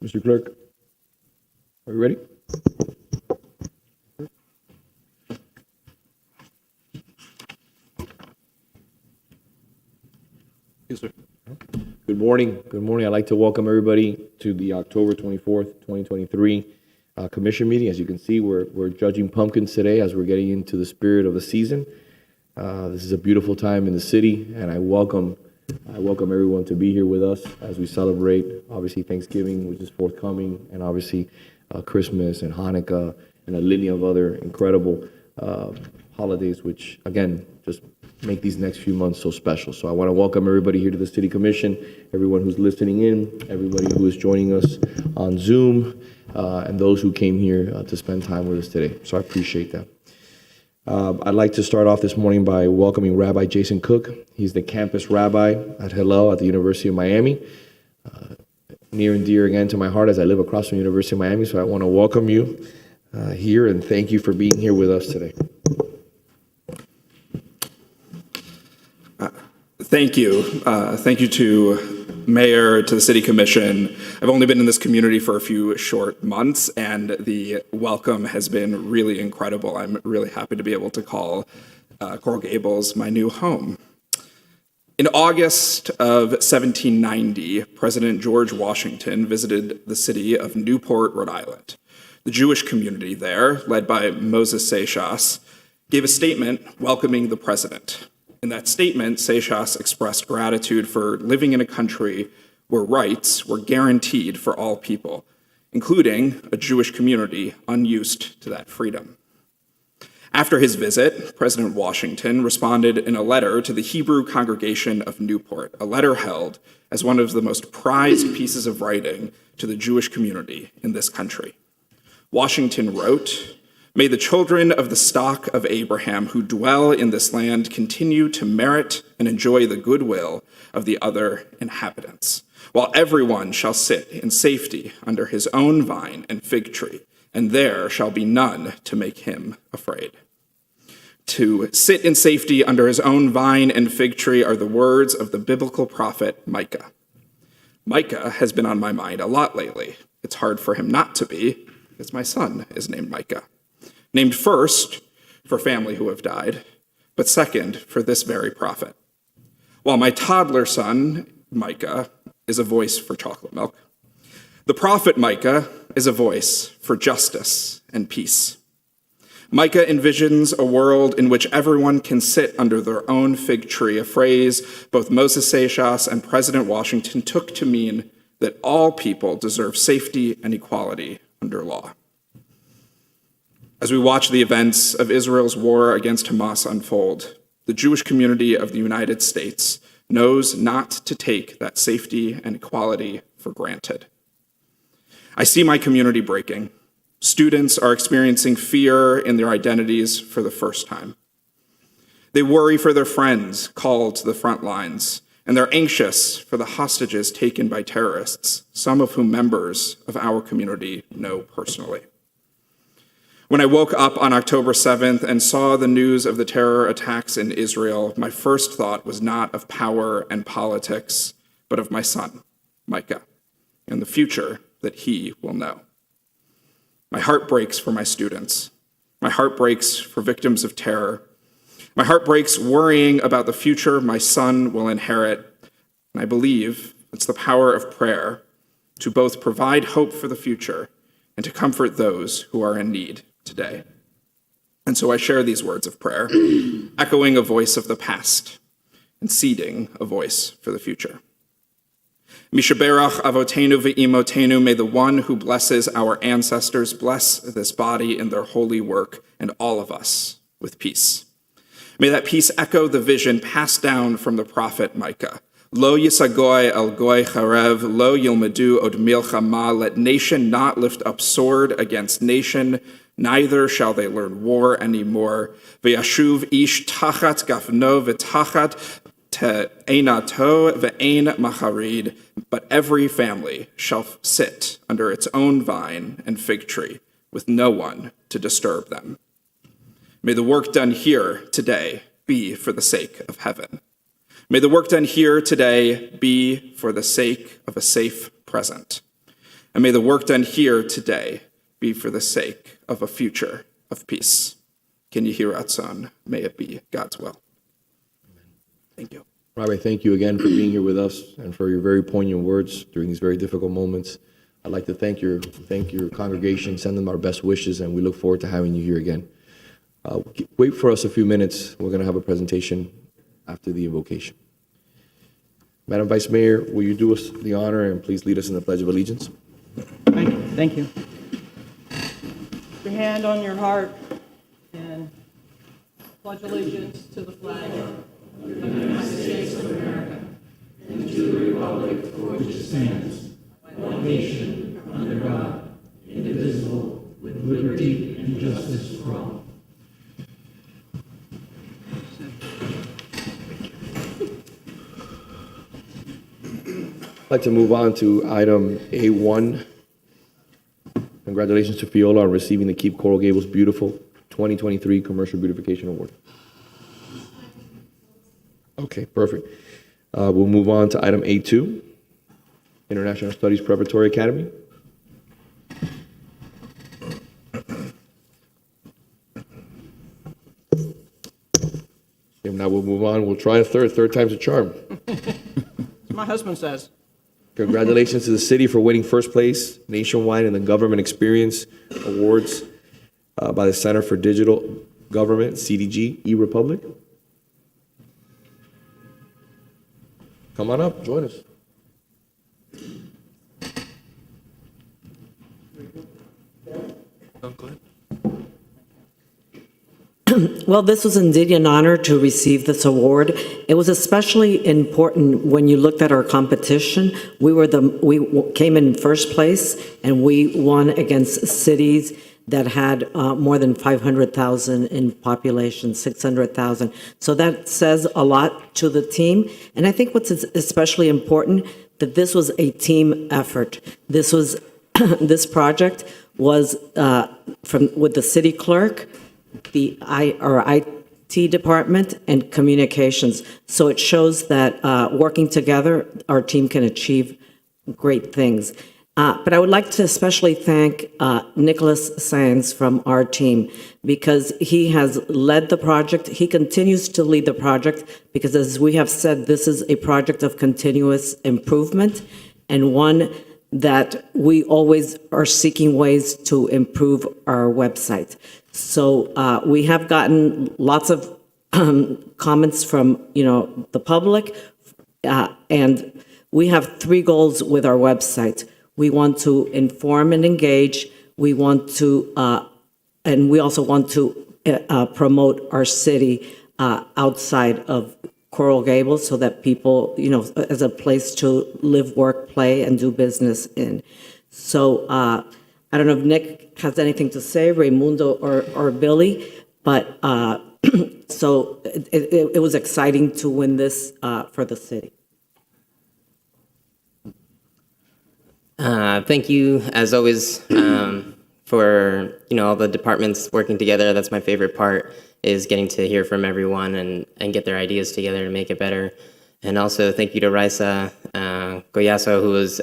Mr. Clerk, are you ready? Yes, sir. Good morning. Good morning. I'd like to welcome everybody to the October 24th, 2023 commission meeting. As you can see, we're judging pumpkins today as we're getting into the spirit of the season. This is a beautiful time in the city, and I welcome everyone to be here with us as we celebrate, obviously, Thanksgiving, which is forthcoming, and obviously Christmas and Hanukkah and a litany of other incredible holidays, which, again, just make these next few months so special. So I want to welcome everybody here to the City Commission, everyone who's listening in, everybody who is joining us on Zoom, and those who came here to spend time with us today. So I appreciate that. I'd like to start off this morning by welcoming Rabbi Jason Cook. He's the campus rabbi at Hillel at the University of Miami. Near and dear again to my heart as I live across from the University of Miami. So I want to welcome you here and thank you for being here with us today. Thank you. Thank you to Mayor, to the City Commission. I've only been in this community for a few short months, and the welcome has been really incredible. I'm really happy to be able to call Coral Gables my new home. In August of 1790, President George Washington visited the city of Newport, Rhode Island. The Jewish community there, led by Moses Seixas, gave a statement welcoming the president. In that statement, Seixas expressed gratitude for living in a country where rights were guaranteed for all people, including a Jewish community unused to that freedom. After his visit, President Washington responded in a letter to the Hebrew congregation of Newport, a letter held as one of the most prized pieces of writing to the Jewish community in this country. Washington wrote, "May the children of the stock of Abraham who dwell in this land continue to merit and enjoy the goodwill of the other inhabitants, while everyone shall sit in safety under his own vine and fig tree, and there shall be none to make him afraid." To sit in safety under his own vine and fig tree are the words of the biblical prophet Micah. Micah has been on my mind a lot lately. It's hard for him not to be, because my son is named Micah. Named first for family who have died, but second for this very prophet. While my toddler son, Micah, is a voice for chocolate milk, the prophet Micah is a voice for justice and peace. Micah envisions a world in which everyone can sit under their own fig tree, a phrase both Moses Seixas and President Washington took to mean that all people deserve safety and equality under law. As we watch the events of Israel's war against Hamas unfold, the Jewish community of the United States knows not to take that safety and equality for granted. I see my community breaking. Students are experiencing fear in their identities for the first time. They worry for their friends called to the front lines, and they're anxious for the hostages taken by terrorists, some of whom members of our community know personally. When I woke up on October 7th and saw the news of the terror attacks in Israel, my first thought was not of power and politics, but of my son, Micah, and the future that he will know. My heart breaks for my students. My heart breaks for victims of terror. My heart breaks worrying about the future my son will inherit. And I believe it's the power of prayer to both provide hope for the future and to comfort those who are in need today. And so I share these words of prayer, echoing a voice of the past and seeding a voice for the future. Mishaberach avotenu ve'imotenu, may the one who blesses our ancestors bless this body in their holy work and all of us with peace. May that peace echo the vision passed down from the prophet Micah. Lo yisagoy el goy charev, lo yilmedu od milchama, let nation not lift up sword against nation, Neither shall they learn war anymore. V'yashuv ish tachat gafno v'tachat te'enato ve'ein macharid. But every family shall sit under its own vine and fig tree, with no one to disturb them. May the work done here today be for the sake of heaven. May the work done here today be for the sake of a safe present. And may the work done here today be for the sake of a future of peace. Can you hear us, son? May it be God's will. Thank you. Rabbi, thank you again for being here with us and for your very poignant words during these very difficult moments. I'd like to thank your congregation, send them our best wishes, and we look forward to having you here again. Wait for us a few minutes. We're going to have a presentation after the invocation. Madam Vice Mayor, will you do us the honor and please lead us in the Pledge of Allegiance? Thank you. Your hand on your heart and pledge allegiance to the flag of the United States of America and to the republic for which it stands, one nation, under God, indivisible, with liberty and justice for all. I'd like to move on to item A1. Congratulations to Fiola on receiving the Keep Coral Gables Beautiful 2023 Commercial Beautification Award. Okay, perfect. We'll move on to item A2, International Studies Preparatory Academy. And now we'll move on. We'll try a third time's a charm. My husband says. Congratulations to the city for winning first place nationwide in the Government Experience Awards by the Center for Digital Government, CDG, eRepublic. Come on up, join us. Well, this was indeed an honor to receive this award. It was especially important when you looked at our competition. We came in first place, and we won against cities that had more than 500,000 in population, 600,000. So that says a lot to the team. And I think what's especially important, that this was a team effort. This project was with the city clerk, our IT department, and communications. So it shows that working together, our team can achieve great things. But I would like to especially thank Nicholas Sands from our team, because he has led the project. He continues to lead the project because, as we have said, this is a project of continuous improvement, and one that we always are seeking ways to improve our website. So we have gotten lots of comments from, the public, and we have 3 goals with our website. We want to inform and engage. We want to, and we also want to promote our city outside of Coral Gables, so that people, as a place to live, work, play, and do business in. So I don't know if Nick has anything to say, Raimundo or Billy, but so it was exciting to win this for the city. Thank you, as always, for all the departments working together. That's my favorite part, is getting to hear from everyone and get their ideas together to make it better. And also thank you to Raisa Goyaso, who was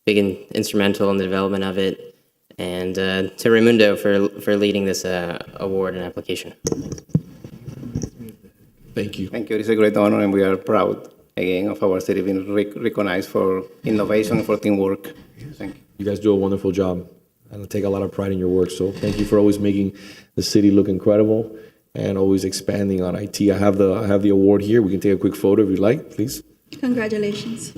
big and instrumental in the development of it, and to Raimundo for leading this award and application. Thank you. Thank you. It's a great honor, and we are proud again of our city being recognized for innovation and for teamwork. Thank you. You guys do a wonderful job, and I take a lot of pride in your work. So thank you for always making the city look incredible and always expanding on IT. I have the award here. We can take a quick photo if you'd like, please. Congratulations.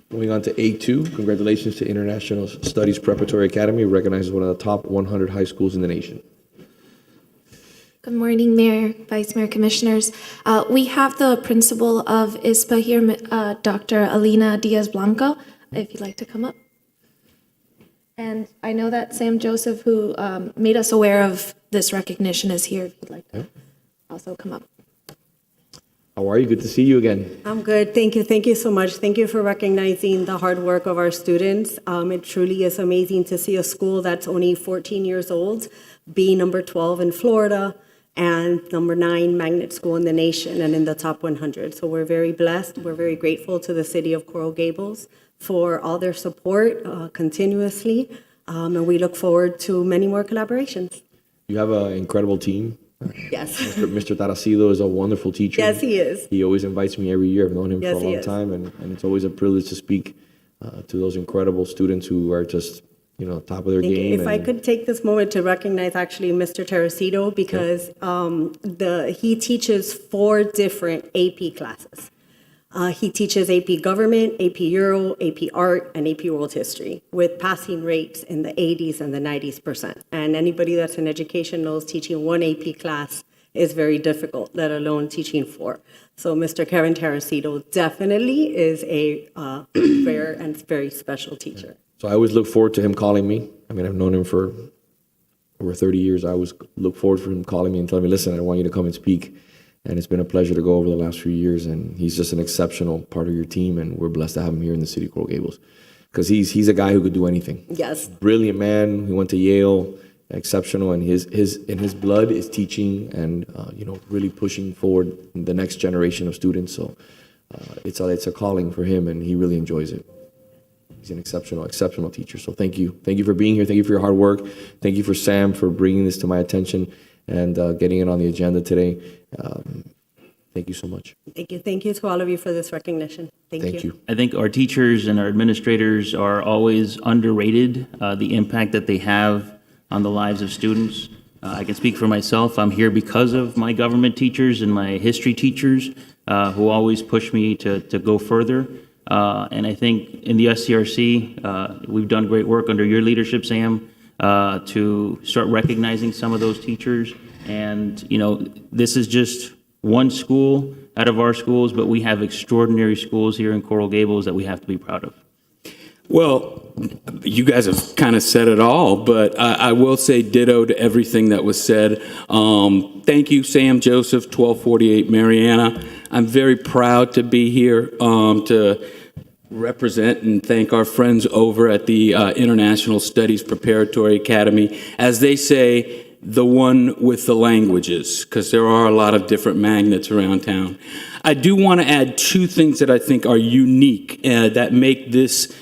Moving on to A2, congratulations to International Studies Preparatory Academy, recognized as one of the top 100 high schools in the nation. Good morning, Mayor, Vice Mayor, Commissioners. We have the principal of ISPA here, Dr. Alina Diaz-Blanco, if you'd like to come up. And I know that Sam Joseph, who made us aware of this recognition, is here, if you'd like to also come up. How are you? Good to see you again. I'm good. Thank you. Thank you so much. Thank you for recognizing the hard work of our students. It truly is amazing to see a school that's only 14 years old be number 12 in Florida and number 9 magnet school in the nation and in the top 100. So we're very blessed. We're very grateful to the city of Coral Gables for all their support continuously. And we look forward to many more collaborations. You have an incredible team. Yes. Mr. Tarasido is a wonderful teacher. Yes, he is. He always invites me every year. I've known him Yes, for a he long is. time, and it's always a privilege to speak to those incredible students who are just, top of their Thank you. game. If I could take this moment to recognize actually Mr. Tarasito, because he teaches 4 different AP classes. He teaches AP Government, AP Euro, AP Art, and AP World History with passing rates in the 80s and the 90s%. And anybody that's in education knows teaching 1 AP class is very difficult, let alone teaching 4. So Mr. Kevin Tarasito definitely is a rare and very special teacher. So I always look forward to him calling me. I mean, I've known him for over 30 years. I always look forward for him calling me and telling me, listen, I want you to come and speak. And it's been a pleasure to go over the last few years. And he's just an exceptional part of your team. And we're blessed to have him here in the city of Coral Gables. Because he's a guy who could do anything. Yes. Brilliant man. He went to Yale. Exceptional. And his blood is teaching and, really pushing forward the next generation of students. So it's a calling for him. And he really enjoys it. He's an exceptional teacher. So thank you. Thank you for being here. Thank you for your hard work. Thank you for Sam for bringing this to my attention and getting it on the agenda today. Thank you so much. Thank you. Thank you to all of you for this recognition. Thank you. I think our teachers and our administrators are always underrated, the impact that they have on the lives of students. I can speak for myself. I'm here because of my government teachers and my history teachers who always push me to go further. And I think in the SCRC, we've done great work under your leadership, Sam, to start recognizing some of those teachers. And, this is just one school out of our schools, but we have extraordinary schools here in Coral Gables that we have to be proud of. Well, you guys have kind of said it all, but I will say ditto to everything that was said. Thank you, Sam Joseph, 1248 Mariana. I'm very proud to be here to represent and thank our friends over at the International Studies Preparatory Academy. As they say, the one with the languages, because there are a lot of different magnets around town. I do want to add 2 things that I think are unique that make this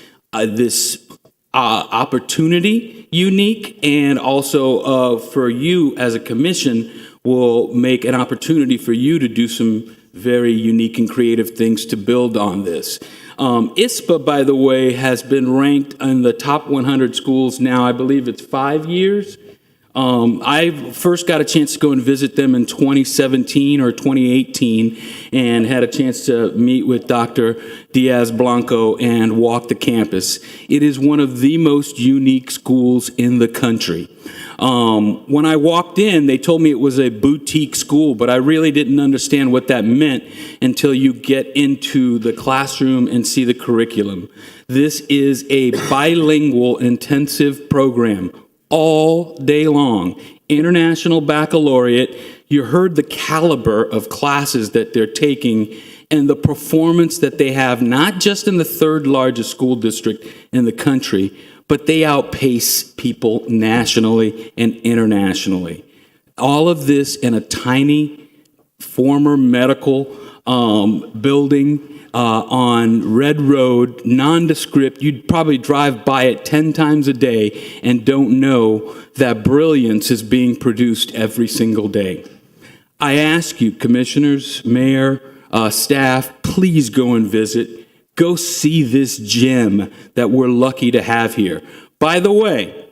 opportunity unique, and also for you as a commission will make an opportunity for you to do some very unique and creative things to build on this. ISPA, by the way, has been ranked in the top 100 schools now, I believe it's 5 years. I first got a chance to go and visit them in 2017 or 2018 and had a chance to meet with Dr. Diaz-Blanco and walk the campus. It is one of the most unique schools in the country. When I walked in, they told me it was a boutique school, but I really didn't understand what that meant until you get into the classroom and see the curriculum. This is a bilingual intensive program all day long. International Baccalaureate. You heard the caliber of classes that they're taking and the performance that they have, not just in the 3rd largest school district in the country, but they outpace people nationally and internationally. All of this in a tiny former medical building on Red Road, nondescript. You'd probably drive by it 10 times a day and don't know that brilliance is being produced every single day. I ask you, commissioners, mayor, staff, please go and visit. Go see this gem that we're lucky to have here. By the way,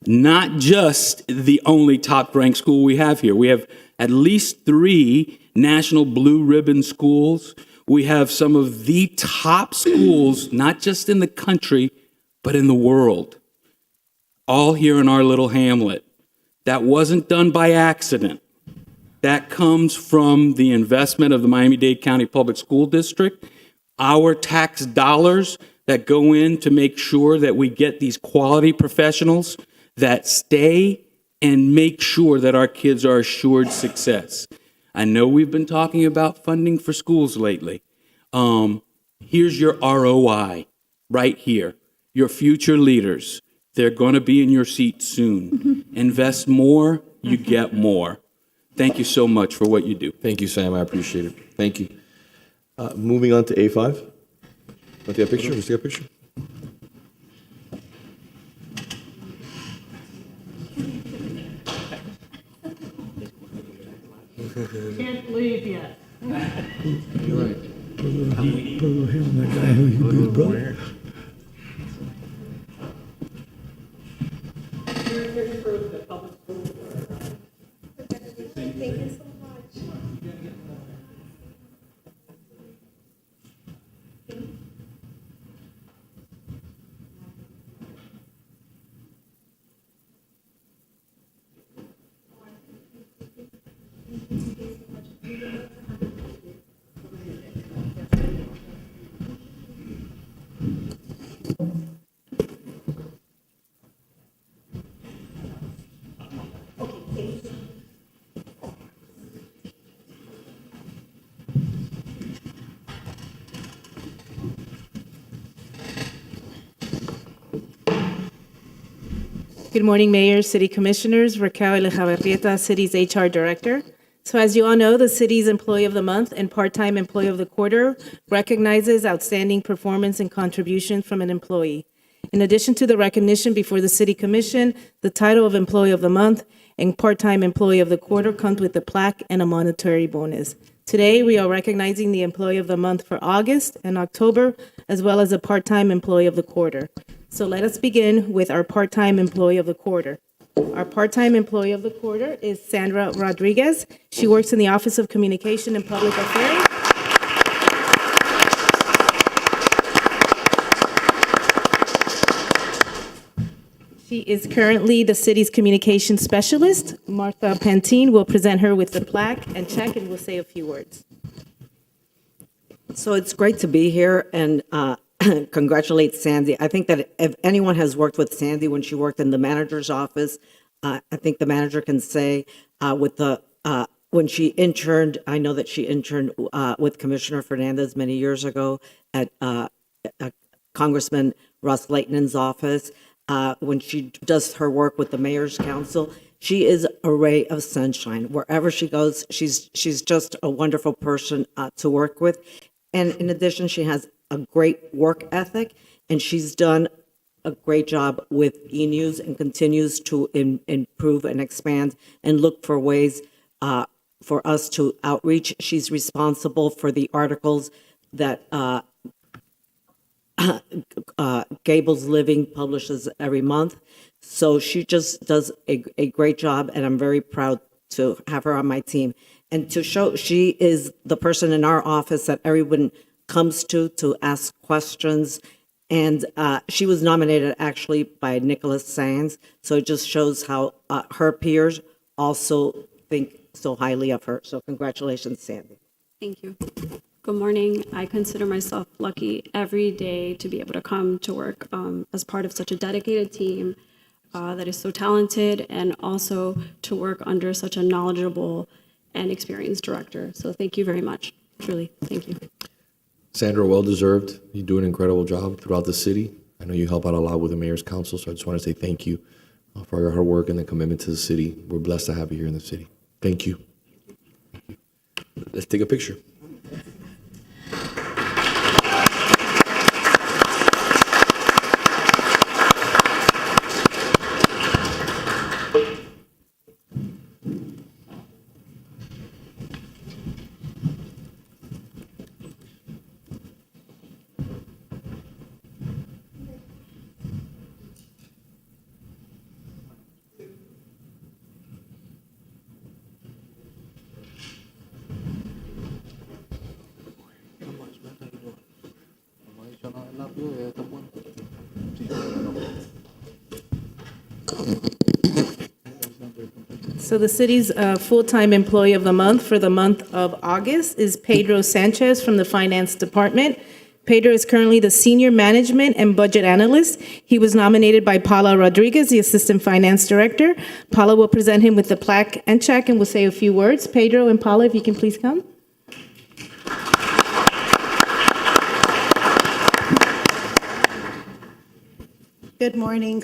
not just the only top-ranked school we have here. We have at least 3 national blue ribbon schools. We have some of the top schools, not just in the country, but in the world, all here in our little hamlet. That wasn't done by accident. That comes from the investment of the Miami-Dade County Public School District, our tax dollars that go in to make sure that we get these quality professionals that stay and make sure that our kids are assured success. I know we've been talking about funding for schools lately. Here's your ROI right here. Your future leaders, they're going to be in your seat soon. Invest more, you get more. Thank you so much for what you do. Thank you, Sam. I appreciate it. Thank you. Moving on to A5. Want to take a picture? Let's take a picture. Can't leave yet. You're right. Thank you so much. Good morning, Mayor, City Commissioners. Raquel Elejavarrieta, City's HR Director. So as you all know, the City's Employee of the Month and Part-Time Employee of the Quarter recognizes outstanding performance and contributions from an employee. In addition to the recognition before the City Commission, the title of Employee of the Month and Part-Time Employee of the Quarter comes with a plaque and a monetary bonus. Today, we are recognizing the Employee of the Month for August and October, as well as a Part-Time Employee of the Quarter. So let us begin with our Part-Time Employee of the Quarter. Our Part-Time Employee of the Quarter is Sandra Rodriguez. She works in the Office of Communication and Public Affairs. She is currently the city's communication specialist. Martha Pantine will present her with the plaque and check and will say a few words. So it's great to be here and congratulate Sandy. I think that if anyone has worked with Sandy when she worked in the manager's office, I think the manager can say when she interned, I know that she interned with Commissioner Fernandez many years ago at Congressman Russ Leighton's office. When she does her work with the Mayor's Council, she is a ray of sunshine. Wherever she goes, she's just a wonderful person to work with. And in addition, she has a great work ethic, and she's done a great job with E-News and continues to improve and expand and look for ways for us to outreach. She's responsible for the articles that Gables Living publishes every month. So she just does a great job, and I'm very proud to have her on my team. And to show she is the person in our office that everyone comes to ask questions. And she was nominated actually by Nicholas Sands. So it just shows how her peers also think so highly of her. So congratulations, Sandy. Thank you. Good morning. I consider myself lucky every day to be able to come to work as part of such a dedicated team that is so talented, and also to work under such a knowledgeable and experienced director. So thank you very much. Truly, thank you. Sandra, well-deserved. You do an incredible job throughout the city. I know you help out a lot with the Mayor's Council, so I just want to say thank you for your hard work and the commitment to the city. We're blessed to have you here in the city. Thank you. Let's take a picture. So the city's full-time employee of the month for the month of August is Pedro Sanchez from the Finance Department. Pedro is currently the Senior Management and Budget Analyst. He was nominated by Paula Rodriguez, the Assistant Finance Director. Paula will present him with the plaque and check and will say a few words. Pedro and Paula, if you can please come. Good morning.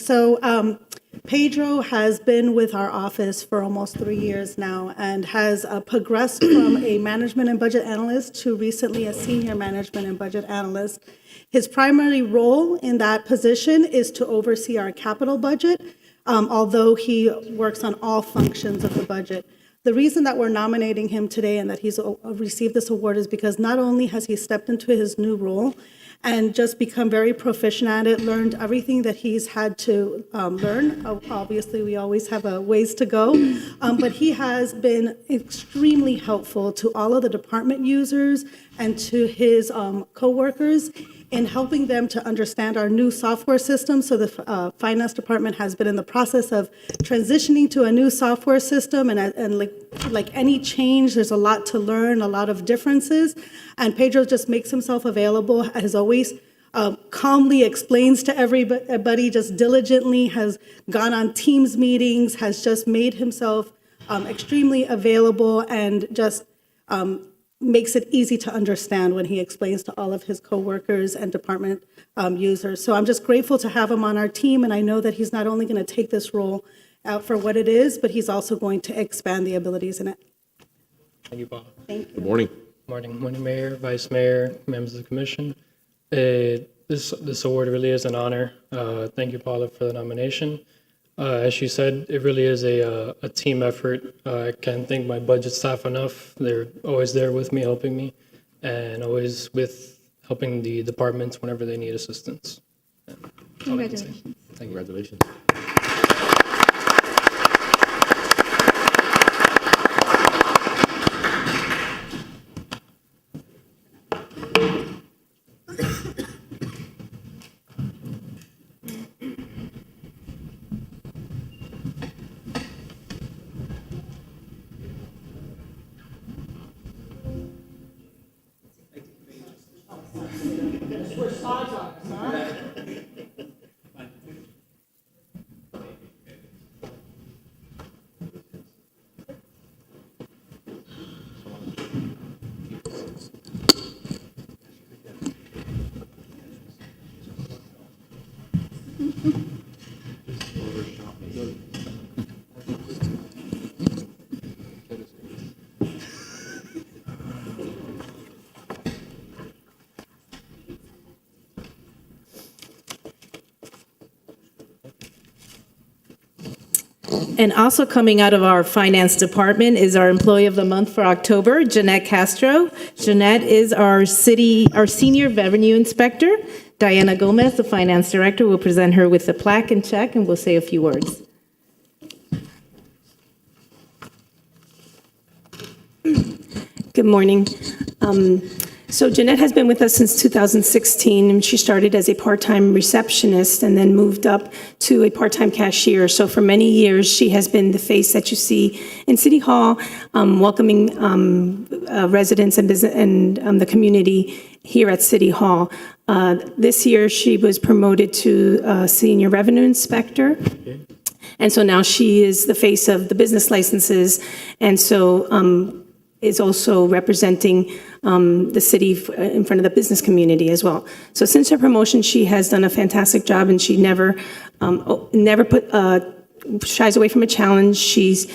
Pedro has been with our office for almost 3 years now and has progressed from a management and budget analyst to recently a senior management and budget analyst. His primary role in that position is to oversee our capital budget, although he works on all functions of the budget. The reason that we're nominating him today and that he's received this award is because not only has he stepped into his new role and just become very proficient at it, learned everything that he's had to learn. Obviously, we always have a ways to go, but he has been extremely helpful to all of the department users and to his coworkers in helping them to understand our new software system. So the finance department has been in the process of transitioning to a new software system, and like any change, there's a lot to learn, a lot of differences. And Pedro just makes himself available, as always, calmly explains to everybody, just diligently has gone on Teams meetings, has just made himself extremely available, and just makes it easy to understand when he explains to all of his coworkers and department users. So I'm just grateful to have him on our team, and I know that he's not only going to take this role out for what it is, but he's also going to expand the abilities in it. Thank you, Paul. Thank you. Good morning. Morning, Mayor, Vice Mayor, members of the Commission. This award really is an honor. Thank you, Paula, for the nomination. As she said, it really is a team effort. I can't thank my budget staff enough. They're always there with me, helping me, and always with helping the departments whenever they need assistance. Congratulations. Congratulations. And also coming out of our finance department is our employee of the month for October, Jeanette Castro. Jeanette is our senior revenue inspector. Diana Gomez, the finance director, will present her with the plaque and check, and we'll say a few words. Good morning. So Jeanette has been with us since 2016, and she started as a part-time receptionist and then moved up to a part-time cashier. So for many years, she has been the face that you see in City Hall, welcoming residents and business and the community here at City Hall. This year, she was promoted to senior revenue inspector. And so now she is the face of the business licenses, and so is also representing the city in front of the business community as well. So since her promotion, she has done a fantastic job, and she never shies away from a challenge. She's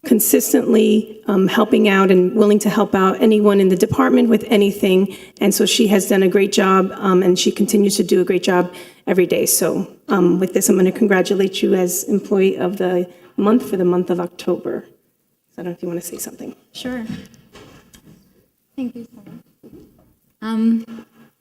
consistently helping out and willing to help out anyone in the department with anything. And so she has done a great job, and she continues to do a great job every day. So with this, I'm going to congratulate you as Employee of the Month for the month of October. I don't know if you want to say something. Sure. Thank you so much.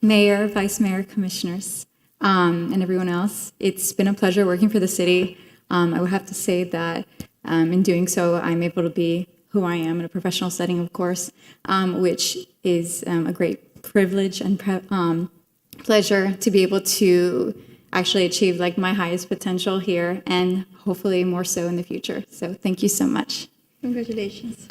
Mayor, Vice Mayor, Commissioners, and everyone else, it's been a pleasure working for the city. I would have to say that in doing so, I'm able to be who I am in a professional setting, of course, which is a great privilege and pleasure to be able to actually achieve like my highest potential here and hopefully more so in the future. So thank you so much. Congratulations.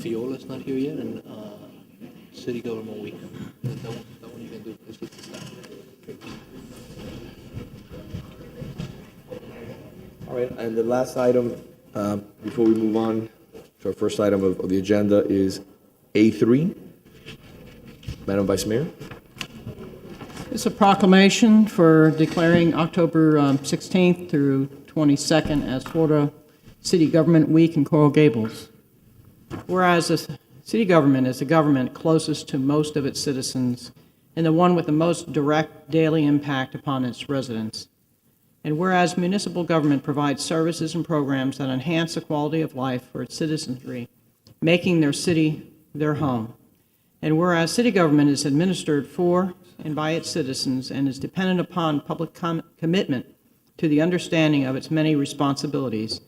Fiola's not here yet, and City Government Week. That one you can do. It's with the staff. All right, and the last item, before we move on to our first item of the agenda is A3. Madam Vice Mayor. It's a proclamation for declaring October 16th through 22nd as Florida City Government Week in Coral Gables. Whereas the city government is the government closest to most of its citizens and the one with the most direct daily impact upon its residents. And whereas municipal government provides services and programs that enhance the quality of life for its citizenry, making their city their home. And whereas city government is administered for and by its citizens and is dependent upon public commitment to the understanding of its many responsibilities.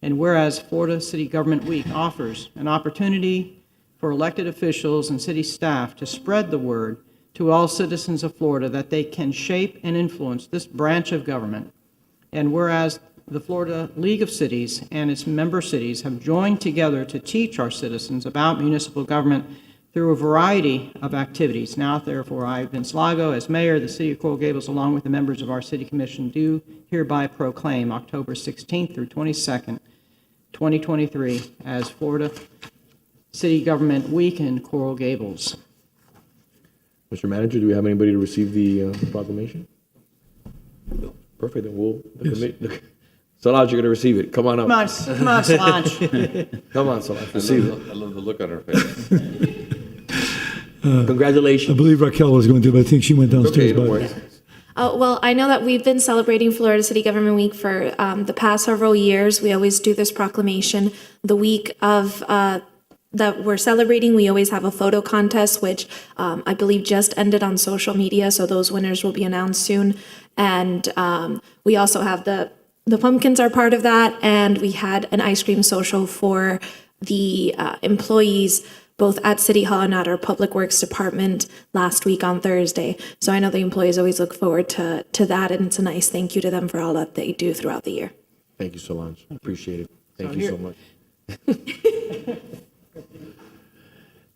And whereas Florida City Government Week offers an opportunity for elected officials and city staff to spread the word to all citizens of Florida that they can shape and influence this branch of government. And whereas the Florida League of Cities and its member cities have joined together to teach our citizens about municipal government through a variety of activities. Now, therefore, I, Vince Lago, as mayor of the city of Coral Gables, along with the members of our city commission, do hereby proclaim October 16th through 22nd, 2023, as Florida City Government Week in Coral Gables. Mr. Manager, do we have anybody to receive the proclamation? Perfect, then we'll, Solange, you're going to receive it. Come on up. Come on, Solange. Come on, Solange, receive it. I love the look on her face. Congratulations. I believe Raquel was going to, but I think she went downstairs. Okay, don't worry. Well, I know that we've been celebrating Florida City Government Week for the past several years. We always do this proclamation. The week of that we're celebrating, we always have a photo contest, which I believe just ended on social media, so those winners will be announced soon. And we also have the pumpkins are part of that, and we had an ice cream social for the employees both at City Hall and at our Public Works Department last week on Thursday. So I know the employees always look forward to that, and it's a nice thank you to them for all that they do throughout the year. Thank you, Solange. Appreciate it. Thank you so much.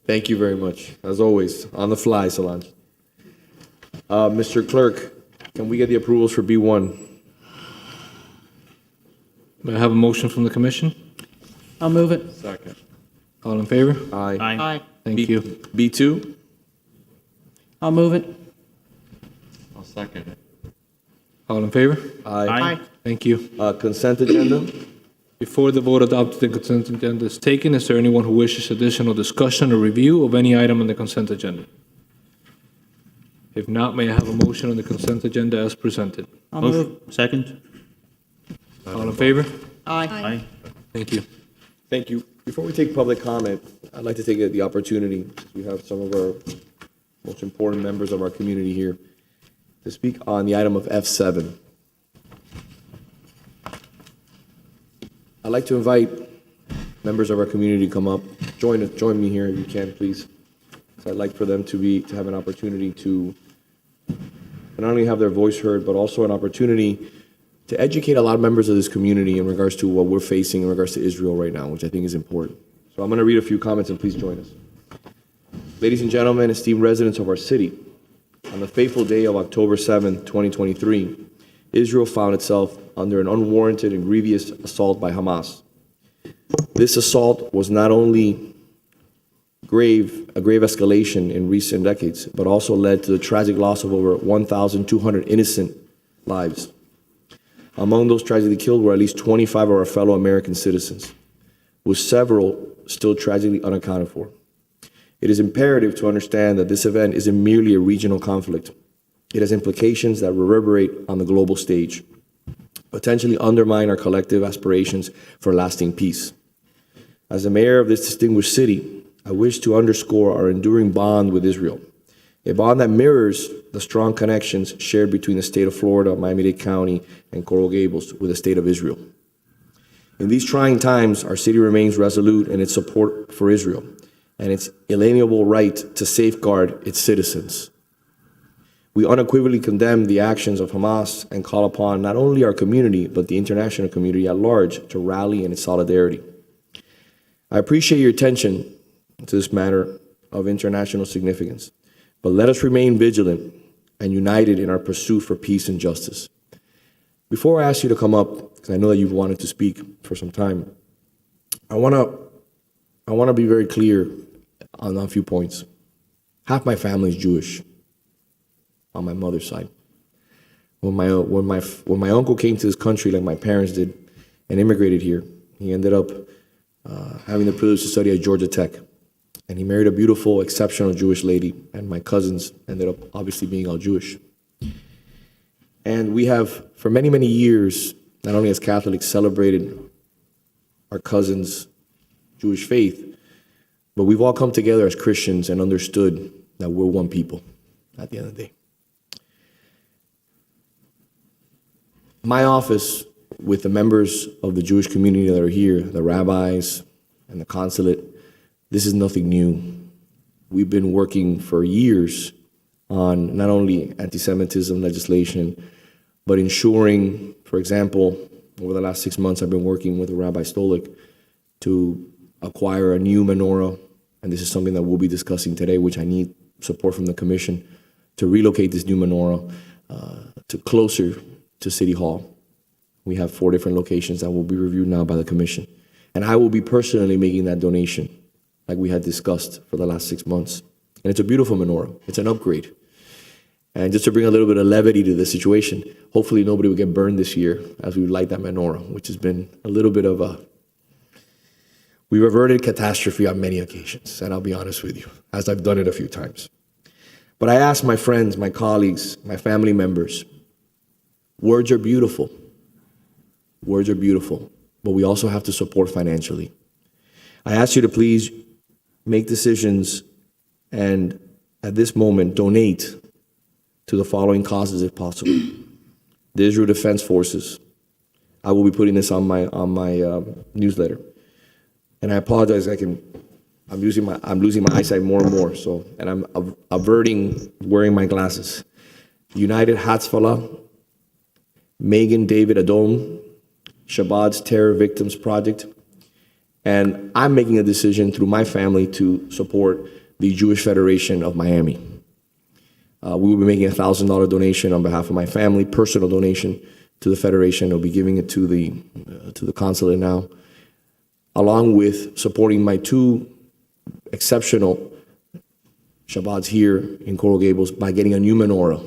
Thank you very much. As always, on the fly, Solange. Mr. Clerk, can we get the approvals for B1? May I have a motion from the commission? I'll move it. Second. All in favor? Aye. Aye. Thank you. B2? I'll move it. I'll second it. All in favor? Aye. Thank you. Consent agenda? Before the vote adopted, the consent agenda is taken. Is there anyone who wishes additional discussion or review of any item on the consent agenda? If not, may I have a motion on the consent agenda as presented? I'll move. Motion, second? All in favor? Aye. Aye. Thank you. Thank you. Before we take public comment, I'd like to take the opportunity, since we have some of our most important members of our community here, to speak on the item of F7. I'd like to invite members of our community to come up. Join me here if you can, please. So I'd like for them to have an opportunity to not only have their voice heard, but also an opportunity to educate a lot of members of this community in regards to what we're facing in regards to Israel right now, which I think is important. So I'm going to read a few comments, and please join us. Ladies and gentlemen, esteemed residents of our city, on the fateful day of October 7th, 2023, Israel found itself under an unwarranted and grievous assault by Hamas. This assault was not only a grave escalation in recent decades, but also led to the tragic loss of over 1,200 innocent lives. Among those tragically killed were at least 25 of our fellow American citizens, with several still tragically unaccounted for. It is imperative to understand that this event isn't merely a regional conflict. It has implications that reverberate on the global stage, potentially undermine our collective aspirations for lasting peace. As the mayor of this distinguished city, I wish to underscore our enduring bond with Israel, a bond that mirrors the strong connections shared between the state of Florida, Miami-Dade County, and Coral Gables with the state of Israel. In these trying times, our city remains resolute in its support for Israel and its inalienable right to safeguard its citizens. We unequivocally condemn the actions of Hamas and call upon not only our community, but the international community at large to rally in its solidarity. I appreciate your attention to this matter of international significance, but let us remain vigilant and united in our pursuit for peace and justice. Before I ask you to come up, because I know that you've wanted to speak for some time, I want to be very clear on a few points. Half my family is Jewish on my mother's side. When my uncle came to this country, like my parents did, and immigrated here, he ended up having the privilege to study at Georgia Tech. And he married a beautiful, exceptional Jewish lady, and my cousins ended up obviously being all Jewish. And we have, for many, many years, not only as Catholics, celebrated our cousins' Jewish faith, but we've all come together as Christians and understood that we're one people at the end of the day. My office, with the members of the Jewish community that are here, the rabbis and the consulate, this is nothing new. We've been working for years on not only anti-Semitism legislation, but ensuring, for example, over the last 6 months, I've been working with Rabbi Stolik to acquire a new menorah, and this is something that we'll be discussing today, which I need support from the commission, to relocate this new menorah to closer to City Hall. We have 4 different locations that will be reviewed now by the commission. And I will be personally making that donation, like we had discussed for the last 6 months. And it's a beautiful menorah. It's an upgrade. And just to bring a little bit of levity to the situation, hopefully nobody will get burned this year as we light that menorah, which has been a little bit of a, we averted catastrophe on many occasions, and I'll be honest with you, as I've done it a few times. But I ask my friends, my colleagues, my family members, words are beautiful. Words are beautiful, but we also have to support financially. I ask you to please make decisions and at this moment donate to the following causes if possible. The Israel Defense Forces. I will be putting this on my newsletter. And I apologize, I'm losing my eyesight more and more, and I'm averting wearing my glasses. United Hatzfalah, Megan David Adom, Shabbat's Terror Victims Project, and I'm making a decision through my family to support the Jewish Federation of Miami. We will be making a $1,000 donation on behalf of my family, personal donation to the Federation. I'll be giving it to the consulate now, along with supporting my 2 exceptional Shabbats here in Coral Gables by getting a new menorah.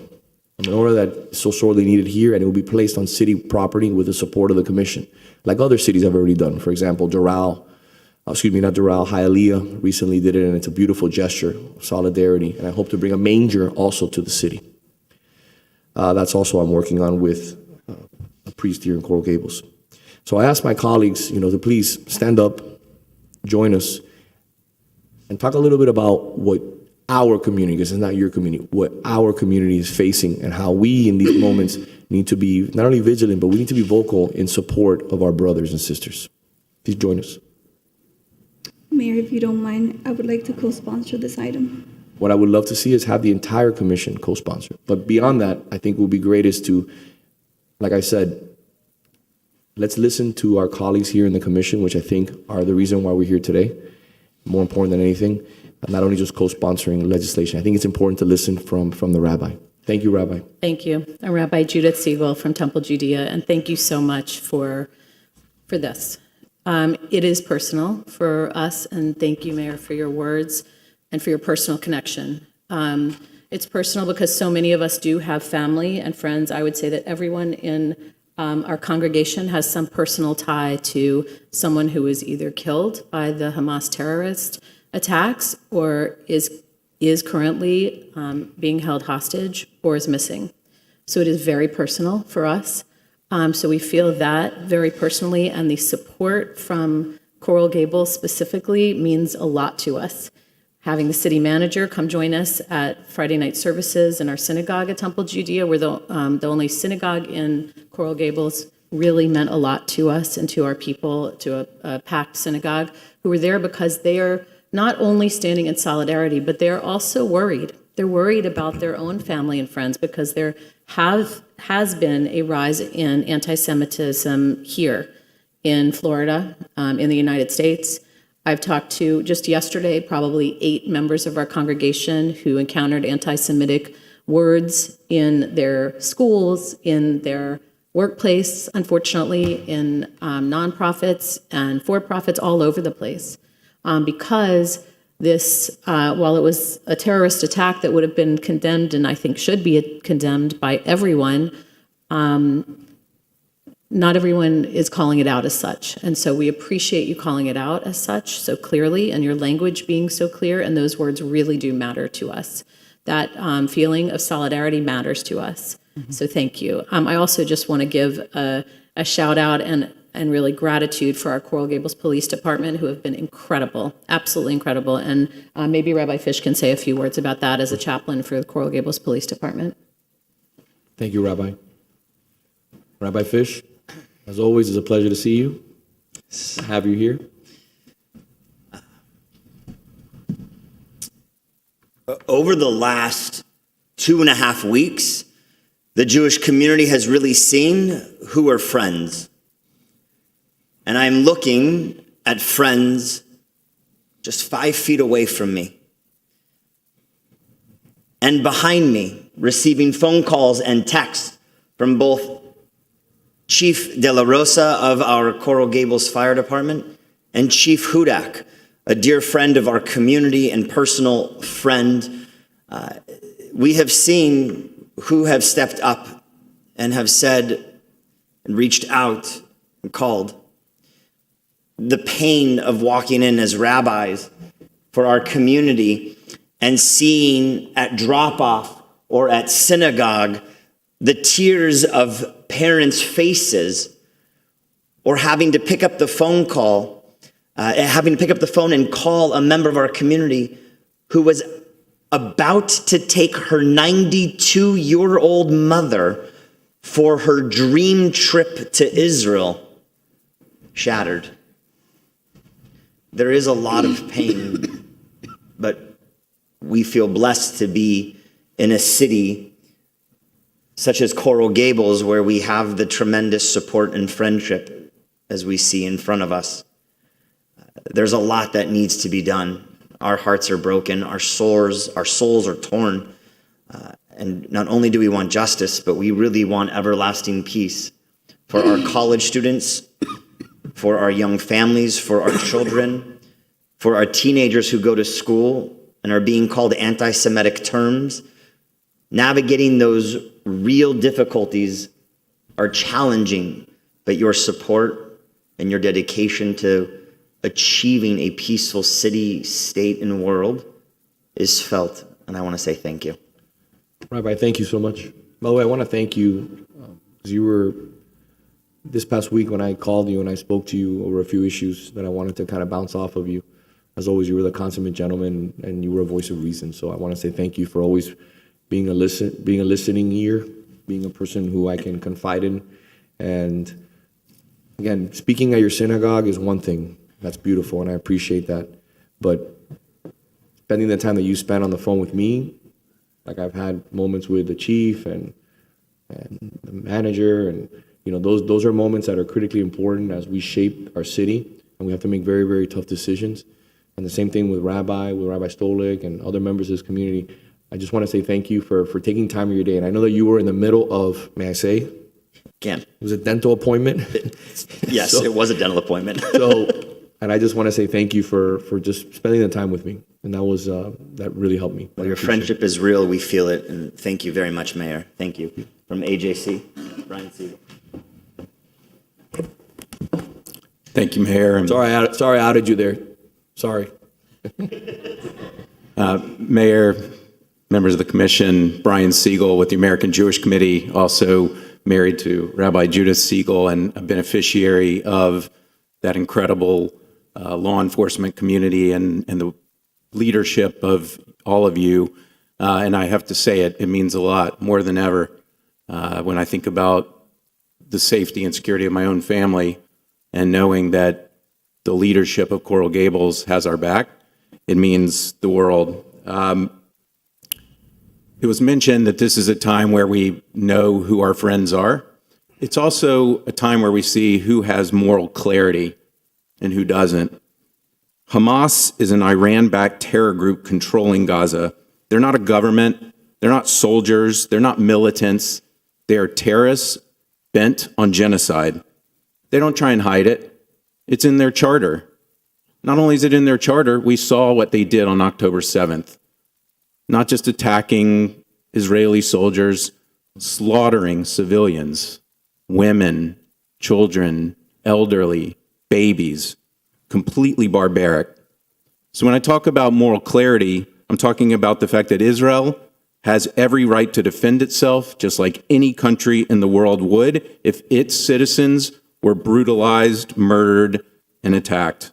A menorah that is so sorely needed here, and it will be placed on city property with the support of the commission, like other cities have already done. For example, Hialeah recently did it, and it's a beautiful gesture of solidarity, and I hope to bring a manger also to the city. That's also I'm working on with a priest here in Coral Gables. So I ask my colleagues, to please stand up, join us, and talk a little bit about what our community, because it's not your community, what our community is facing and how we in these moments need to be not only vigilant, but we need to be vocal in support of our brothers and sisters. Please join us. Mayor, if you don't mind, I would like to co-sponsor this item. What I would love to see is have the entire commission co-sponsor. But beyond that, I think what would be great is to, like I said, let's listen to our colleagues here in the commission, which I think are the reason why we're here today, more important than anything. Not only just co-sponsoring legislation. I think it's important to listen from the rabbi. Thank you, Rabbi. Thank you. I'm Rabbi Judith Siegel from Temple, Judea, and thank you so much for this. It is personal for us, and thank you, Mayor, for your words. and for your personal connection. It's personal because so many of us do have family and friends. I would say that everyone in our congregation has some personal tie to someone who was either killed by the Hamas terrorist attacks or is currently being held hostage or is missing. So it is very personal for us. So we feel that very personally, and the support from Coral Gables specifically means a lot to us. Having the city manager come join us at Friday night services in our synagogue at Temple Judea, we're the only synagogue in Coral Gables, really meant a lot to us and to our people, to a packed synagogue, who were there because they are not only standing in solidarity, but they are also worried. They're worried about their own family and friends because there has been a rise in anti-Semitism here in Florida, in the United States. I've talked to, just yesterday, probably 8 members of our congregation who encountered anti-Semitic words in their schools, in their workplace, unfortunately, in nonprofits and for-profits all over the place. Because this, while it was a terrorist attack that would have been condemned and I think should be condemned by everyone, not everyone is calling it out as such. And so we appreciate you calling it out as such so clearly and your language being so clear, and those words really do matter to us. That feeling of solidarity matters to us. So thank you. I also just want to give a shout out and really gratitude for our Coral Gables Police Department, who have been incredible, absolutely incredible. And maybe Rabbi Fish can say a few words about that as a chaplain for the Coral Gables Police Department. Thank you, Rabbi. Rabbi Fish, as always, it's a pleasure to see you, have you here. Over the last 2.5 weeks, the Jewish community has really seen who are friends. And I'm looking at friends just 5 feet away from me. And behind me, receiving phone calls and texts from both Chief De La Rosa of our Coral Gables Fire Department and Chief Hudak, a dear friend of our community and personal friend. We have seen who have stepped up and have said and reached out and called. The pain of walking in as rabbis for our community and seeing at drop-off or at synagogue the tears of parents' faces, or having to pick up the phone and call a member of our community who was about to take her 92-year-old mother for her dream trip to Israel, shattered. There is a lot of pain, but we feel blessed to be in a city such as Coral Gables, where we have the tremendous support and friendship as we see in front of us. There's a lot that needs to be done. Our hearts are broken, our souls are torn. And not only do we want justice, but we really want everlasting peace for our college students, for our young families, for our children, for our teenagers who go to school and are being called anti-Semitic terms. Navigating those real difficulties are challenging, but your support and your dedication to achieving a peaceful city, state, and world is felt, and I want to say thank you. Rabbi, thank you so much. By the way, I want to thank you, because you were, this past week when I called you and I spoke to you over a few issues that I wanted to kind of bounce off of you. As always, you were the consummate gentleman and you were a voice of reason. So I want to say thank you for always being a listening ear, being a person who I can confide in. And again, speaking at your synagogue is one thing. That's beautiful, and I appreciate that. But spending the time that you spent on the phone with me, like I've had moments with the chief and the manager, and those are moments that are critically important as we shape our city, and we have to make very, very tough decisions. And the same thing with Rabbi Stolik and other members of this community. I just want to say thank you for taking time of your day. And I know that you were in the middle of, may I say? Can. It was a dental appointment? Yes, it was a dental appointment. And I just want to say thank you for just spending the time with me. And that really helped me. Well, your friendship is real. We feel it. And thank you very much, Mayor. Thank you. From AJC, Brian Siegel. Thank you, Mayor. Sorry I outed you there. Sorry. Mayor, members of the commission, Brian Siegel with the American Jewish Committee, also married to Rabbi Judith Siegel and a beneficiary of that incredible law enforcement community and the leadership of all of you. And I have to say it means a lot, more than ever, when I think about the safety and security of my own family and knowing that the leadership of Coral Gables has our back. It means the world. It was mentioned that this is a time where we know who our friends are. It's also a time where we see who has moral clarity and who doesn't. Hamas is an Iran-backed terror group controlling Gaza. They're not a government. They're not soldiers. They're not militants. They are terrorists bent on genocide. They don't try and hide it. It's in their charter. Not only is it in their charter, we saw what they did on October 7th. Not just attacking Israeli soldiers, slaughtering civilians, women, children, elderly, babies, completely barbaric. So when I talk about moral clarity, I'm talking about the fact that Israel has every right to defend itself, just like any country in the world would if its citizens were brutalized, murdered, and attacked.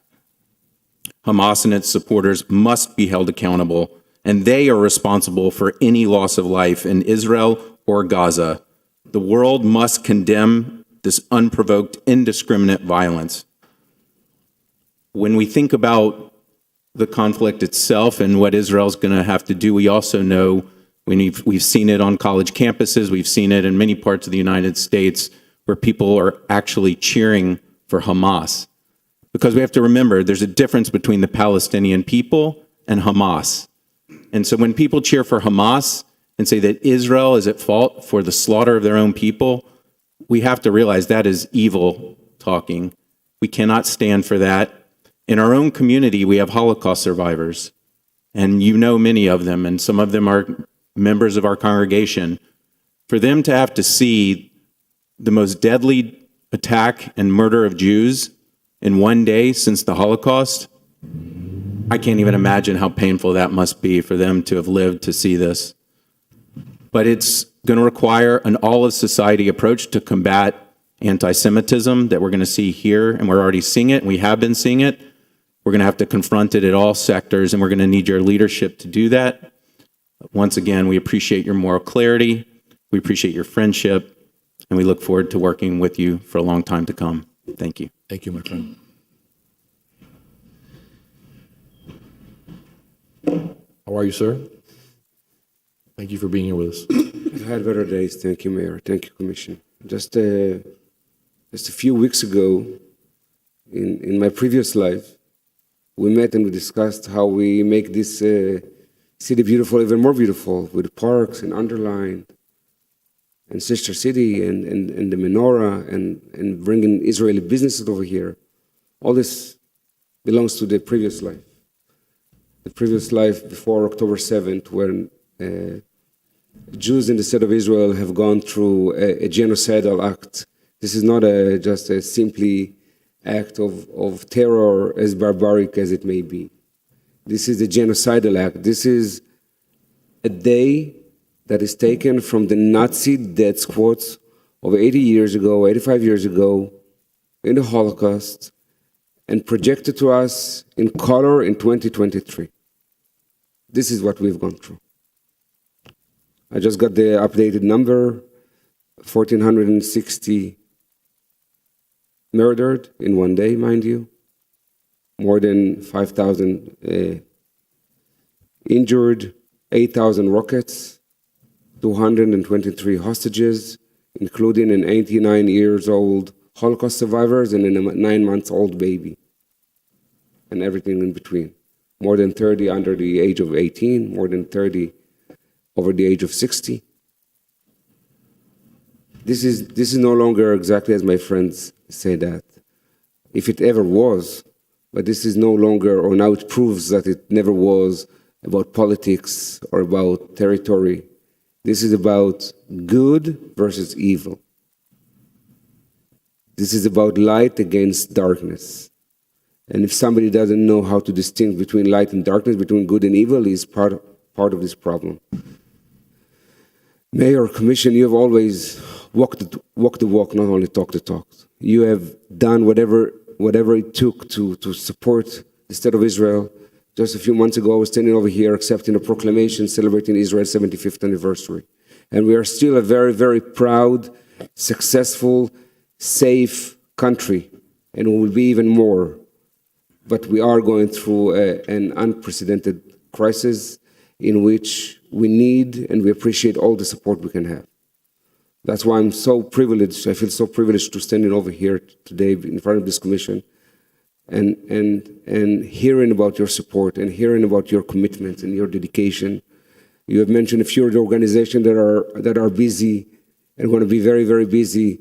Hamas and its supporters must be held accountable, and they are responsible for any loss of life in Israel or Gaza. The world must condemn this unprovoked, indiscriminate violence. When we think about the conflict itself and what Israel's going to have to do, we also know, we've seen it on college campuses, we've seen it in many parts of the United States, where people are actually cheering for Hamas. Because we have to remember, there's a difference between the Palestinian people and Hamas. And so when people cheer for Hamas and say that Israel is at fault for the slaughter of their own people, we have to realize that is evil talking. We cannot stand for that. In our own community, we have Holocaust survivors, and you know many of them, and some of them are members of our congregation. For them to have to see the most deadly attack and murder of Jews in one day since the Holocaust, I can't even imagine how painful that must be for them to have lived to see this. But it's going to require an all-of-society approach to combat anti-Semitism that we're going to see here, and we're already seeing it, and we have been seeing it. We're going to have to confront it at all sectors, and we're going to need your leadership to do that. Once again, we appreciate your moral clarity, we appreciate your friendship, and we look forward to working with you for a long time to come. Thank you. Thank you, my friend. How are you, sir? Thank you for being here with us. I've had better days. Thank you, Mayor. Thank you, Commission. Just a few weeks ago, in my previous life, we met and we discussed how we make this city beautiful, even more beautiful, with parks and Underline and Sister City and the Menorah and bringing Israeli businesses over here. All this belongs to the previous life. The previous life before October 7th, when Jews in the state of Israel have gone through a genocidal act. This is not just a simply act of terror, as barbaric as it may be. This is a genocidal act. This is a day that is taken from the Nazi death squads of 80 years ago, 85 years ago, in the Holocaust, and projected to us in color in 2023. This is what we've gone through. I just got the updated number, 1,460 murdered in one day, mind you. More than 5,000 injured, 8,000 rockets, 223 hostages, including an 89-year-old Holocaust survivors and a 9-month-old baby, and everything in between. More than 30 under the age of 18, more than 30 over the age of 60. This is no longer exactly as my friends say that. If it ever was, but this is no longer, or now it proves that it never was about politics or about territory. This is about good versus evil. This is about light against darkness. And if somebody doesn't know how to distinguish between light and darkness, between good and evil, he's part of this problem. Mayor, Commission, you have always walked the walk, not only talked the talk. You have done whatever it took to support the State of Israel. Just a few months ago, I was standing over here accepting a proclamation celebrating Israel's 75th anniversary. And we are still a very, very proud, successful, safe country, and we will be even more. But we are going through an unprecedented crisis in which we need and we appreciate all the support we can have. That's why I'm so privileged. I feel so privileged to standing over here today in front of this commission and hearing about your support and hearing about your commitment and your dedication. You have mentioned a few of the organizations that are busy and going to be very, very busy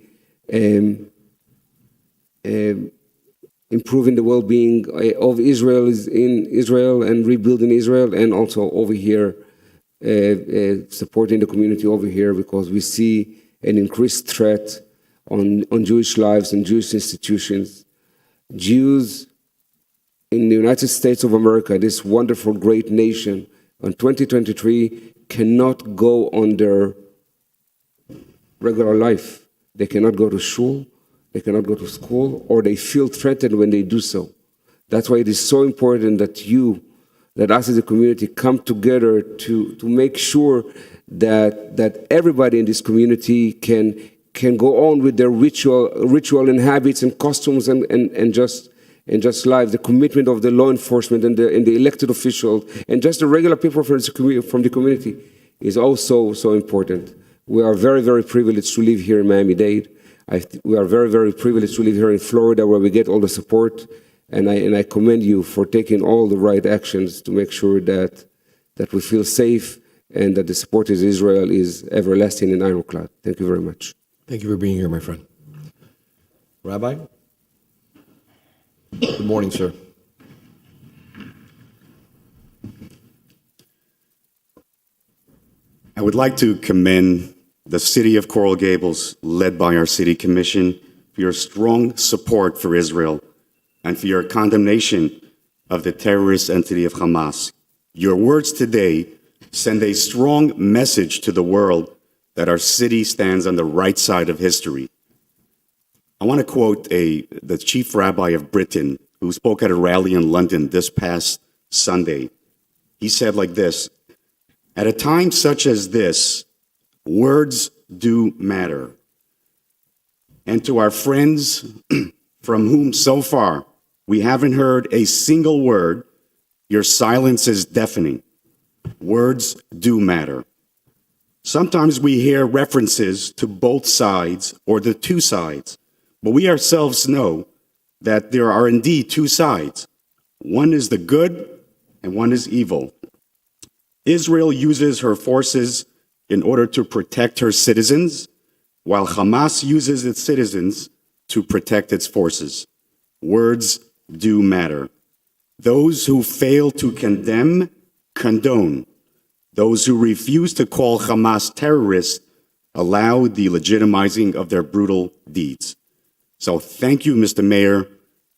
improving the well-being of Israel in Israel and rebuilding Israel, and also over here supporting the community over here, because we see an increased threat on Jewish lives and Jewish institutions. Jews in the United States of America, this wonderful, great nation, in 2023 cannot go on their regular life. They cannot go to shul, they cannot go to school, or they feel threatened when they do so. That's why it is so important that us as a community come together to make sure that everybody in this community can go on with their ritual and habits and costumes and just life. The commitment of the law enforcement and the elected officials and just the regular people from the community is also so important. We are very, very privileged to live here in Miami-Dade. We are very, very privileged to live here in Florida, where we get all the support. And I commend you for taking all the right actions to make sure that we feel safe and that the support of Israel is everlasting and ironclad. Thank you very much. Thank you for being here, my friend. Rabbi? Good morning, sir. I would like to commend the City of Coral Gables, led by our City Commission, for your strong support for Israel and for your condemnation of the terrorist entity of Hamas. Your words today send a strong message to the world that our city stands on the right side of history. I want to quote the chief rabbi of Britain, who spoke at a rally in London this past Sunday. He said like this: "At a time such as this, words do matter." And to our friends from whom so far we haven't heard a single word, your silence is deafening. Words do matter. Sometimes we hear references to both sides or the two sides, but we ourselves know that there are indeed two sides. One is the good and one is evil. Israel uses her forces in order to protect her citizens, while Hamas uses its citizens to protect its forces. Words do matter. Those who fail to condemn, condone. Those who refuse to call Hamas terrorists allow the legitimizing of their brutal deeds. So thank you, Mr. Mayor,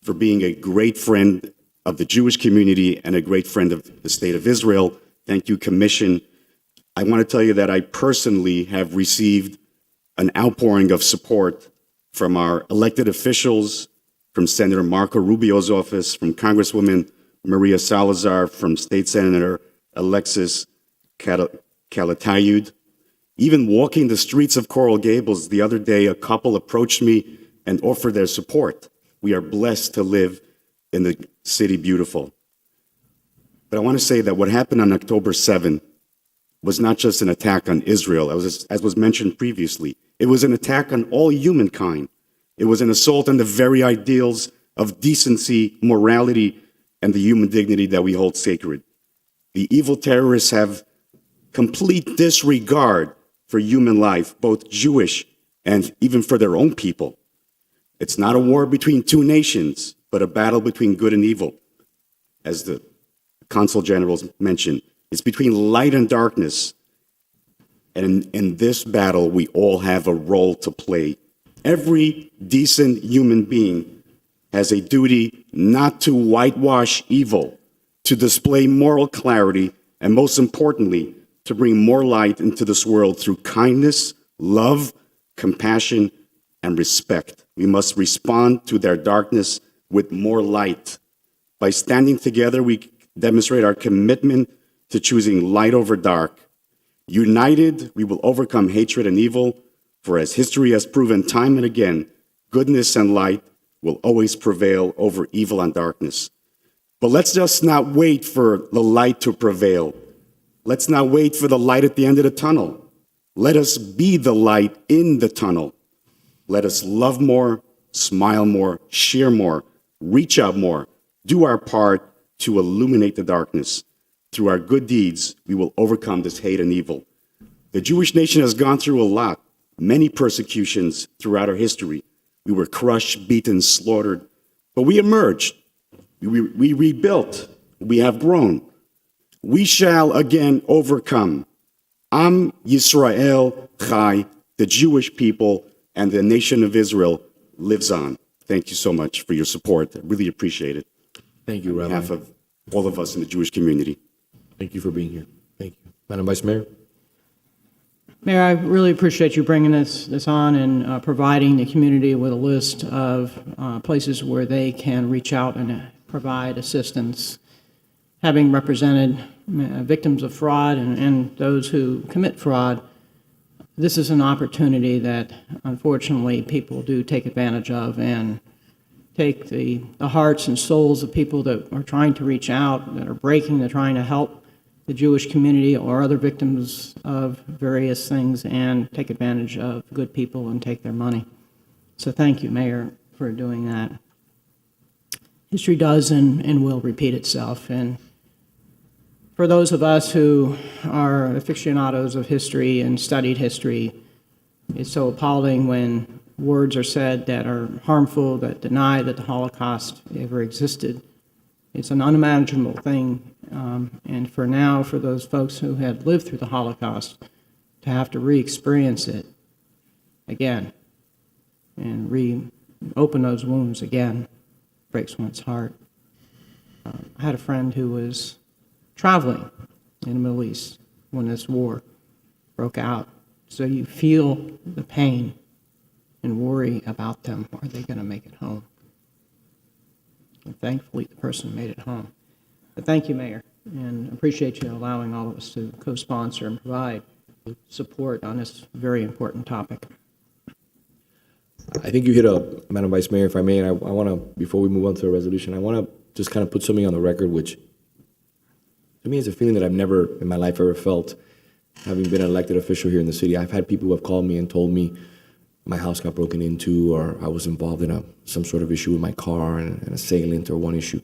for being a great friend of the Jewish community and a great friend of the State of Israel. Thank you, Commission. I want to tell you that I personally have received an outpouring of support from our elected officials, from Senator Marco Rubio's office, from Congresswoman Maria Salazar, from State Senator Alexis Calatayud. Even walking the streets of Coral Gables the other day, a couple approached me and offered their support. We are blessed to live in the city beautiful. But I want to say that what happened on October 7th was not just an attack on Israel, as was mentioned previously. It was an attack on all humankind. It was an assault on the very ideals of decency, morality, and the human dignity that we hold sacred. The evil terrorists have complete disregard for human life, both Jewish and even for their own people. It's not a war between two nations. but a battle between good and evil, as the Consul Generals mentioned. It's between light and darkness. And in this battle, we all have a role to play. Every decent human being has a duty not to whitewash evil, to display moral clarity, and most importantly, to bring more light into this world through kindness, love, compassion, and respect. We must respond to their darkness with more light. By standing together, we demonstrate our commitment to choosing light over dark. United, we will overcome hatred and evil, for as history has proven time and again, goodness and light will always prevail over evil and darkness. But let's just not wait for the light to prevail. Let's not wait for the light at the end of the tunnel. Let us be the light in the tunnel. Let us love more, smile more, share more, reach out more, do our part to illuminate the darkness. Through our good deeds, we will overcome this hate and evil. The Jewish nation has gone through a lot, many persecutions throughout our history. We were crushed, beaten, slaughtered, but we emerged. We rebuilt. We have grown. We shall again overcome. Am Yisrael Chai, the Jewish people and the nation of Israel lives on. Thank you so much for your support. I really appreciate it. Thank you, Rabbi. On behalf of all of us in the Jewish community. Thank you for being here. Thank you. Madam Vice Mayor? Mayor, I really appreciate you bringing this on and providing the community with a list of places where they can reach out and provide assistance. Having represented victims of fraud and those who commit fraud, this is an opportunity that unfortunately people do take advantage of and take the hearts and souls of people that are trying to reach out, that are breaking, they're trying to help the Jewish community or other victims of various things and take advantage of good people and take their money. So thank you, Mayor, for doing that. History does and will repeat itself. And for those of us who are aficionados of history and studied history, it's so appalling when words are said that are harmful, that deny that the Holocaust ever existed. It's an unimaginable thing. And for now, for those folks who had lived through the Holocaust, to have to re-experience it again and reopen those wounds again breaks one's heart. I had a friend who was traveling in the Middle East when this war broke out. So you feel the pain and worry about them. Are they going to make it home? And thankfully, the person made it home. But thank you, Mayor, and appreciate you allowing all of us to co-sponsor and provide support on this very important topic. I think you hit a, Madam Vice Mayor, if I may, and I want to, before we move on to the resolution, I want to just kind of put something on the record, which to me is a feeling that I've never in my life ever felt, having been an elected official here in the city. I've had people who have called me and told me my house got broken into, or I was involved in some sort of issue with my car and an assailant or one issue.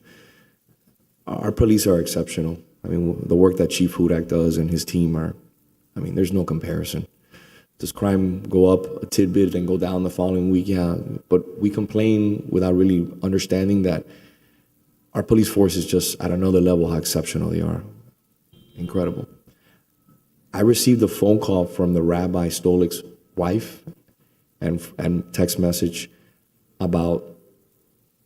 Our police are exceptional. I mean, the work that Chief Hudak does and his team are, I mean, there's no comparison. Does crime go up a tidbit and go down the following week? Yeah, but we complain without really understanding that our police force is just at another level how exceptional they are. Incredible. I received a phone call from the Rabbi Stolik's wife and text message about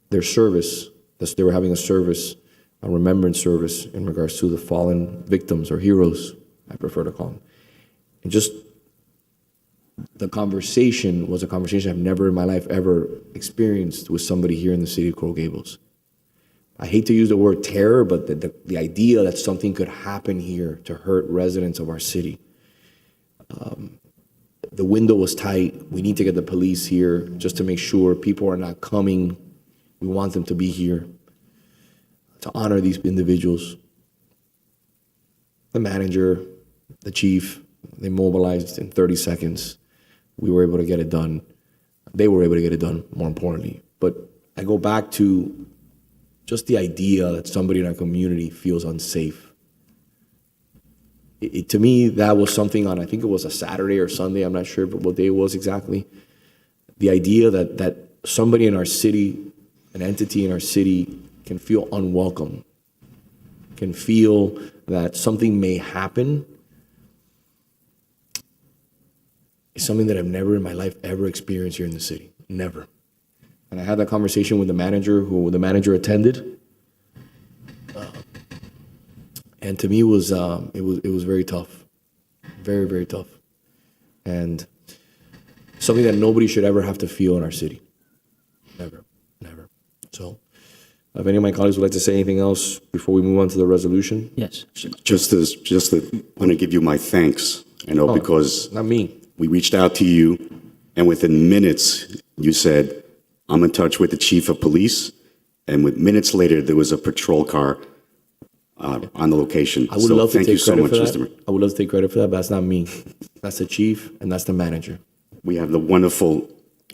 their service. They were having a service, a remembrance service in regards to the fallen victims or heroes, I prefer to call them. And just the conversation was a conversation I've never in my life ever experienced with somebody here in the city of Coral Gables. I hate to use the word terror, but the idea that something could happen here to hurt residents of our city. The window was tight. We need to get the police here just to make sure people are not coming. We want them to be here to honor these individuals. The manager, the chief, they mobilized in 30 seconds. We were able to get it done. They were able to get it done, more importantly. But I go back to just the idea that somebody in our community feels unsafe. To me, that was something on, I think it was a Saturday or Sunday, I'm not sure what day it was exactly. The idea that somebody in our city an entity in our city can feel unwelcome, can feel that something may happen, is something that I've never in my life ever experienced here in the city. Never. And I had that conversation with the manager attended. And to me, it was very tough. Very, very tough. And something that nobody should ever have to feel in our city. Never, never. So, if any of my colleagues would like to say anything else before we move on to the resolution? Yes. Just want to give you my thanks. I know because not me. We reached out to you, and within minutes, you said, I'm in touch with the chief of police. And with minutes later, there was a patrol car on the location. I would love to thank you take so credit much, for Mr. that. I would love to take credit for that, but that's not me. That's the chief and that's the manager. We have the wonderful,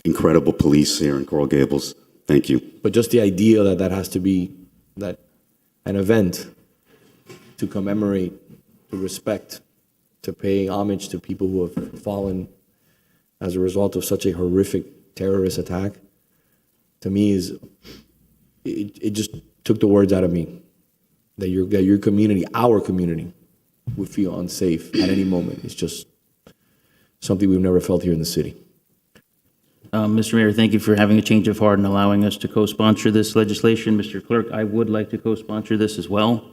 incredible police here in Coral Gables. Thank you. But just the idea that that has to be that an event to commemorate, to respect, to pay homage to people who have fallen as a result of such a horrific terrorist attack, to me it just took the words out of me. That your community, our community, would feel unsafe at any moment. It's just something we've never felt here in the city. Mr. Mayor, thank you for having a change of heart and allowing us to co-sponsor this legislation. Mr. Clerk, I would like to co-sponsor this as well.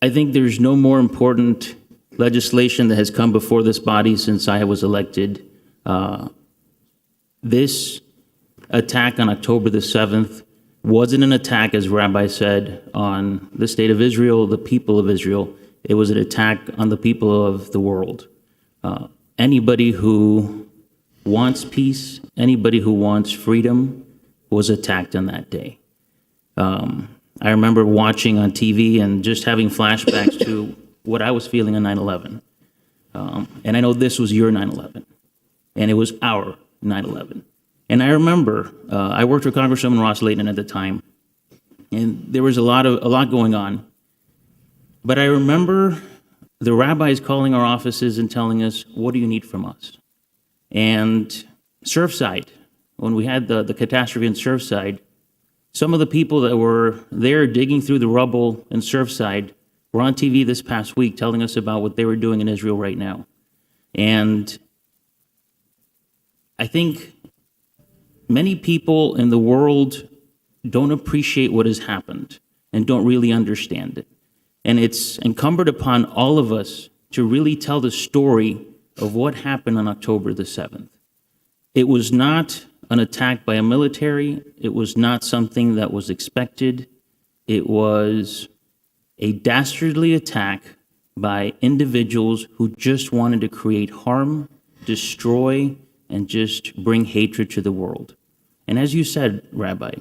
I think there's no more important legislation that has come before this body since I was elected. This attack on October the 7th wasn't an attack, as Rabbi said, on the state of Israel, the people of Israel. It was an attack on the people of the world. Anybody who wants peace, anybody who wants freedom was attacked on that day. I remember watching on TV and just having flashbacks to what I was feeling on 9/11. And I know this was your 9/11, and it was our 9/11. And I remember, I worked with Congresswoman Ross Layton at the time, and there was a lot going on. But I remember the rabbis calling our offices and telling us, what do you need from us? And Surfside, when we had the catastrophe in Surfside, some of the people that were there digging through the rubble in Surfside were on TV this past week telling us about what they were doing in Israel right now. And I think many people in the world don't appreciate what has happened and don't really understand it. And it's incumbent upon all of us to really tell the story of what happened on October the 7th. It was not an attack by a military. It was not something that was expected. It was a dastardly attack by individuals who just wanted to create harm, destroy, and just bring hatred to the world. And as you said, Rabbi,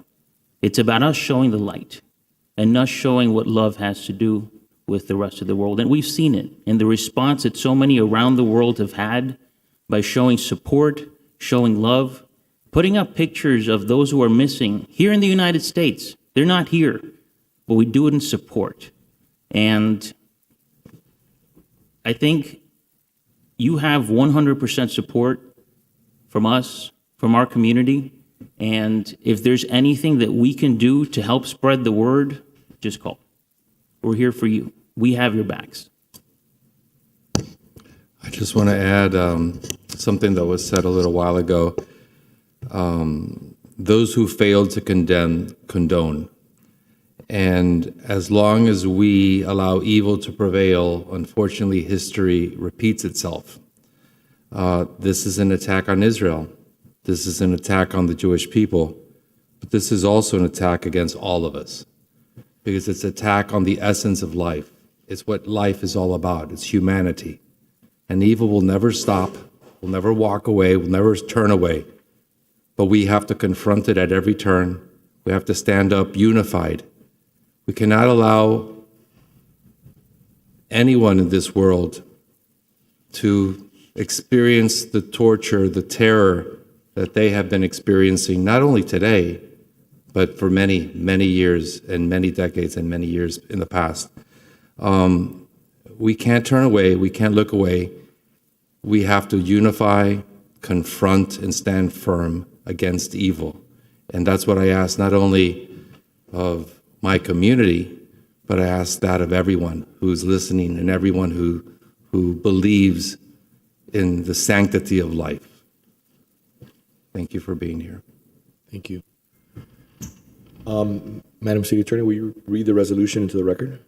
it's about us showing the light and us showing what love has to do with the rest of the world. And we've seen it in the response that so many around the world have had by showing support, showing love, putting up pictures of those who are missing here in the United States. They're not here, but we do it in support. And I think you have 100% support from us, from our community. And if there's anything that we can do to help spread the word, just call. We're here for you. We have your backs. I just want to add something that was said a little while ago. Those who failed to condone. And as long as we allow evil to prevail, unfortunately, history repeats itself. This is an attack on Israel. This is an attack on the Jewish people. But this is also an attack against all of us, because it's an attack on the essence of life. It's what life is all about. It's humanity. And evil will never stop, will never walk away, will never turn away. But we have to confront it at every turn. We have to stand up unified. We cannot allow anyone in this world to experience the torture, the terror that they have been experiencing, not only today, but for many, many years and many decades and many years in the past. We can't turn away. We can't look away. We have to unify, confront, and stand firm against evil. And that's what I ask not only of my community, but I ask that of everyone who's listening and everyone who believes in the sanctity of life. Thank you for being here. Thank you. Madam City Attorney, will you read the resolution into the record?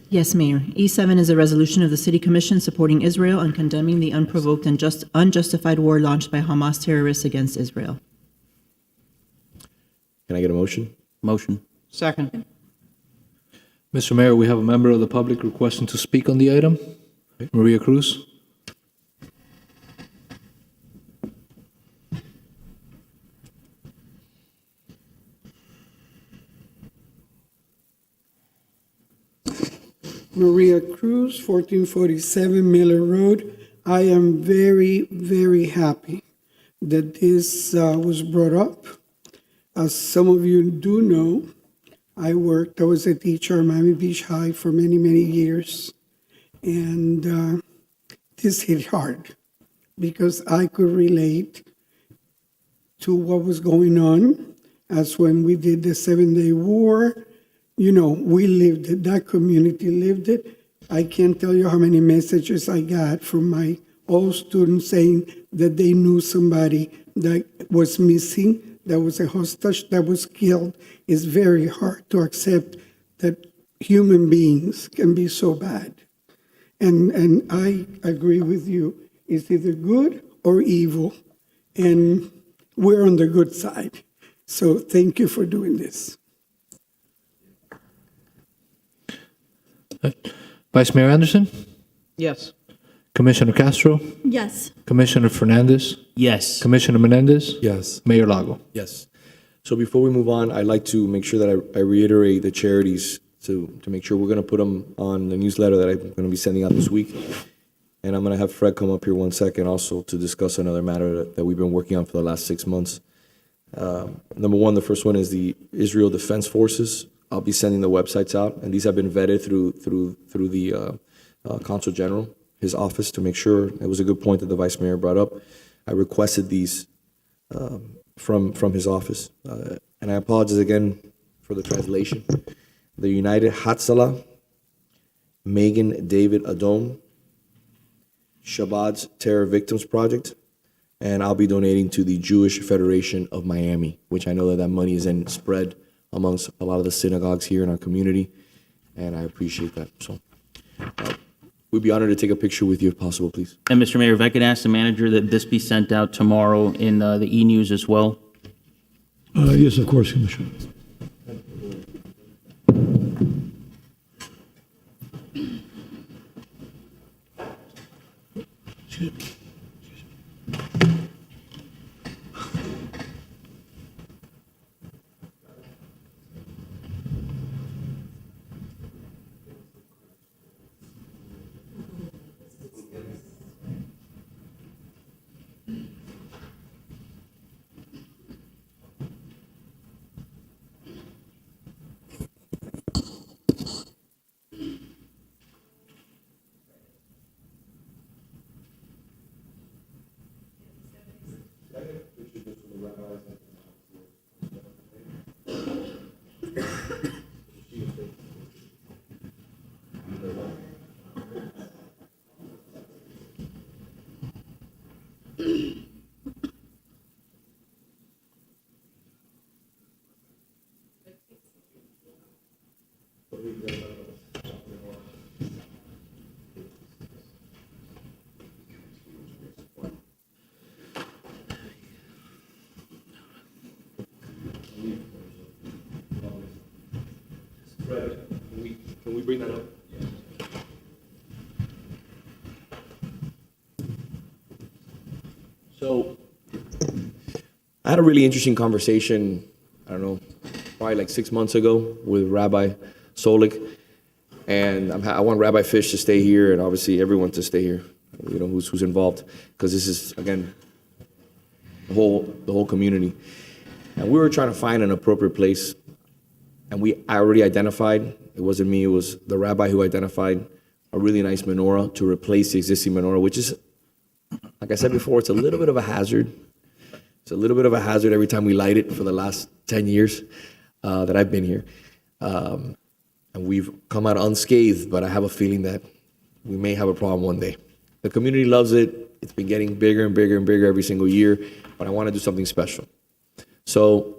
Yes, Mayor. E7 is a resolution of the City Commission supporting Israel and condemning the unprovoked and unjustified war launched by Hamas terrorists against Israel. Can I get a motion? Motion. Second. Mr. Mayor, we have a member of the public requesting to speak on the item. Maria Cruz. Maria Cruz, 1447 Miller Road. I am very, very happy that this was brought up. As some of you do know, I was a teacher at Miami Beach High for many, many years. And this hit hard because I could relate to what was going on as when we did the 7-Day War. You know, we lived it, that community lived it. I can't tell you how many messages I got from my old students saying that they knew somebody that was missing, that was a hostage, that was killed. It's very hard to accept that human beings can be so bad. And I agree with you. It's either good or evil, and we're on the good side. So thank you for doing this. Vice Mayor Anderson, Yes. Commissioner Castro, Yes. Commissioner Fernandez, Yes. Commissioner Menendez, Yes. Mayor Lago. Yes. So before we move on, I'd like to make sure that I reiterate the charities to make sure we're going to put them on the newsletter that I'm going to be sending out this week. And I'm going to have Fred come up here one second also to discuss another matter that we've been working on for the last 6 months. Number one, the first one is the Israel Defense Forces. I'll be sending the websites out, and these have been vetted through the Consul General, his office, to make sure. It was a good point that the Vice Mayor brought up. I requested these from his office, and I apologize again for the translation. The United Hatzalah, Megan David Adom, Shabbat's Terror Victims Project, and I'll be donating to the Jewish Federation of Miami, which I know that money is then spread amongst a lot of the synagogues here in our community, and I appreciate that. So we'd be honored to take a picture with you if possible, please. And Mr. Mayor, if I could ask the manager that this be sent out tomorrow in the e-news as well. Yes, of course, Commissioner. Can we bring that up? So I had a really interesting conversation, I don't know, probably like 6 months ago with Rabbi Solik. And I want Rabbi Fish to stay here and obviously everyone to stay here, you know, who's involved. Because this is, again, the whole community. And we were trying to find an appropriate place. And I already identified, it wasn't me, it was the rabbi who identified a really nice menorah to replace the existing menorah, which is, like I said before, it's a little bit of a hazard. It's a little bit of a hazard every time we light it for the last 10 years that I've been here. And we've come out unscathed, but I have a feeling that we may have a problem one day. The community loves it. It's been getting bigger and bigger and bigger every single year, but I want to do something special. So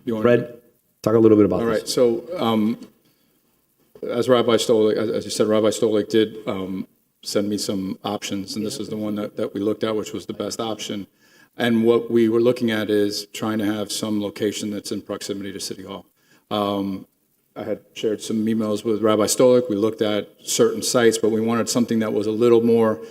You want Fred, talk a little bit about All this. right. So as Rabbi Stolik, as you said, Rabbi Stolik did send me some options, and this is the one that we looked at, which was the best option. And what we were looking at is trying to have some location that's in proximity to City Hall. I had shared some emails with Rabbi Stolik. We looked at certain sites, but we wanted something that was a little more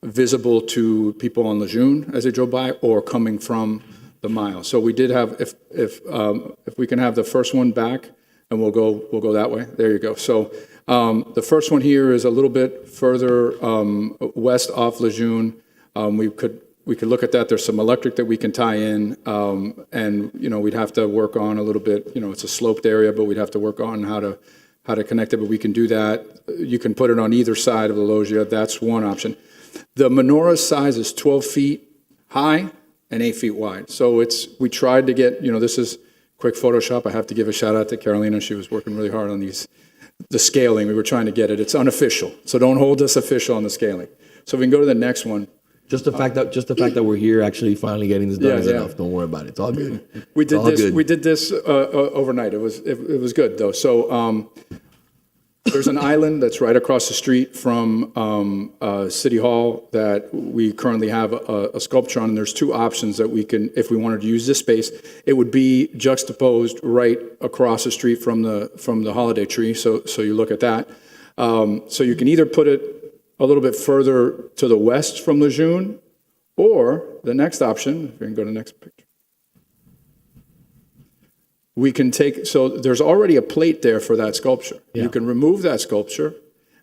visible to people on Lejeune as they drove by or coming from the mile. So we did have, if we can have the first one back, and we'll go that way. There you go. So the first one here is a little bit further west off Lejeune. We could look at that. There's some electric that we can tie in, and we'd have to work on a little bit. It's a sloped area, but we'd have to work on how to connect it. But we can do that. You can put it on either side of the loggia. That's one option. The menorah size is 12 feet high and 8 feet wide. So we tried to get, this is quick Photoshop. I have to give a shout out to Carolina. She was working really hard on the scaling. We were trying to get it. It's unofficial. So don't hold us official on the scaling. So we can go to the next one. Just the fact that we're here actually finally getting this done is enough. Don't worry about it. It's all good. We did this overnight. It was good though. So there's an island that's right across the street from City Hall that we currently have a sculpture on. And there's two options that we can, if we wanted to use this space, it would be juxtaposed right across the street from the holiday tree. So you look at that. So you can either put it a little bit further to the west from Lejeune, or the next option, if you can go to the next picture. We can so there's already a plate there for that sculpture. Yeah. You can remove that sculpture,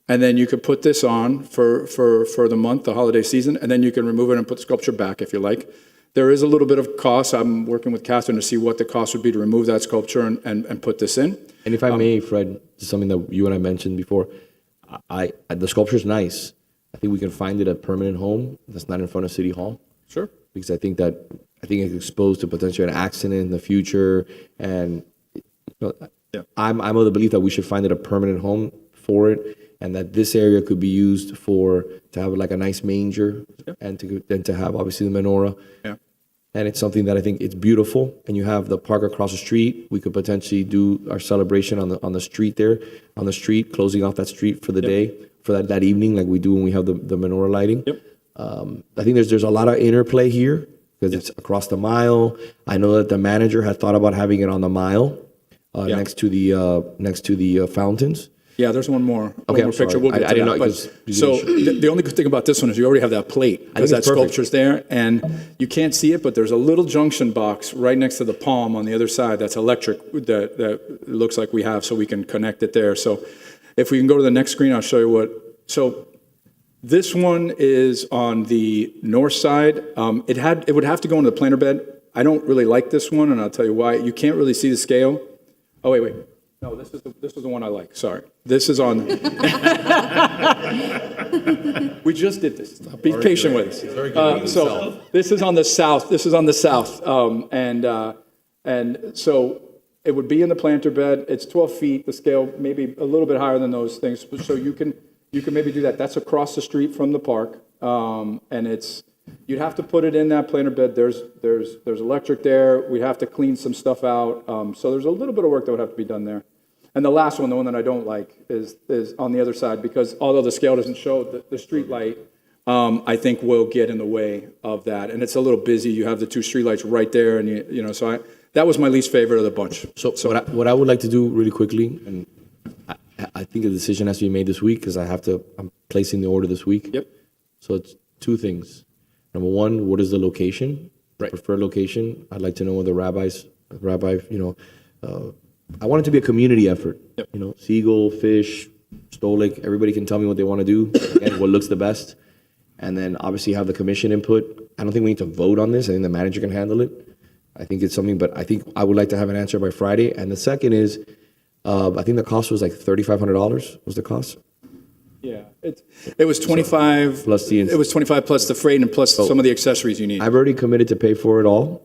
and then you could put this on for the month, the holiday season, and then you can remove it and put the sculpture back if you like. There is a little bit of cost. I'm working with Catherine to see what the cost would be to remove that sculpture and put this in. And if I may, Fred, something that you and I mentioned before, the sculpture's nice. I think we can find it a permanent home that's not in front of City Hall. Sure. Because I think it's exposed to potentially an accident in the future, and I'm of the belief that we should find it a permanent home for it, and that this area could be used to have like a nice manger, and to have obviously the menorah. Yeah. And it's something that I think it's beautiful. And you have the park across the street. We could potentially do our celebration on the street there, closing off that street for the day, for that evening, like we do when we have the menorah lighting. Yep. I think there's a lot of interplay here because it's across the mile. I know that the manager had thought about having it on the mile, next to the fountains. Yeah, there's one more. Okay, one more picture. We'll get to I didn't that. know, But, so the only good thing about this one is you already have that plate because that sculpture's there, and you can't see it, but there's a little junction box right next to the palm on the other side that's electric that looks like we have, so we can connect it there. So if we can go to the next screen, I'll show you what. So this one is on the north side. It would have to go into the planter bed. I don't really like this one, and I'll tell you why. You can't really see the scale. Oh wait. No, this is the one I like. Sorry. This is on. We just did this. Be patient with us. So this is on the south. And so it would be in the planter bed. It's 12 feet. The scale maybe a little bit higher than those things. So you can maybe do that. That's across the street from the park, and you'd have to put it in that planter bed. There's electric there. We'd have to clean some stuff out. So there's a little bit of work that would have to be done there. And the last one, the one that I don't like, is on the other side, because although the scale doesn't show the street light, I think will get in the way of that. And it's a little busy. You have the two street lights right there, and so that was my least favorite of the bunch. So what I would like to do really quickly, and I think a decision has to be made this week because I'm placing the order this week. Yep. So it's two things. Number one, what is the location? Right. Preferred location. I'd like to know what the rabbi, I want it to be a community effort. Yep. Siegel, Fish, Stolik, everybody can tell me what they want to do and what looks the best. And then obviously have the commission input. I don't think we need to vote on this. I think the manager can handle it. I think it's something, but I think I would like to have an answer by Friday. And the second is, I think the cost was like $3,500 was the cost. Yeah, it was 25. Plus the It was 25 plus the freight and plus some of the accessories you need. I've already committed to pay for it all.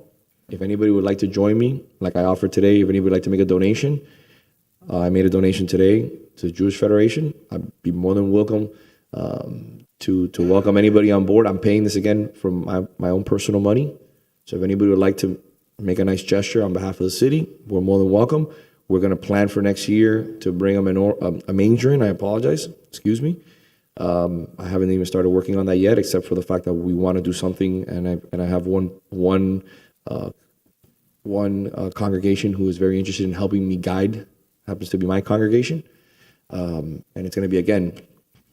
If anybody would like to join me, like I offered today, if anybody would like to make a donation, I made a donation today to the Jewish Federation. I'd be more than welcome to welcome anybody on board. I'm paying this again from my own personal money. So if anybody would like to make a nice gesture on behalf of the city, we're more than welcome. We're going to plan for next year to bring a manger in. I apologize. Excuse me. I haven't even started working on that yet, except for the fact that we want to do something, and I have one congregation who is very interested in helping me guide. Happens to be my congregation, and it's going to be again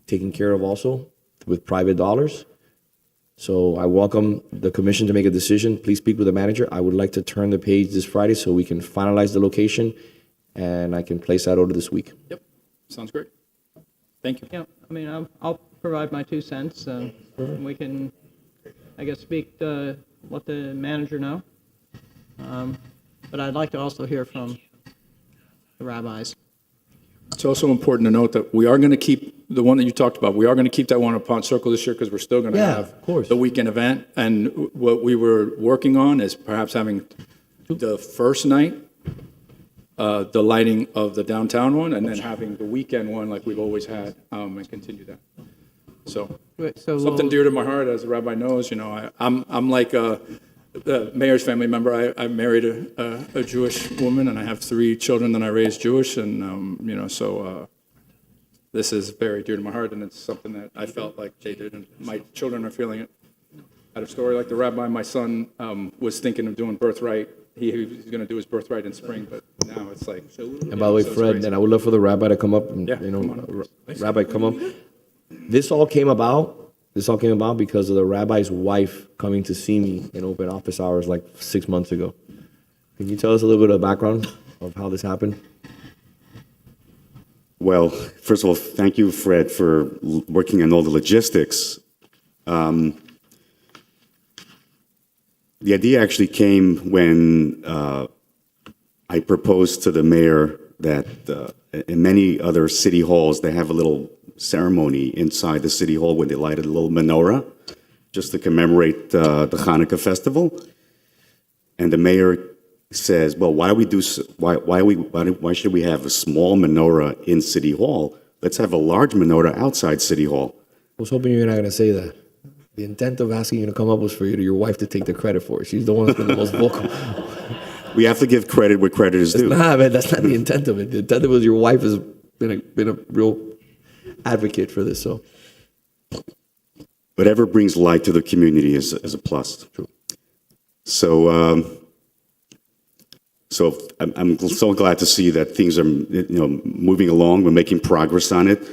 taken care of also with private dollars. So I welcome the commission to make a decision. Please speak with the manager. I would like to turn the page this Friday so we can finalize the location, and I can place that order this week. Yep, sounds great. Thank you. Yeah, I mean, I'll provide my 2 cents. We can, I guess, speak to let the manager know. But I'd like to also hear from the rabbis. It's also important to note that we are going to keep the one that you talked about. We are going to keep that one at Pond Circle this year because we're still going to have of course. the weekend event. And what we were working on is perhaps having the first night, the lighting of the downtown one, and then having the weekend one like we've always had, and continue that. So, something dear to my heart, as the rabbi knows. You know, I'm like the mayor's family member. I married a Jewish woman, and I have 3 children that I raised Jewish, and you know, so this is very dear to my heart, and it's something that I felt like they did, and my children are feeling it. I had a story like the rabbi. My son was thinking of doing birthright. He's going to do his birthright in spring, but now it's like. And by the way, Fred, and I would love for the rabbi to come up. And, Yeah, you know, come on. Rabbi, come up. This all came about because of the rabbi's wife coming to see me in open office hours like 6 months ago. Can you tell us a little bit of the background of how this happened? Well, first of all, thank you, Fred, for working on all the logistics. The idea actually came when I proposed to the mayor that in many other city halls, they have a little ceremony inside the city hall where they light a little menorah just to commemorate the Hanukkah festival. And the mayor says, well, why should we have a small menorah in City Hall? Let's have a large menorah outside City Hall. I was hoping you're not going to say that. The intent of asking you to come up was for your wife to take the credit for it. She's the one that's been the most vocal. We have to give credit where credit is due. Nah, man, that's not the intent of it. The intent was your wife has been a real advocate for this. So, whatever brings light to the community is a plus. True. So, I'm so glad to see that things are moving along. We're making progress on it.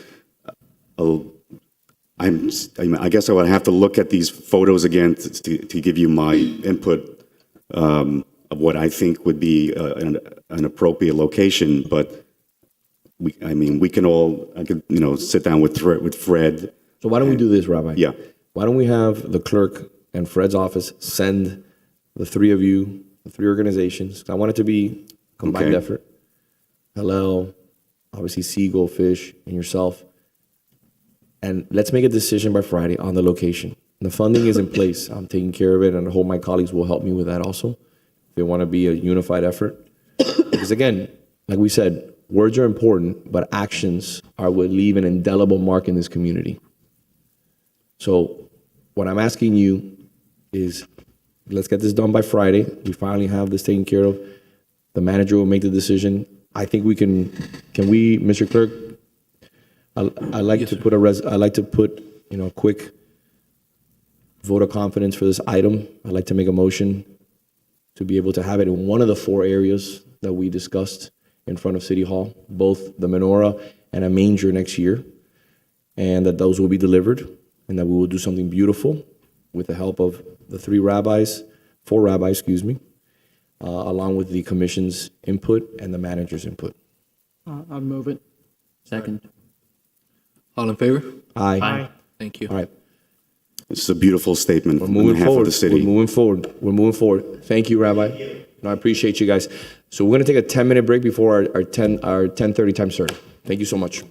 I guess I would have to look at these photos again to give you my input of what I think would be an appropriate location. But we can all sit down with Fred. So why don't we do this, Rabbi? Yeah. Why don't we have the clerk and Fred's office send the 3 of you, the 3 organizations? I want it to be combined effort. Hillel, obviously Siegel, Fish, and yourself. And let's make a decision by Friday on the location. The funding is in place. I'm taking care of it, and I hope my colleagues will help me with that also. If they want to be a unified effort. Because again, like we said, words are important, but actions are what leave an indelible mark in this community. So what I'm asking you is, let's get this done by Friday. We finally have this taken care of. The manager will make the decision. I think we can we, Mr. Clerk, I like to put a quick vote of confidence for this item. I'd like to make a motion to be able to have it in one of the 4 areas that we discussed in front of City Hall, both the menorah and a manger next year, and that those will be delivered, and that we will do something beautiful with the help of the 4 rabbis, along with the commission's input and the manager's input. I'll move it. Second. All in favor? Aye. Thank you. All right. This is a beautiful statement We're on moving behalf forward. of the city. We're moving forward. Thank you, Rabbi. No, I appreciate you guys. So we're going to take a 10-minute break before our 10:30 time start. Thank you so much.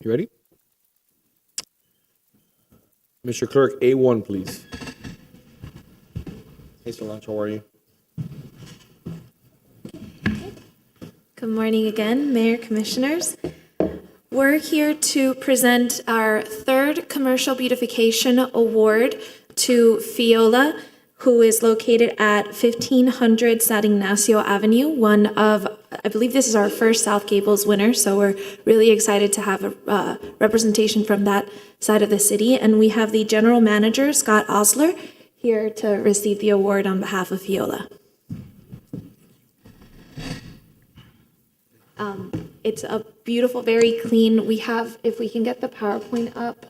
You ready? Mr. Clerk, A1, please. Hey, Solange, how are you? Good morning again, Mayor, Commissioners. We're here to present our third Commercial Beautification Award to Fiola, who is located at 1500 San Ignacio Avenue, one of, I believe this is our first South Gables winner, so we're really excited to have a representation from that side of the city. And we have the General Manager, Scott Osler, here to receive the award on behalf of Fiola. It's a beautiful, very clean, we have, if we can get the PowerPoint up.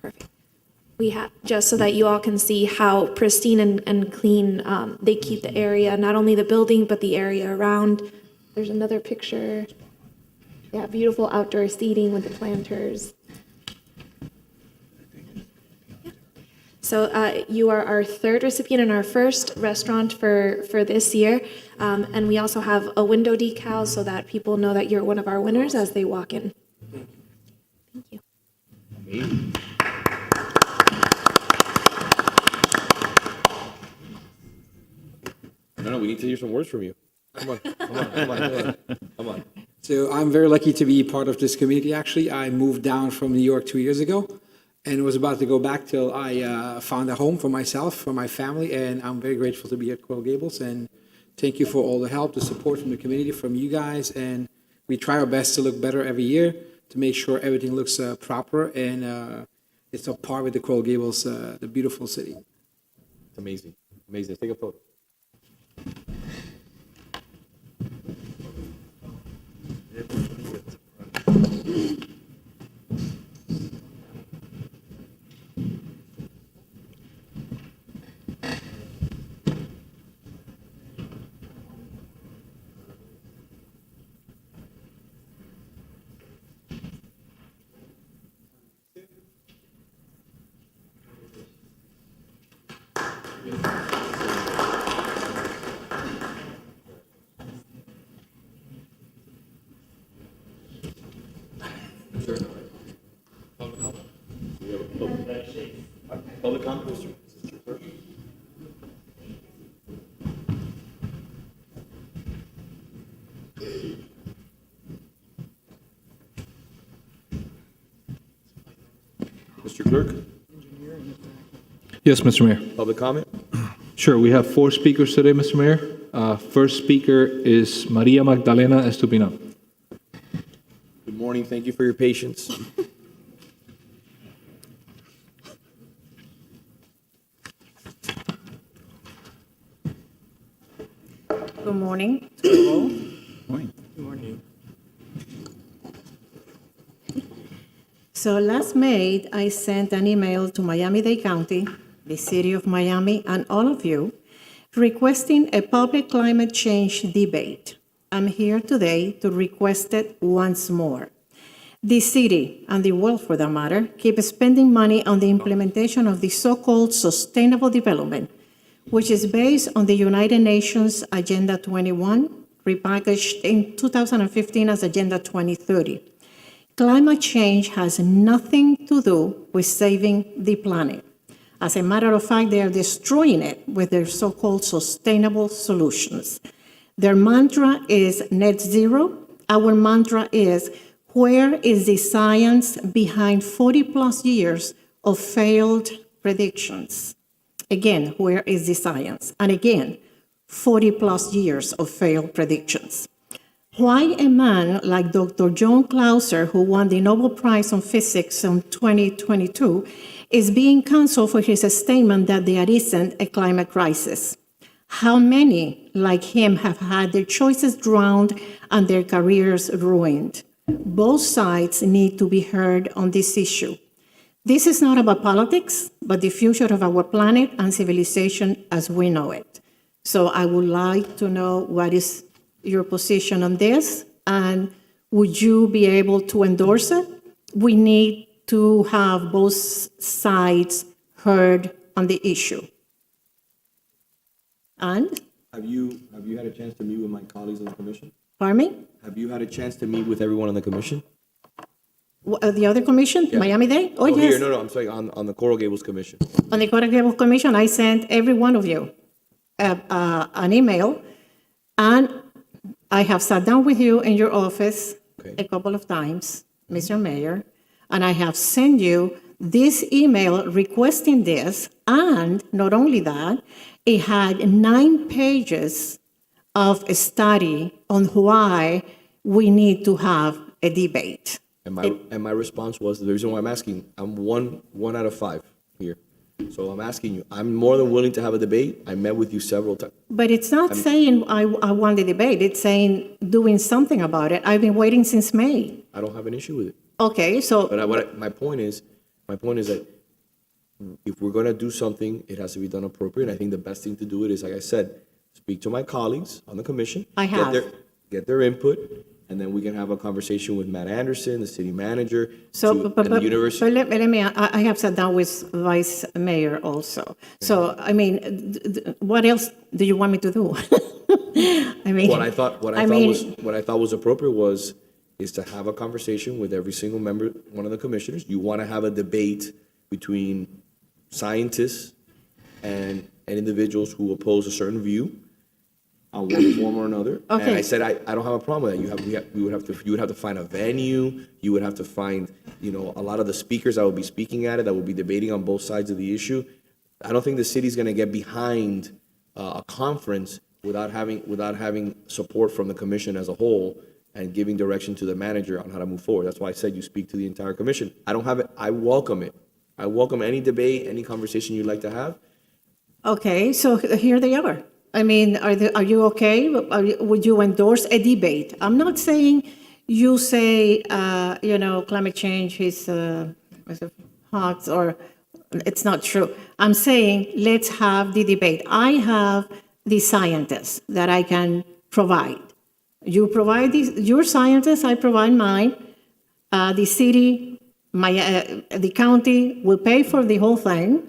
Perfect. We have, just so that you all can see how pristine and clean they keep the area, not only the building, but the area around. There's another picture. Yeah, beautiful outdoor seating with the planters. So you are our third recipient and our first restaurant for this year. And we also have a window decal so that people know that you're one of our winners as they walk in. Thank you. Amazing. No, we need to hear some words from you. Come on, come on, come on, come on, come on. So I'm very lucky to be part of this community, actually. I moved down from New York 2 years ago and was about to go back till I found a home for myself, for my family, and I'm very grateful to be at Coral Gables. And thank you for all the help, the support from the community, from you guys, and we try our best to look better every year to make sure everything looks proper and it's on par with the Coral Gables, the beautiful city. It's amazing, amazing. Take a photo. Public comment, Mr. Clerk? Mr. Clerk? Yes, Mr. Mayor. Public comment? Sure, we have 4 speakers today, Mr. Mayor. First speaker is Maria Magdalena Estupina. Good morning, thank you for your patience. Good morning to you all. Morning. Good morning. So last May, I sent an email to Miami-Dade County, the city of Miami, and all of you, requesting a public climate change debate. I'm here today to request it once more. The city, and the world for that matter, keep spending money on the implementation of the so-called sustainable development, which is based on the United Nations Agenda 21, repackaged in 2015 as Agenda 2030. Climate change has nothing to do with saving the planet. As a matter of fact, they are destroying it with their so-called sustainable solutions. Their mantra is net zero. Our mantra is, where is the science behind 40+ years of failed predictions? Again, where is the science? And again, 40+ years of failed predictions. Why a man like Dr. John Clauser, who won the Nobel Prize in Physics in 2022, is being canceled for his statement that there isn't a climate crisis? How many like him have had their choices drowned and their careers ruined? Both sides need to be heard on this issue. This is not about politics, but the future of our planet and civilization as we know it. So I would like to know what is your position on this, and would you be able to endorse it? We need to have both sides heard on the issue. And? Have you had a chance to meet with my colleagues on the commission? Pardon me? Have you had a chance to meet with everyone on the commission? The other commission, Miami-Dade? Oh, No, yes. here, no, I'm sorry, on the Coral Gables Commission. On the Coral Gables Commission, I sent every one of you an email, and I have sat down with you in your office a couple of times, Mr. Mayor, and I have sent you this email requesting this, and not only that, it had 9 pages of a study on why we need to have a debate. And my response was, the reason why I'm asking, I'm one out of 5 here. So I'm asking you, I'm more than willing to have a debate. I met with you several times. But it's not saying I want the debate, it's saying doing something about it. I've been waiting since May. I don't have an issue with it. Okay, so. But my point is that if we're going to do something, it has to be done appropriate. I think the best thing to do it is, like I said, speak to my colleagues on the commission. I have. Get their input, and then we can have a conversation with Matt Anderson, the city manager, So, and the university. but let me, I have sat down with Vice Mayor also. So, I mean, what else do you want me to do? I mean. What I thought was appropriate is to have a conversation with every single member, one of the commissioners. You want to have a debate between scientists and individuals who oppose a certain view on one form or another. Okay. And I said, I don't have a problem with that. You would have to find a venue. You would have to find, a lot of the speakers that will be speaking at it, that will be debating on both sides of the issue. I don't think the city's going to get behind a conference without having support from the commission as a whole and giving direction to the manager on how to move forward. That's why I said you speak to the entire commission. I don't have it. I welcome it. I welcome any debate, any conversation you'd like to have. Okay, so here they are. I mean, are you okay? Would you endorse a debate? I'm not saying you say, climate change is a hoax or it's not true. I'm saying let's have the debate. I have the scientists that I can provide. You provide your scientists, I provide mine. The city, the county will pay for the whole thing,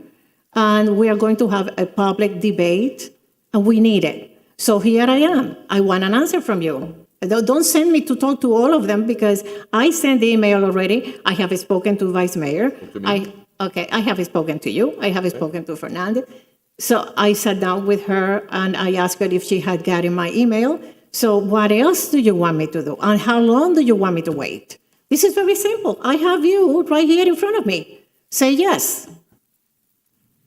and we are going to have a public debate. And we need it. So here I am. I want an answer from you. Don't send me to talk to all of them because I sent the email already. I have spoken to Vice Mayor. I have spoken to you. I have spoken to Fernandez. So I sat down with her and I asked her if she had gotten my email. So what else do you want me to do? And how long do you want me to wait? This is very simple. I have you right here in front of me. Say yes.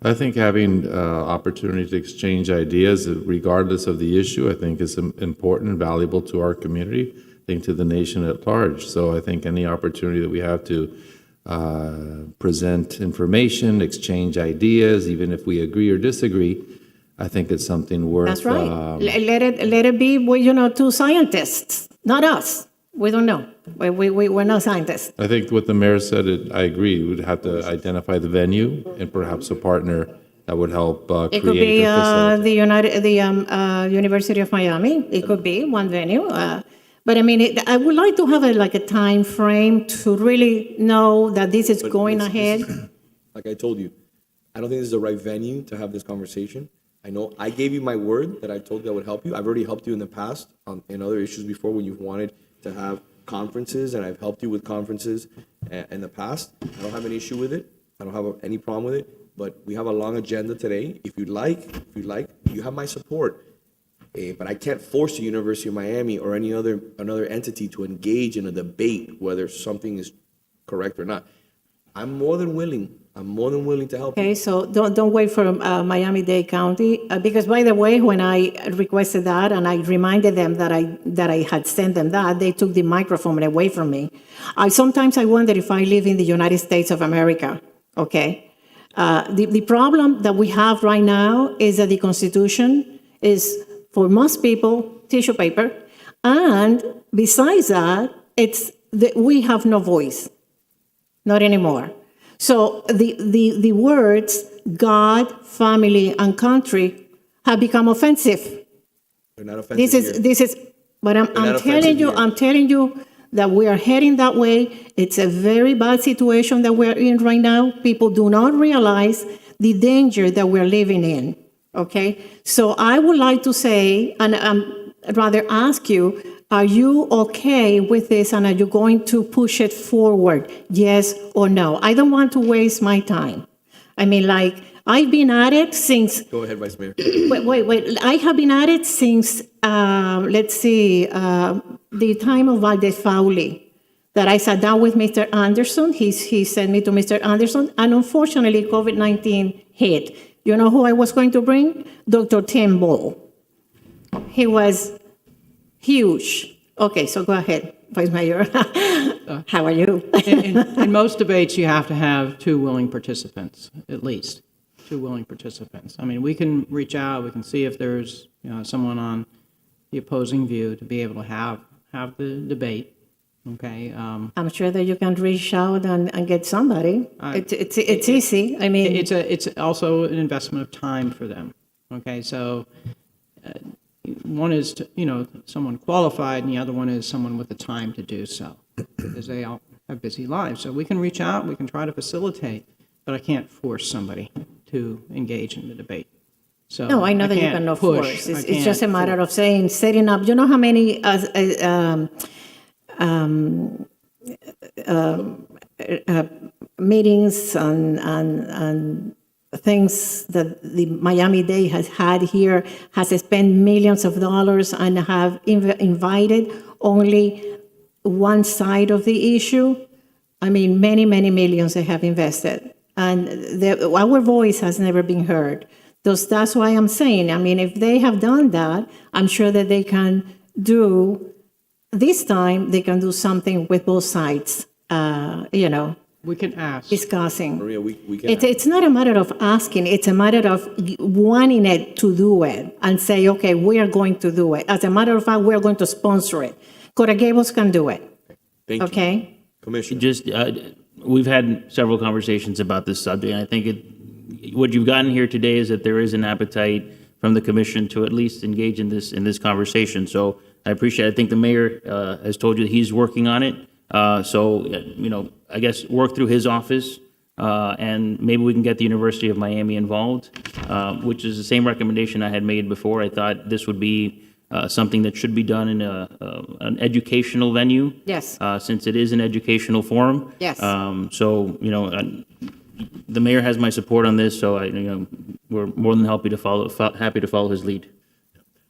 I think having opportunity to exchange ideas, regardless of the issue, I think is important and valuable to our community, I think to the nation at large. So I think any opportunity that we have to present information, exchange ideas, even if we agree or disagree, I think it's something worth. That's right. Let it be, two scientists, not us. We don't know. We're not scientists. I think what the mayor said, I agree. We would have to identify the venue and perhaps a partner that would help create. It could be the University of Miami. It could be one venue. But I mean, I would like to have a time frame to really know that this is going ahead. Like I told you, I don't think this is the right venue to have this conversation. I know I gave you my word that I told you I would help you. I've already helped you in the past in other issues before when you've wanted to have conferences, and I've helped you with conferences in the past. I don't have an issue with it. I don't have any problem with it, but we have a long agenda today. If you'd like, you have my support. But I can't force the University of Miami or another entity to engage in a debate whether something is correct or not. I'm more than willing to help you. Okay, so don't wait for Miami-Dade County, because by the way, when I requested that and I reminded them that I had sent them that, they took the microphone away from me. Sometimes I wonder if I live in the United States of America, okay? The problem that we have right now is that the Constitution is, for most people, tissue paper, and besides that, it's that we have no voice, not anymore. So the words God, family, and country have become offensive. They're not offensive. This is. But I'm telling you that we are heading that way. It's a very bad situation that we're in right now. People do not realize the danger that we're living in. Okay, so I would like to say, and rather ask you, Are you okay with this, and are you going to push it forward? Yes or no? I don't want to waste my time. I mean, like, I've been at it since, Go ahead, Vice Mayor. wait. I have been at it since, the time of Valdez Fauli, that I sat down with Mr. Anderson. He sent me to Mr. Anderson, and unfortunately, COVID-19 hit. You know who I was going to bring? Dr. Tim Ball. He was huge. Okay, so go ahead, Vice Mayor. How are you? In most debates, you have to have two willing participants, at least, two willing participants. I mean, we can reach out, we can see if there's, someone on the opposing view to be able to have the debate, okay? I'm sure that you can reach out and get somebody. It's easy. I mean, It's also an investment of time for them, okay? So one is, someone qualified, and the other one is someone with the time to do so, because they all have busy lives. So we can reach out, we can try to facilitate, but I can't force somebody to engage in the debate. So no, I know that you can't cannot push, force. I It's can't just a matter force. of setting up. You know how many meetings and things that the Miami-Dade has had here, has spent millions of dollars and have invited only one side of the issue? I mean, many, many millions they have invested. And our voice has never been heard. That's why I'm saying, I mean, if they have done that, I'm sure that they can do, this time, they can do something with both sides, We can ask. discussing. Maria, we can. It's not a matter of asking, it's a matter of wanting it to do it and say, okay, we are going to do it. As a matter of fact, we are going to sponsor it. Cora Gables can do it. Thank you. Okay? Commissioner. We've had several conversations about this subject, and I think what you've gotten here today is that there is an appetite from the commission to at least engage in this conversation. So I appreciate it. I think the mayor has told you that he's working on it. I guess work through his office, and maybe we can get the University of Miami involved, which is the same recommendation I had made before. I thought this would be something that should be done in an educational venue. Yes. Since it is an educational forum. Yes. The mayor has my support on this, so we're more than happy to follow his lead.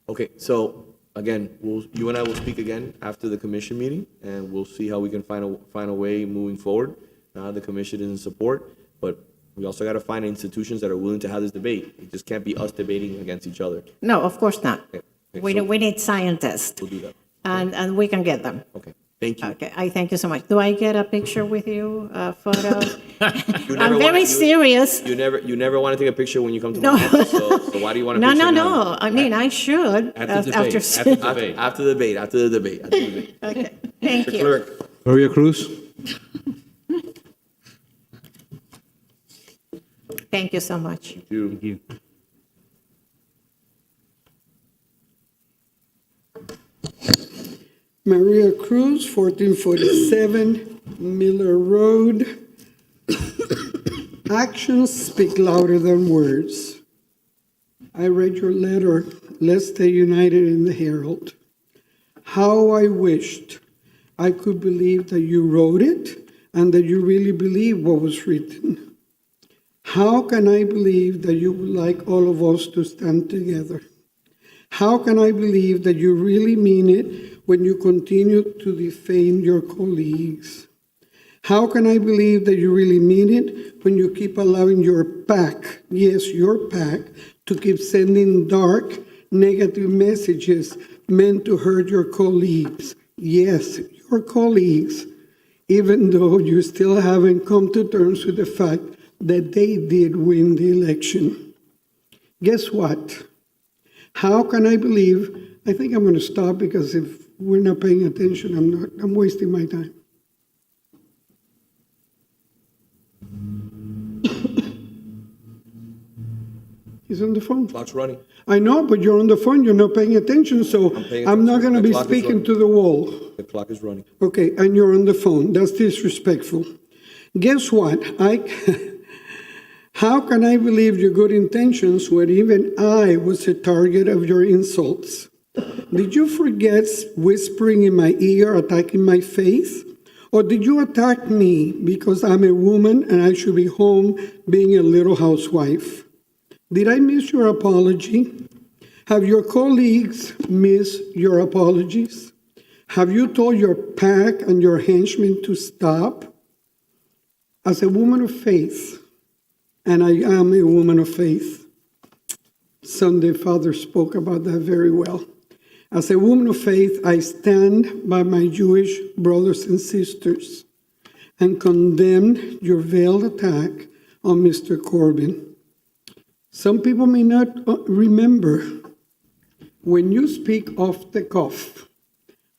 Okay, so again, you and I will speak again after the commission meeting, and we'll see how we can find a way moving forward. The commission is in support, but we also got to find institutions that are willing to have this debate. It just can't be us debating against each other. No, of course not. Okay, We need scientists, we'll do that. and we can get them. Okay, thank you. Okay, I thank you so much. Do I get a picture with you, a photo? You I'm never very wanna- serious. You never want to take a picture when you come to No. my office, so why do you want to No, picture no, now? no. I mean, I should. After after debate. After the debate. Okay, thank Mr. you. Clerk. Maria Cruz? Thank you so much. Thank you. Maria Cruz, 1447 Miller Road. Actions speak louder than words. I read your letter, Let's Stay United in the Herald. How I wished I could believe that you wrote it and that you really believe what was written. How can I believe that you would like all of us to stand together? How can I believe that you really mean it when you continue to defame your colleagues? How can I believe that you really mean it when you keep allowing your PAC, yes, your PAC, to keep sending dark, negative messages meant to hurt your colleagues? Yes, your colleagues, even though you still haven't come to terms with the fact that they did win the election. Guess what? How can I believe? I think I'm going to stop because if we're not paying attention, I'm wasting my time. He's on the phone. Clock's running. I know, but you're on the phone, you're not paying attention, so paying I'm not attention. going to The be clock is speaking running. to the wall. The clock is running. Okay, and you're on the phone. That's disrespectful. Guess what? How can I believe your good intentions when even I was a target of your insults? Did you forget whispering in my ear, attacking my faith? Or did you attack me because I'm a woman and I should be home being a little housewife? Did I miss your apology? Have your colleagues missed your apologies? Have you told your pack and your henchmen to stop? As a woman of faith, and I am a woman of faith, Sunday Father spoke about that very well. As a woman of faith, I stand by my Jewish brothers and sisters and condemn your veiled attack on Mr. Corbin. Some people may not remember when you speak off the cuff,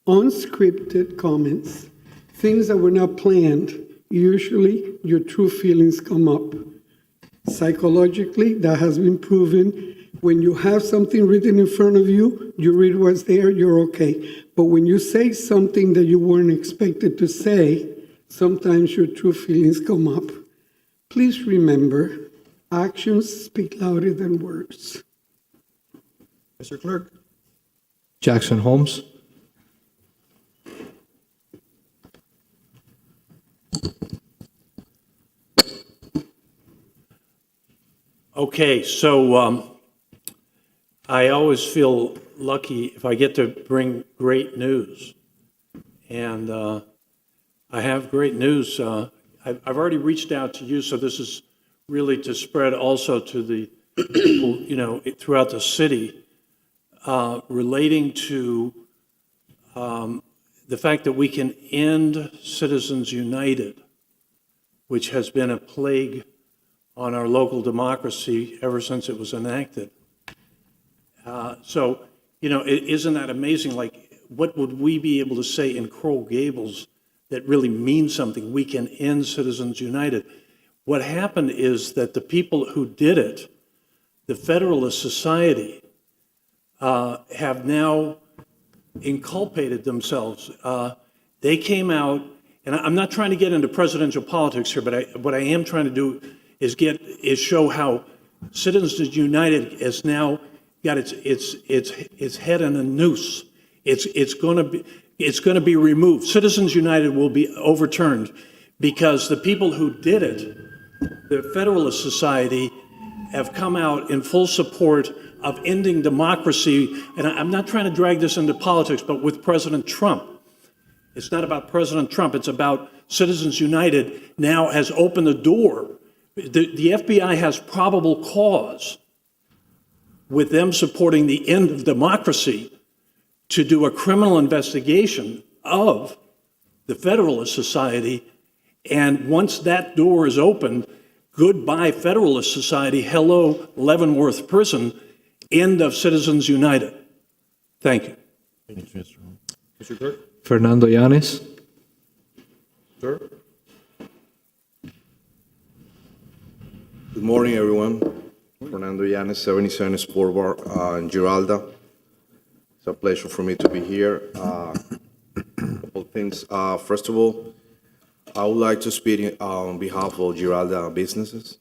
unscripted comments, things that were not planned, usually your true feelings come up. Psychologically, that has been proven. When you have something written in front of you, you read what's there, you're okay. But when you say something that you weren't expected to say, sometimes your true feelings come up. Please remember, actions speak louder than words. Mr. Clerk. Jackson Holmes. Okay, so I always feel lucky if I get to bring great news. And I have great news. I've already reached out to you, so this is really to spread also to the people, throughout the city, relating to the fact that we can end Citizens United, which has been a plague on our local democracy ever since it was enacted. So, isn't that amazing? Like, what would we be able to say in Coral Gables that really means something? We can end Citizens United. What happened is that the people who did it, the Federalist Society, have now inculpated themselves. They came out, and I'm not trying to get into presidential politics here, but what I am trying to do is show how Citizens United has now got its head in a noose. It's going to be removed. Citizens United will be overturned because the people who did it, the Federalist Society, have come out in full support of ending democracy. And I'm not trying to drag this into politics, but with President Trump. It's not about President Trump. It's about Citizens United now has opened the door. The FBI has probable cause with them supporting the end of democracy to do a criminal investigation of the Federalist Society. And once that door is opened, goodbye Federalist Society, hello Leavenworth Prison, end of Citizens United. Thank you. Thank you, Mr. Clerk. Fernando Yanes. Sir. Good morning, everyone. Fernando Yanes, 77 Sport Bar in Giralda. It's a pleasure for me to be here. Couple things. First of all, I would like to speak on behalf of Giralda businesses.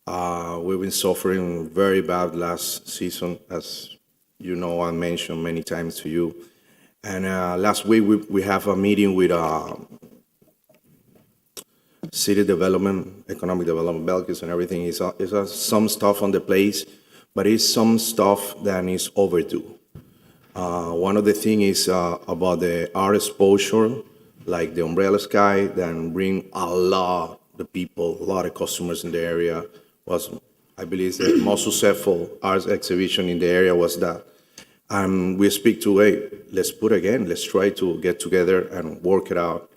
We've been suffering very bad last season, as you know, I mentioned many times to you. And last week we have a meeting with city development, economic development, Belkis and everything. It's some stuff on the place, but it's some stuff that is overdue. One of the things is about our exposure, like the Umbrella Sky, that bring a lot of people, a lot of customers in the area. I believe the most successful arts exhibition in the area was that. And we speak to, hey, let's try to get together and work it out,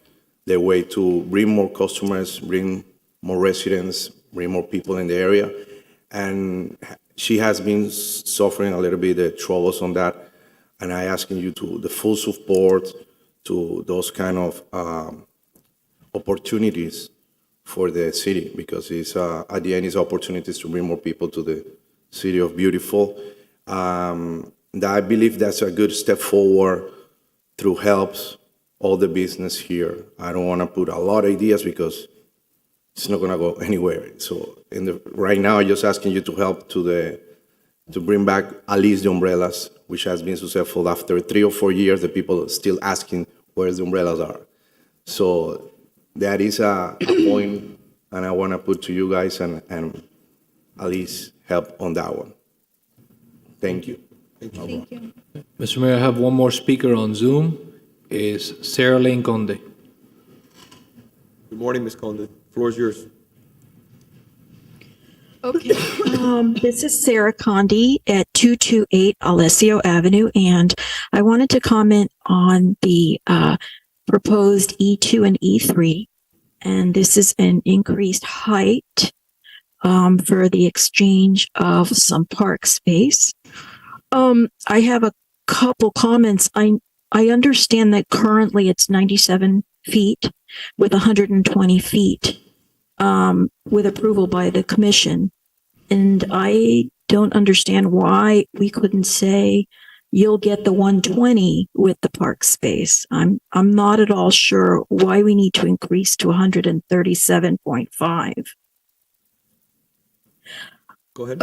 the way to bring more customers, bring more residents, bring more people in the area. And she has been suffering a little bit of troubles on that. And I asking you to the full support to those kind of opportunities for the city, because it's at the end it's opportunities to bring more people to the city of Beautiful. I believe that's a good step forward through helps all the business here. I don't want to put a lot of ideas because it's not going to go anywhere. So right now, I'm just asking you to help to bring back at least the umbrellas which has been successful. After 3 or 4 years, the people are still asking where the umbrellas are. So that is a point, and I want to put to you guys and at least help on that one. Thank you. Thank you. Mr. Mayor, I have one more speaker on Zoom, is Sarah Lane Conde. Good morning, Ms. Conde. Floor is yours. Okay. This is Sarah Condi at 228 Alessio Avenue, and I wanted to comment on the proposed E2 and E3. And this is an increased height for the exchange of some park space. I have a couple comments. I understand that currently it's 97 feet with 120 feet with approval by the commission. And I don't understand why we couldn't say you'll get the 120 with the park space. I'm not at all sure why we need to increase to 137.5. Go ahead.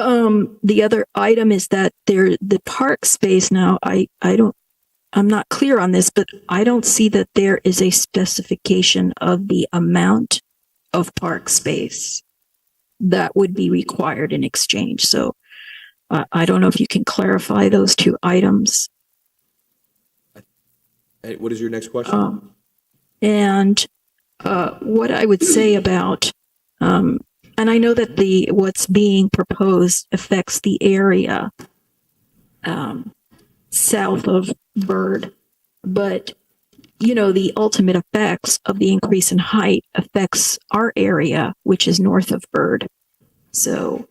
The other item is that the park space now, I'm not clear on this, but I don't see that there is a specification of the amount of park space that would be required in exchange. So I don't know if you can clarify those two items. Hey, what is your next question? And what I would say about, and I know that what's being proposed affects the area south of Bird, but the ultimate effects of the increase in height affects our area, which is north of Bird. So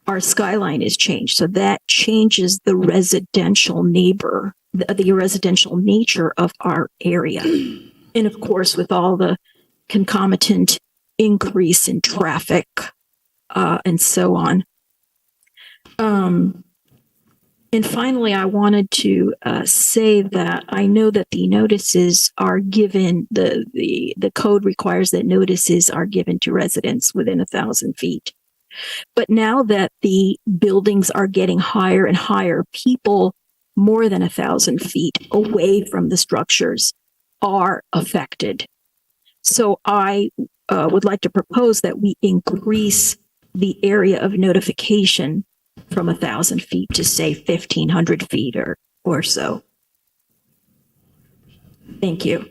our skyline is changed. So that changes the residential the residential nature of our area. And of course, with all the concomitant increase in traffic and so on. And finally, I wanted to say that I know that the notices are given, the code requires that notices are given to residents within 1,000 feet. But now that the buildings are getting higher and higher, people more than 1,000 feet away from the structures are affected. So I would like to propose that we increase the area of notification from 1,000 feet to say 1,500 feet or so. Thank you.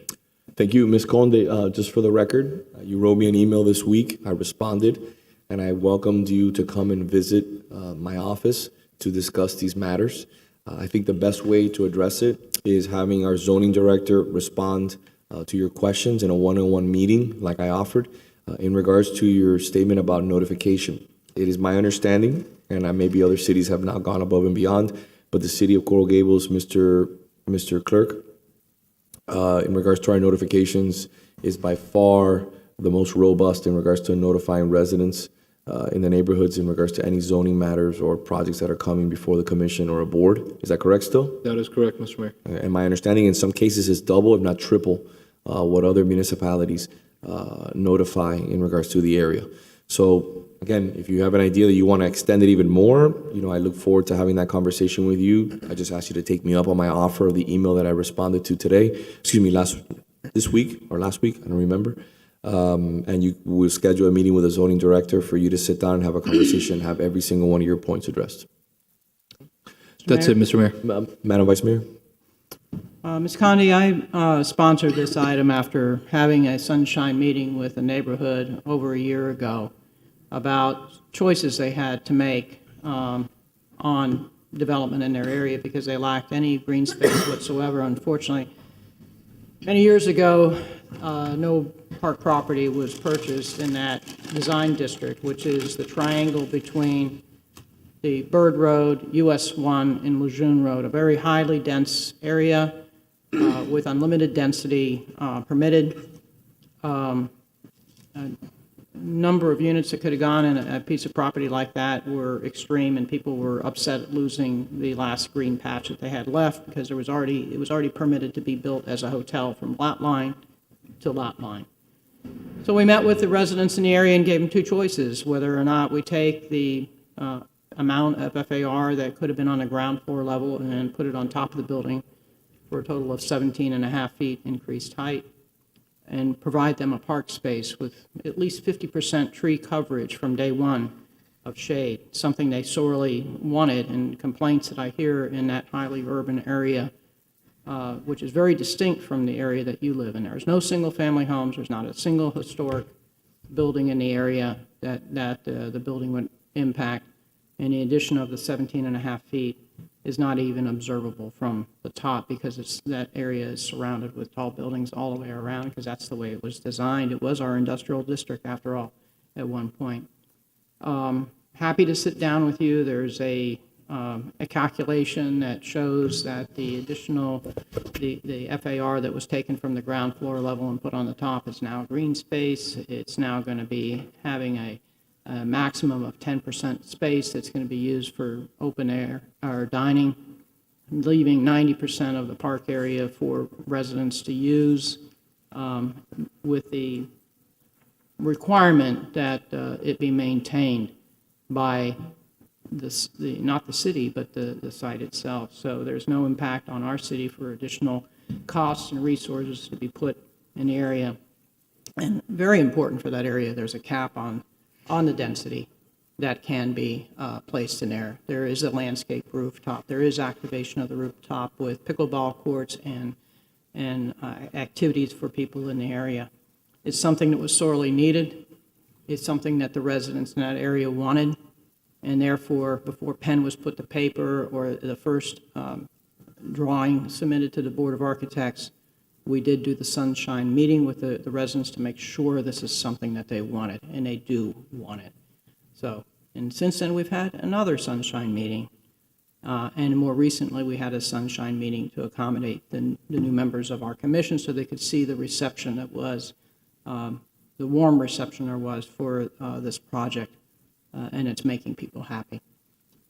Thank you, Ms. Conde. Just for the record, you wrote me an email this week. I responded, and I welcomed you to come and visit my office to discuss these matters. I think the best way to address it is having our zoning director respond to your questions in a one-on-one meeting like I offered in regards to your statement about notification. It is my understanding, and maybe other cities have not gone above and beyond, but the city of Coral Gables, Mr. Clerk, in regards to our notifications, is by far the most robust in regards to notifying residents in the neighborhoods in regards to any zoning matters or projects that are coming before the commission or a board. Is that correct still? That is correct, Mr. Mayor. And my understanding in some cases is double, if not triple, what other municipalities notify in regards to the area. So again, if you have an idea that you want to extend it even more, I look forward to having that conversation with you. I just ask you to take me up on my offer of the email that I responded to today. This week or last week, I don't remember. And you will schedule a meeting with the zoning director for you to sit down and have a conversation and have every single one of your points addressed. That's it, Mr. Mayor. Madam Vice Mayor. Ms. Condi, I sponsored this item after having a sunshine meeting with a neighborhood over a year ago about choices they had to make on development in their area because they lacked any green space whatsoever. Unfortunately, many years ago, no park property was purchased in that design district, which is the triangle between the Bird Road, US 1, and Lejeune Road, a very highly dense area with unlimited density permitted. A number of units that could have gone in a piece of property like that were extreme, and people were upset at losing the last green patch that they had left because it was already permitted to be built as a hotel from lot line to lot line. So we met with the residents in the area and gave them two choices, whether or not we take the amount of FAR that could have been on the ground floor level and put it on top of the building for a total of 17.5 feet increased height, and provide them a park space with at least 50% tree coverage from day one of shade, something they sorely wanted, and complaints that I hear in that highly urban area, which is very distinct from the area that you live in. There's no single-family homes. There's not a single historic building in the area that the building would impact. And the addition of the 17.5 feet is not even observable from the top because that area is surrounded with tall buildings all the way around because that's the way it was designed. It was our industrial district, after all, at one point. Happy to sit down with you. There's a calculation that shows that the additional, the FAR that was taken from the ground floor level and put on the top is now green space. It's now going to be having a maximum of 10% space that's going to be used for open air or dining, leaving 90% of the park area for residents to use, with the requirement that it be maintained by not the city, but the site itself. So there's no impact on our city for additional costs and resources to be put in the area. And very important for that area, there's a cap on the density that can be placed in there. There is a landscape rooftop. There is activation of the rooftop with pickleball courts and activities for people in the area. It's something that was sorely needed. It's something that the residents in that area wanted, and therefore, before pen was put to paper or the first drawing submitted to the Board of Architects, we did do the sunshine meeting with the residents to make sure this is something that they wanted, and they do want it. So, and since then, we've had another sunshine meeting, and more recently, we had a sunshine meeting to accommodate the new members of our commission so they could see the reception that was, the warm reception there was for this project, and it's making people happy.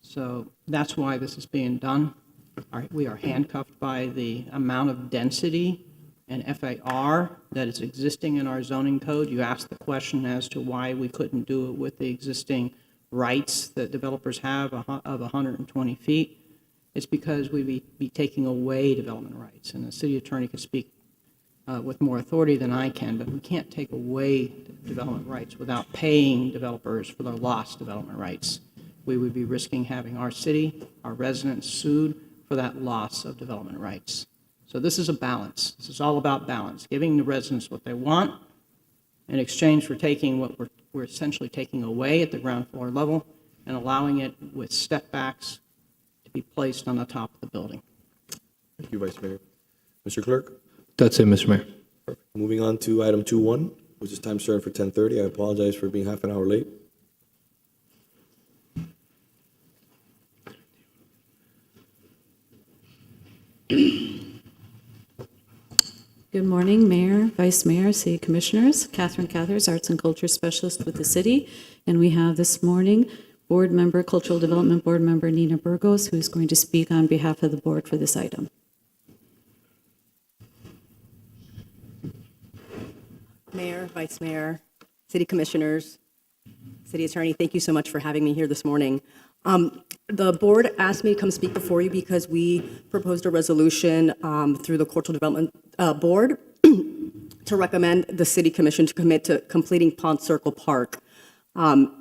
So that's why this is being done. We are handcuffed by the amount of density and FAR that is existing in our zoning code. You asked the question as to why we couldn't do it with the existing rights that developers have of 120 feet. It's because we'd be taking away development rights, and the city attorney could speak with more authority than I can, but we can't take away development rights without paying developers for their lost development rights. We would be risking having our city, our residents sued for that loss of development rights. So this is a balance. This is all about balance, giving the residents what they want in exchange for taking what we're essentially taking away at the ground floor level and allowing it with step backs to be placed on the top of the building. Thank you, Vice Mayor. Mr. Clerk? That's it, Mr. Mayor. Perfect. Moving on to item 2.1, which is time certain for 10:30. I apologize for being half an hour late. Good morning, Mayor, Vice Mayor, City Commissioners. Catherine Cathers, Arts and Culture Specialist with the city. And we have this morning Board Member, Cultural Development Board Member Nina Burgos, who is going to speak on behalf of the board for this item. Mayor, Vice Mayor, City Commissioners, City Attorney, thank you so much for having me here this morning. The board asked me to come speak before you because we proposed a resolution through the Cultural Development Board to recommend the City Commission to commit to completing Pond Circle Park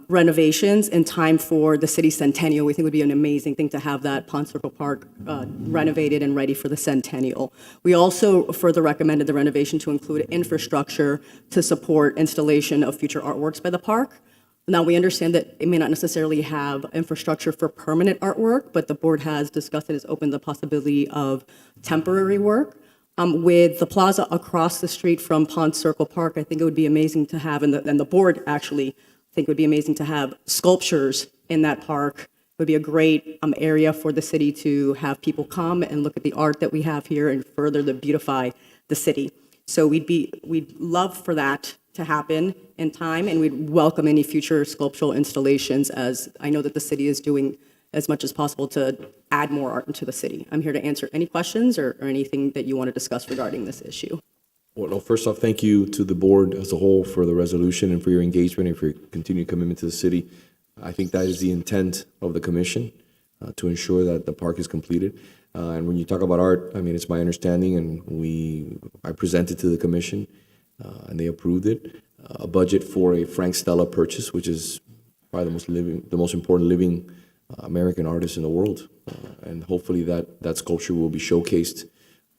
renovations in time for the city centennial. We think it would be an amazing thing to have that Pond Circle Park renovated and ready for the centennial. We also further recommended the renovation to include infrastructure to support installation of future artworks by the park. Now, we understand that it may not necessarily have infrastructure for permanent artwork, but the board has discussed and has opened the possibility of temporary work. With the plaza across the street from Pond Circle Park, I think it would be amazing to have, and the board actually think it would be amazing to have sculptures in that park. It would be a great area for the city to have people come and look at the art that we have here and further to beautify the city. So we'd love for that to happen in time, and we'd welcome any future sculptural installations, as I know that the city is doing as much as possible to add more art into the city. I'm here to answer any questions or anything that you want to discuss regarding this issue. Well, no, first off, thank you to the board as a whole for the resolution and for your engagement and for your continued commitment to the city. I think that is the intent of the commission, to ensure that the park is completed. And when you talk about art, I mean, it's my understanding, and I presented to the commission, and they approved it, a budget for a Frank Stella purchase, which is probably the most important living American artist in the world. And hopefully that sculpture will be showcased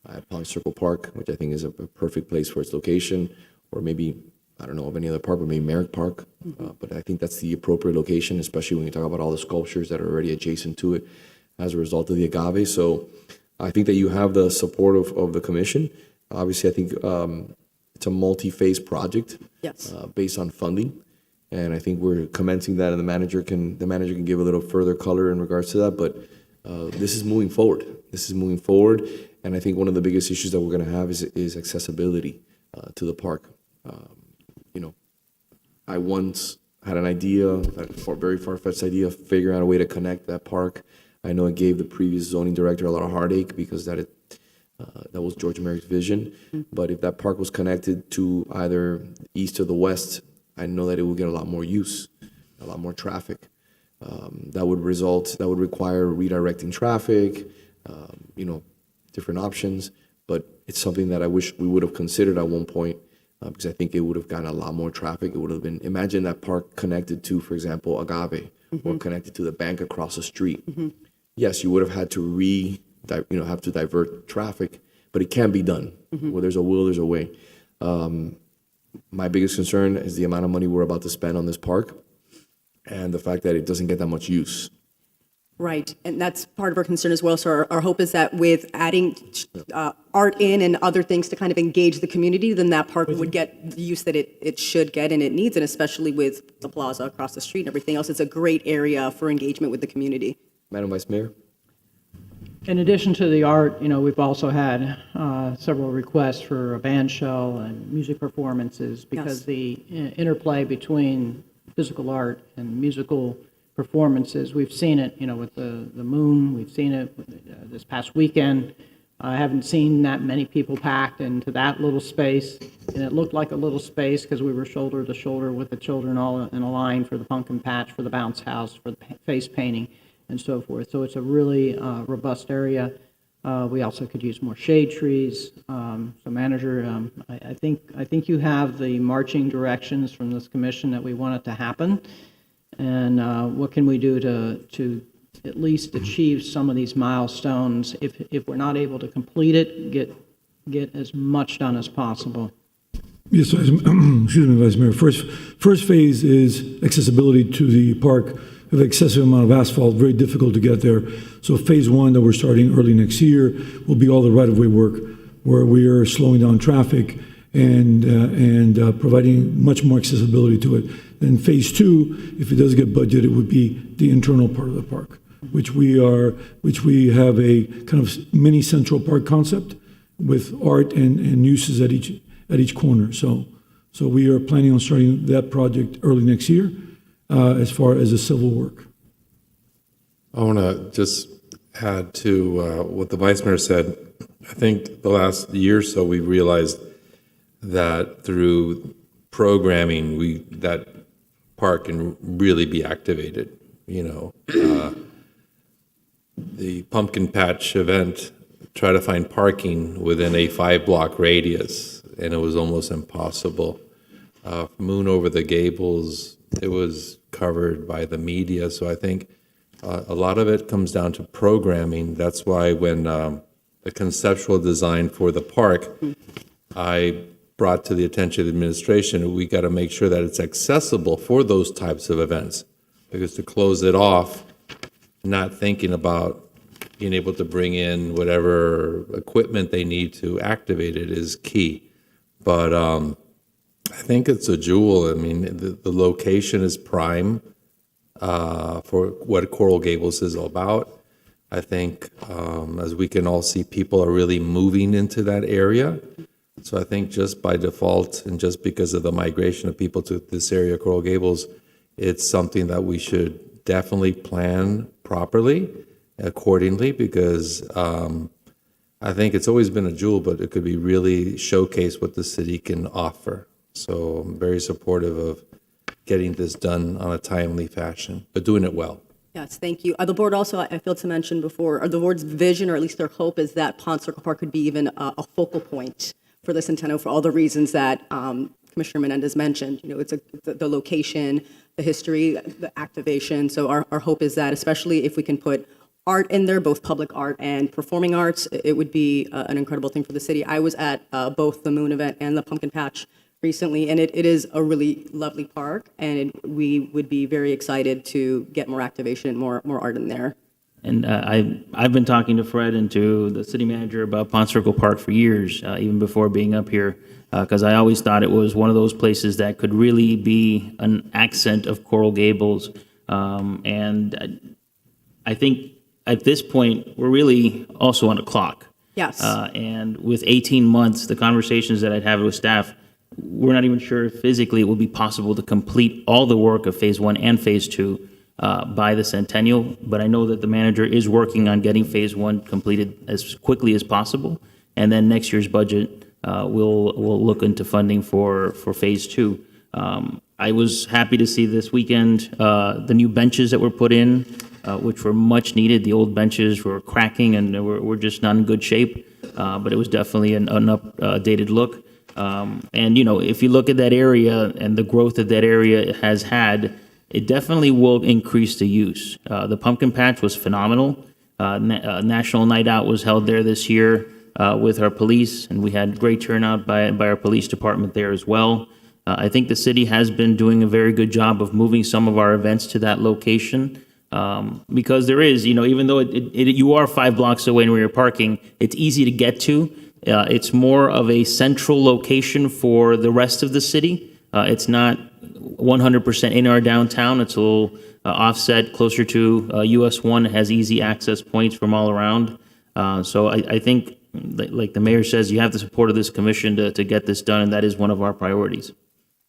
at Pond Circle Park, which I think is a perfect place for its location, or maybe, I don't know of any other park, but maybe Merrick Park. But I think that's the appropriate location, especially when you talk about all the sculptures that are already adjacent to it as a result of the agave. So I think that you have the support of the commission. Obviously, I think it's a multi-phase project. Yes. Based on funding. And I think we're commencing that, and the manager can give a little further color in regards to that. But this is moving forward. And I think one of the biggest issues that we're going to have is accessibility to the park. I once had an idea, a very far-fetched idea, of figuring out a way to connect that park. I know it gave the previous zoning director a lot of heartache because that was George Merrick's vision. But if that park was connected to either east or the west, I know that it would get a lot more use, a lot more traffic. That would require redirecting traffic, different options. But it's something that I wish we would have considered at one point, because I think it would have gotten a lot more traffic. It would have been, imagine that park connected to, for example, Agave, or connected to the bank across the street. Yes, you would have had to divert traffic, but it can be done. Where there's a will, there's a way. My biggest concern is the amount of money we're about to spend on this park, and the fact that it doesn't get that much use. Right, and that's part of our concern as well. So our hope is that with adding art in and other things to kind of engage the community, then that park would get the use that it should get and it needs, and especially with the plaza across the street and everything else, it's a great area for engagement with the community. Madam Vice Mayor? In addition to the art, we've also had several requests for a band shell and music performances, because the interplay between physical art and musical performances, we've seen it, with the moon, we've seen it this past weekend. I haven't seen that many people packed into that little space, and it looked like a little space because we were shoulder to shoulder with the children all in a line for the pumpkin patch, for the bounce house, for the face painting, and so forth. So it's a really robust area. We also could use more shade trees. So, Manager, I think you have the marching directions from this commission that we want it to happen. And what can we do to at least achieve some of these milestones? If we're not able to complete it, get as much done as possible. Yes, excuse me, Vice Mayor. First phase is accessibility to the park. We have excessive amount of asphalt, very difficult to get there. So phase one that we're starting early next year will be all the right-of-way work, where we are slowing down traffic and providing much more accessibility to it. Then phase two, if it does get budgeted, it would be the internal part of the park, which we have a kind of mini Central Park concept with art and uses at each corner. So we are planning on starting that project early next year, as far as the civil work. I want to just add to what the Vice Mayor said. I think the last year or so, we realized that through programming, that park can really be activated. The pumpkin patch event, try to find parking within a 5-block radius, and it was almost impossible. Moon over the Gables, it was covered by the media. So I think a lot of it comes down to programming. That's why when the conceptual design for the park, I brought to the attention of the administration, we got to make sure that it's accessible for those types of events. Because to close it off, not thinking about being able to bring in whatever equipment they need to activate it is key. But I think it's a jewel. I mean, the location is prime for what Coral Gables is all about. I think, as we can all see, people are really moving into that area. So I think just by default, and just because of the migration of people to this area, Coral Gables, it's something that we should definitely plan properly, accordingly, because I think it's always been a jewel, but it could be really showcase what the city can offer. So I'm very supportive of getting this done on a timely fashion, but doing it well. Yes, thank you. The board also, I failed to mention before, or the board's vision, or at least their hope, is that Pond Circle Park could be even a focal point for the Centennial for all the reasons that Commissioner Menendez mentioned. You know, it's the location, the history, the activation. So our hope is that, especially if we can put art in there, both public art and performing arts, it would be an incredible thing for the city. I was at both the Moon event and the Pumpkin Patch recently, and it is a really lovely park, and we would be very excited to get more activation, more art in there. And I've been talking to Fred and to the city manager about Pond Circle Park for years, even before being up here, because I always thought it was one of those places that could really be an accent of Coral Gables. And I think at this point, we're really also on a clock. Yes. And with 18 months, the conversations that I'd have with staff, we're not even sure if physically it will be possible to complete all the work of Phase 1 and Phase 2 by the Centennial, but I know that the manager is working on getting Phase 1 completed as quickly as possible, and then next year's budget, we'll look into funding for Phase 2. I was happy to see this weekend the new benches that were put in, which were much needed. The old benches were cracking and were just not in good shape, but it was definitely an updated look. And, you know, if you look at that area and the growth that that area has had, it definitely will increase the use. The Pumpkin Patch was phenomenal. National Night Out was held there this year with our police, and we had great turnout by our police department there as well. I think the city has been doing a very good job of moving some of our events to that location because there is, you know, even though you are 5 blocks away where you're parking, it's easy to get to. It's more of a central location for the rest of the city. It's not 100% in our downtown. It's a little offset closer to US 1. It has easy access points from all around. So I think, like the mayor says, you have the support of this commission to get this done, and that is one of our priorities.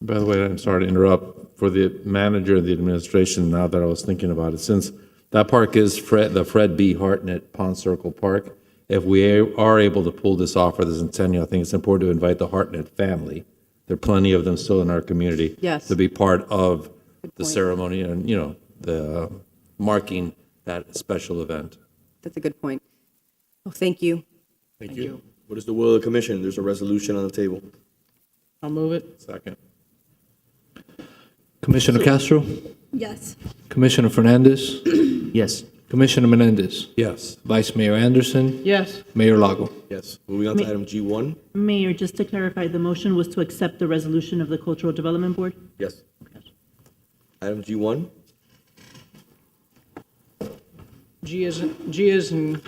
By the way, I'm sorry to interrupt. For the manager of the administration, now that I was thinking about it, since that park is the Fred B. Hartnett Pond Circle Park, if we are able to pull this off for the Centennial, I think it's important to invite the Hartnett family. There are plenty of them still in our community. Yes. To be part of the ceremony and, you know, the marking that special event. That's a good point. Well, thank you. Thank you. What is the will of the commission? There's a resolution on the table. I'll move it. Second. Commissioner Castro, Yes. Commissioner Fernandez, Yes. Commissioner Menendez, Yes. Vice Mayor Anderson, Yes. Mayor Lago. Yes. Moving on to item G1. Mayor, just to clarify, the motion was to accept the resolution of the Cultural Development Board? Yes. Item G1. G is in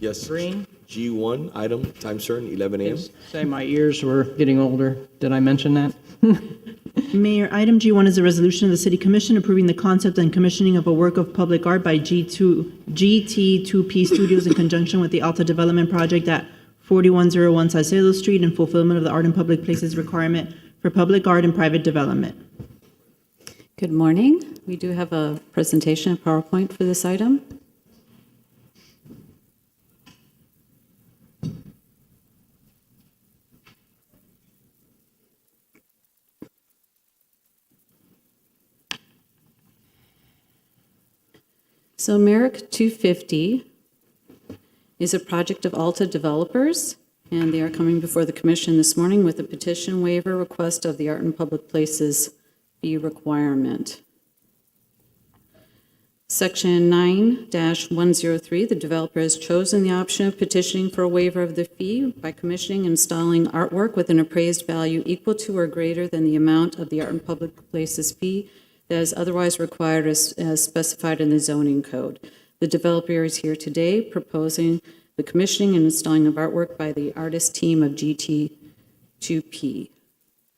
Yes. green. G1, item, time certain, 11 a.m. Say my ears were getting older. Did I mention that? Mayor, item G1 is a resolution of the City Commission approving the concept and commissioning of a work of public art by GT2P Studios in conjunction with the Alta Development Project at 4101 Salcedo Street in fulfillment of the Art in Public Places requirement for public art and private development. Good morning. We do have a presentation of PowerPoint for this item. So Merrick 250 is a project of Alta Developers, and they are coming before the commission this morning with a petition waiver request of the Art in Public Places fee requirement. Section 9-103, the developer has chosen the option of petitioning for a waiver of the fee by commissioning and installing artwork with an appraised value equal to or greater than the amount of the Art in Public Places fee that is otherwise required as specified in the zoning code. The developer is here today proposing the commissioning and installing of artwork by the artist team of GT2P.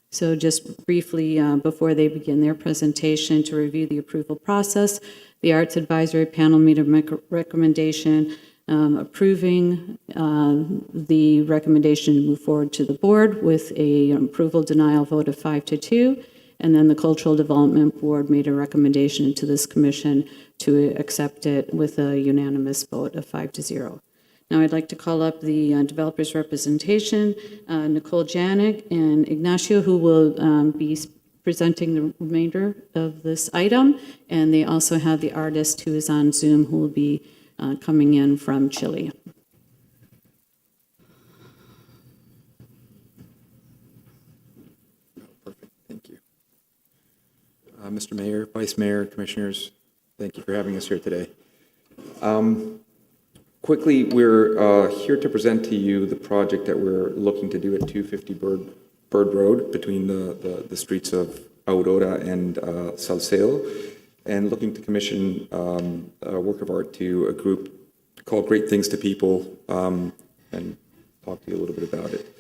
So just briefly, before they begin their presentation to review the approval process, the Arts Advisory Panel made a recommendation approving the recommendation to move forward to the board with an approval denial vote of 5-2. And then the Cultural Development Board made a recommendation to this commission to accept it with a unanimous vote of 5-0. Now I'd like to call up the developer's representation, Nicole Janik and Ignacio, who will be presenting the remainder of this item. And they also have the artist who is on Zoom who will be coming in from Chile. Thank you. Mr. Mayor, Vice Mayor, Commissioners, thank you for having us here today. Quickly, we're here to present to you the project that we're looking to do at 250 Bird Road between the streets of Aurora and Salcedo, and looking to commission a work of art to a group called Great Things to People, and talk to you a little bit about it.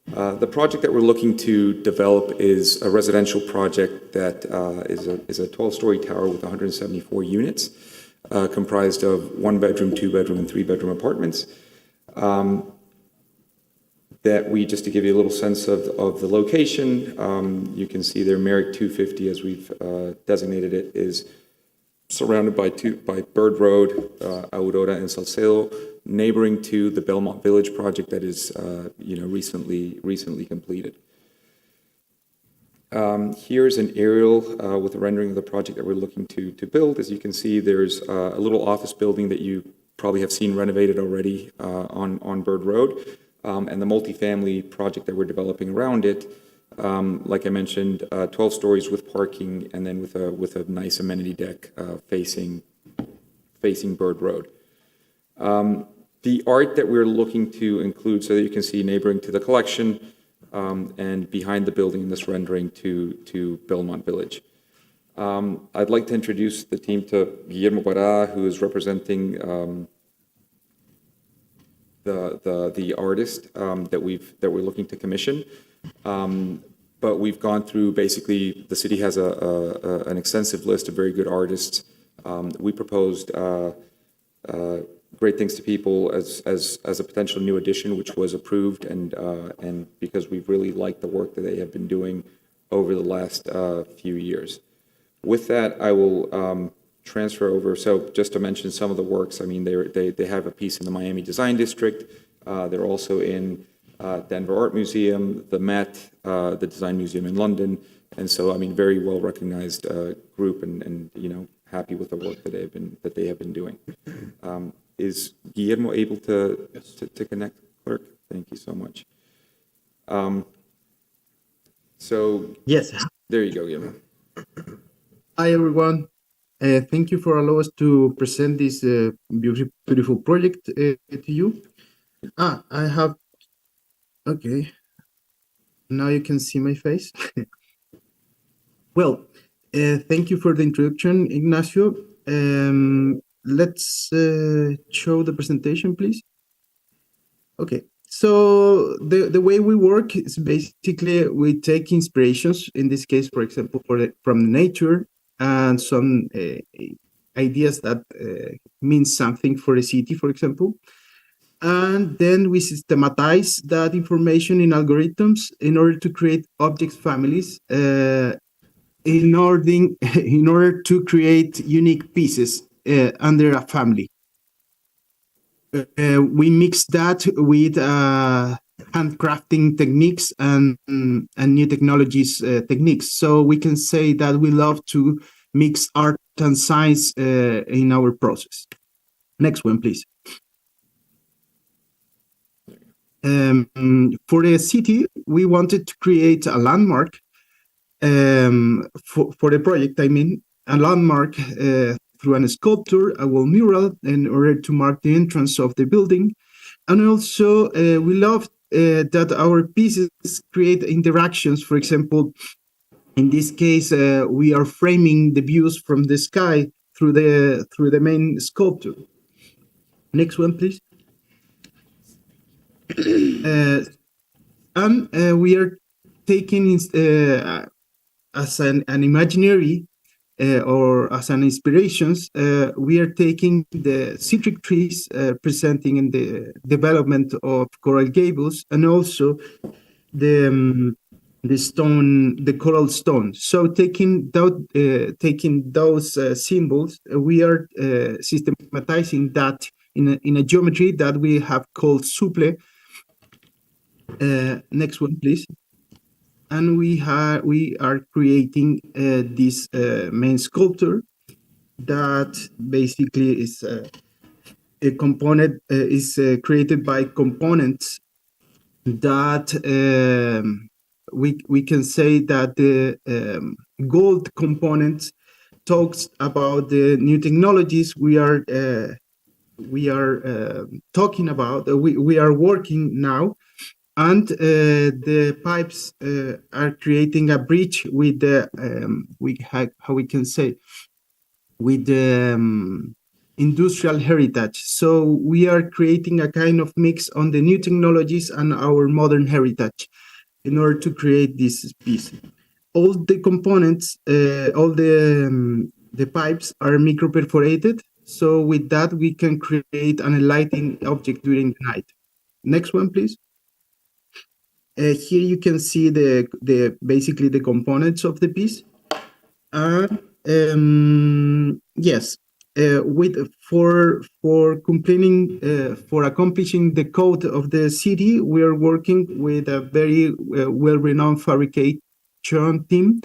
The project that we're looking to develop is a residential project that is a 12-story tower with 174 units, comprised of 1-bedroom, 2-bedroom, and 3-bedroom apartments. That we, just to give you a little sense of the location, you can see there, Merrick 250, as we've designated it, is surrounded by Bird Road, Aurora, and Salcedo, neighboring to the Belmont Village project that is, recently completed. Here's an aerial with a rendering of the project that we're looking to build. As you can see, there's a little office building that you probably have seen renovated already on Bird Road, and the multifamily project that we're developing around it. Like I mentioned, 12 stories with parking, and then with a nice amenity deck facing Bird Road. The art that we're looking to include, so that you can see neighboring to the collection, and behind the building in this rendering to Belmont Village. I'd like to introduce the team to Guillermo Parada, who is representing the artist that we're looking to commission. But we've gone through, basically, the city has an extensive list of very good artists. We proposed Great Things to People as a potential new addition, which was approved, and because we've really liked the work that they have been doing over the last few years. With that, I will transfer over. So just to mention some of the works, I mean, they have a piece in the Miami Design District. They're also in Denver Art Museum, the Met, the Design Museum in London, and so, I mean, very well recognized group, and happy with the work that they have been doing. Is Guillermo able to connect, clerk? Thank you so much. Yes. There you go, Guillermo. Hi, everyone. Thank you for allowing us to present this beautiful project to you. I have. Okay. Now you can see my face. Well, thank you for the introduction, Ignacio. Let's show the presentation, please. Okay. So the way we work is basically we take inspirations, in this case, for example, from nature, and some ideas that mean something for the city, for example. And then we systematize that information in algorithms in order to create object families in order to create unique pieces under a family. We mix that with handcrafting techniques and new technologies techniques. So we can say that we love to mix art and science in our process. Next one, please. For the city, we wanted to create a landmark for the project. I mean, a landmark through a sculpture, a wall mural, in order to mark the entrance of the building. And also, we love that our pieces create interactions. For example, in this case, we are framing the views from the sky through the main sculpture. Next one, please. And we are taking as an imaginary or as an inspirations, we are taking the citric trees presenting in the development of Coral Gables, and also the coral stone. So taking those symbols, we are systematizing that in a geometry that we have called suple. Next one, please. and we are creating this main sculpture that basically is a component is created by components that we can say that the gold components talks about the new technologies we are talking about. We are working now, and the pipes are creating a bridge with the how we can say with the industrial heritage. So we are creating a kind of mix on the new technologies and our modern heritage in order to create this piece. All the components, all the pipes are micro-perforated. So with that, we can create an lighting object during the night. Next one, please. Here you can see the basically the components of the piece. Yes, for completing for accomplishing the code of the city, we are working with a very well-renowned fabrication team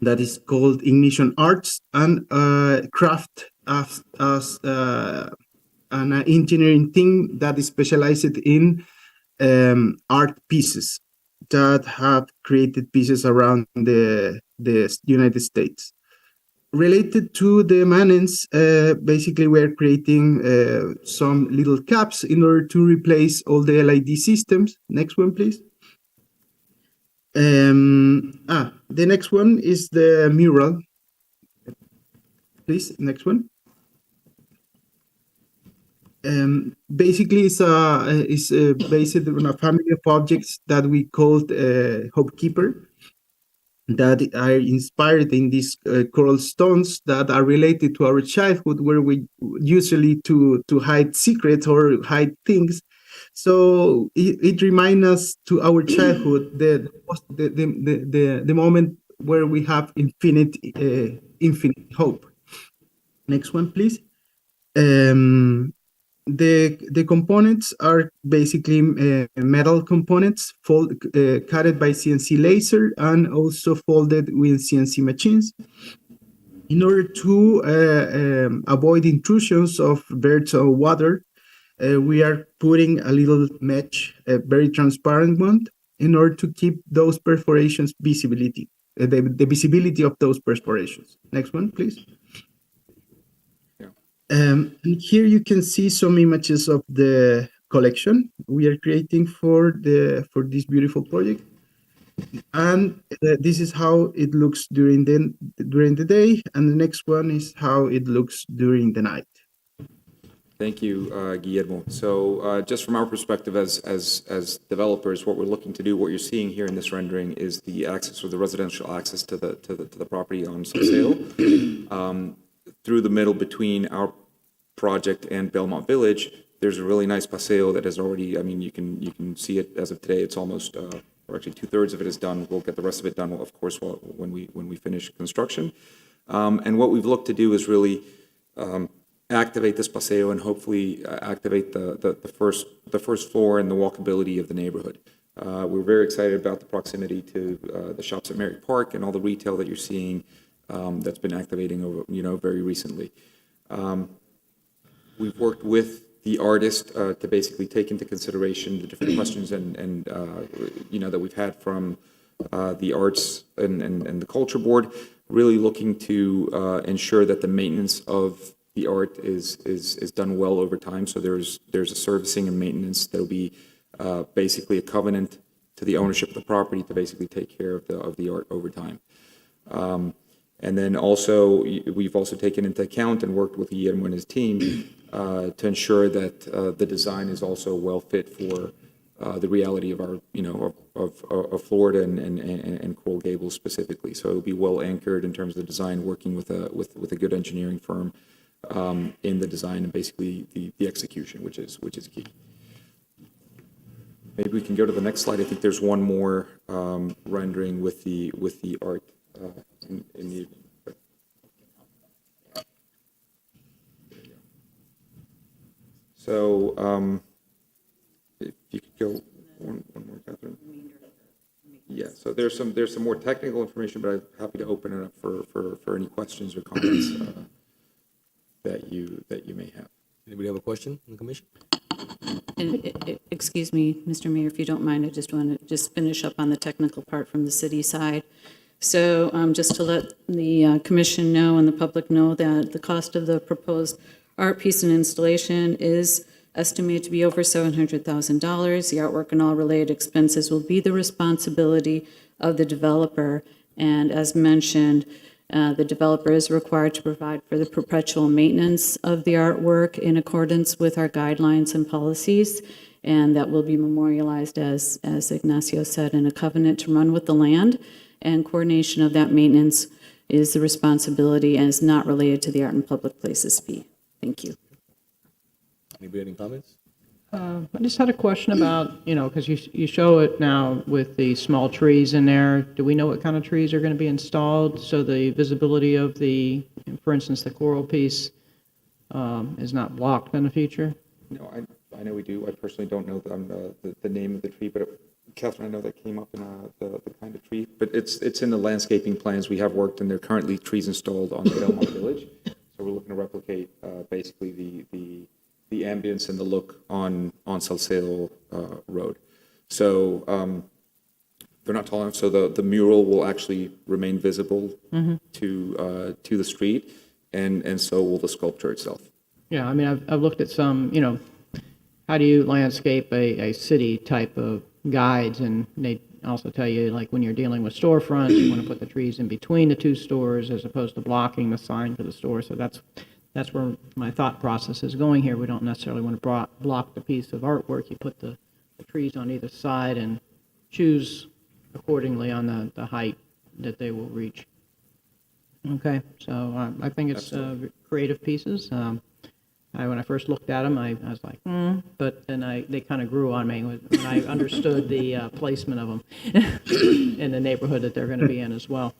that is called Ignition Arts, and craft as an engineering team that is specialized in art pieces that have created pieces around the United States. Related to the maintenance, basically we're creating some little caps in order to replace all the LID systems. Next one, please. The next one is the mural. Please, next one. Basically, it's based on a family of objects that we called Hope Keeper, that are inspired in these coral stones that are related to our childhood, where we usually to hide secrets or hide things. So it reminds us to our childhood, the moment where we have infinite hope. Next one, please. The components are basically metal components cutted by CNC laser and also folded with CNC machines. In order to avoid intrusions of birds or water, we are putting a little mesh, a very transparent one, in order to keep those perforations visibility, the visibility of those perforations. Next one, please. And here you can see some images of the collection we are creating for this beautiful project, and this is how it looks during the day, and the next one is how it looks during the night. Thank you, Guillermo. So just from our perspective as developers, what we're looking to do, what you're seeing here in this rendering is the access, or the residential access to the property on Salcedo. Through the middle between our project and Belmont Village, there's a really nice paseo that has already, I mean, you can see it as of today. It's almost, or actually 2/3 of it is done. We'll get the rest of it done, of course, when we finish construction. And what we've looked to do is really activate this paseo and hopefully activate the first floor and the walkability of the neighborhood. We're very excited about the proximity to the shops at Merrick Park and all the retail that you're seeing that's been activating over, very recently. We've worked with the artist to basically take into consideration the different questions and that we've had from the Arts and the Culture Board, really looking to ensure that the maintenance of the art is done well over time. So there's a servicing and maintenance that'll be basically a covenant to the ownership of the property to basically take care of the art over time. And then also, we've also taken into account and worked with Guillermo and his team to ensure that the design is also well fit for the reality of our, of Florida and Coral Gables specifically. So it'll be well anchored in terms of the design, working with a good engineering firm in the design and basically the execution, which is key. Maybe we can go to the next slide. I think there's one more rendering with the art. In the evening. So if you could go one more, Catherine. So there's some more technical information, but I'm happy to open it up for any questions or comments that you may have. Anybody have a question in the commission? Excuse me, Mr. Mayor, if you don't mind, I just want to just finish up on the technical part from the city side. So just to let the commission know and the public know that the cost of the proposed art piece and installation is estimated to be over $700,000. The artwork and all related expenses will be the responsibility of the developer. And as mentioned, the developer is required to provide for the perpetual maintenance of the artwork in accordance with our guidelines and policies. And that will be memorialized, as Ignacio said, in a covenant to run with the land. And coordination of that maintenance is the responsibility and is not related to the Art in Public Places fee. Thank you. Anybody have any comments? I just had a question about, because you show it now with the small trees in there. Do we know what kind of trees are going to be installed so the visibility of for instance, the coral piece is not blocked in the future? No, I know we do. I personally don't know the name of the tree, but Catherine, I know that came up in the kind of tree. But it's in the landscaping plans we have worked, and there are currently trees installed on Belmont Village. So we're looking to replicate basically the ambience and the look on Salcedo Road. So they're not tall enough, so the mural will actually remain visible to the street, and so will the sculpture itself. Yeah, I mean, I've looked at some, how do you landscape a city type of guides, and they also tell you, like, when you're dealing with storefronts, you want to put the trees in between the two stores as opposed to blocking the sign for the store. So that's where my thought process is going here. We don't necessarily want to block the piece of artwork. You put the trees on either side and choose accordingly on the height that they will reach. Okay, so I think it's creative pieces. When I first looked at them, I was like, but then they kind of grew on me when I understood the placement of them in the neighborhood that they're going to be in as well.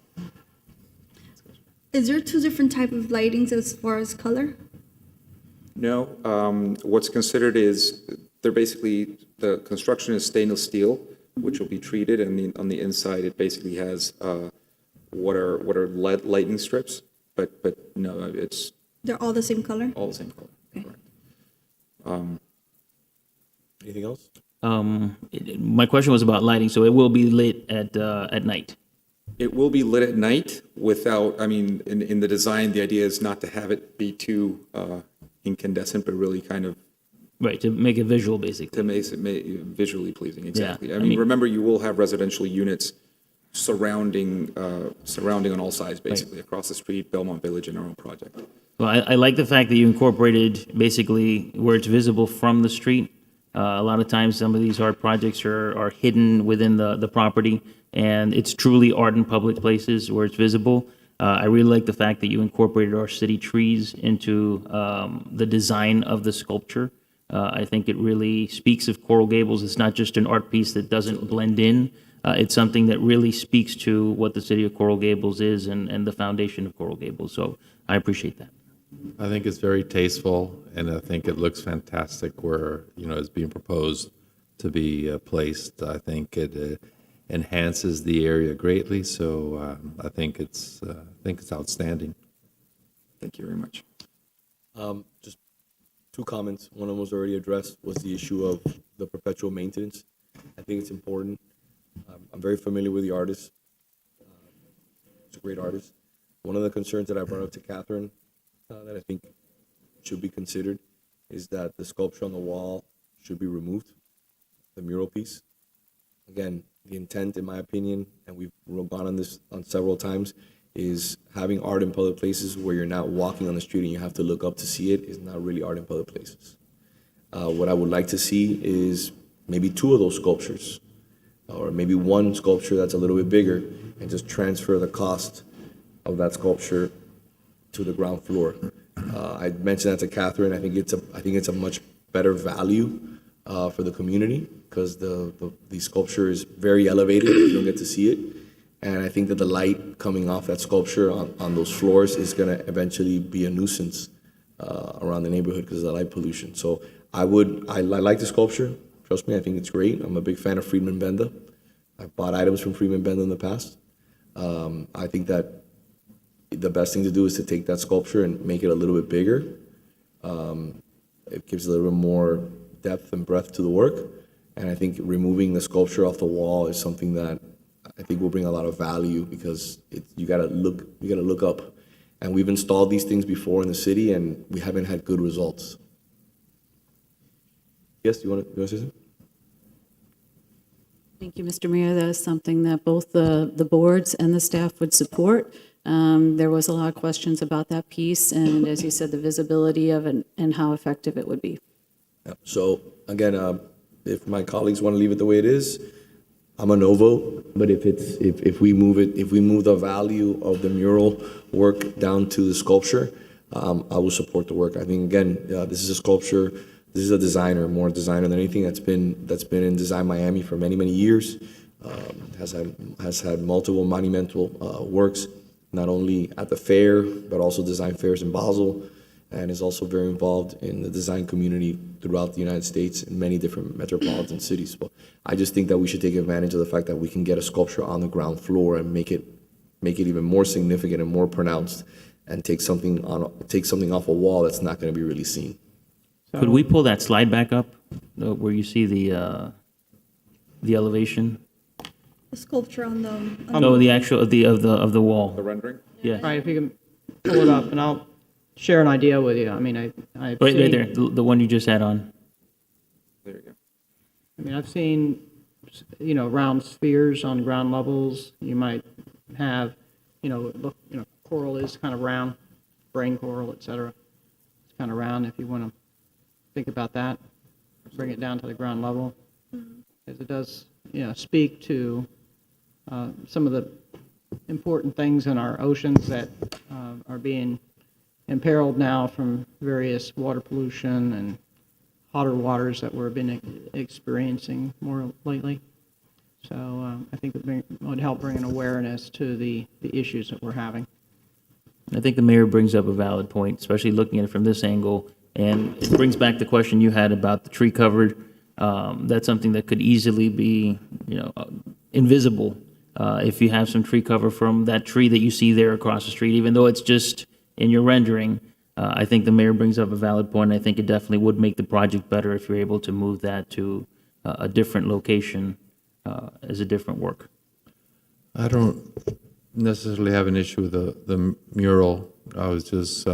Is there two different type of lightings as far as color? No, what's considered is they're basically, the construction is stainless steel, which will be treated, and on the inside it basically has what are LED lighting strips, but no, it's They're all the same color? all the same color. Okay. Correct. Anything else? My question was about lighting, so it will be lit at night. It will be lit at night without, I mean, in the design, the idea is not to have it be too incandescent, but really kind of. Right, to make it visual, basically. To make it visually pleasing, exactly. Yeah, I mean, remember, you will have residential units surrounding on all sides, basically, across the street, Belmont Village, and our own project. Well, I like the fact that you incorporated basically where it's visible from the street. A lot of times, some of these art projects are hidden within the property, and it's truly art in public places where it's visible. I really like the fact that you incorporated our city trees into the design of the sculpture. I think it really speaks of Coral Gables. It's not just an art piece that doesn't blend in. It's something that really speaks to what the city of Coral Gables is and the foundation of Coral Gables. So I appreciate that. I think it's very tasteful, and I think it looks fantastic where, it's being proposed to be placed. I think it enhances the area greatly, so I think it's outstanding. Thank you very much. Just two comments. One of them was already addressed, was the issue of the perpetual maintenance. I think it's important. I'm very familiar with the artist. He's a great artist. One of the concerns that I brought up to Catherine that I think should be considered is that the sculpture on the wall should be removed, the mural piece. Again, the intent, in my opinion, and we've gone on this on several times, is having art in public places where you're not walking on the street and you have to look up to see it is not really art in public places. What I would like to see is maybe two of those sculptures, or maybe one sculpture that's a little bit bigger, and just transfer the cost of that sculpture to the ground floor. I mentioned that to Catherine. I think it's a much better value for the community because the sculpture is very elevated. You don't get to see it, and I think that the light coming off that sculpture on those floors is going to eventually be a nuisance around the neighborhood because of the light pollution. So I like the sculpture. Trust me, I think it's great. I'm a big fan of Friedman Benda. I've bought items from Freeman Bend in the past. I think that the best thing to do is to take that sculpture and make it a little bit bigger. It gives a little bit more depth and breadth to the work. And I think removing the sculpture off the wall is something that I think will bring a lot of value, because you gotta look up. And we've installed these things before in the city, and we haven't had good results. Yes, you want to say something? Thank you, Mr. Mayor. That is something that both the boards and the staff would support. There was a lot of questions about that piece, and as you said, the visibility of it and how effective it would be. Yeah. So again, if my colleagues want to leave it the way it is, I'm a no vote. But if we move the value of the mural work down to the sculpture, I will support the work. I think again, this is a sculpture. This is a designer, more designer than anything, that's been in Design Miami for many years. Has had multiple monumental works, not only at the fair but also design fairs in Basel, and is also very involved in the design community throughout the United States in many different metropolitan cities. But I just think that we should take advantage of the fact that we can get a sculpture on the ground floor and make it even more significant and more pronounced, and take something off a wall that's not going to be really seen. Could we pull that slide back up, where you see the elevation? The sculpture on the. No, the actual of the wall. The rendering? Yeah. All right, if you can pull it up, and I'll share an idea with you. I mean, I've Right seen, there, the one you just had on. There you go. I mean, I've seen, round spheres on ground levels. You might have, coral is kind of round, brain coral, et cetera. It's kind of round if you want to think about that. Bring it down to the ground level, as it does, speak to some of the important things in our oceans that are being imperiled now from various water pollution and hotter waters that we've been experiencing more lately. So I think it would help bring an awareness to the issues that we're having. I think the mayor brings up a valid point, especially looking at it from this angle. And it brings back the question you had about the tree cover. That's something that could easily be, invisible if you have some tree cover from that tree that you see there across the street, even though it's just in your rendering. I think the mayor brings up a valid point. I think it definitely would make the project better if you're able to move that to a different location as a different work. I don't necessarily have an issue with the mural. I was just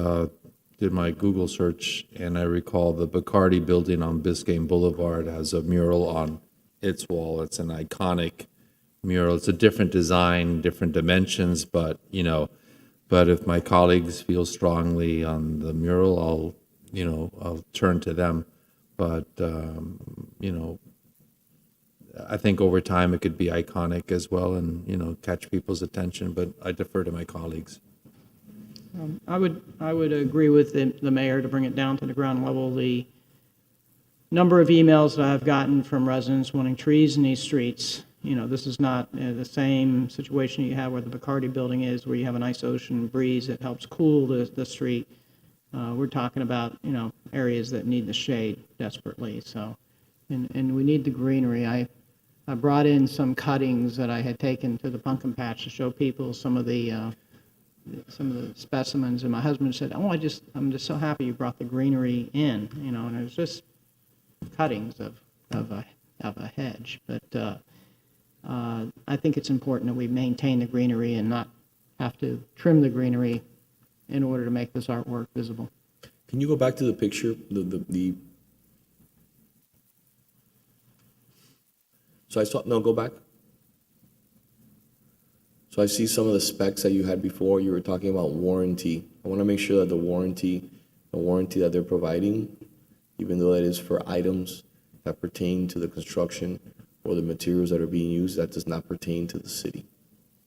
did my Google search, and I recall the Bacardi building on Biscayne Boulevard has a mural on its wall. It's an iconic mural. It's a different design, different dimensions, but if my colleagues feel strongly on the mural, I'll turn to them. But I think over time it could be iconic as well, and catch people's attention. But I defer to my colleagues. I would agree with the mayor to bring it down to the ground level. The number of emails that I've gotten from residents wanting trees in these streets, this is not the same situation you have where the Bacardi building is, where you have a nice ocean breeze that helps cool the street. We're talking about, areas that need the shade desperately. So, and we need the greenery. I brought in some cuttings that I had taken to the pumpkin patch to show people some of the specimens, and my husband said, "Oh, I'm just so happy you brought the greenery in," and it was just cuttings of a hedge. But I think it's important that we maintain the greenery and not have to trim the greenery in order to make this artwork visible. Can you go back to the picture? Go back. So I see some of the specs that you had before. You were talking about warranty. I want to make sure that the warranty that they're providing, even though that is for items that pertain to the construction or the materials that are being used, that does not pertain to the city.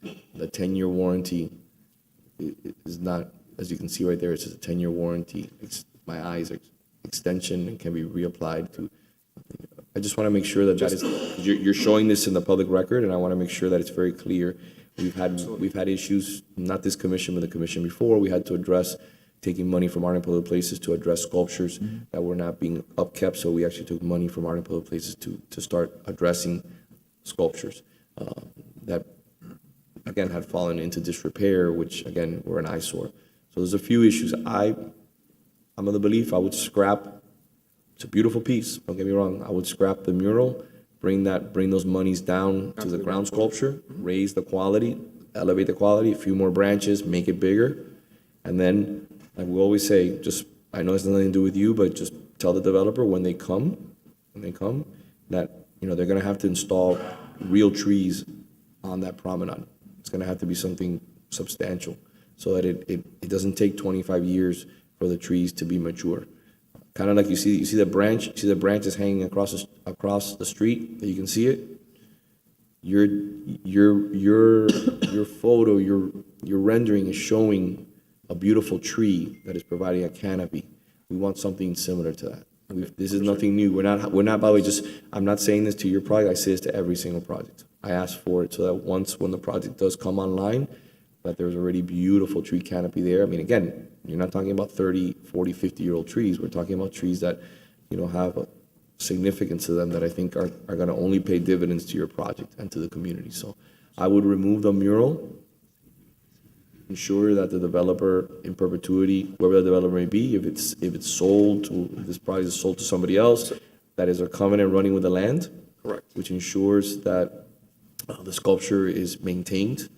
The 10-year warranty is not, as you can see right there, it says a 10-year warranty. My eyes extension and can be reapplied to. I just want to make sure that that is, you're showing this in the public record, and I want to make sure that it's very clear. We've had issues, not this commission, but the commission before. We had to address taking money from Art and Public Places to address sculptures that were not being upkept. So we actually took money from Art and Public Places to start addressing sculptures. that again had fallen into disrepair, which again were an eyesore. So there's a few issues. I'm of the belief I would scrap. It's a beautiful piece. Don't get me wrong. I would scrap the mural, bring those monies down to the ground sculpture, raise the quality, elevate the quality, a few more branches, make it bigger, and then, like we always say, just I know it has nothing to do with you, but just tell the developer when they come, that they're going to have to install real trees on that promenade. It's going to have to be something substantial, so that it doesn't take 25 years for the trees to be mature. Kind of like you see the branches hanging across the street. You can see it. Your photo, your rendering is showing a beautiful tree that is providing a canopy. We want something similar to that. This is nothing new. We're not by the way, I'm not saying this to your project. I say this to every single project. I ask for it so that when the project does come online, that there's already beautiful tree canopy there. I mean, again, you're not talking about 30, 40, 50-year-old trees. We're talking about trees that, have a significance to them that I think are going to only pay dividends to your project and to the community. So I would remove the mural, ensure that the developer in perpetuity, whoever the developer may be, if this project is sold to somebody else, that is a covenant running with the land. Correct. Which ensures that the sculpture is maintained.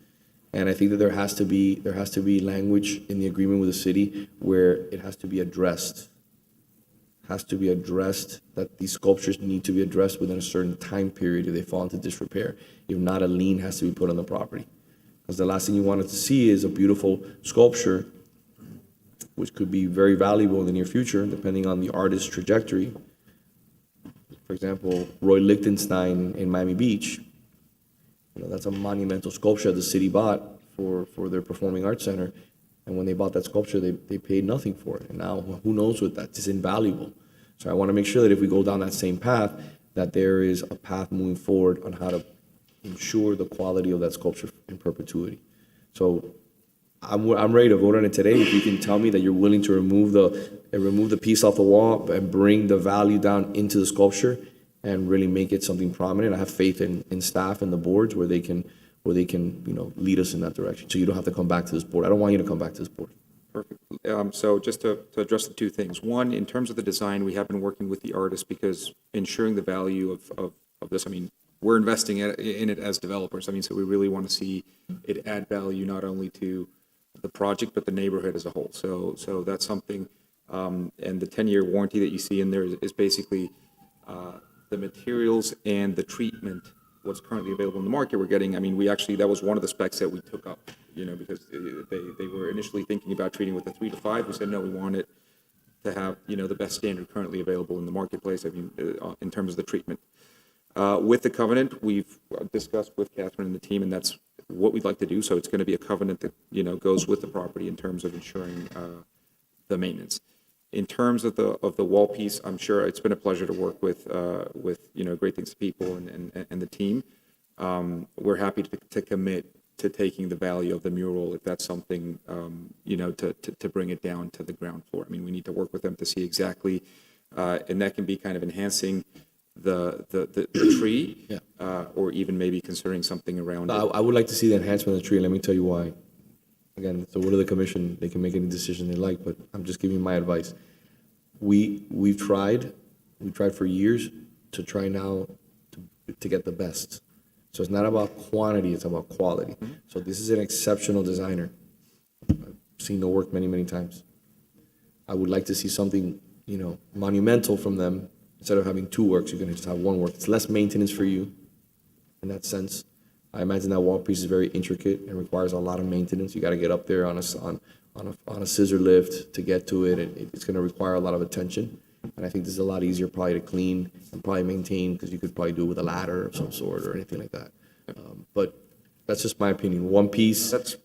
And I think that there has to be language in the agreement with the city where it has to be addressed. That these sculptures need to be addressed within a certain time period if they fall into disrepair. If not, a lien has to be put on the property. Because the last thing you wanted to see is a beautiful sculpture, which could be very valuable in the near future, depending on the artist's trajectory. For example, Roy Lichtenstein in Miami Beach, that's a monumental sculpture the city bought for their performing arts center. And when they bought that sculpture, they paid nothing for it. And now who knows what that is invaluable. So I want to make sure that if we go down that same path, that there is a path moving forward on how to ensure the quality of that sculpture in perpetuity. So I'm ready to vote on it today. If you can tell me that you're willing to remove the piece off the wall and bring the value down into the sculpture and really make it something prominent. I have faith in staff and the boards where they can lead us in that direction. So you don't have to come back to this board. I don't want you to come back to this board. Perfect. So just to address the two things. One, in terms of the design, we have been working with the artist because ensuring the value of this, I mean, we're investing in it as developers. I mean, so we really want to see it add value not only to the project, but the neighborhood as a whole. So that's something, and the 10-year warranty that you see in there is basically the materials and the treatment, what's currently available in the market we're getting. I mean, that was one of the specs that we took up, because they were initially thinking about treating with a 3 to 5. We said, no, we want it to have, the best standard currently available in the marketplace, I mean, in terms of the treatment. With the covenant, we've discussed with Catherine and the team, and that's what we'd like to do. So it's going to be a covenant that, goes with the property in terms of ensuring the maintenance. In terms of the wall piece, I'm sure it's been a pleasure to work with Great Things People and the team. We're happy to commit to taking the value of the mural if that's something, to bring it down to the ground floor. I mean, we need to work with them to see exactly, and that can be kind of enhancing the tree, or even maybe considering something around it. I would like to see the enhancement of the tree. Let me tell you why. Again, it's the will of the commission. They can make any decision they like, but I'm just giving you my advice. We've tried for years to try now to get the best. So it's not about quantity, it's about quality. So this is an exceptional designer. I've seen the work many, many times. I would like to see something, monumental from them. Instead of having two works, you're going to just have one work. It's less maintenance for you in that sense. I imagine that wall piece is very intricate and requires a lot of maintenance. You got to get up there on a scissor lift to get to it. It's going to require a lot of attention. And I think this is a lot easier probably to clean and probably maintain because you could probably do it with a ladder of some sort or anything like that. But that's just my opinion. One piece, that's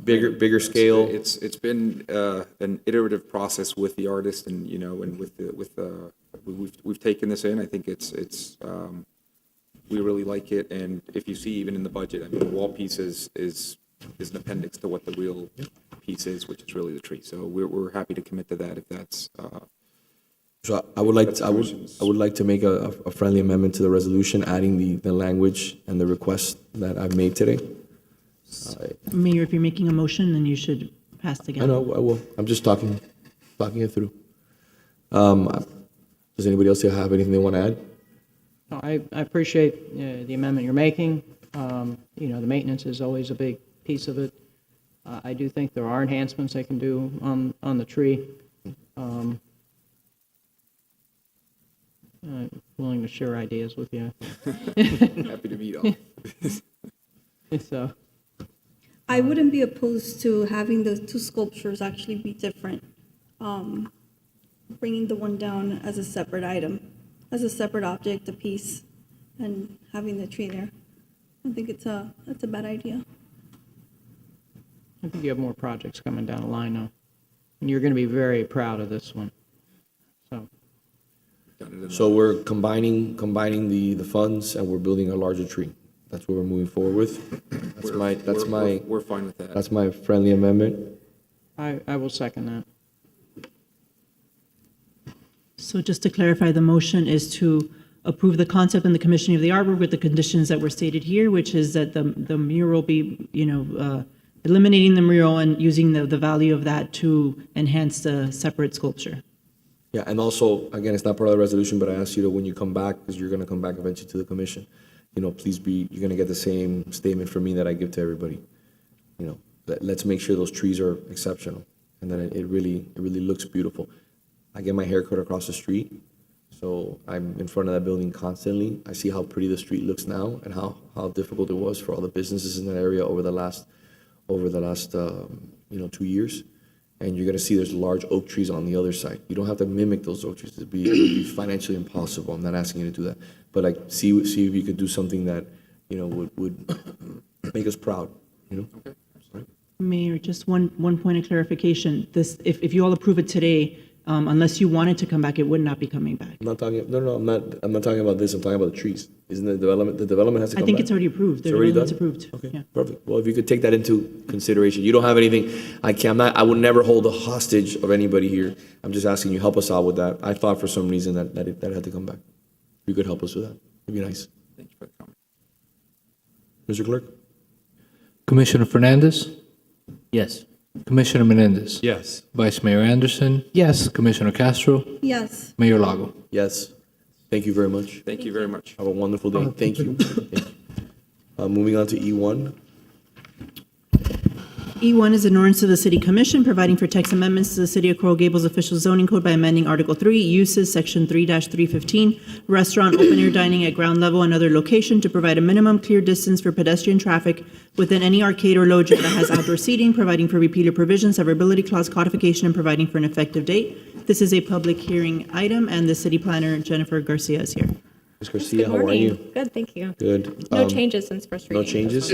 bigger scale. It's been an iterative process with the artist, and we've taken this in. I think it's we really like it, and if you see even in the budget, I mean, the wall piece is an appendix to what the real piece is, which is really the tree. So we're happy to commit to that if that's So I would like, I would like to make a friendly amendment to the resolution, adding the language and the request that I've made today. Mayor, if you're making a motion, then you should pass I together. know, I will. I'm just talking it through. Does anybody else have anything they want to add? No, I appreciate the amendment you're making. You know, the maintenance is always a big piece of it. I do think there are enhancements they can do on the tree. I'm willing to share ideas with you. Happy to meet all. So, I wouldn't be opposed to having the two sculptures actually be different. Bringing the one down as a separate item, as a separate object, a piece, and having the tree there. I think that's a bad idea. I think you have more projects coming down the line now, and you're going to be very proud of this one. So we're combining the funds and we're building a larger tree. That's what we're moving forward with. We're fine with that. That's my friendly amendment. I will second that. So just to clarify, the motion is to approve the concept and the commissioning of the artwork with the conditions that were stated here, which is that the mural be, eliminating the mural and using the value of that to enhance the separate sculpture. Yeah, and also, again, it's not part of the resolution, but I ask you to, when you come back, because you're going to come back eventually to the commission, please you're going to get the same statement from me that I give to everybody. Let's make sure those trees are exceptional and that it really looks beautiful. I get my hair cut across the street, so I'm in front of that building constantly. I see how pretty the street looks now and how difficult it was for all the businesses in that area over the last 2 years. And you're going to see there's large oak trees on the other side. You don't have to mimic those oak trees. It would be financially impossible. I'm not asking you to do that. But see if you could do something that, would make us proud, Okay. Mayor, just one point of clarification. This, if you all approve it today, unless you wanted to come back, it would not be coming back. I'm not talking, I'm not talking about this. I'm talking about the trees. Isn't the development has to come back? I think it's already approved. The It's already done? development's approved. Okay, Yeah. perfect. Well, if you could take that into consideration. You don't have anything, I would never hold a hostage of anybody here. I'm just asking you, help us out with that. I thought for some reason that it had to come back. If you could help us with that, it'd be nice. Thank you for the comment. Mr. Clerk? Commissioner Fernandez? Yes. Commissioner Menendez? Yes. Vice Mayor Anderson? Yes. Commissioner Castro? Yes. Mayor Lago? Yes. Thank you very much. Thank you very much. Have a wonderful day. Thank you. Thank you. Moving on to E1. E1 is an ordinance to the City Commission providing for text amendments to the City of Coral Gables official zoning code by amending Article 3, Uses, Section 3-315, Restaurant, open-air dining at ground level and other location to provide a minimum clear distance for pedestrian traffic within any arcade or loggia that has outdoor seating, providing for repeated provisions, severability clause codification, and providing for an effective date. This is a public hearing item, and the City Planner, Jennifer Garcia, is here. Ms. Garcia, how are you? Good, thank you. Good. No changes since first reading. No changes?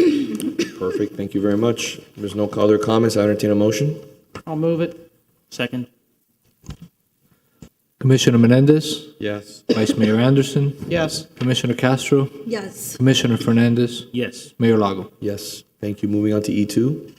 Perfect. Thank you very much. There's no other comments. I entertain a motion. I'll move it. Second? Commissioner Menendez? Yes. Vice Mayor Anderson? Yes. Commissioner Castro? Yes. Commissioner Fernandez? Yes. Mayor Lago? Yes. Thank you. Moving on to E2.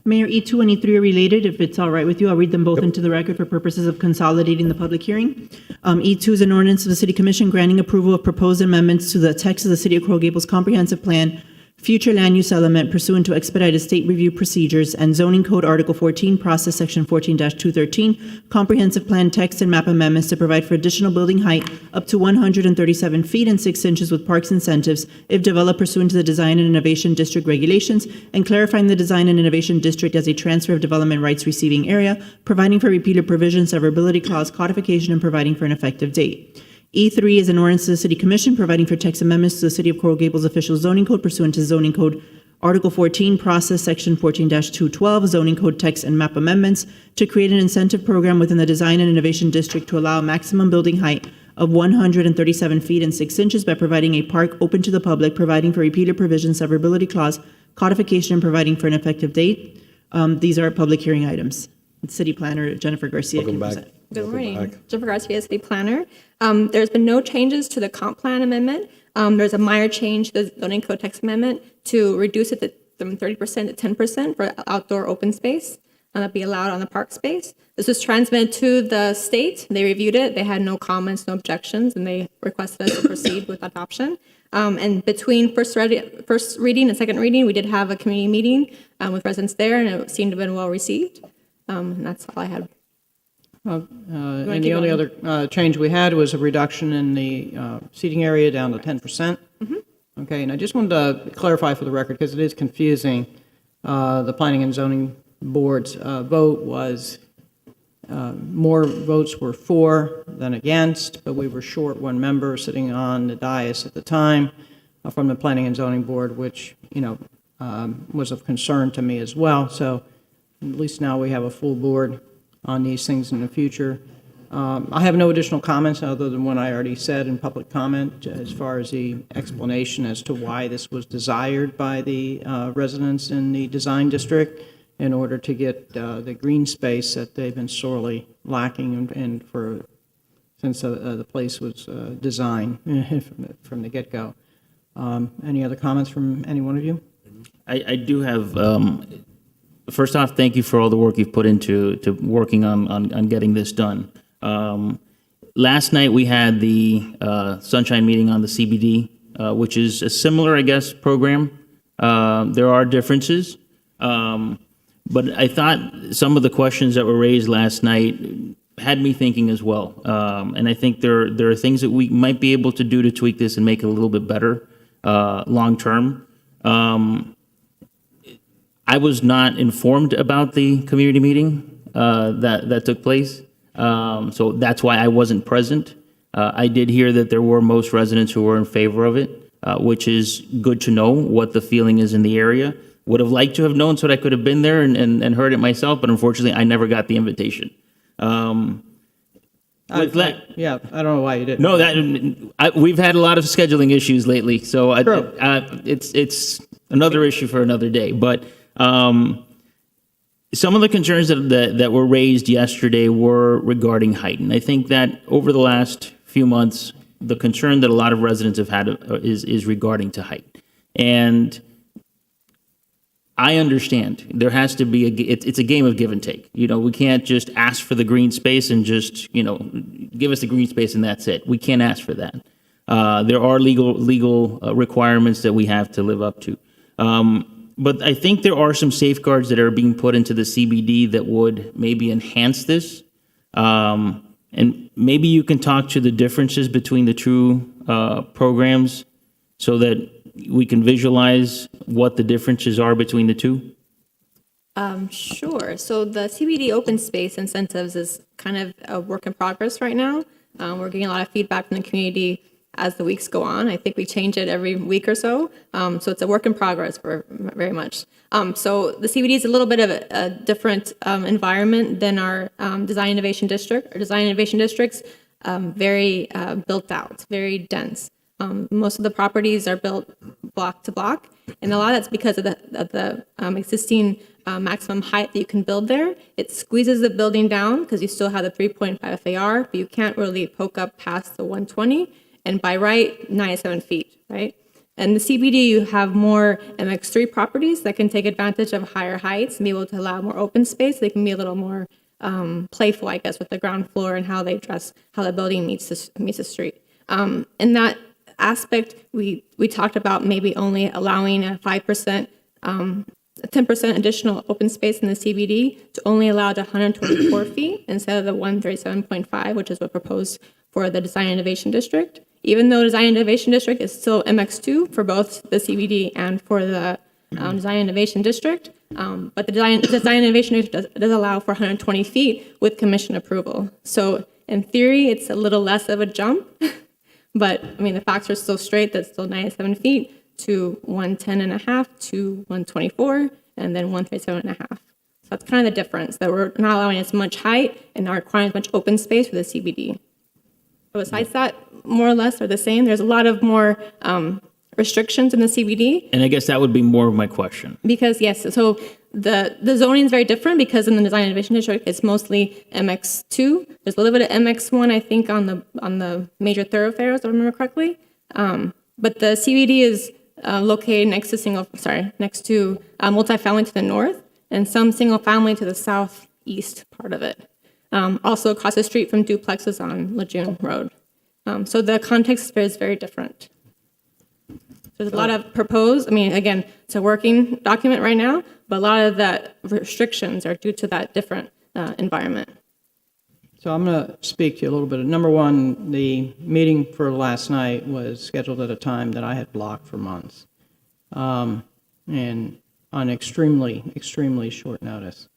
Mayor, E2 and E3 are related. If it's all right with you, I'll read them both into the record for purposes of consolidating the public hearing. E2 is an ordinance of the City Commission granting approval of proposed amendments to the text of the City of Coral Gables Comprehensive Plan, future land use element pursuant to expedited state review procedures and zoning code Article 14, process section 14-213, comprehensive plan text and map amendments to provide for additional building height up to 137 feet and 6 inches with parks incentives if developed pursuant to the Design and Innovation District regulations, and clarifying the Design and Innovation District as a transfer of development rights receiving area, providing for repeated provisions, severability clause codification, and providing for an effective date. E3 is an ordinance to the City Commission providing for text amendments to the City of Coral Gables official zoning code pursuant to zoning code Article 14, process section 14-212, zoning code text and map amendments to create an incentive program within the Design and Innovation District to allow a maximum building height of 137 feet and 6 inches by providing a park open to the public, providing for repeated provisions, severability clause, codification, and providing for an effective date. These are public hearing items. City Planner Jennifer Garcia Welcome can back. present. Good morning. Jennifer Garcia, City Planner. There's been no changes to the comp plan amendment. There's a minor change to the zoning code text amendment to reduce it from 30% to 10% for outdoor open space. be allowed on the park space. This was transmitted to the state. They reviewed it. They had no comments, no objections, and they requested us to proceed with adoption. And between first reading and second reading, we did have a community meeting with residents there, and it seemed to have been well received. And that's all I had. And the only other change we had was a reduction in the seating area down to 10%. Okay, and I just wanted to clarify for the record, because it is confusing, the Planning and Zoning Board's vote was, more votes were for than against, but we were short one member sitting on the dais at the time from the Planning and Zoning Board, which, was of concern to me as well. So at least now we have a full board on these things in the future. I have no additional comments other than what I already said in public comment as far as the explanation as to why this was desired by the residents in the design district in order to get the green space that they've been sorely lacking since the place was designed from the get-go. Any other comments from any one of you? I do have, first off, thank you for all the work you've put into working on getting this done. Last night we had the Sunshine meeting on the CBD, which is a similar, I guess, program. There are differences, but I thought some of the questions that were raised last night had me thinking as well. And I think there are things that we might be able to do to tweak this and make it a little bit better long term. I was not informed about the community meeting that took place. So that's why I wasn't present. I did hear that there were most residents who were in favor of it, which is good to know what the feeling is in the area. Would have liked to have known so that I could have been there and heard it myself, but unfortunately I never got the invitation. Yeah, I don't know why you didn't. No, we've had a lot of scheduling issues lately, so it's another issue for another day. But some of the concerns that were raised yesterday were regarding height. And I think that over the last few months, the concern that a lot of residents have had is regarding to height. And I understand there has to be it's a game of give and take. We can't just ask for the green space and just, give us the green space and that's it. We can't ask for that. There are legal requirements that we have to live up to. But I think there are some safeguards that are being put into the CBD that would maybe enhance this. And maybe you can talk to the differences between the two programs so that we can visualize what the differences are between the two. Sure. So the CBD open space incentives is kind of a work in progress right now. We're getting a lot of feedback from the community as the weeks go on. I think we change it every week or so. So it's a work in progress very much. So the CBD is a little bit of a different environment than our Design Innovation District. Our Design Innovation District's very built out, very dense. Most of the properties are built block to block, and a lot of that's because of the existing maximum height that you can build there. It squeezes the building down because you still have the 3.5 FAR, but you can't really poke up past the 120. And by right, 97 feet, right? And the CBD, you have more MX3 properties that can take advantage of higher heights and be able to allow more open space. They can be a little more playful, I guess, with the ground floor and how they dress, how the building meets the street. In that aspect, we talked about maybe only allowing a 5%, 10% additional open space in the CBD to only allow to 124 feet instead of the 137.5, which is what proposed for the Design Innovation District. Even though Design Innovation District is still MX2 for both the CBD and for the Design Innovation District, but the Design Innovation District does allow for 120 feet with commission approval. So in theory, it's a little less of a jump, but I mean, the facts are still straight. That's still 97 feet to 110.5 to 124, and then 137.5. So that's kind of the difference, that we're not allowing as much height and not requiring as much open space for the CBD. But besides that, more or less are the same. There's a lot of more restrictions in the CBD. And I guess that would be more of my question. Because, yes, so the zoning is very different because in the Design Innovation District, it's mostly MX2. There's a little bit of MX1, I think, on the major thoroughfares, if I remember correctly. But the CBD is located next to multifamily to the north. and some single-family to the southeast part of it. Also across the street from duplexes on Lejeune Road. So the context is very different. There's a lot of proposed, I mean, again, it's a working document right now, but a lot of the restrictions are due to that different environment. So I'm going to speak to you a little bit. Number one, the meeting for last night was scheduled at a time that I had blocked for months, and on extremely short notice.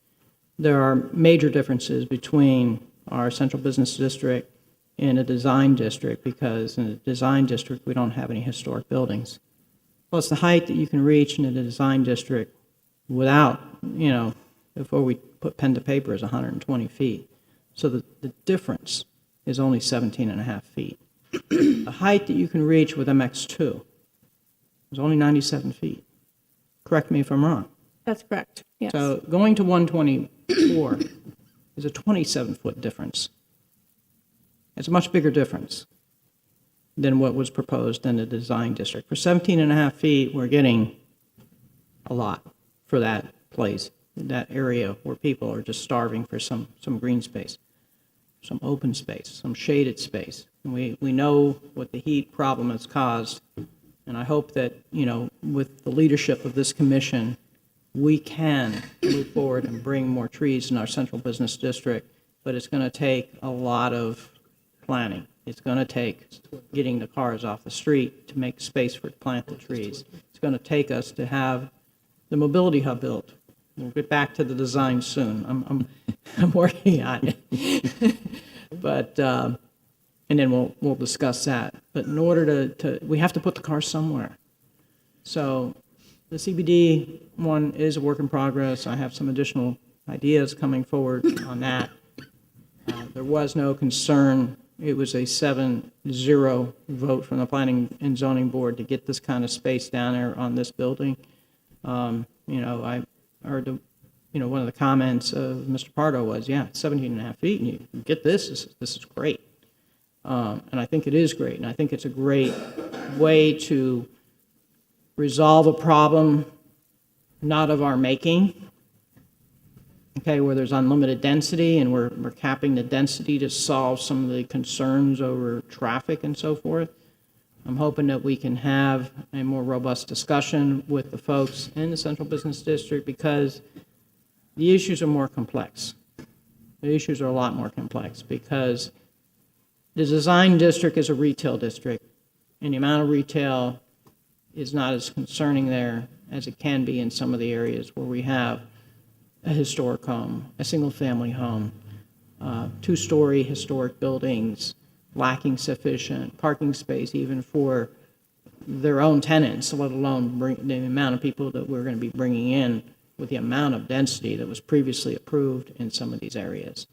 There are major differences between our central business district and a design district, because in a design district, we don't have any historic buildings. Plus, the height that you can reach in a design district without, before we put pen to paper, is 120 feet. So the difference is only 17 and a half feet. The height that you can reach with MX2 is only 97 feet. Correct me if I'm wrong. That's correct, yes. So going to 124 is a 27-foot difference. It's a much bigger difference than what was proposed in the design district. For 17 and a half feet, we're getting a lot for that place, that area where people are just starving for some green space, some open space, some shaded space. And we know what the heat problem has caused, and I hope that, with the leadership of this commission, we can move forward and bring more trees in our central business district, but it's going to take a lot of planning. It's going to take getting the cars off the street to make space for plant the trees. It's going to take us to have the mobility hub built. We'll get back to the design soon. I'm working on it. But and then we'll discuss that. But in order to we have to put the cars somewhere. So the CBD one is a work in progress. I have some additional ideas coming forward on that. There was no concern. It was a 7-0 vote from the Planning and Zoning Board to get this kind of space down there on this building. I heard one of the comments of Mr. Pardo was, 17 and a half feet, and you get this is great. And I think it is great, and I think it's a great way to resolve a problem not of our making, okay, where there's unlimited density and we're capping the density to solve some of the concerns over traffic and so forth. I'm hoping that we can have a more robust discussion with the folks in the Central Business District, because the issues are more complex. The issues are a lot more complex because the design district is a retail district, and the amount of retail is not as concerning there as it can be in some of the areas where we have a historic home, a single-family home, two-story historic buildings, lacking sufficient parking space even for their own tenants, let alone the amount of people that we're going to be bringing in with the amount of density that was previously approved in some of these areas.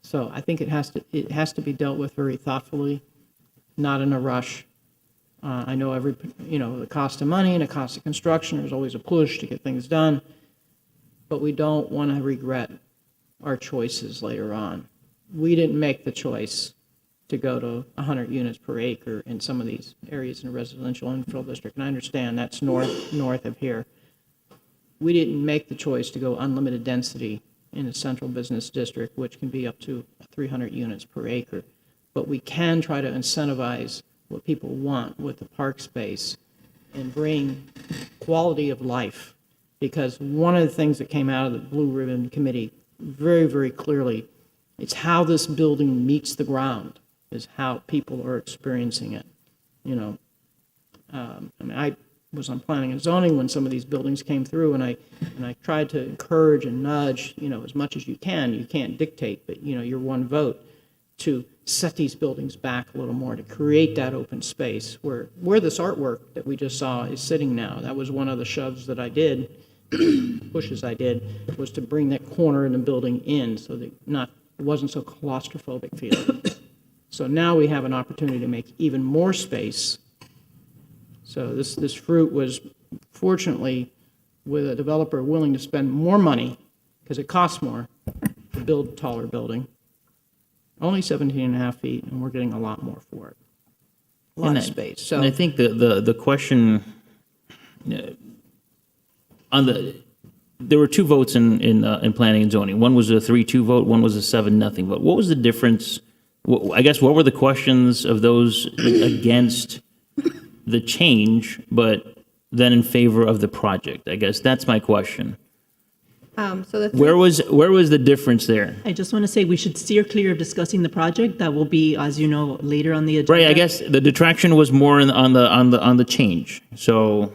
So I think it has to be dealt with very thoughtfully, not in a rush. I know the cost of money and the cost of construction, there's always a push to get things done, but we don't want to regret our choices later on. We didn't make the choice to go to 100 units per acre in some of these areas in a residential infill district, and I understand that's north of here. We didn't make the choice to go unlimited density in the central business district, which can be up to 300 units per acre, but we can try to incentivize what people want with the park space and bring quality of life. Because one of the things that came out of the Blue Ribbon Committee very, very clearly, it's how this building meets the ground, is how people are experiencing it. I was on planning and zoning when some of these buildings came through, and I tried to encourage and nudge, as much as you can. You can't dictate, but your one vote to set these buildings back a little more, to create that open space where this artwork that we just saw is sitting now. That was one of the shoves that I did, pushes I did, was to bring that corner in the building in so that it wasn't so claustrophobic feeling. So now we have an opportunity to make even more space. So this fruit was, fortunately, with a developer willing to spend more money, because it costs more to build a taller building, only 17 and a half feet, and we're getting a lot more for it. A lot of space. So and I think the question on there were two votes in planning and zoning. One was a 3-2 vote, one was a 7-0 vote. What was the difference? I guess what were the questions of those against the change, but then in favor of the project? I guess that's my question. So Where was the difference there? I just want to say we should steer clear of discussing the project. That will be, as you know, later on the agenda. Right. I guess the detraction was more on the change. So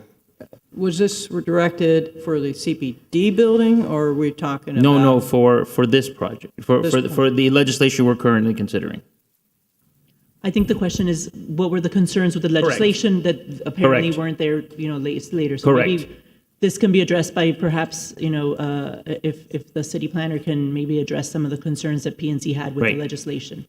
Was this directed for the CPD building, or are we talking about? no, for this project, for the legislation we're currently considering. I think the question is, what were the concerns with the legislation that apparently Correct. weren't there, later? So Correct. maybe this can be addressed by perhaps, if the city planner can maybe address some of the concerns that PNC had with the Right. legislation.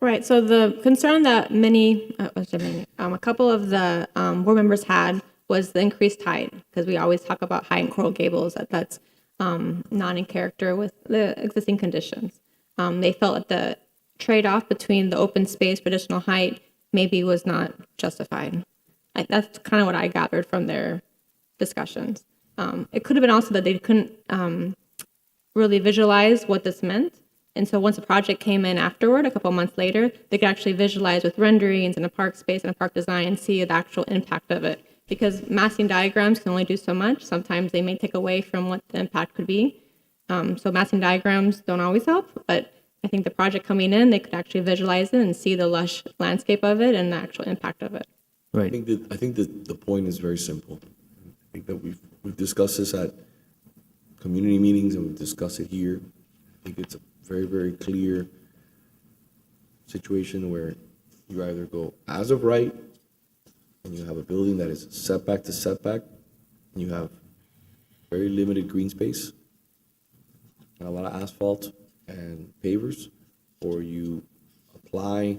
Right. So the concern that a couple of the board members had was the increased height, because we always talk about height in Coral Gables, that's not in character with the existing conditions. They felt that the trade-off between the open space, additional height, maybe was not justified. That's kind of what I gathered from their discussions. It could have been also that they couldn't really visualize what this meant. And so once the project came in afterward, a couple months later, they could actually visualize with renderings and a park space and a park design and see the actual impact of it. Because massing diagrams can only do so much. Sometimes they may take away from what the impact could be. So massing diagrams don't always help, but I think the project coming in, they could actually visualize it and see the lush landscape of it and the actual impact of it. Right. I think that the point is very simple. I think that we've discussed this at community meetings and we've discussed it here. I think it's a very, very clear situation where you either go as of right and you have a building that is setback to setback and you have very limited green space and a lot of asphalt and pavers, or you apply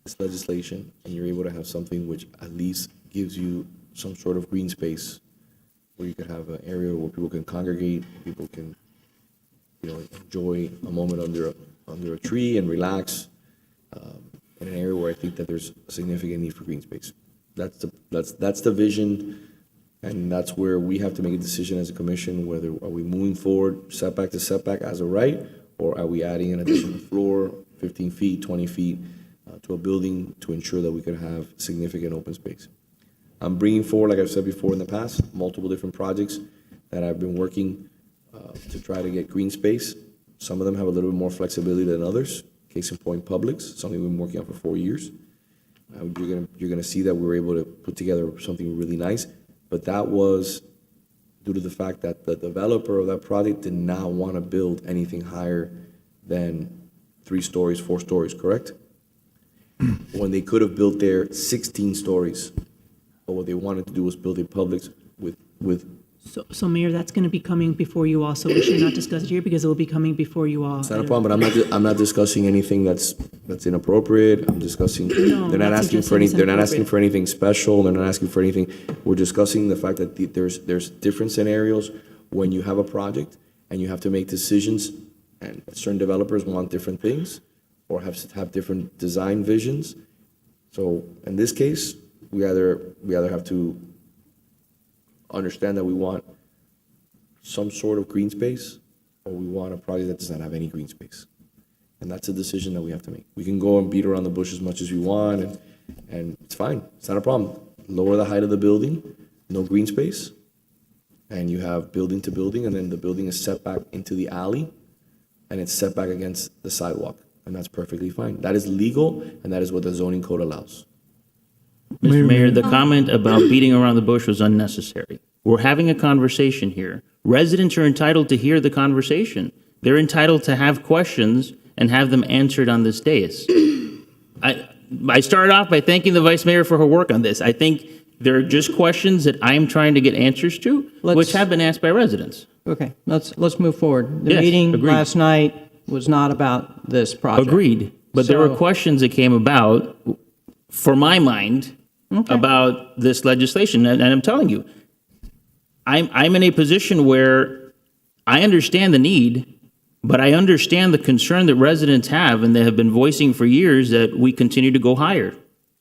this legislation and you're able to have something which at least gives you some sort of green space where you could have an area where people can congregate, people can, enjoy a moment under a tree and relax, in an area where I think that there's a significant need for green space. That's the vision, and that's where we have to make a decision as a commission, whether are we moving forward setback to setback as a right, or are we adding an additional floor, 15 feet, 20 feet, to a building to ensure that we could have significant open space. I'm bringing forward, like I've said before in the past, multiple different projects that I've been working to try to get green space. Some of them have a little bit more flexibility than others. Case in point, Publix, something we've been working on for 4 years. You're gonna see that we were able to put together something really nice, but that was due to the fact that the developer of that project did not want to build anything higher than 3 stories, 4 stories, correct? When they could have built there 16 stories, but what they wanted to do was build a Publix with So Mayor, that's going to be coming before you all, so we should not discuss it here because it will be coming before you all. It's not a problem, but I'm not discussing anything that's inappropriate. I'm discussing, No, they're not not asking for suggesting it's they're not asking inappropriate. for anything special, they're not asking for anything. We're discussing the fact that there's different scenarios when you have a project and you have to make decisions, and certain developers want different things or have different design visions. So in this case, we either have to understand that we want some sort of green space, or we want a project that does not have any green space. And that's a decision that we have to make. We can go and beat around the bush as much as we want, and it's fine. It's not a problem. Lower the height of the building, no green space, and you have building to building, and then the building is set back into the alley, and it's set back against the sidewalk, and that's perfectly fine. That is legal, and that is what the zoning code allows. Mr. Mayor, the comment about beating around the bush was unnecessary. We're having a conversation here. Residents are entitled to hear the conversation. They're entitled to have questions and have them answered on this dais. I started off by thanking the Vice Mayor for her work on this. I think there are just questions that I'm trying to get answers to, which have been asked by residents. Okay, let's move forward. The Yes, meeting agreed. last night was not about this project. Agreed. But there were So- questions that came about, for my mind, about this legislation. And I'm telling you, I'm in a position where I understand the need, but I understand the concern that residents have, and they have been voicing for years that we continue to go higher.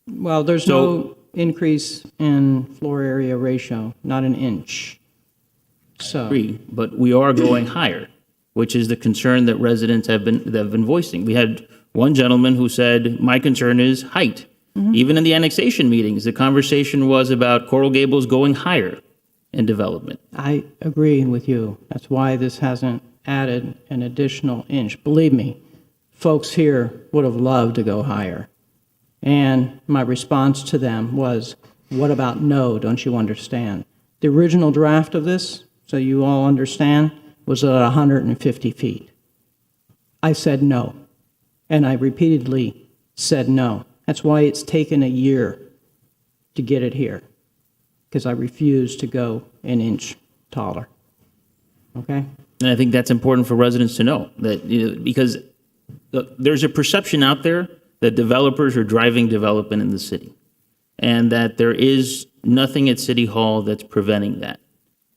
Well, there's no increase in floor area ratio, not an inch. So, agree, but we are going higher, which is the concern that residents have been voicing. We had one gentleman who said, my concern is height. Even in the annexation meetings, the conversation was about Coral Gables going higher in development. I agree with you. That's why this hasn't added an additional inch. Believe me, folks here would have loved to go higher. And my response to them was, what about no, don't you understand? The original draft of this, so you all understand, was at 150 feet. I said no, and I repeatedly said no. That's why it's taken a year to get it here, because I refused to go an inch taller. Okay? And I think that's important for residents to know that, because look, there's a perception out there that developers are driving development in the city, and that there is nothing at City Hall that's preventing that.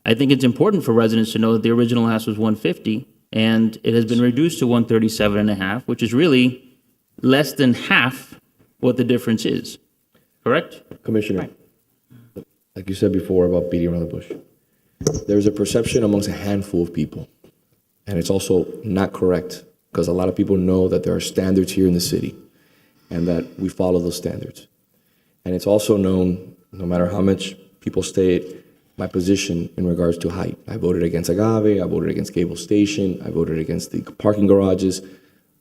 I think it's important for residents to know that the original ask was 150, and it has been reduced to 137.5, which is really less than half what the difference is. Correct? Commissioner, like you said before about beating around the bush, there's a perception amongst a handful of people, and it's also not correct, because a lot of people know that there are standards here in the city and that we follow those standards. And it's also known, no matter how much people state my position in regards to height. I voted against Agave, I voted against Gables Station, I voted against the parking garages,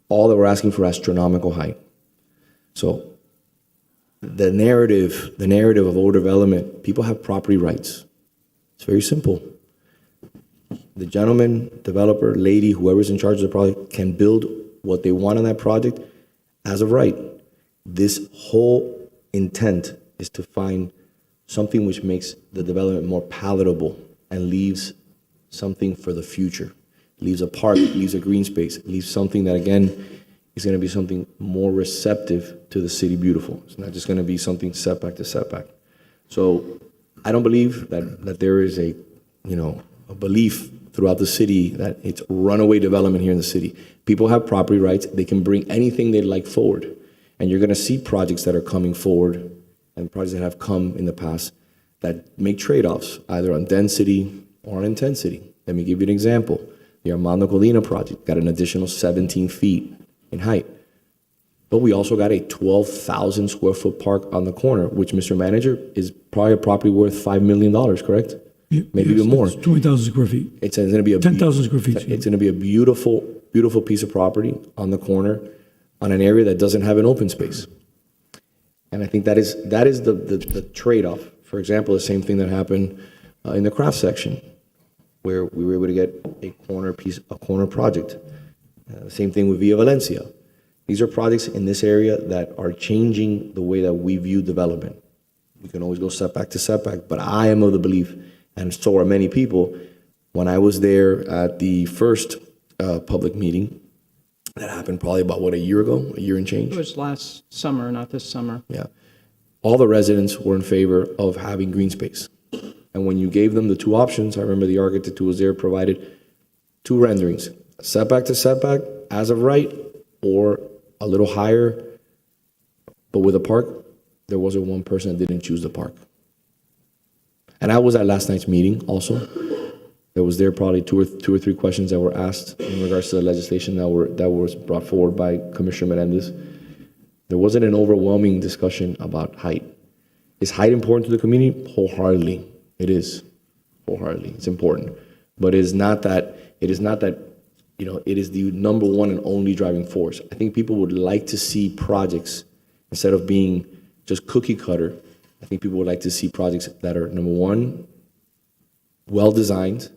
all that were asking for astronomical height. So the narrative of overdevelopment, people have property rights. It's very simple. The gentleman, developer, lady, whoever's in charge of the project can build what they want on that project as of right. This whole intent is to find something which makes the development more palatable and leaves something for the future. Leaves a park, leaves a green space, leaves something that, again, is going to be something more receptive to the city beautiful. It's not just going to be something setback to setback. So I don't believe that there is a belief throughout the city that it's runaway development here in the city. People have property rights. They can bring anything they'd like forward. And you're going to see projects that are coming forward and projects that have come in the past that make trade-offs, either on density or on intensity. Let me give you an example. The Armando Colina project got an additional 17 feet in height. But we also got a 12,000 square foot park on the corner, which, Mr. Manager, is probably a property worth $5 million, correct? Yeah, Maybe yes, even more. it's 20,000 square feet. It's going to be a 10,000 square feet. It's going to be a beautiful, beautiful piece of property on the corner, on an area that doesn't have an open space. And I think that is the trade-off. For example, the same thing that happened in the craft section, where we were able to get a corner project. Same thing with Villa Valencia. These are projects in this area that are changing the way that we view development. We can always go setback to setback, but I am of the belief, and so are many people, when I was there at the first public meeting, that happened probably about, a year ago, a year and change? it was last summer, not this summer. Yeah. All the residents were in favor of having green space. And when you gave them the two options, I remember the architect who was there provided two renderings, setback to setback, as of right, or a little higher, but with a park. There wasn't one person that didn't choose the park. And I was at last night's meeting also. There was probably two or three questions that were asked in regards to the legislation that was brought forward by Commissioner Menendez. There wasn't an overwhelming discussion about height. Is height important to the community? Wholeheartedly. It is. Wholeheartedly. It's important. But it is not that, it is the number one and only driving force. I think people would like to see projects, instead of being just cookie cutter, I think people would like to see projects that are, number one, well-designed,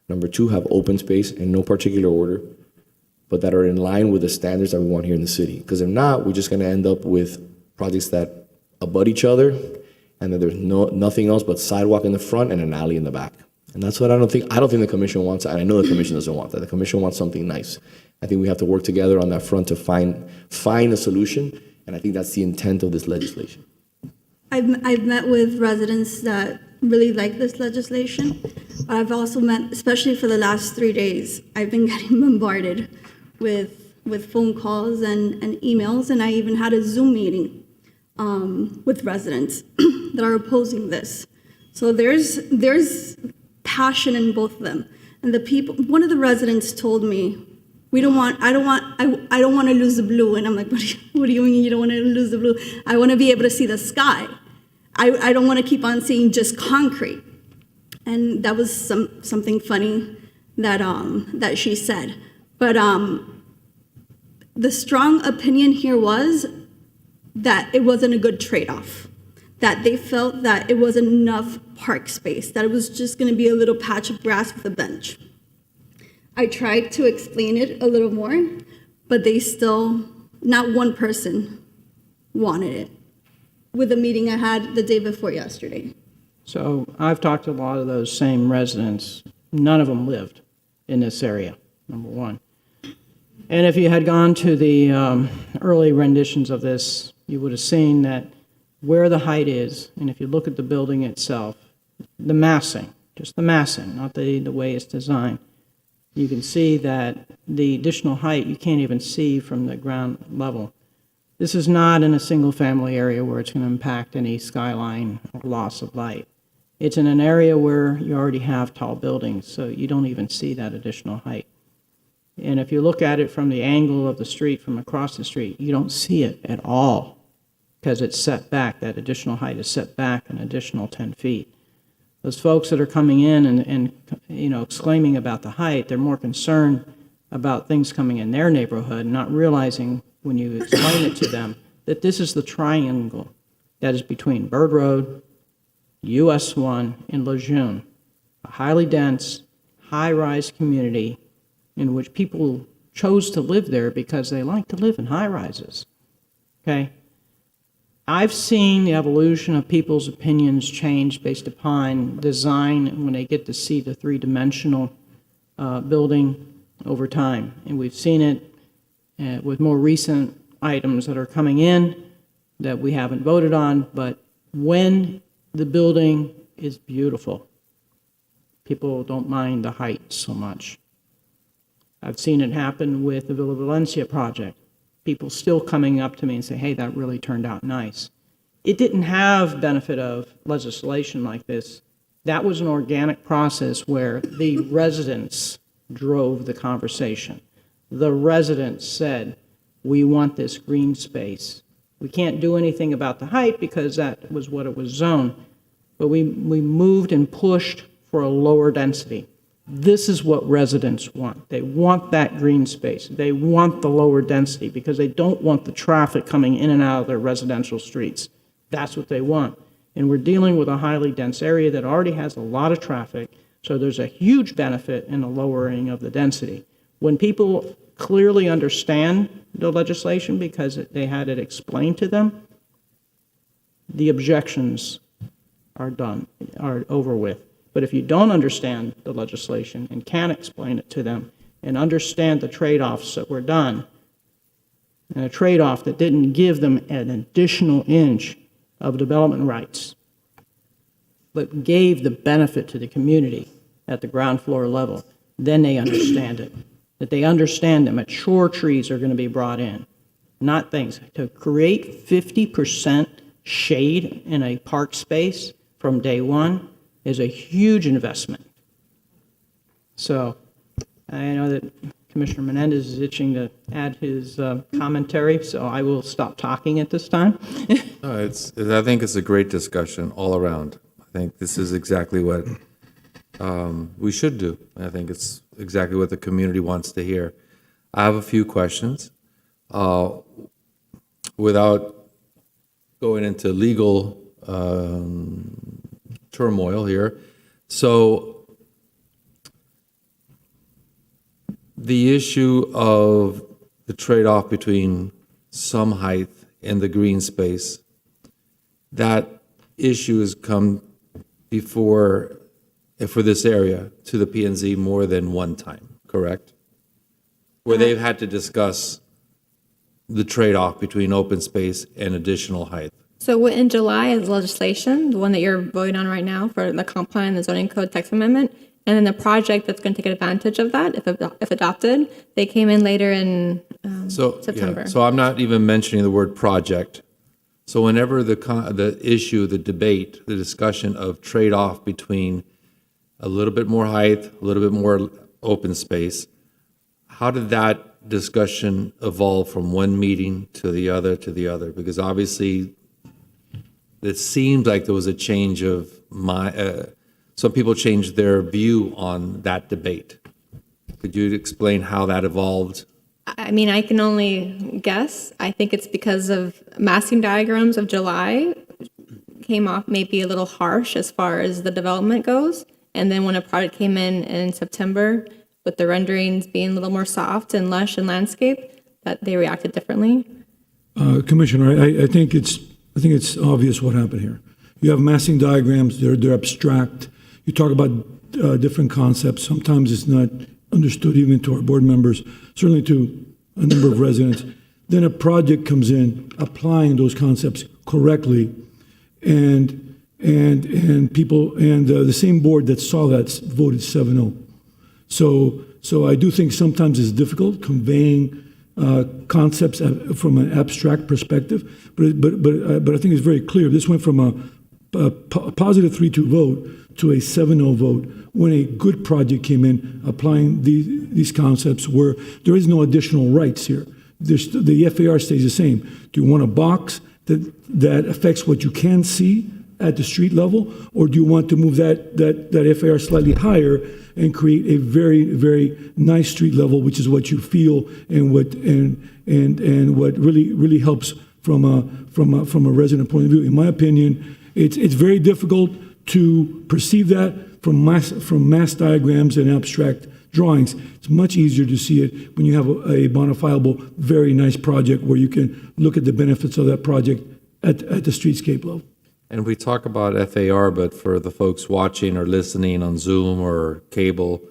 number two, have open space in no particular order, but that are in line with the standards that we want here in the city. Because if not, we're just going to end up with projects that abut each other, and that there's nothing else but sidewalk in the front and an alley in the back. And that's what I don't think the commission wants, and I know the commission doesn't want that. The commission wants something nice. I think we have to work together on that front to find a solution, and I think that's the intent of this legislation. I've met with residents that really like this legislation, but I've also met, especially for the last 3 days, I've been getting bombarded with phone calls and emails, and I even had a Zoom meeting with residents that are opposing this. So there's passion in both of them. And the people, one of the residents told me, I don't want to lose the blue. And I'm like, what do you mean you don't want to lose the blue? I want to be able to see the sky. I don't want to keep on seeing just concrete. And that was something funny that she said. But the strong opinion here was that it wasn't a good trade-off, that they felt that it wasn't enough park space, that it was just going to be a little patch of grass with a bench. I tried to explain it a little more, but they still, not one person wanted it, with a meeting I had the day before yesterday. So I've talked to a lot of those same residents. None of them lived in this area, number one. And if you had gone to the early renditions of this, you would have seen that where the height is, and if you look at the building itself, the massing, just the massing, not the way it's designed, you can see that the additional height you can't even see from the ground level. This is not in a single-family area where it's going to impact any skyline or loss of light. It's in an area where you already have tall buildings, so you don't even see that additional height. And if you look at it from the angle of the street, from across the street, you don't see it at all because it's set back. That additional height is set back an additional 10 feet. Those folks that are coming in and exclaiming about the height, they're more concerned about things coming in their neighborhood, not realizing when you explain it to them that this is the triangle that is between Bird Road, US 1, and Lejeune, a highly dense, high-rise community in which people chose to live there because they like to live in high-rises. Okay? I've seen the evolution of people's opinions change based upon design when they get to see the three-dimensional building over time. And we've seen it with more recent items that are coming in that we haven't voted on, but when the building is beautiful, people don't mind the height so much. I've seen it happen with the Villa Valencia project. People still coming up to me and say, hey, that really turned out nice. It didn't have benefit of legislation like this. That was an organic process where the residents drove the conversation. The residents said, we want this green space. We can't do anything about the height because that was what it was zoned, but we moved and pushed for a lower density. This is what residents want. They want that green space. They want the lower density because they don't want the traffic coming in and out of their residential streets. That's what they want. And we're dealing with a highly dense area that already has a lot of traffic, so there's a huge benefit in the lowering of the density. When people clearly understand the legislation because they had it explained to them, the objections are over with. But if you don't understand the legislation and can't explain it to them and understand the trade-offs that were done, and a trade-off that didn't give them an additional inch of development rights, but gave the benefit to the community at the ground floor level, then they understand it. That they understand that mature trees are going to be brought in, not things. To create 50% shade in a park space from day one is a huge investment. So I know that Commissioner Menendez is itching to add his commentary, so I will stop talking at this time. No, I think it's a great discussion all around. I think this is exactly what we should do. I think it's exactly what the community wants to hear. I have a few questions. Without going into legal turmoil here. So the issue of the trade-off between some height and the green space, that issue has come before, for this area, to the P&Z more than one time, correct? Where they've had to discuss the trade-off between open space and additional height. So in July is legislation, the one that you're voting on right now for the comp plan and the zoning code text amendment, and then the project that's going to take advantage of that, if adopted, they came in later in September. Yeah. So I'm not even mentioning the word project. So whenever the issue, the debate, the discussion of trade-off between a little bit more height, a little bit more open space. How did that discussion evolve from one meeting to the other to the other? Because obviously, it seemed like there was a change of some people changed their view on that debate. Could you explain how that evolved? I mean, I can only guess. I think it's because of massing diagrams of July came off maybe a little harsh as far as the development goes. And then when a project came in September, with the renderings being a little more soft and lush and landscape, that they reacted differently. Commissioner, I think it's obvious what happened here. You have massing diagrams, they're abstract. You talk about different concepts. Sometimes it's not understood even to our board members, certainly to a number of residents. Then a project comes in applying those concepts correctly, and people and the same board that saw that voted 7-0. So I do think sometimes it's difficult conveying concepts from an abstract perspective, but I think it's very clear. This went from a positive 3-2 vote to a 7-0 vote when a good project came in applying these concepts where there is no additional rights here. The FAR stays the same. Do you want a box that affects what you can see at the street level, or do you want to move that FAR slightly higher and create a very, very nice street level, which is what you feel and what really helps from a resident point of view? In my opinion, it's very difficult to perceive that from mass diagrams and abstract drawings. It's much easier to see it when you have a modifiable, very nice project where you can look at the benefits of that project at the streetscape level. And we talk about FAR, but for the folks watching or listening on Zoom or cable,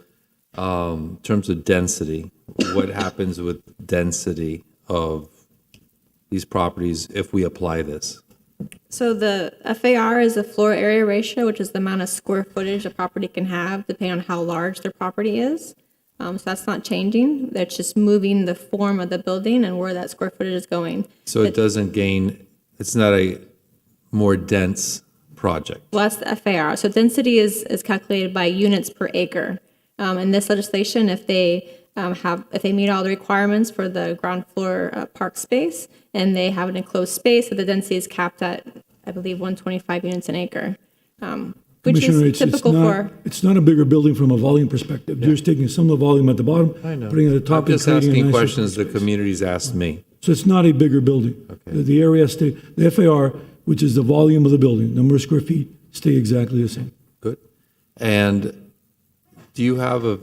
in terms of density, what happens with density of these properties if we apply this? So the FAR is a floor area ratio, which is the amount of square footage a property can have depending on how large their property is. So that's not changing. That's just moving the form of the building and where that square footage is going. So it doesn't gain, it's not a more dense project. Well, that's the FAR. So density is calculated by units per acre. In this legislation, if they meet all the requirements for the ground floor park space and they have an enclosed space, so the density is capped at, I believe, 125 units an acre, which is typical for. It's not a bigger building from a volume perspective. You're just taking some of the volume at the bottom, putting it at the top. I'm just asking questions the community's asked me. So it's not a bigger building. Okay. The area the FAR, which is the volume of the building, number of square feet, stay exactly the same. Good. And do you have a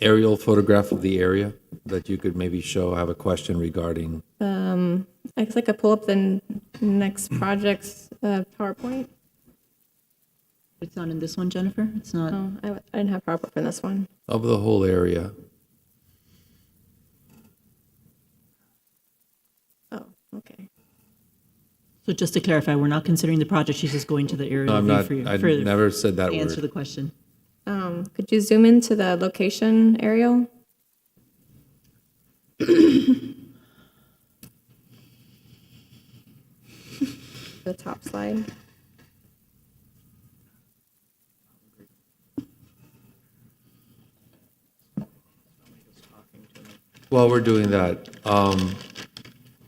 aerial photograph of the area that you could maybe show? I have a question regarding. I guess I could pull up the next project's PowerPoint. It's not in this one, Jennifer? It's not. Oh, I didn't have PowerPoint for this one. Of the whole area. Oh, okay. So just to clarify, we're not considering the project, she's just going to the area. No, I'm not, I never said that to word. answer the question. Could you zoom into the location, Ariel? The top slide. While we're doing that,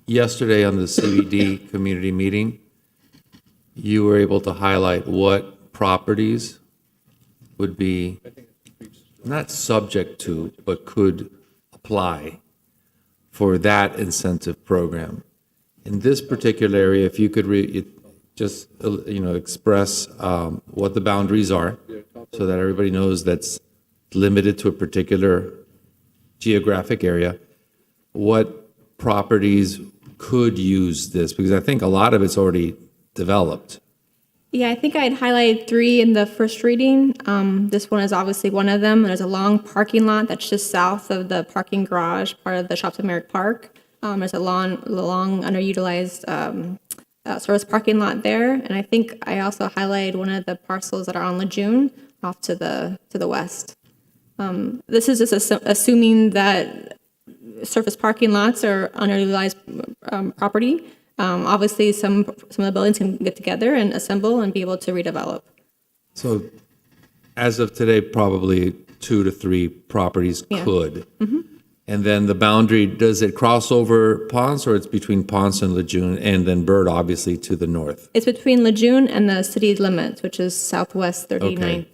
yesterday on the CBD community meeting, you were able to highlight what properties would be not subject to, but could apply for that incentive program. In this particular area, if you could just express what the boundaries are so that everybody knows that's limited to a particular geographic area, what properties could use this? Because I think a lot of it's already developed. Yeah, I think I had highlighted 3 in the first reading. This one is obviously one of them. There's a long parking lot that's just south of the parking garage, part of the Shops at Merrick Park. There's a long underutilized service parking lot there. And I think I also highlighted one of the parcels that are on Lejeune off to the west. This is just assuming that surface parking lots are underutilized property. Obviously, some of the buildings can get together and assemble and be able to redevelop. So as of today, probably 2 to 3 properties Yeah. could. And then the boundary, does it cross over Ponce, or it's between Ponce and Lejeune, and then Bird, obviously, to the north? It's between Lejeune and the city limits, which is southwest 39th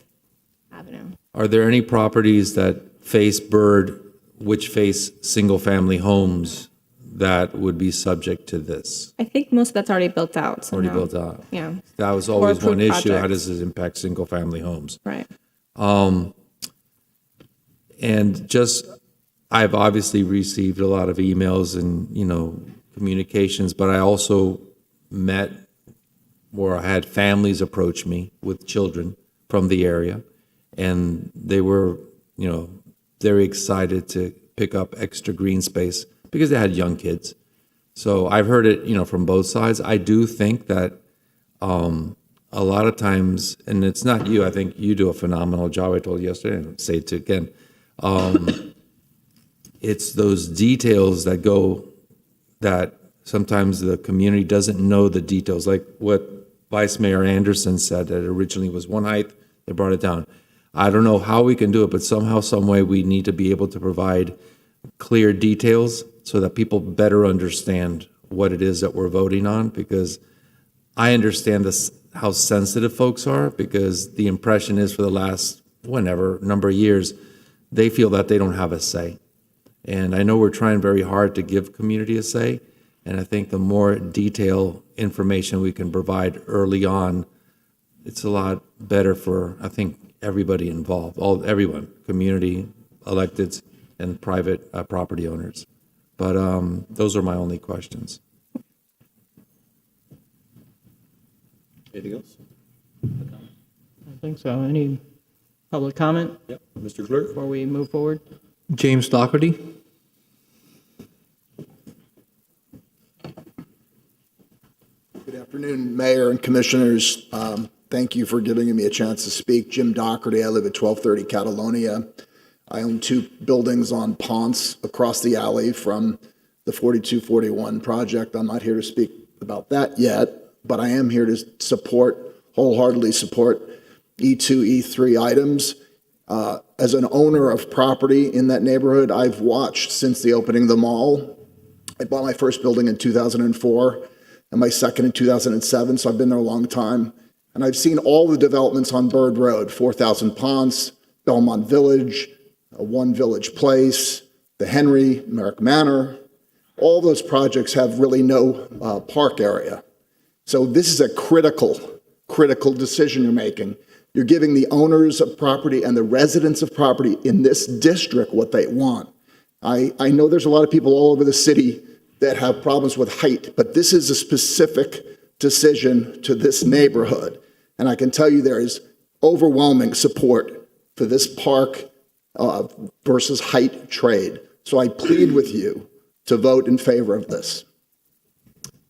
Avenue. Are there any properties that face Bird, which face single-family homes, that would be subject to this? I think most of that's already built out. So Already no. built out? Yeah. That was Or always one approved issue. How projects. does it impact single-family homes? Right. And just, I've obviously received a lot of emails and, communications, but I also met where I had families approach me with children from the area, and they were, very excited to pick up extra green space because they had young kids. So I've heard it, from both sides. I do think that a lot of times, and it's not you, I think you do a phenomenal job. I told you yesterday, and I'll say it again. It's those details that go, that sometimes the community doesn't know the details, like what Vice Mayor Anderson said, that originally was one height, they brought it down. I don't know how we can do it, but somehow, some way, we need to be able to provide clear details so that people better understand what it is that we're voting on, because I understand this, how sensitive folks are, because the impression is for the last, number of years, they feel that they don't have a say. And I know we're trying very hard to give community a say, and I think the more detailed information we can provide early on, it's a lot better for, I think, everybody involved, everyone, community, electeds, and private property owners. But those are my only questions. Anything else? I think so. Any public comment? Yep. Mr. Clerk? Before we move forward? James Doherty. Good afternoon, Mayor and Commissioners. Thank you for giving me a chance to speak. Jim Doherty, I live at 1230 Catalonia. I own 2 buildings on Ponce across the alley from the 4241 project. I'm not here to speak about that yet, but I am here to wholeheartedly support E2, E3 items. As an owner of property in that neighborhood, I've watched since the opening of the mall. I bought my first building in 2004 and my second in 2007, so I've been there a long time. And I've seen all the developments on Bird Road, 4000 Ponce, Belmont Village, One Village Place, the Henry, Merrick Manor. All those projects have really no park area. So this is a critical decision you're making. You're giving the owners of property and the residents of property in this district what they want. I know there's a lot of people all over the city that have problems with height, but this is a specific decision to this neighborhood. And I can tell you there is overwhelming support for this park versus height trade. So I plead with you to vote in favor of this.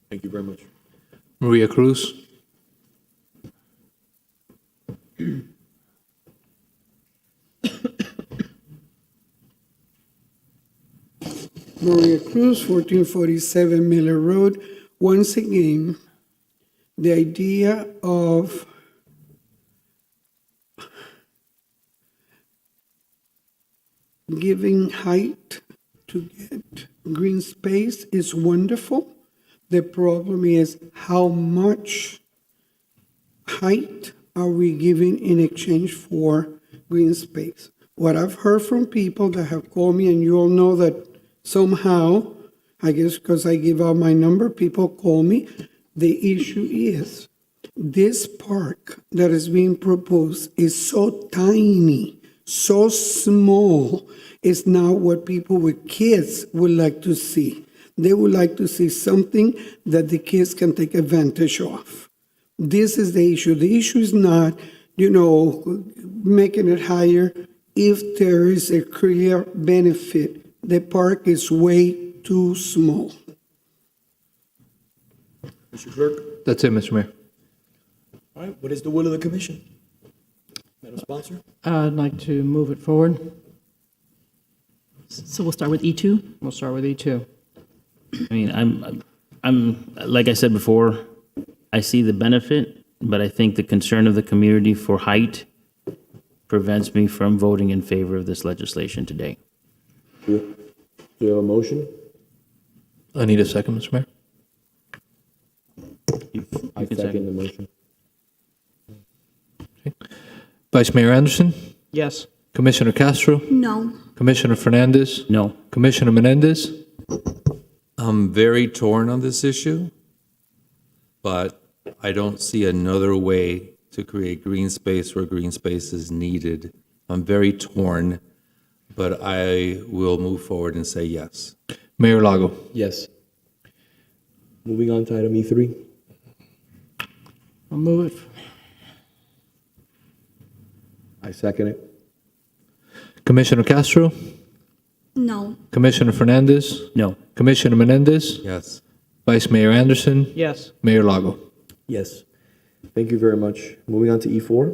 Thank you very much. Maria Cruz. Maria Cruz, 1447 Miller Road. Once again, the idea of giving height to get green space is wonderful. The problem is how much height are we giving in exchange for green space? What I've heard from people that have called me, and you all know that somehow, I guess because I give out my number, people call me. The issue is this park that is being proposed is so tiny, so small. It's not what people with kids would like to see. They would like to see something that the kids can take advantage of. This is the issue. The issue is not, making it higher if there is a clear benefit. The park is way too small. Mr. Clerk? That's it, Mr. Mayor. All right, what is the will of the commission? Madam Sponsor? I'd like to move it forward. So we'll start with E2? We'll start with E2. I mean, I'm like I said before, I see the benefit, but I think the concern of the community for height prevents me from voting in favor of this legislation today. Do you have a motion? I need a second, Mr. Mayor. I second the motion. Vice Mayor Anderson, Yes. Commissioner Castro, No. Commissioner Fernandez, No. Commissioner Menendez. I'm very torn on this issue, but I don't see another way to create green space where green space is needed. I'm very torn, but I will move forward and say yes. Mayor Lago. Yes. Moving on to item E3. I'll move it. I second it. Commissioner Castro, No. Commissioner Fernandez, No. Commissioner Menendez, Yes. Vice Mayor Anderson, Yes. Mayor Lago. Yes. Thank you very much. Moving on to E4.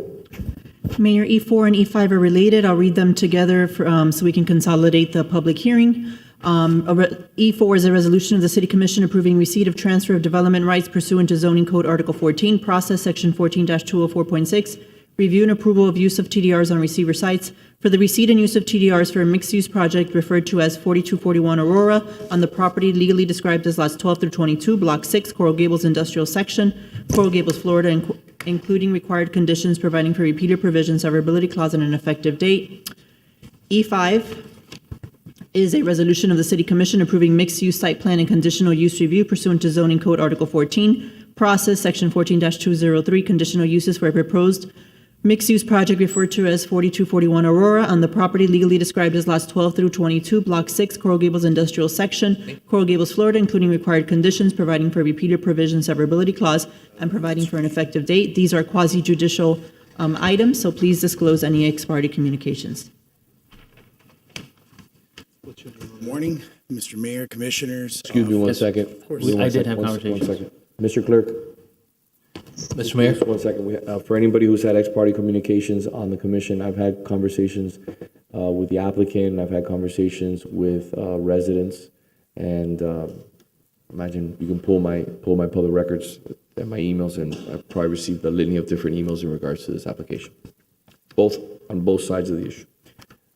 Mayor, E4 and E5 are related. I'll read them together so we can consolidate the public hearing. E4 is a resolution of the City Commission approving receipt of transfer of development rights pursuant to Zoning Code Article 14, Process Section 14-204.6, review and approval of use of TDRs on receiver sites for the receipt and use of TDRs for a mixed-use project referred to as 4241 Aurora on the property legally described as lots 12 through 22, Block 6, Coral Gables Industrial Section, Coral Gables, Florida, including required conditions providing for repeated provisions, severability clause, and an effective date. E5 is a resolution of the City Commission approving mixed-use site plan and conditional use review pursuant to Zoning Code Article 14, Process Section 14-203, conditional uses for a proposed mixed-use project referred to as 4241 Aurora on the property legally described as lots 12 through 22, Block 6, Coral Gables Industrial Section, Coral Gables, Florida, including required conditions, providing for repeated provision, severability clause, and providing for an effective date. These are quasi-judicial items, so please disclose any ex parte communications. Good morning, Mr. Mayor, Commissioners. Excuse me one Yes, second. of course. Give me one I did second. have One conversations. second. Mr. Clerk. Mr. Mayor. Just 1 second. For anybody who's had ex parte communications on the commission, I've had conversations with the applicant, I've had conversations with residents, and imagine you can pull my public records and my emails, and I've probably received a litany of different emails in regards to this application, on both sides of the issue.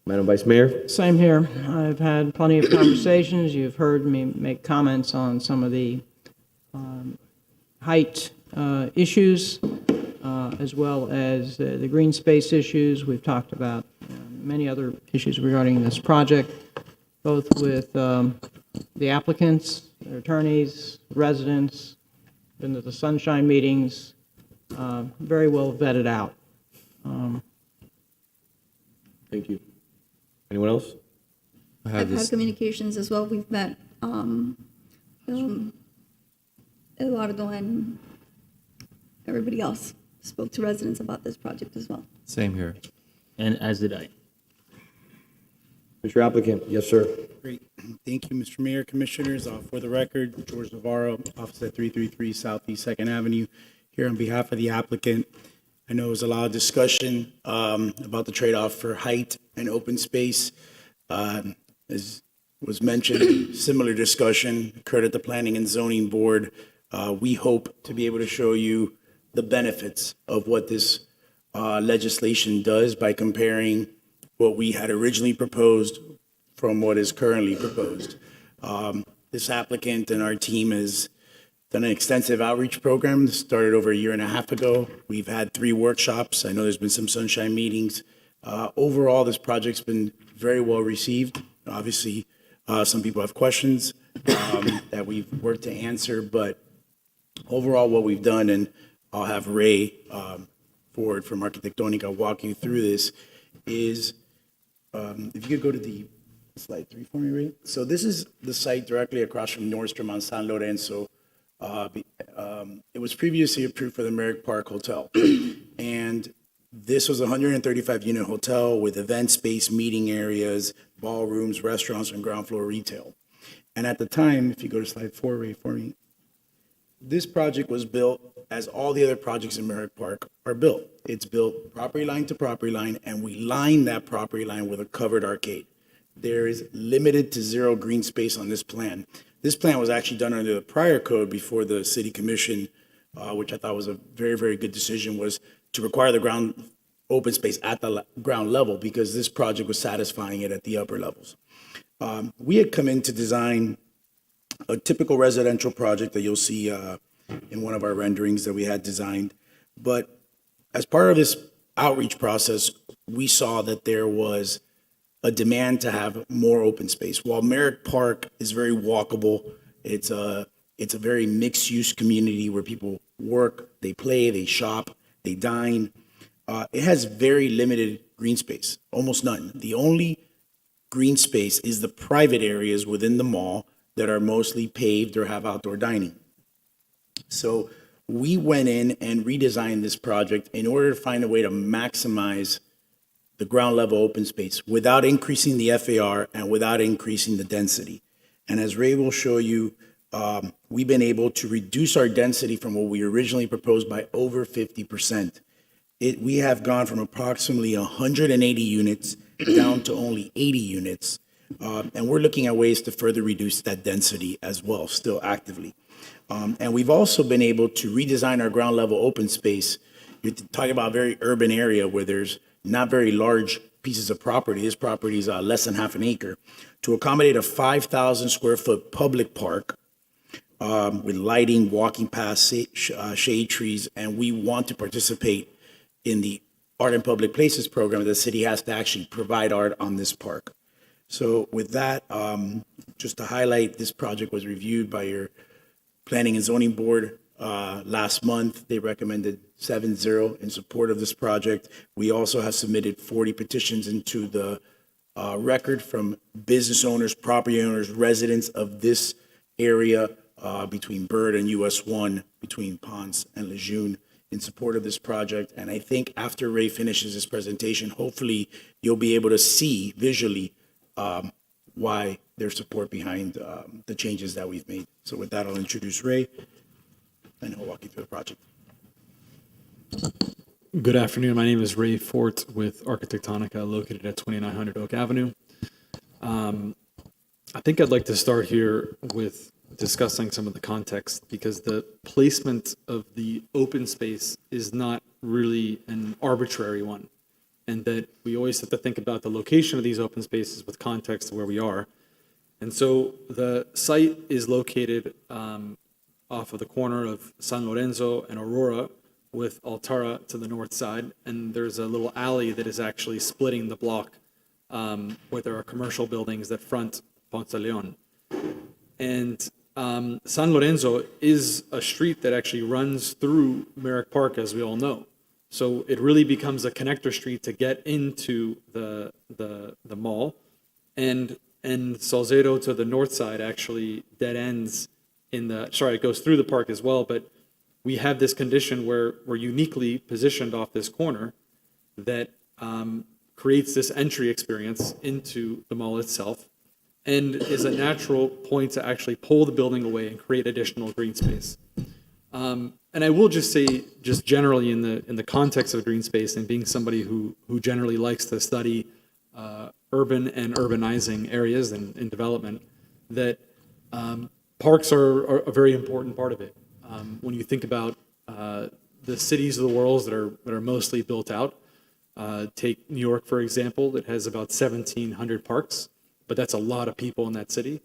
Madam Vice Mayor? Same here. I've had plenty of conversations. You've heard me make comments on some of the height issues, as well as the green space issues. We've talked about many other issues regarding this project, both with the applicants, their attorneys, residents, been to the sunshine meetings, very well vetted out. Thank you. Anyone else? I've had communications as well. We've met Eduardo and everybody else spoke to residents about this project as well. Same here. And as did I. Mr. Applicant, yes, sir. Great. Thank you, Mr. Mayor, Commissioners. For the record, George Navarro, Office at 333 Southeast 2nd Avenue, here on behalf of the applicant. I know there was a lot of discussion about the trade-off for height and open space. As was mentioned, similar discussion occurred at the Planning and Zoning Board. We hope to be able to show you the benefits of what this legislation does by comparing what we had originally proposed from what is currently proposed. This applicant and our team has done an extensive outreach program that started over a year and a half ago. We've had 3 workshops. I know there's been some sunshine meetings. Overall, this project's been very well received. Obviously, some people have questions that we've worked to answer, but overall, what we've done, and I'll have Ray Ford from Arquitectónica walk you through this, is if you could go to the slide 3 for me, Ray. So this is the site directly across from Nordstrom on San Lorenzo. It was previously approved for the Merrick Park Hotel. And this was a 135-unit hotel with event space, meeting areas, ballrooms, restaurants, and ground floor retail. And at the time, if you go to slide 4, Ray, for me, this project was built as all the other projects in Merrick Park are built. It's built property line to property line, and we line that property line with a covered arcade. There is limited to 0 green space on this plan. This plan was actually done under the prior code before the City Commission, which I thought was a very, very good decision, was to require the ground open space at the ground level because this project was satisfying it at the upper levels. We had come in to design a typical residential project that you'll see in one of our renderings that we had designed. But as part of this outreach process, we saw that there was a demand to have more open space. While Merrick Park is very walkable, it's a very mixed-use community where people work, they play, they shop, they dine. It has very limited green space, almost none. The only green space is the private areas within the mall that are mostly paved or have outdoor dining. So we went in and redesigned this project in order to find a way to maximize the ground level open space without increasing the FAR and without increasing the density. And as Ray will show you, we've been able to reduce our density from what we originally proposed by over 50%. We have gone from approximately 180 units down to only 80 units. And we're looking at ways to further reduce that density as well, still actively. And we've also been able to redesign our ground level open space. You're talking about a very urban area where there's not very large pieces of property. This property is less than half an acre, to accommodate a 5,000 square foot public park with lighting, walking paths, shade trees, and we want to participate in the Art in Public Places program. The city has to actually provide art on this park. So with that, just to highlight, this project was reviewed by your Planning and Zoning Board last month. They recommended 7-0 in support of this project. We also have submitted 40 petitions into the record from business owners, property owners, residents of this area between Bird and US 1, between Ponce and Lejeune, in support of this project. And I think after Ray finishes his presentation, hopefully you'll be able to see visually why there's support behind the changes that we've made. So with that, I'll introduce Ray, and he'll walk you through the project. Good afternoon. My name is Ray Fort with Architectonica, located at 2900 Oak Avenue. I think I'd like to start here with discussing some of the context, because the placement of the open space is not really an arbitrary one, and that we always have to think about the location of these open spaces with context of where we are. And so the site is located off of the corner of San Lorenzo and Aurora, with Altara to the north side, and there's a little alley that is actually splitting the block where there are commercial buildings that front Ponce de Leon. And San Lorenzo is a street that actually runs through Merrick Park, as we all know. So it really becomes a connector street to get into the mall. And Salcedo to the north side actually dead ends it goes through the park as well, but we have this condition where we're uniquely positioned off this corner that creates this entry experience into the mall itself, and is a natural point to actually pull the building away and create additional green space. And I will just say, just generally in the context of green space, and being somebody who generally likes to study urban and urbanizing areas and development, that parks are a very important part of it. When you think about the cities of the world that are mostly built out, take New York, for example, that has about 1,700 parks, but that's a lot of people in that city.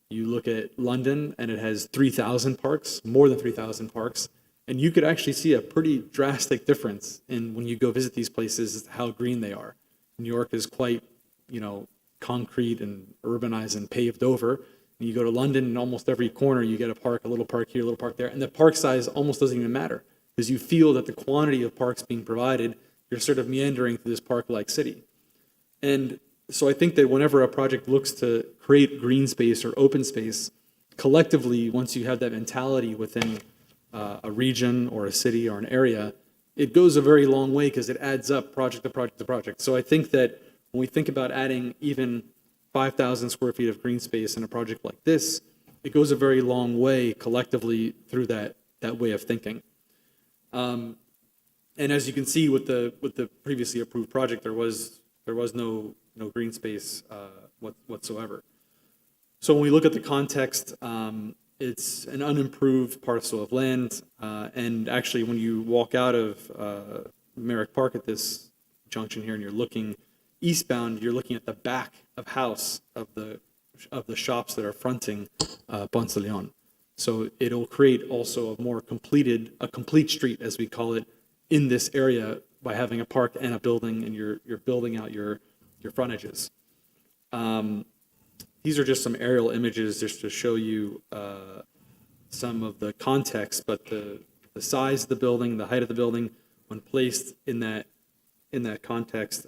You look at London, and it has 3,000 parks, more than 3,000 parks, and you could actually see a pretty drastic difference in when you go visit these places, how green they are. New York is quite, concrete and urbanized and paved over. And you go to London, and almost every corner you get a park, a little park here, a little park there, and the park size almost doesn't even matter, because you feel that the quantity of parks being provided, you're sort of meandering through this park-like city. And so I think that whenever a project looks to create green space or open space, collectively, once you have that mentality within a region or a city or an area, it goes a very long way, because it adds up project to project to project. So I think that when we think about adding even 5,000 square feet of green space in a project like this, it goes a very long way collectively through that way of thinking. And as you can see with the previously approved project, there was no green space whatsoever. So when we look at the context, it's an unimproved parcel of land, and actually when you walk out of Merrick Park at this junction here and you're looking eastbound, you're looking at the back of house of the shops that are fronting Ponce de Leon. So it'll create also a complete street, as we call it, in this area by having a park and a building, and you're building out your frontages. These are just some aerial images just to show you some of the context, but the size of the building, the height of the building, when placed in that context,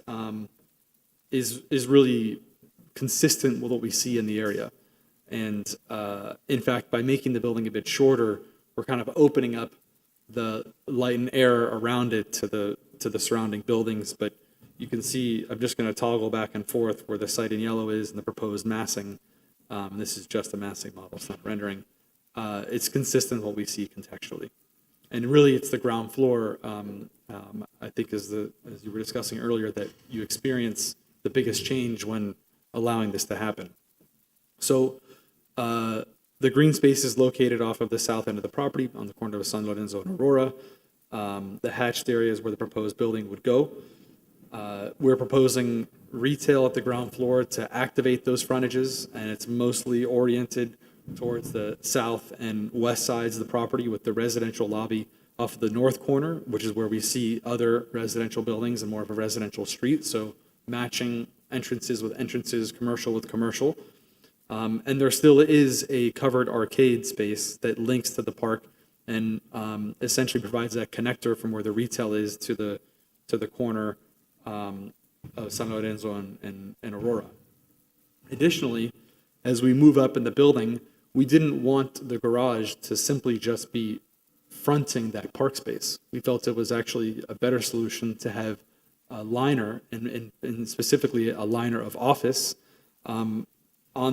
is really consistent with what we see in the area. And in fact, by making the building a bit shorter, we're kind of opening up the light and air around it to the surrounding buildings. But you can see, I'm just going to toggle back and forth where the site in yellow is and the proposed massing. This is just a massing model, it's not rendering. It's consistent with what we see contextually. And really, it's the ground floor, I think, as you were discussing earlier, that you experience the biggest change when allowing this to happen. So the green space is located off of the south end of the property on the corner of San Lorenzo and Aurora. The hatched area is where the proposed building would go. We're proposing retail at the ground floor to activate those frontages, and it's mostly oriented towards the south and west sides of the property, with the residential lobby off the north corner, which is where we see other residential buildings and more of a residential street. So matching entrances with entrances, commercial with commercial. And there still is a covered arcade space that links to the park and essentially provides that connector from where the retail is to the corner of San Lorenzo and Aurora. Additionally, as we move up in the building, we didn't want the garage to simply just be fronting that park space. We felt it was actually a better solution to have a liner, and specifically a liner of office on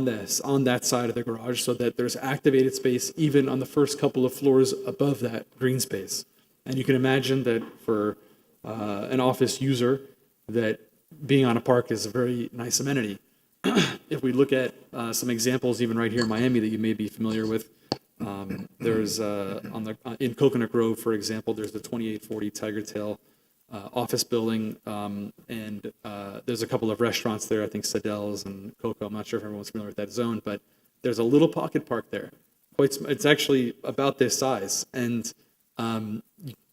that side of the garage, so that there's activated space even on the first couple of floors above that green space. And you can imagine that for an office user, that being on a park is a very nice amenity. If we look at some examples, even right here in Miami, that you may be familiar with, there's in Coconut Grove, for example, there's the 2840 Tiger Tail office building, and there's a couple of restaurants there, I think Sadel's and Coco. I'm not sure if everyone's familiar with that zone, but there's a little pocket park there. It's actually about this size, and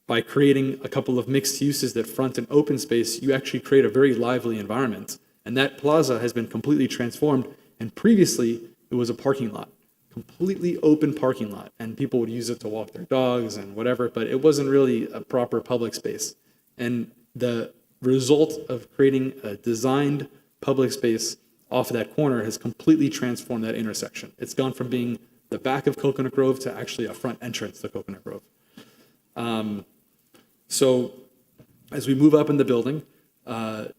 by creating a couple of mixed uses that front an open space, you actually create a very lively environment. And that plaza has been completely transformed, and previously it was a parking lot, completely open parking lot, and people would use it to walk their dogs and whatever, but it wasn't really a proper public space. And the result of creating a designed public space off of that corner has completely transformed that intersection. It's gone from being the back of Coconut Grove to actually a front entrance to Coconut Grove. So as we move up in the building,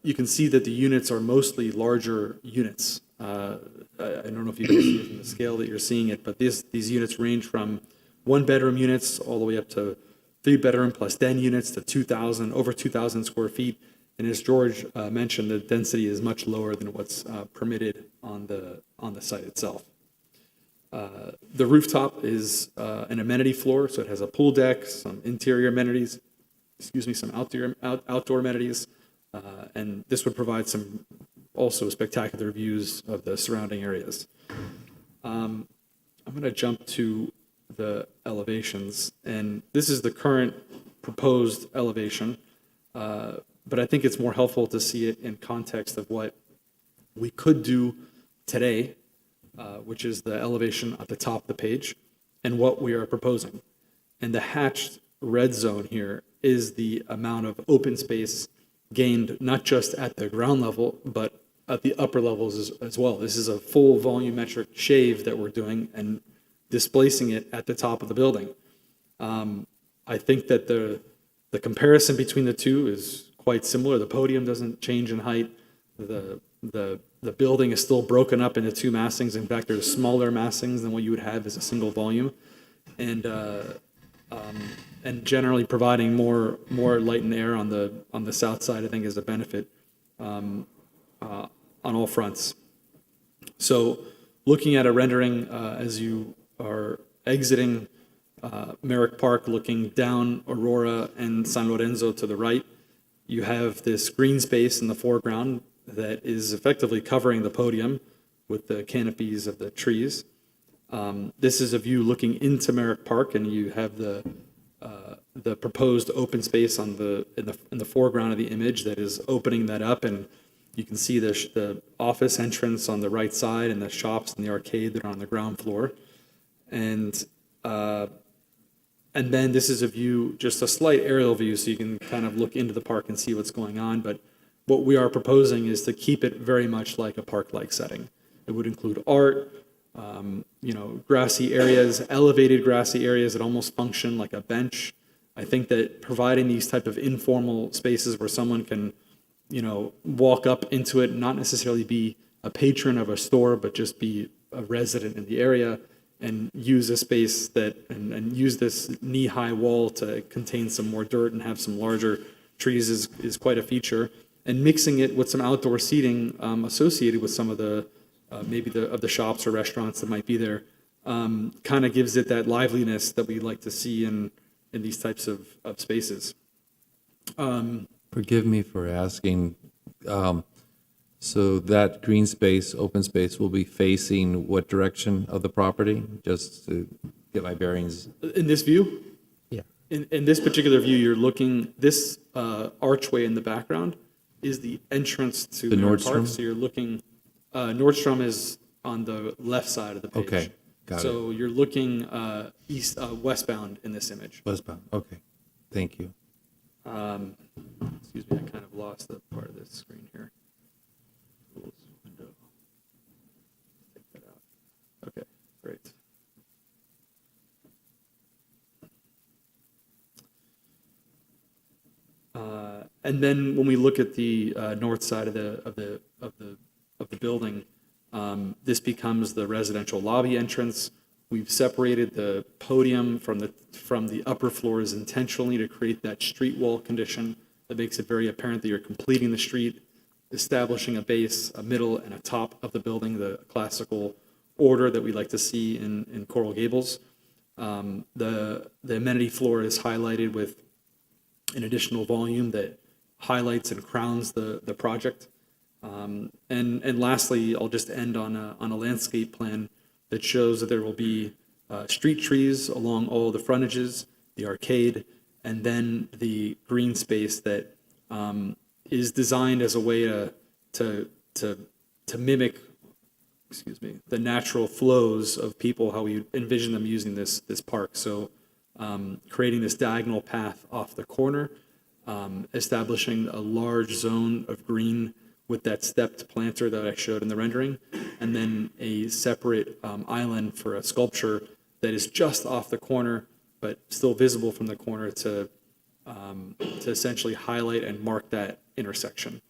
you can see that the units are mostly larger units. I don't know if you can see it from the scale that you're seeing it, but these units range from 1-bedroom units all the way up to 3-bedroom plus den units to over 2,000 square feet. And as George mentioned, the density is much lower than what's permitted on the site itself. The rooftop is an amenity floor, so it has a pool deck, some interior amenities, some outdoor amenities, and this would provide some also spectacular views of the surrounding areas. I'm going to jump to the elevations, and this is the current proposed elevation, but I think it's more helpful to see it in context of what we could do today, which is the elevation at the top of the page, and what we are proposing. And the hatched red zone here is the amount of open space gained not just at the ground level, but at the upper levels as well. This is a full volumetric shave that we're doing and displacing it at the top of the building. I think that the comparison between the two is quite similar. The podium doesn't change in height. The building is still broken up into two massings. In fact, there's smaller massings than what you would have as a single volume, and generally providing more light and air on the south side, I think, is a benefit on all fronts. So, looking at a rendering as you are exiting Merrick Park, looking down Aurora and San Lorenzo to the right, You have this green space in the foreground that is effectively covering the podium with the canopies of the trees. This is a view looking into Merrick Park, and you have the proposed open space in the foreground of the image that is opening that up, and you can see the office entrance on the right side and the shops and the arcade that are on the ground floor. And then this is a view, just a slight aerial view, so you can kind of look into the park and see what's going on. But what we are proposing is to keep it very much like a park-like setting. It would include art, grassy areas, elevated grassy areas that almost function like a bench. I think that providing these type of informal spaces where someone can, walk up into it, not necessarily be a patron of a store, but just be a resident in the area and use a space and use this knee-high wall to contain some more dirt and have some larger trees is quite a feature. And mixing it with some outdoor seating associated with some of the of the shops or restaurants that might be there, kind of gives it that liveliness that we like to see in these types of spaces. Forgive me for asking, so that green space, open space, will be facing what direction of the property? Just to get my bearings. In this view? Yeah. In this particular view, you're looking, this archway in the background is the entrance to The Merrick Nordstrom? Park. So you're looking, Nordstrom is on the left side of the page. Okay, got it. So you're looking westbound in this image. Westbound, okay. Thank you. Excuse me, I kind of lost the part of this screen here. Tools, window. Take that out. Okay, great. And then when we look at the north side of the building, this becomes the residential lobby entrance. We've separated the podium from the upper floors intentionally to create that street wall condition that makes it very apparent that you're completing the street, establishing a base, a middle, and a top of the building, the classical order that we like to see in Coral Gables. The amenity floor is highlighted with an additional volume that highlights and crowns the project. And lastly, I'll just end on a landscape plan that shows that there will be street trees along all the frontages, the arcade, and then the green space that is designed as a way to mimic, the natural flows of people, how we envision them using this park. So creating this diagonal path off the corner, establishing a large zone of green with that stepped planter that I showed in the rendering, and then a separate island for a sculpture that is just off the corner, but still visible from the corner to essentially highlight and mark that intersection.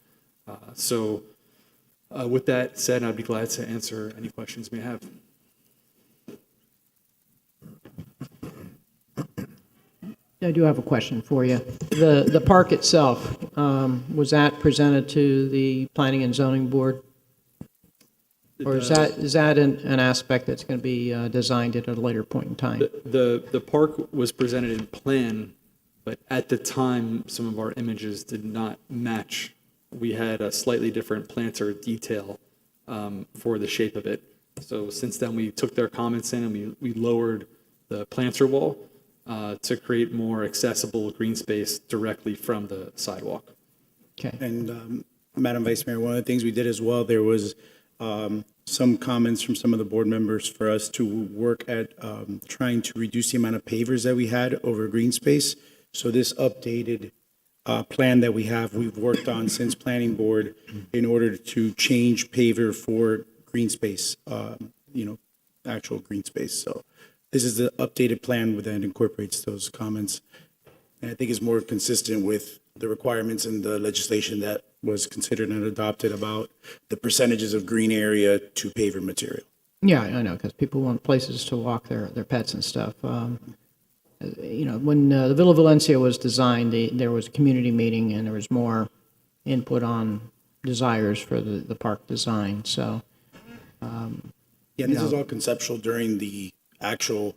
So with that said, I'd be glad to answer any questions you may have. I do have a question for you. The park itself, was that presented to the Planning and Zoning Board? Or is that an aspect that's going to be designed at a later point in time? The park was presented in plan, but at the time, some of our images did not match. We had a slightly different planter detail for the shape of it. So since then, we took their comments in and we lowered the planter wall to create more accessible green space directly from the sidewalk. Okay. And Madam Vice Mayor, one of the things we did as well, there was some comments from some of the board members for us to work at trying to reduce the amount of pavers that we had over green space. So this updated plan that we have, we've worked on since planning board in order to change paver for green space, actual green space. So this is the updated plan that incorporates those comments. And I think is more consistent with the requirements in the legislation that was considered and adopted about the percentages of green area to paver material. Yeah, I know, because people want places to walk their pets and stuff. When the Villa Valencia was designed, there was a community meeting and there was more input on desires for the park design. So, this is all conceptual. During the actual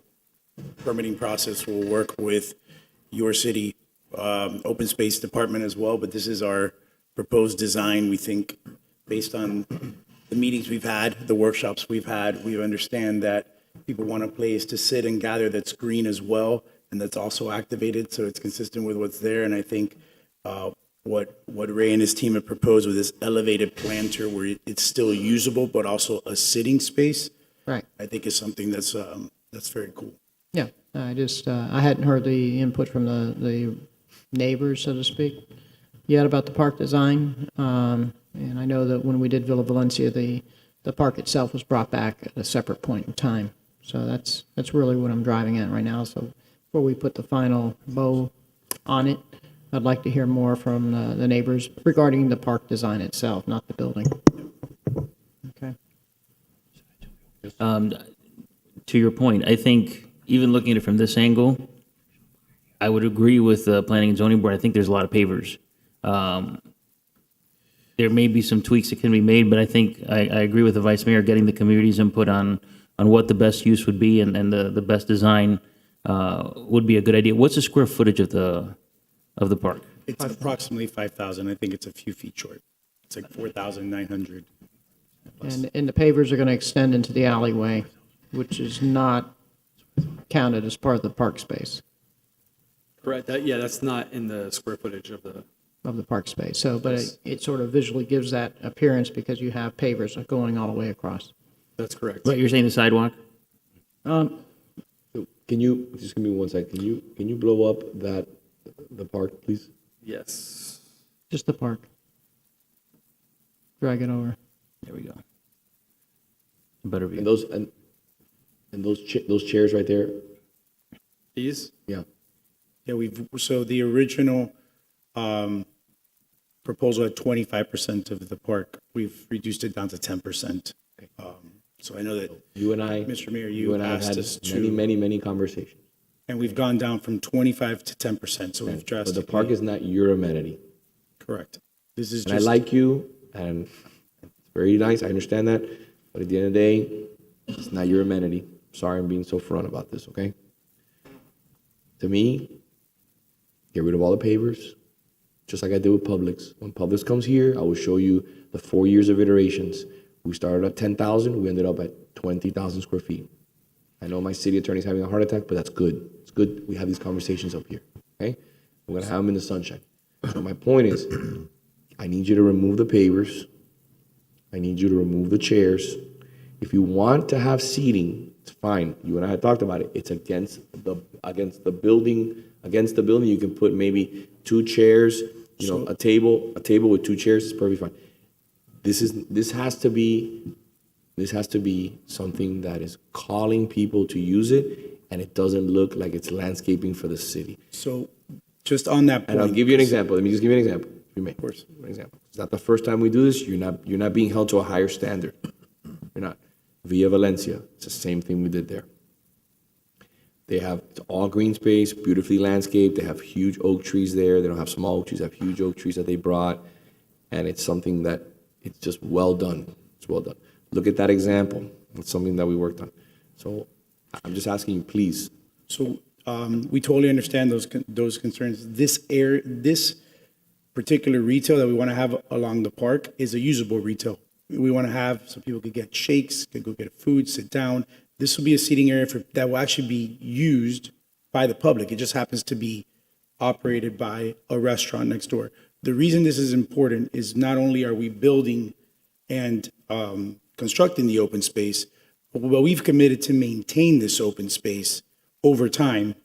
permitting process, we'll work with your city open space department as well, but this is our proposed design. We think, based on the meetings we've had, the workshops we've had, we understand that people want a place to sit and gather that's green as well, and that's also activated, so it's consistent with what's there. And I think what Ray and his team have proposed with this elevated planter, where it's still usable but also a sitting space, Right. I think is something that's very cool. Yeah, I hadn't heard the input from the neighbors, so to speak, yet about the park design. And I know that when we did Villa Valencia, the park itself was brought back at a separate point in time. So that's really what I'm driving at right now. So before we put the final bow on it, I'd like to hear more from the neighbors regarding the park design itself, not the building. Okay. To your point, I think even looking at it from this angle, I would agree with the Planning and Zoning Board. I think there's a lot of pavers. There may be some tweaks that can be made, but I think I agree with the Vice Mayor, getting the community's input on what the best use would be and the best design would be a good idea. What's the square footage of the park? It's approximately 5,000. I think it's a few feet short. It's like 4,900. And the pavers are going to extend into the alleyway, which is not counted as part of the park space. Correct. That's not in the square footage of the Park space. So, but it sort of visually gives that appearance because you have pavers going all the way across. That's correct. But you're saying the sidewalk? Can you, just give me 1 second, can you blow up the park, please? Yes. Just the park. Drag it over. There we go. Better view. And those chairs right there? These? Yeah. Yeah, so the original proposal had 25% of the park. We've reduced it down to 10%. So I know that you and I, Mr. Mayor, you and I have asked had us to, many conversations. and we've gone down from 25 to 10%. So we've drastically. But the park is not your amenity. Correct. This is And just. I like you, and it's very nice, I understand that, but at the end of the day, it's not your amenity. Sorry I'm being so front about this, okay? To me, get rid of all the pavers, just like I did with Publix. When Publix comes here, I will show you the 4 years of iterations. We started at 10,000, we ended up at 20,000 square feet. I know my city attorney's having a heart attack, but that's good. It's good we have these conversations up here, okay? We're gonna have them in the sunshine. So my point is, I need you to remove the pavers. I need you to remove the chairs. If you want to have seating, it's fine. You and I had talked about it. It's against the building. You can put maybe 2 chairs, a table with 2 chairs is perfectly fine. This has to be something that is calling people to use it, and it doesn't look like it's landscaping for the city. So just on that point. And I'll give you an example. Let me just give you an example. If you may. Of course. An example. It's not the first time we do this. You're not being held to a higher standard. You're not. Villa Valencia, it's the same thing we did there. It's all green space, beautifully landscaped. They have huge oak trees there. They don't have small oak trees. They have huge oak trees that they brought. And it's something that it's just well done. It's well done. Look at that example. It's something that we worked on. So I'm just asking you, please. So we totally understand those concerns. This particular retail that we want to have along the park is a usable retail. We want to have so people could get shakes, could go get food, sit down. This will be a seating area that will actually be used by the public. It just happens to be operated by a restaurant next door. The reason this is important is not only are we building and constructing the open space, but we've committed to maintain this open space over time.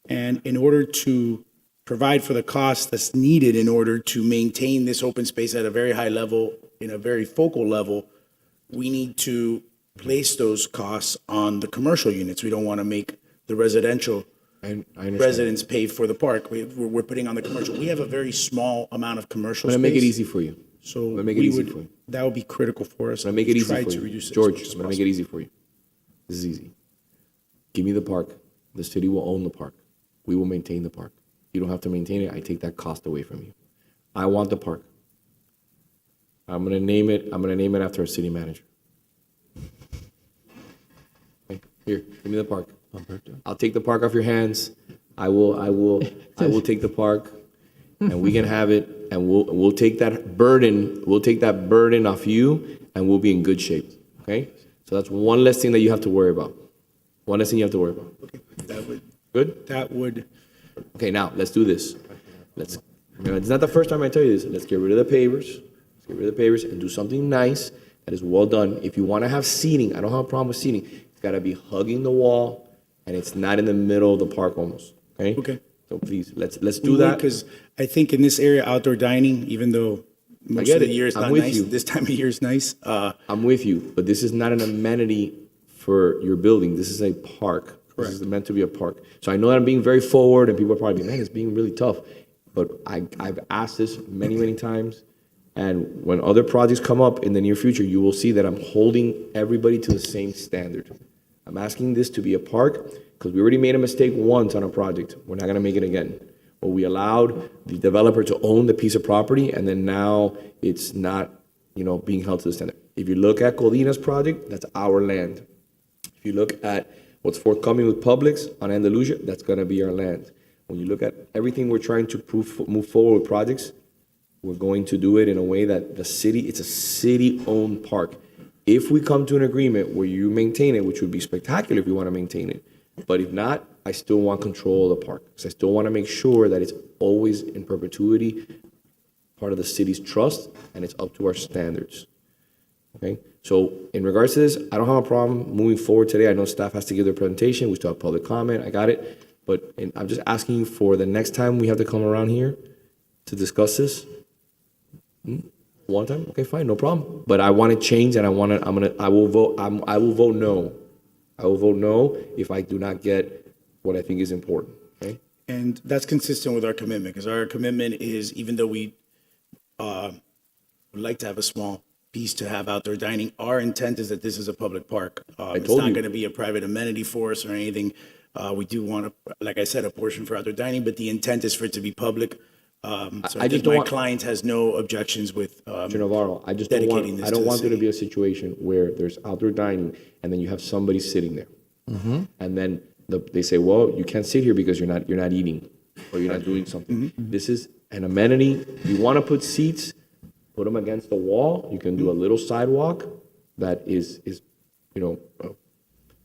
And in order to provide for the cost that's needed in order to maintain this open space at a very high level, in a very focal level, we need to place those costs on the commercial units. We don't want to make the residential residents pay for the park. We're putting on the commercial. We have a very small amount of commercial I'm space. gonna make it easy for you. So I'm gonna make it easy for you. that would be critical for us. I'm gonna make it easy Try for to you. reduce it as George, much as I'm gonna make it possible. easy for you. This is easy. Give me the park. The city will own the park. We will maintain the park. You don't have to maintain it. I take that cost away from you. I want the park. I'm gonna name it after a city manager. Okay, here, give me the park. I'll take the park off your hands. I will take the park, and we can have it, and we'll take that burden off you, and we'll be in good shape, okay? So that's one less thing that you have to worry about. One less thing you have to worry about. Good? That would. Okay, now, let's do this. It's not the first time I tell you this. Let's get rid of the pavers. Let's get rid of the pavers and do something nice that is well done. If you want to have seating, I don't have a problem with seating. It's got to be hugging the wall, and it's not in the middle of the park almost, okay? Okay. So please, let's do that. Because I think in this area, outdoor dining, even though most of the year is I'm not with nice, you. this time of year is nice. I'm with you, but this is not an amenity for your building. This is a park. This is meant to be a park. So I know that I'm being very forward, and people are probably, man, it's being really tough. But I've asked this many, many times, and when other projects come up in the near future, you will see that I'm holding everybody to the same standard. I'm asking this to be a park, because we already made a mistake once on a project. We're not gonna make it again. Where we allowed the developer to own the piece of property, and then now it's not, being held to the standard. If you look at Codina's project, that's our land. If you look at what's forthcoming with Publix on Andalusia, that's gonna be our land. When you look at everything we're trying to move forward with projects, we're going to do it in a way that it's a city-owned park. If we come to an agreement where you maintain it, which would be spectacular if you want to maintain it, but if not, I still want control of the park. Because I still want to make sure that it's always in perpetuity, part of the city's trust, and it's up to our standards. Okay? So in regards to this, I don't have a problem moving forward today. I know staff has to give their presentation. We still have public comment. I got it. But I'm just asking you for the next time we have to come around here to discuss this. One time? Okay, fine, no problem. But I want to change, and I will vote no. I will vote no if I do not get what I think is important, okay? And that's consistent with our commitment, because our commitment is, even though we would like to have a small piece to have outdoor dining, our intent is that this is a public park. It's not going to be a private amenity for us or anything. We do want, like I said, a portion for outdoor dining, but the intent is for it to be public. So I think my client has no objections with Navarro, I don't want there to be a situation where there's outdoor dining and then you have somebody sitting there. And then they say, well, you can't sit here because you're not eating or you're not doing something. This is an amenity. You want to put seats, put them against the wall. You can do a little sidewalk that is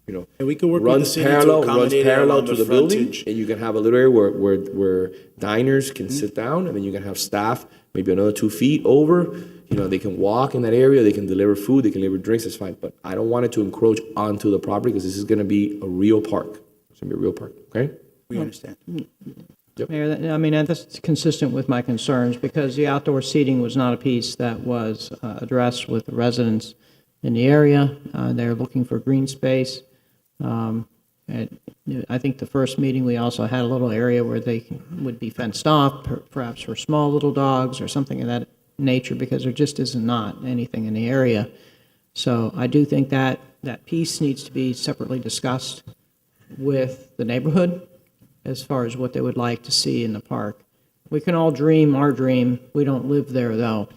and we could work with the city to accommodate parallel around to the the building, frontage. and you can have a little area where diners can sit down, and then you can have staff maybe another 2 feet over. They can walk in that area, they can deliver food, they can deliver drinks, it's fine. But I don't want it to encroach onto the property because this is going to be a real park. It's going to be a real park, okay? We understand. Mayor, that's consistent with my concerns because the outdoor seating was not a piece that was addressed with the residents in the area. They're looking for green space. And I think the first meeting, we also had a little area where they would be fenced off, perhaps for small little dogs or something of that nature, because there just is not anything in the area. So I do think that piece needs to be separately discussed with the neighborhood as far as what they would like to see in the park. We can all dream our dream. We don't live there, though.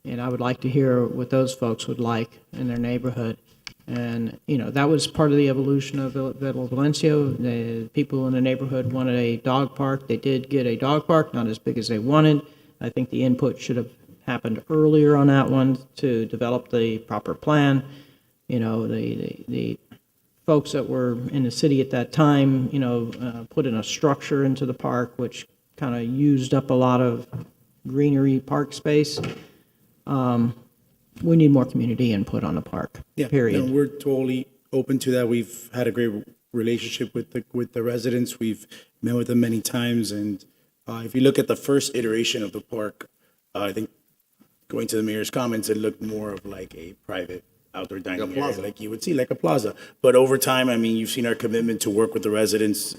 And I would like to hear what those folks would like in their neighborhood. And, that was part of the evolution of Villa Valencia. The people in the neighborhood wanted a dog park. They did get a dog park, not as big as they wanted. I think the input should have happened earlier on that one to develop the proper plan. The folks that were in the city at that time, put in a structure into the park, which kind of used up a lot of greenery park space. We need more community input on the park, period. No, we're totally open to that. We've had a great relationship with the residents. We've met with them many times. And if you look at the first iteration of the park, I think going to the mayor's comments, it looked more of like a private outdoor dining area, like you would see, like a plaza. But over time, you've seen our commitment to work with the residents.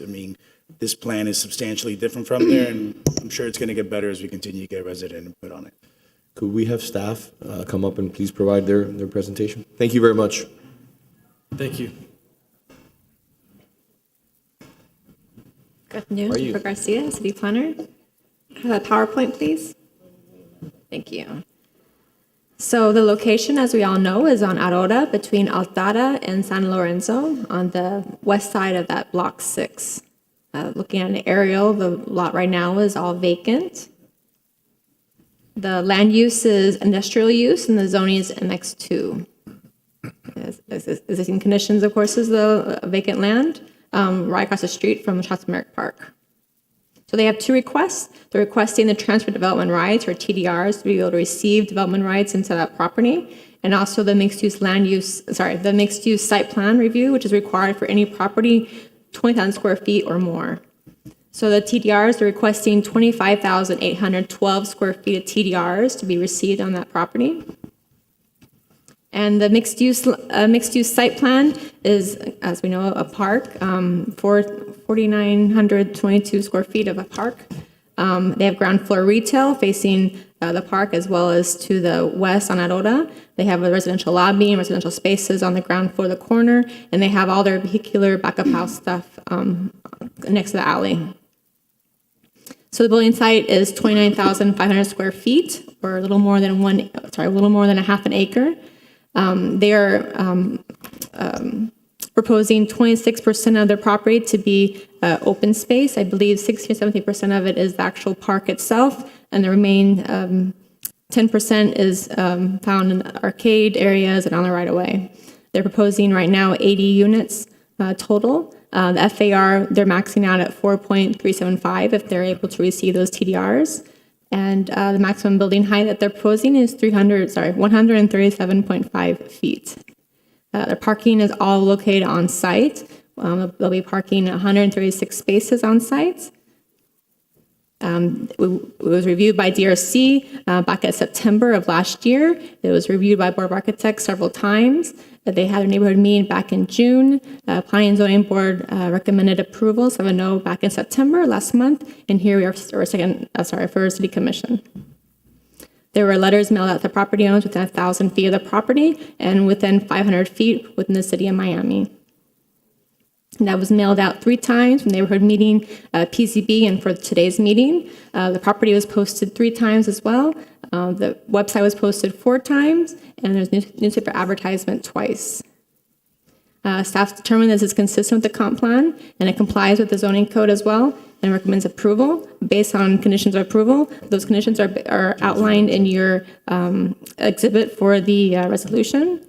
This plan is substantially different from there, and I'm sure it's going to get better as we continue to get resident input on it. Could we have staff come up and please provide their presentation? Thank you very much. Thank you. Good afternoon, Jennifer Garcia, City Planner. PowerPoint, please. Thank you. So the location, as we all know, is on Aurora between Altada and San Lorenzo on the west side of that Block 6. Looking at an aerial, the lot right now is all vacant. The land use is industrial use, and the zoning is MX2. Existing conditions, of course, is the vacant land right across the street from Merrick Park. So they have two requests. They're requesting the transfer development rights, or TDRs, to be able to receive development rights into that property, and also the mixed-use site plan review, which is required for any property 20,000 square feet or more. So the TDRs, they're requesting 25,812 square feet of TDRs to be received on that property. And the mixed-use site plan is, as we know, a park, 4,922 square feet of a park. They have ground floor retail facing the park, as well as to the west on Aurora. They have a residential lobby and residential spaces on the ground floor, the corner, and they have all their vehicular backup house stuff next to the alley. So the building site is 29,500 square feet, or a little more than a half an acre. They are proposing 26% of their property to be open space. I believe 60 to 70% of it is the actual park itself, and the remaining 10% is found in arcade areas and on the right-of-way. They're proposing right now 80 units total. The FAR, they're maxing out at 4.375 if they're able to receive those TDRs. And the maximum building height that they're proposing is 137.5 feet. The parking is all located on site. They'll be parking 136 spaces on site. It was reviewed by DRC back in September of last year. It was reviewed by Board of Architects several times. They had a neighborhood meeting back in June. Planning and Zoning Board recommended approval, 7-0 back in September last month. And here we are for City Commission. There were letters mailed out to property owners within 1,000 feet of the property and within 500 feet within the city of Miami. And that was mailed out 3 times from neighborhood meeting, PCB, and for today's meeting. The property was posted 3 times as well. The website was posted 4 times, and there's newspaper advertisement twice. Staff determined this is consistent with the comp plan, and it complies with the zoning code as well, and recommends approval based on conditions of approval. Those conditions are outlined in your exhibit for the resolution.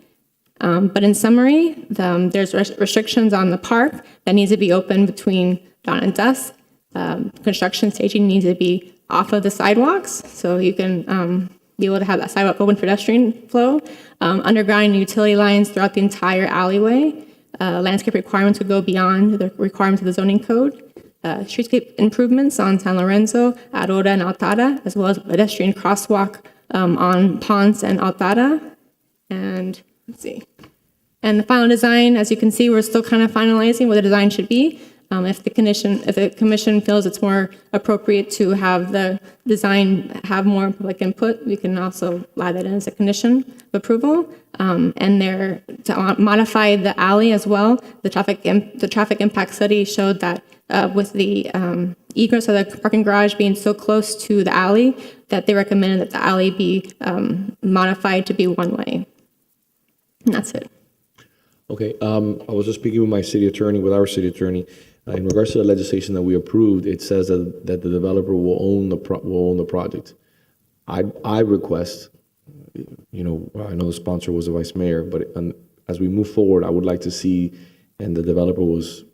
But in summary, there's restrictions on the park that needs to be open between dawn and dusk. Construction staging needs to be off of the sidewalks, so you can be able to have that sidewalk open for pedestrian flow. Underground utility lines throughout the entire alleyway. Landscape requirements would go beyond the requirements of the zoning code. Streetscape improvements on San Lorenzo, Aurora, and Altada, as well as pedestrian crosswalk on Ponce and Altada. And let's see. And the final design, as you can see, we're still kind of finalizing what the design should be. If the commission feels it's more appropriate to have the design have more public input, we can also add that in as a condition of approval. And there to modify the alley as well. The traffic impact study showed that with the egress of the parking garage being so close to the alley, that they recommended that the alley be modified to be one-way. And that's it. Okay, I was just speaking with our city attorney. In regards to the legislation that we approved, it says that the developer will own the project. I request, I know the sponsor was the vice mayor, but as we move forward, I would like to see, and the developer was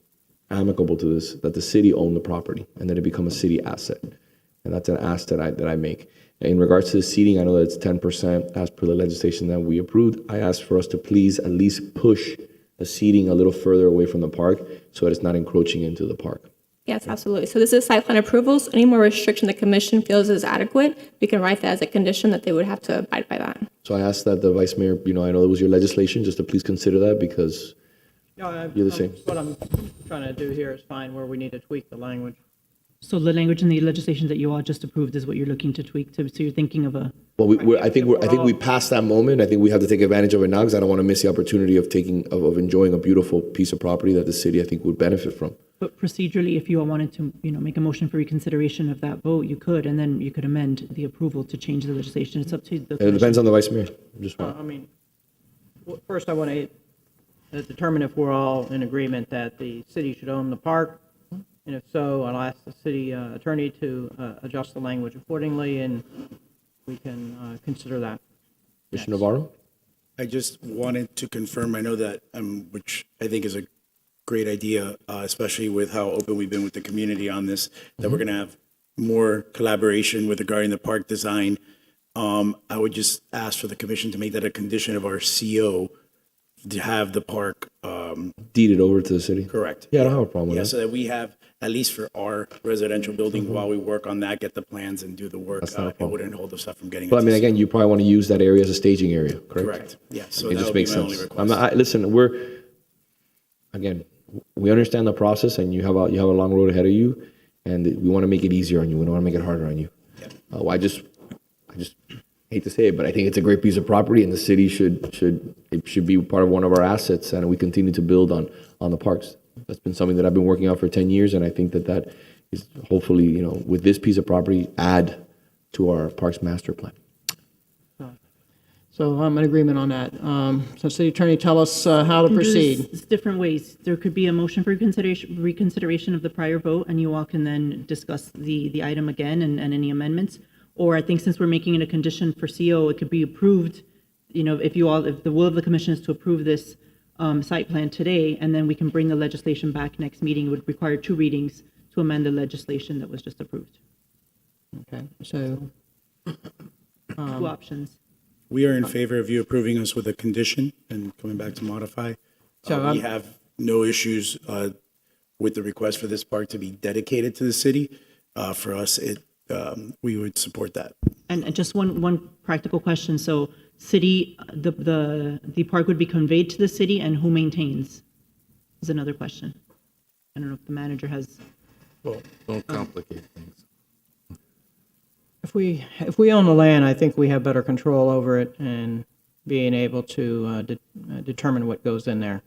amicable to this, that the city own the property and that it become a city asset. And that's an ask that I make. In regards to the seating, I know that it's 10% as per the legislation that we approved. I ask for us to please at least push the seating a little further away from the park so that it's not encroaching into the park. Yes, absolutely. So this is site plan approvals. Any more restriction the commission feels is adequate, we can write that as a condition that they would have to abide by that. So I ask that the vice mayor, I know it was your legislation, just to please consider that because you're the same. What I'm trying to do here is find where we need to tweak the language. So the language in the legislation that you all just approved is what you're looking to tweak to, so you're thinking of a... Well, I think we passed that moment. I think we have to take advantage of it now because I don't want to miss the opportunity of enjoying a beautiful piece of property that the city, I think, would benefit from. But procedurally, if you all wanted to, make a motion for reconsideration of that vote, you could, and then you could amend the approval to change the legislation. It's up to the It depends on the vice mayor. First I want to determine if we're all in agreement that the city should own the park And if so, I'll ask the city attorney to adjust the language accordingly, and we can consider that. Commissioner Navarro? I just wanted to confirm, I know that, which I think is a great idea, especially with how open we've been with the community on this, that we're going to have more collaboration with regarding the park design. I would just ask for the commission to make that a condition of our CO to have the park. Deeded over to the city? Correct. Yeah, I don't have a problem with Yeah, that. so that we have, at least for our residential building, while we work on that, get the plans and do the work, That's not a it problem. wouldn't hold us up from getting. But I it mean, to again, you probably want to use that area as a staging area, correct? Correct, yeah, so It that just would be makes my only sense. request. Listen, again, we understand the process, and you have a long road ahead of you, and we want to make it easier on you. We don't want to make it harder on you. I just hate to say it, but I think it's a great piece of property, and the city should be part of one of our assets, and we continue to build on the parks. That's been something that I've been working on for 10 years, and I think that is hopefully, with this piece of property, add to our parks master plan. So I'm in agreement on that. So city attorney, tell us how to can do this proceed. different ways. There could be a motion for reconsideration of the prior vote, and you all can then discuss the item again and any amendments. Or I think since we're making it a condition for CO, it could be approved, if the will of the commission is to approve this site plan today, and then we can bring the legislation back next meeting. It would require 2 readings to amend the legislation that was just approved. Okay, so. 2 options. We are in favor of you approving us with a condition and coming back to modify. So We have no issues with the request for this park to be dedicated to the city. For us, we would support that. And just one practical question. So city, the park would be conveyed to the city, and who maintains? Is another question. I don't know if the manager has. Well, don't complicate things. If we own the land, I think we have better control over it and being able to determine what goes in there.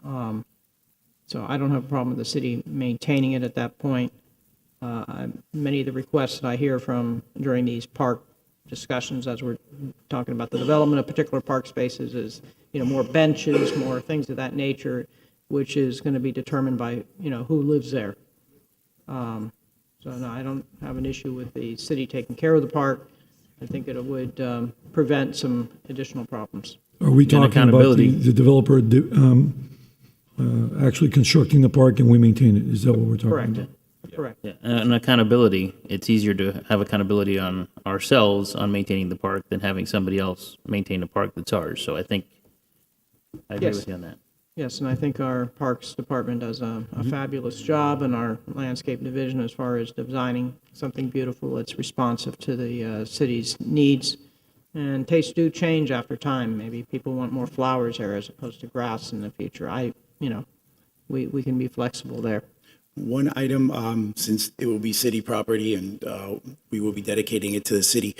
So I don't have a problem with the city maintaining it at that point. Many of the requests that I hear from during these park discussions, as we're talking about the development of particular park spaces, is more benches, more things of that nature, which is going to be determined by who lives there. So no, I don't have an issue with the city taking care of the park. I think it would prevent some additional problems. Are we talking about accountability. the developer actually constructing the park and we maintain it? Is that what we're talking Correct. about? Correct. Yeah, and accountability, it's easier to have accountability on ourselves on maintaining the park than having somebody else maintain a park that's ours. So I think I agree Yes. with you on that. Yes, and I think our Parks Department does a fabulous job, and our landscape division as far as designing something beautiful that's responsive to the city's needs. And tastes do change after time. Maybe people want more flowers there as opposed to grass in the future. We can be flexible there. One item, since it will be city property and we will be dedicating it to the city,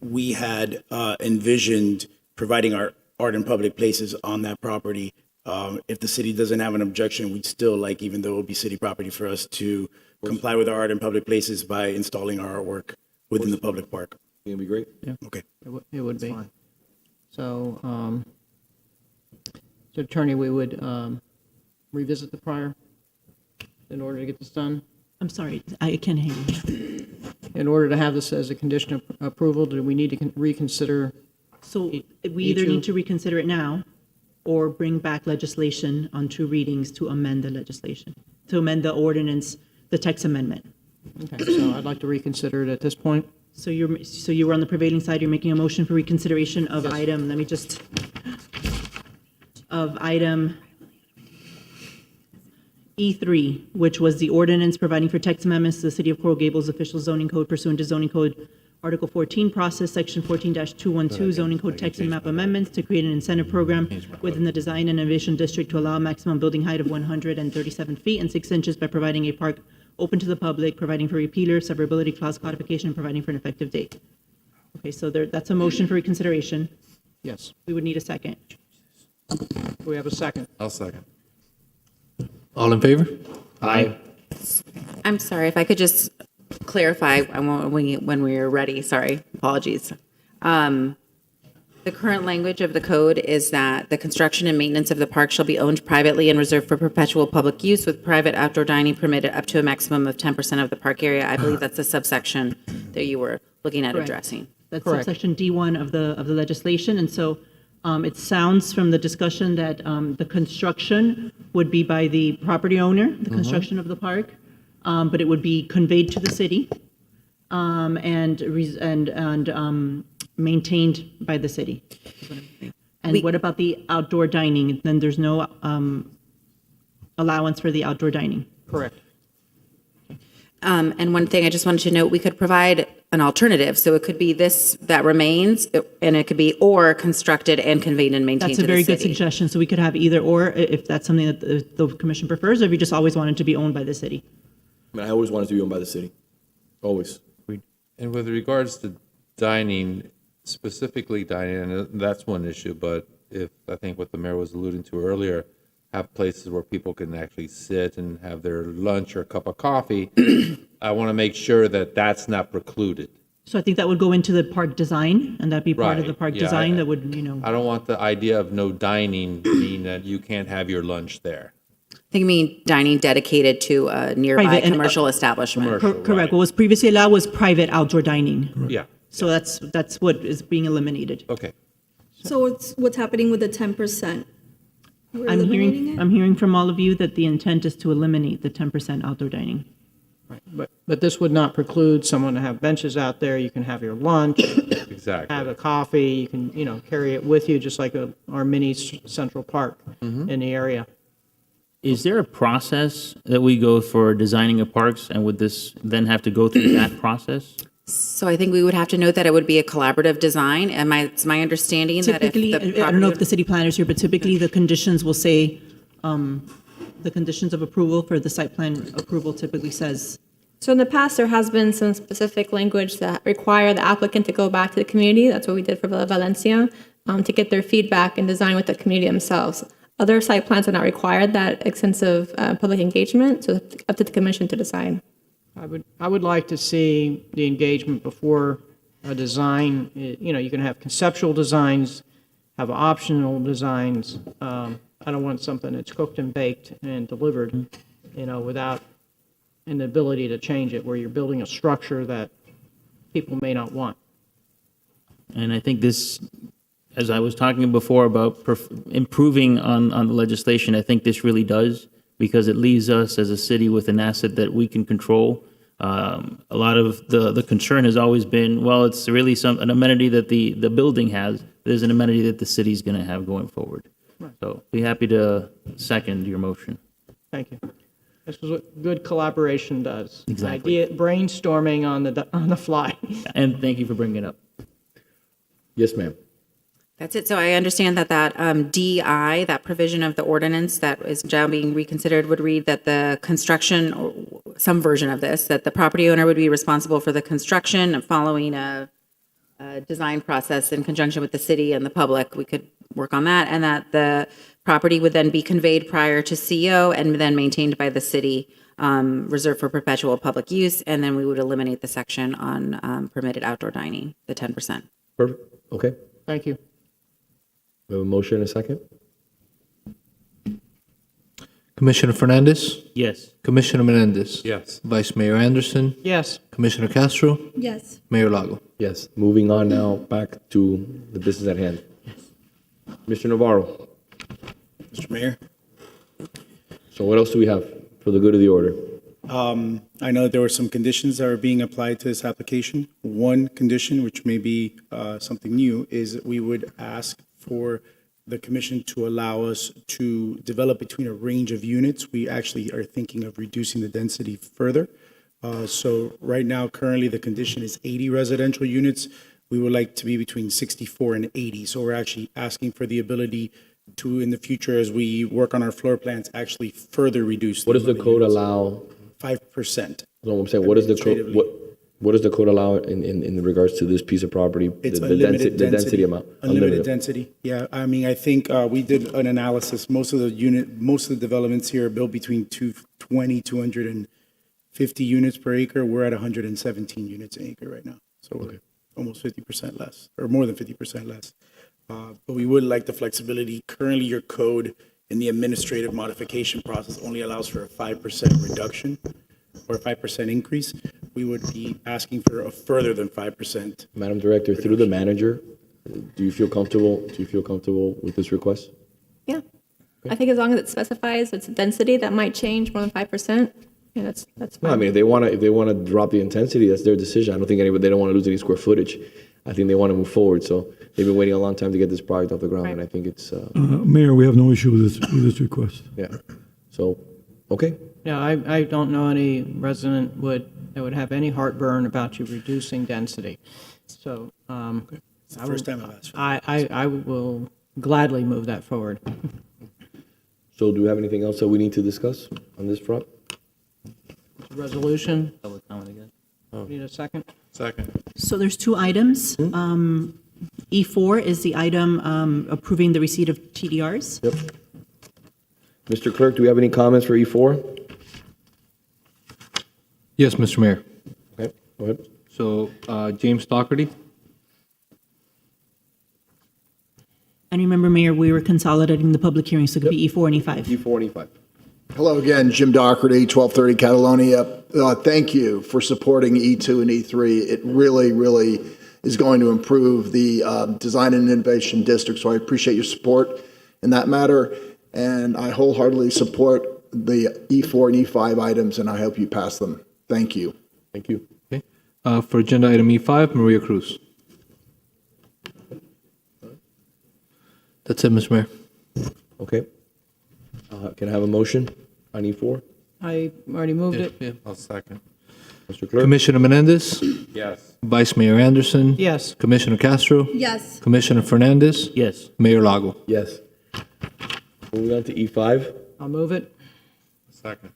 we had envisioned providing our art and public places on that property. If the city doesn't have an objection, we'd still like, even though it will be city property, for us to comply with our art and public places by installing our artwork within the public park. It'd be great. Yeah. Okay. It would be. So, so attorney, we would revisit the prior in order to get this done? I'm sorry, I can't hear you. In order to have this as a condition of approval, do we need to reconsider? So we either need to reconsider it now or bring back legislation on 2 readings to amend the legislation, to amend the ordinance, the text amendment. Okay, so I'd like to reconsider it at this point. So you were on the prevailing side, you're making a motion for reconsideration of Yes. item, of item E3, which was the ordinance providing for text amendments to the City of Coral Gables official zoning code pursuant to zoning code Article 14 process, Section 14-212, zoning code text and map amendments to create an incentive program within the design and innovation district to allow a maximum building height of 137 feet and 6 inches by providing a park open to the public, providing for repealer, severability clause codification, and providing for an effective date. Okay, so that's a motion for reconsideration. Yes. We would need a second. Do we have a second? I'll second. All in favor? Aye. I'm sorry, if I could just clarify, I won't wing it when we are ready, sorry, apologies. The current language of the code is that the construction and maintenance of the park shall be owned privately and reserved for perpetual public use, with private outdoor dining permitted up to a maximum of 10% of the park area. I believe that's the subsection that you were looking at Correct. addressing. That's Correct. subsection D1 of the legislation, and so it sounds from the discussion that the construction would be by the property owner, the construction of the park, but it would be conveyed to the city and maintained by the city. And what about the outdoor dining? Then there's no allowance for the outdoor dining. Correct. And one thing I just wanted to note, we could provide an alternative. So it could be this that remains, and it could be or constructed and conveyed and maintained That's to a the very good city. suggestion. So we could have either or, if that's something that the commission prefers, or if you just always want it to be owned by the city. I mean, I always wanted to be owned by the city. Always. And with regards to dining, specifically dining, and that's one issue, but if, I think what the mayor was alluding to earlier, have places where people can actually sit and have their lunch or a cup of coffee, I want to make sure that that's not precluded. So I think that would go into the park design, and that'd be part of the Right, park yeah, design I- that would, you know. I don't want the idea of no dining mean that you can't have your lunch there. I think you mean dining dedicated to a nearby Private and- commercial establishment. Correct. What was previously allowed was private outdoor dining. Yeah. So that's what is being eliminated. Okay. So what's happening with the 10%? We're I'm eliminating it? hearing from all of you that the intent is to eliminate the 10% outdoor dining. But this would not preclude someone to have benches out there. You can have your lunch, Exactly. have a coffee, you can, carry it with you, just like our mini central park in the area. Is there a process that we go for designing of parks, and would this then have to go through that process? So I think we would have to note that it would be a collaborative design. And it's my understanding that if Typically, the I don't know if property- the city planner is here, but typically the conditions will say, the conditions of approval for the site plan approval typically says. So in the past, there has been some specific language that require the applicant to go back to the community. That's what we did for Valencia, to get their feedback and design with the community themselves. Other site plans are not required that extensive public engagement, so it's up to the commission to decide. I would like to see the engagement before a design. You can have conceptual designs, have optional designs. I don't want something that's cooked and baked and delivered, without an ability to change it, where you're building a structure that people may not want. And I think this, as I was talking before about improving on the legislation, I think this really does, because it leaves us as a city with an asset that we can control. A lot of the concern has always been, well, it's really an amenity that the building has. There's an amenity that the city's going to have going forward. So be happy to second your motion. Thank you. This is what good collaboration does. Exactly. Idea brainstorming on the fly. And thank you for bringing it up. Yes, ma'am. That's it. So I understand that DI, that provision of the ordinance that is now being reconsidered, would read that the construction, or some version of this, that the property owner would be responsible for the construction following a design process in conjunction with the city and the public. We could work on that, and that the property would then be conveyed prior to CO and then maintained by the city, reserved for perpetual public use, and then we would eliminate the section on permitted outdoor dining, the 10%. Perfect. Okay. Thank you. We have a motion and a second. Commissioner Fernandez? Yes. Commissioner Menendez? Yes. Vice Mayor Anderson? Yes. Commissioner Castro? Yes. Mayor Lago? Yes. Moving on now back to the business at hand. Mr. Navarro. Mr. Mayor? So what else do we have for the good of the order? I know that there were some conditions that are being applied to this application. One condition, which may be something new, is that we would ask for the commission to allow us to develop between a range of units. We actually are thinking of reducing the density further. So right now, currently, the condition is 80 residential units. We would like to be between 64 and 80. So we're actually asking for the ability to, in the future, as we work on our floor plans, actually further reduce. What does the code allow? 5%. No, I'm saying, what does the code, what does the code allow in regards to this piece of property? It's The unlimited the density amount? Unlimited density, yeah. I mean, I think we did an analysis. Most of the developments here are built between 250 units per acre. We're at 117 units an acre right now. So we're almost 50% less, or more than 50% less. But we would like the flexibility. Currently, your code in the administrative modification process only allows for a 5% reduction or a 5% increase. We would be asking for a further than 5%. Madam Director, through the manager, do you feel comfortable with this request? Yeah. I think as long as it specifies its density, that might change more than 5%. Yeah, that's No, I fine. mean, if they want to drop the intensity, that's their decision. I don't think they don't want to lose any square footage. I think they want to move forward. So they've been waiting a long time to get this project off the ground, and I think it's Mayor, we have no issue with this request. yeah. So, okay. Yeah, I don't know any resident that would have any heartburn about you reducing density. So, It's the first time I've asked for I will gladly move that forward. So do we have anything else that we need to discuss on this front? Resolution, Public comment again. need a second? Second. So there's two items. E4 is the item approving the receipt of TDRs. Yep. Mr. Clerk, do we have any comments for E4? Yes, Mr. Mayor. Okay, go ahead. So, James Doherty. And remember, Mayor, we were consolidating the public hearings, so it could be E4 and E5. E4 and E5. Hello again, Jim Doherty, 1230 Catalonia. Thank you for supporting E2 and E3. It really, really is going to improve the design and innovation district, so I appreciate your support in that matter. And I wholeheartedly support the E4 and E5 items, and I hope you pass them. Thank you. Thank you. Okay. For agenda item E5, Maria Cruz. That's it, Mr. Mayor. Okay. Can I have a motion on E4? I already moved it. I'll second. Mr. Clerk? Commissioner Menendez. Yes. Vice Mayor Anderson. Yes. Commissioner Castro. Yes. Commissioner Fernandez. Yes. Mayor Lago. Yes. Moving on to E5. I'll move it. Second.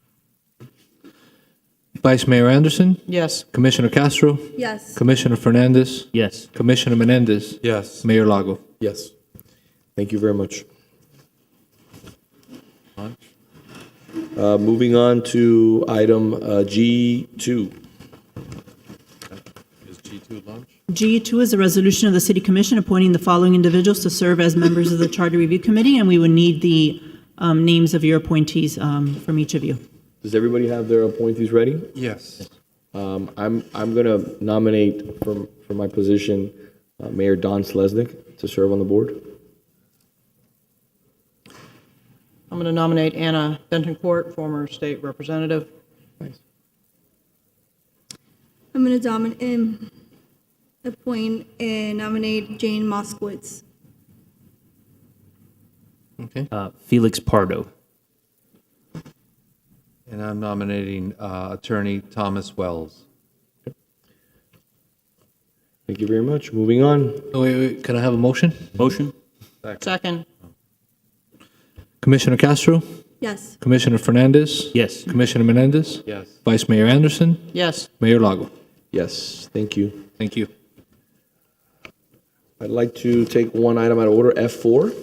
Vice Mayor Anderson. Yes. Commissioner Castro. Yes. Commissioner Fernandez. Yes. Commissioner Menendez. Yes. Mayor Lago. Yes. Thank you very much. Moving on to item G2. Is G2 lunch? G2 is a resolution of the City Commission appointing the following individuals to serve as members of the Charter Review Committee, and we would need the names of your appointees from each of you. Does everybody have their appointees ready? Yes. I'm going to nominate for my position Mayor Don Slesnick to serve on the board. I'm going to nominate Anna Bentoncourt, former state representative. Nice. I'm going to appoint and nominate Jane Moskowitz. Okay. Felix Pardo. And I'm nominating Attorney Thomas Wells. Thank you very much. Moving on. Oh, wait. Can I have a motion? Motion? Second. Commissioner Castro. Yes. Commissioner Fernandez. Yes. Commissioner Menendez. Yes. Vice Mayor Anderson. Yes. Mayor Lago. Yes, thank you. Thank you. I'd like to take one item out of order, F4.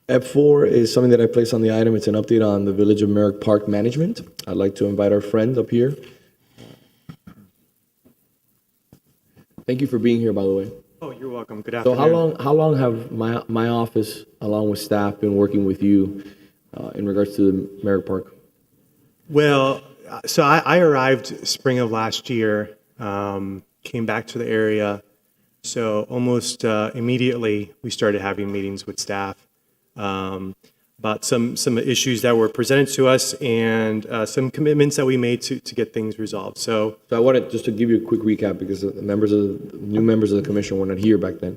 F4 is something that I placed on the item. It's an update on the Village of Merrick Park management. I'd like to invite our friend up here. Thank you for being here, by the way. Oh, you're welcome. Good So afternoon. how long have my office, along with staff, been working with you in regards to the Merrick Park? Well, so I arrived spring of last year, came back to the area. So almost immediately, we started having meetings with staff about some issues that were presented to us and some commitments that we made to get things resolved. So I wanted just to give you a quick recap because the new members of the commission were not here back then.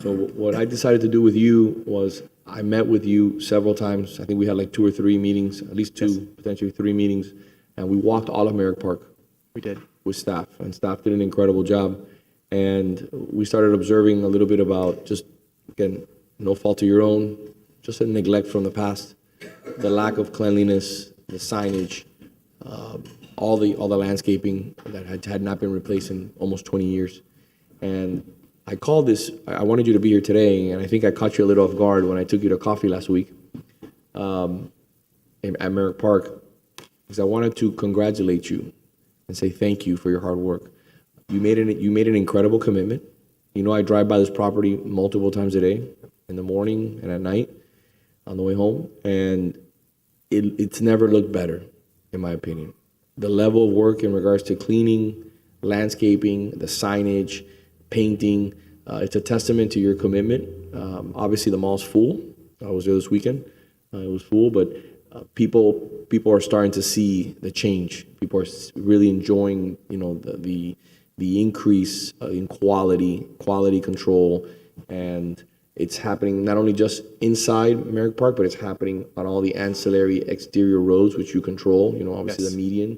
So what I decided to do with you was I met with you several times. I think we had like 2 or 3 meetings, at least 2, potentially 3 meetings, and we walked all of Merrick Park. we did. With staff, and staff did an incredible job. And we started observing a little bit about just, again, no fault of your own, just a neglect from the past, the lack of cleanliness, the signage, all the landscaping that had not been replaced in almost 20 years. And I called this, I wanted you to be here today, and I think I caught you a little off guard when I took you to coffee last week at Merrick Park, because I wanted to congratulate you and say thank you for your hard work. You made an incredible commitment. You know, I drive by this property multiple times a day, in the morning and at night on the way home, and it's never looked better, in my opinion. The level of work in regards to cleaning, landscaping, the signage, painting, it's a testament to your commitment. Obviously, the mall's full. I was there this weekend. It was full, but people are starting to see the change. People are really enjoying, you know, the increase in quality control, and it's happening not only just inside Merrick Park, but it's happening on all the ancillary exterior roads which you control. You know, obviously the median.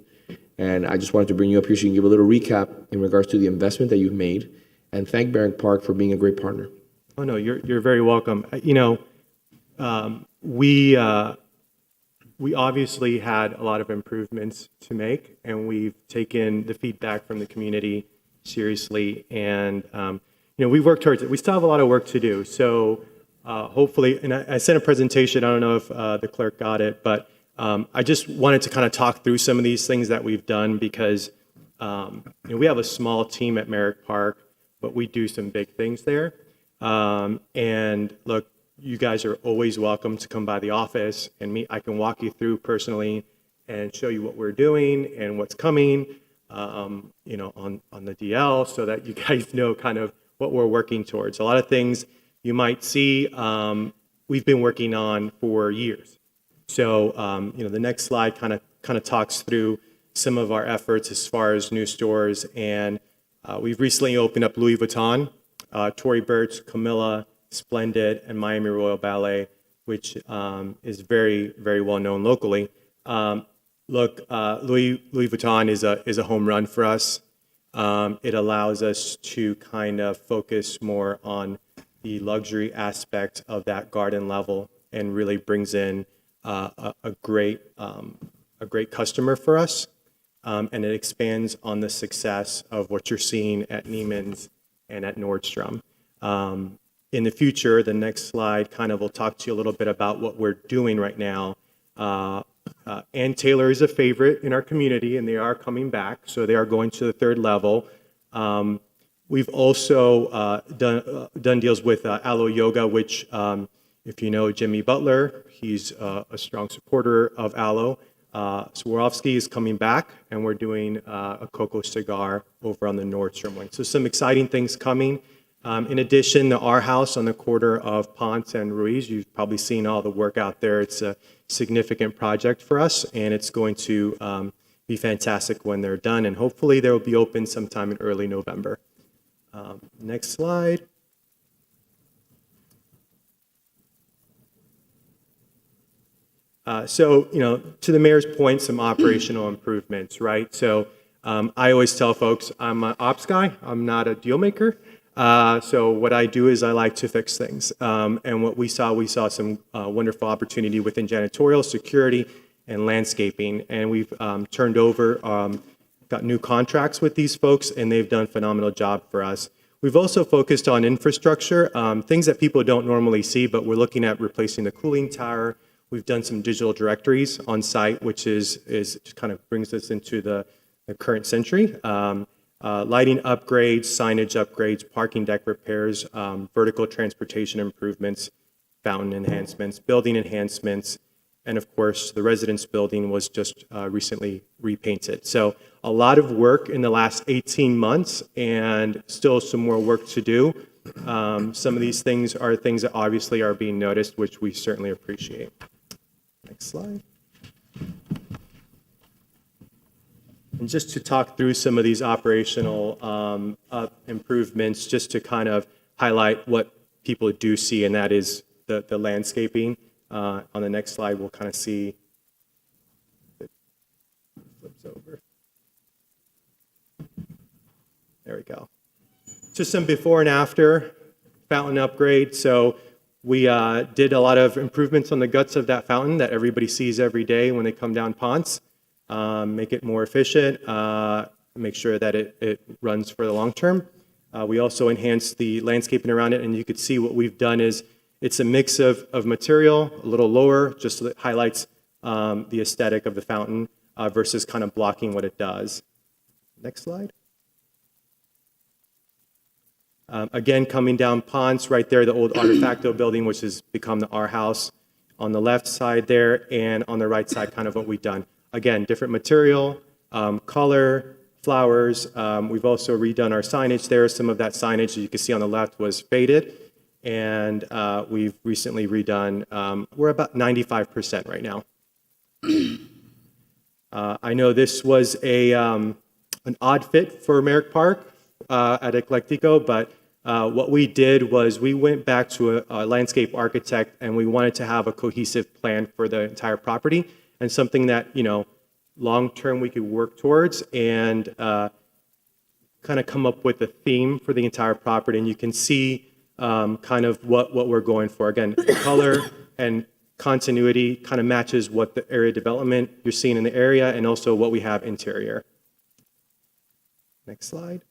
And I just wanted to bring you up here so you can give a little recap in regards to the investment that you've made, and thank Merrick Park for being a great partner. Oh no, you're very welcome. You know, we obviously had a lot of improvements to make, and we've taken the feedback from the community seriously. And you know, we've worked towards it. We still have a lot of work to do. So hopefully, and I sent a presentation. I don't know if the clerk got it, but I just wanted to kind of talk through some of these things that we've done because you know, we have a small team at Merrick Park, but we do some big things there. And look, you guys are always welcome to come by the office and meet. I can walk you through personally and show you what we're doing and what's coming, you know, on the DL, so that you guys know kind of what we're working towards. A lot of things you might see we've been working on for years. So, you know, the next slide kind of talks through some of our efforts as far as new stores, and we've recently opened up Louis Vuitton, Tory Burch, Camilla, Splendid, and Miami Royal Ballet, which is very, very well known locally. Look, Louis Vuitton is a home run for us. It allows us to kind of focus more on the luxury aspect of that garden level, and really brings in a great customer for us, and it expands on the success of what you're seeing at Neiman's and at Nordstrom. In the future, the next slide kind of will talk to you a little bit about what we're doing right now. Ann Taylor is a favorite in our community, and they are coming back, so they are going to the third level. We've also done deals with Aloe Yoga, which, if you know Jimmy Butler, he's a strong supporter of Aloe. Swarovski is coming back, and we're doing a cocoa cigar over on the Nordstrom wing. So some exciting things coming. In addition, the R House on the corner of Ponce and Ruiz, you've probably seen all the work out there. It's a significant project for us, and it's going to be fantastic when they're done, and hopefully they will be open sometime in early November. Next slide. So, you know, to the mayor's point, some operational improvements, right? So I always tell folks I'm an ops guy. I'm not a deal maker. So what I do is I like to fix things. And what we saw some wonderful opportunity within janitorial, security, and landscaping. And we've turned over, got new contracts with these folks, and they've done a phenomenal job for us. We've also focused on infrastructure, things that people don't normally see, but we're looking at replacing the cooling tower. We've done some digital directories on site, which is kind of brings us into the current century. Lighting upgrades, signage upgrades, parking deck repairs, vertical transportation improvements, fountain enhancements, building enhancements, and of course, the residence building was just recently repainted. So a lot of work in the last 18 months, and still some more work to do. Some of these things are things that obviously are being noticed, which we certainly appreciate. Next slide. And just to talk through some of these operational improvements, just to kind of highlight what people do see, and that is the landscaping. On the next slide, we'll kind of see, it flips over. There we go. Just some before and after fountain upgrade. So we did a lot of improvements on the guts of that fountain that everybody sees every day when they come down Ponce. Make it more efficient, make sure that it runs for the long term. We also enhanced the landscaping around it, and you could see what we've done is it's a mix of material, a little lower, just so it highlights the aesthetic of the fountain versus kind of blocking what it does. Next slide. Again, coming down Ponce, right there, the old Artefacto building, which has become the R House on the left side there, and on the right side, kind of what we've done. Again, different material, color, flowers. We've also redone our signage there. Some of that signage, as you can see on the left, was faded, and we've recently redone. We're about 95% right now. I know this was an odd fit for Merrick Park at Eclectico, but what we did was we went back to a landscape architect, and we wanted to have a cohesive plan for the entire property and something that, long-term we could work towards and kind of come up with a theme for the entire property. And you can see kind of what we're going for. Again, color and continuity kind of matches what the area development you're seeing in the area and also what we have interior. Next slide.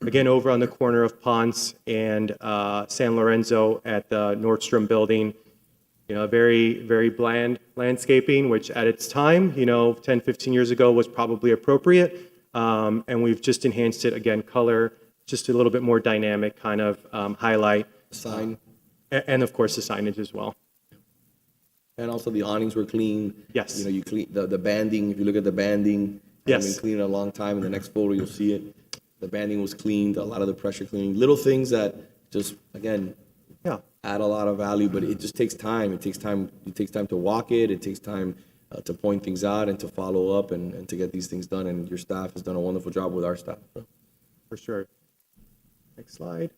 Again, over on the corner of Ponce and San Lorenzo at the Nordstrom building, very, very bland landscaping, which at its time, 10, 15 years ago was probably appropriate. And we've just enhanced it, again, color, just a little bit more dynamic kind of highlight. Sign. And of course, the signage as well. And also the awnings were clean. Yes. You clean the banding. If you look at the banding, yes, it's been cleaned a long time. In the next photo, you'll see it. The banding was cleaned. A lot of the pressure cleaning. Little things that just again, add a lot of value. But it just takes time. It takes time. It takes time to walk it. It takes time to point things out and to follow up and to get these things done. And your staff has done a wonderful job with our staff. So. For sure. Next slide.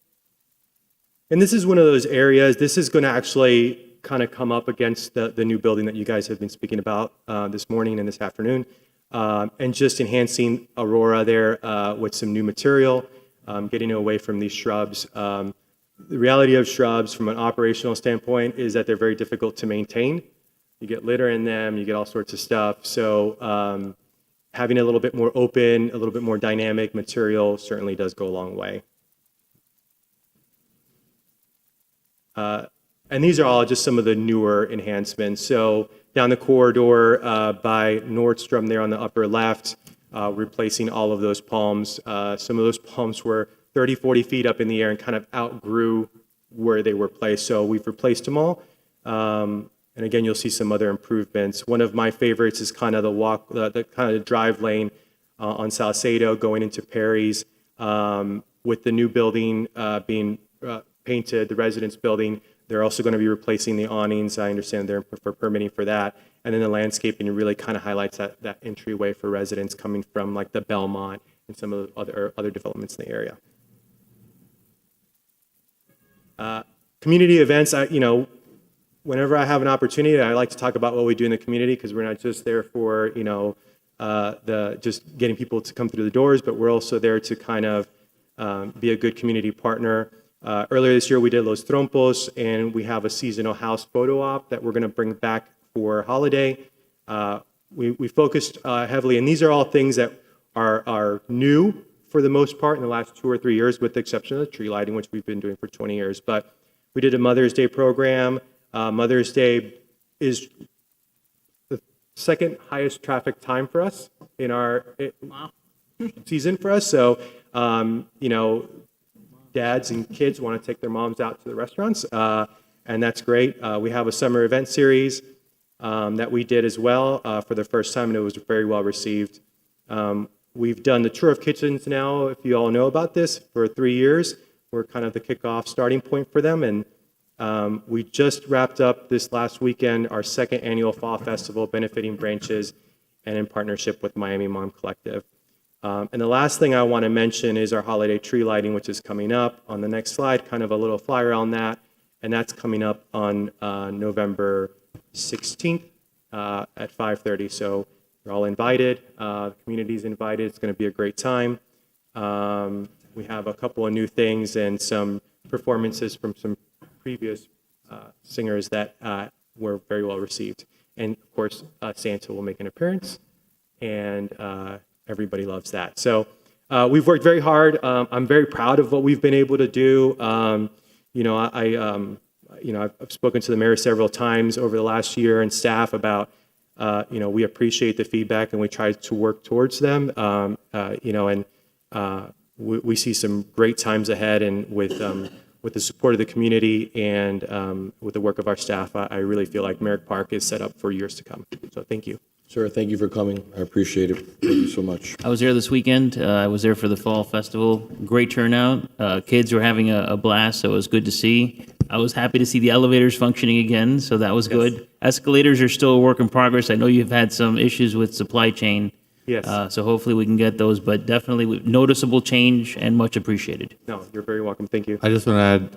And this is one of those areas. This is going to actually kind of come up against the new building that you guys have been speaking about this morning and this afternoon, and just enhancing Aurora there with some new material, getting away from these shrubs. The reality of shrubs from an operational standpoint is that they're very difficult to maintain. You get litter in them, you get all sorts of stuff. So having a little bit more open, a little bit more dynamic material certainly does go a long way. And these are all just some of the newer enhancements. So down the corridor by Nordstrom there on the upper left, replacing all of those palms. Some of those palms were 30, 40 feet up in the air and kind of outgrew where they were placed. So we've replaced them all. And again, you'll see some other improvements. One of my favorites is kind of the kind of drive lane on Salcedo going into Perry's, with the new building being painted, the residence building. They're also going to be replacing the awnings. I understand they're for permitting for that. And then the landscaping really kind of highlights that entryway for residents coming from like the Belmont and some of the other developments in the area. Community events, whenever I have an opportunity, I like to talk about what we do in the community because we're not just there for, just getting people to come through the doors, but we're also there to kind of be a good community partner. Earlier this year, we did Los Trompos, and we have a seasonal house photo op that we're going to bring back for holiday. We focused heavily, and these are all things that are new for the most part in the last 2 or 3 years, with the exception of the tree lighting, which we've been doing for 20 years. But we did a Mother's Day program. Mother's Day is the second highest traffic time for us in our season for us. So, dads and kids want to take their moms out to the restaurants, and that's great. We have a summer event series that we did as well for the first time, and it was very well received. We've done the tour of kitchens now, if you all know about this, for 3 years. We're kind of the kickoff starting point for them, and we just wrapped up this last weekend our second annual Fall Festival benefiting branches and in partnership with Miami Mom Collective. And the last thing I want to mention is our holiday tree lighting, which is coming up on the next slide, kind of a little flyer on that. And that's coming up on November 16th at 5:30. So you're all invited. The community's invited. It's going to be a great time. We have a couple of new things and some performances from some previous singers that were very well received. And of course, Santa will make an appearance. And everybody loves that. So we've worked very hard. I'm very proud of what we've been able to do. I've spoken to the mayor several times over the last year and staff about, we appreciate the feedback and we try to work towards them. we see some great times ahead, and with the support of the community and with the work of our staff, I really feel like Merrick Park is set up for years to come. So thank you. Sir, thank you for coming. I appreciate it. Thank you so much. I was there this weekend. I was there for the Fall Festival. Great turnout. Kids were having a blast, so it was good to see. I was happy to see the elevators functioning again, so that was good. Escalators are still a work in progress. I know you've had some issues with supply chain. Yes. So hopefully we can get those, but definitely noticeable change and much appreciated. No, you're very welcome. Thank you. I just want to add,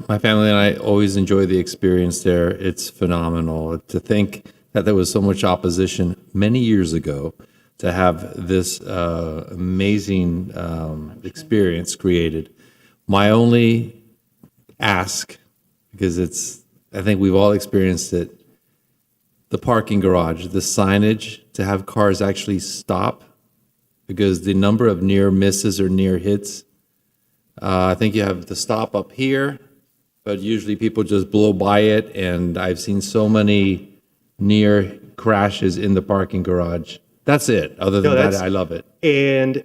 my family and I always enjoy the experience there. It's phenomenal. To think that there was so much opposition many years ago to have this amazing experience created. My only ask, because I think we've all experienced it, the parking garage, the signage to have cars actually stop, because the number of near misses or near hits, I think you have the stop up here, but usually people just blow by it, and I've seen so many near crashes in the parking garage. That's it. Other than that, I love it. And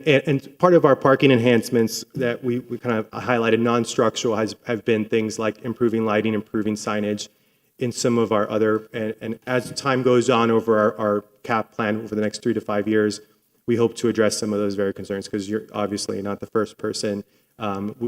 part of our parking enhancements that we kind of highlighted non-structural have been things like improving lighting, improving signage in some of our other, and as time goes on over our cap plan over the next 3 to 5 years, we hope to address some of those very concerns, because you're obviously not the first person.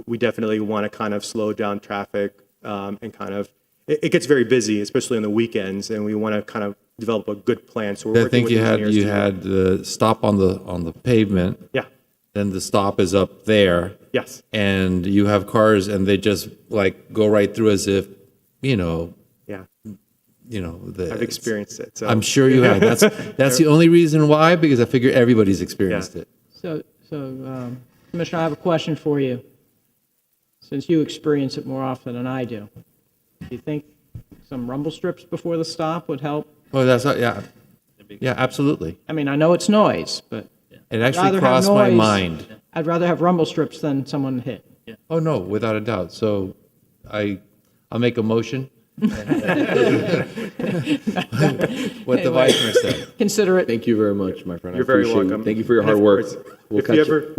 We definitely want to kind of slow down traffic and kind of, it gets very busy, especially on the weekends, and we want to kind of develop a good plan. So we're I working think with you engineers had the stop on the pavement. Yeah. Then the stop is up there. Yes. And you have cars, and they just like go right through as if, Yeah. I've experienced it. So. I'm sure you have. That's the only reason why, because I figure everybody's experienced it. So, Commissioner, I have a question for you. Since you experience it more often than I do, do you think some rumble strips before the stop would help? Oh, yeah. Yeah, absolutely. I mean, I know it's noise, but It actually crossed my mind. I'd rather have rumble strips than someone hit. Oh, no, without a doubt. So I'll make a motion. What the Vice Mayor said. Consider it. Thank you very much, my friend. You're I very appreciate it. welcome. Thank you for your And hard of work. course, We'll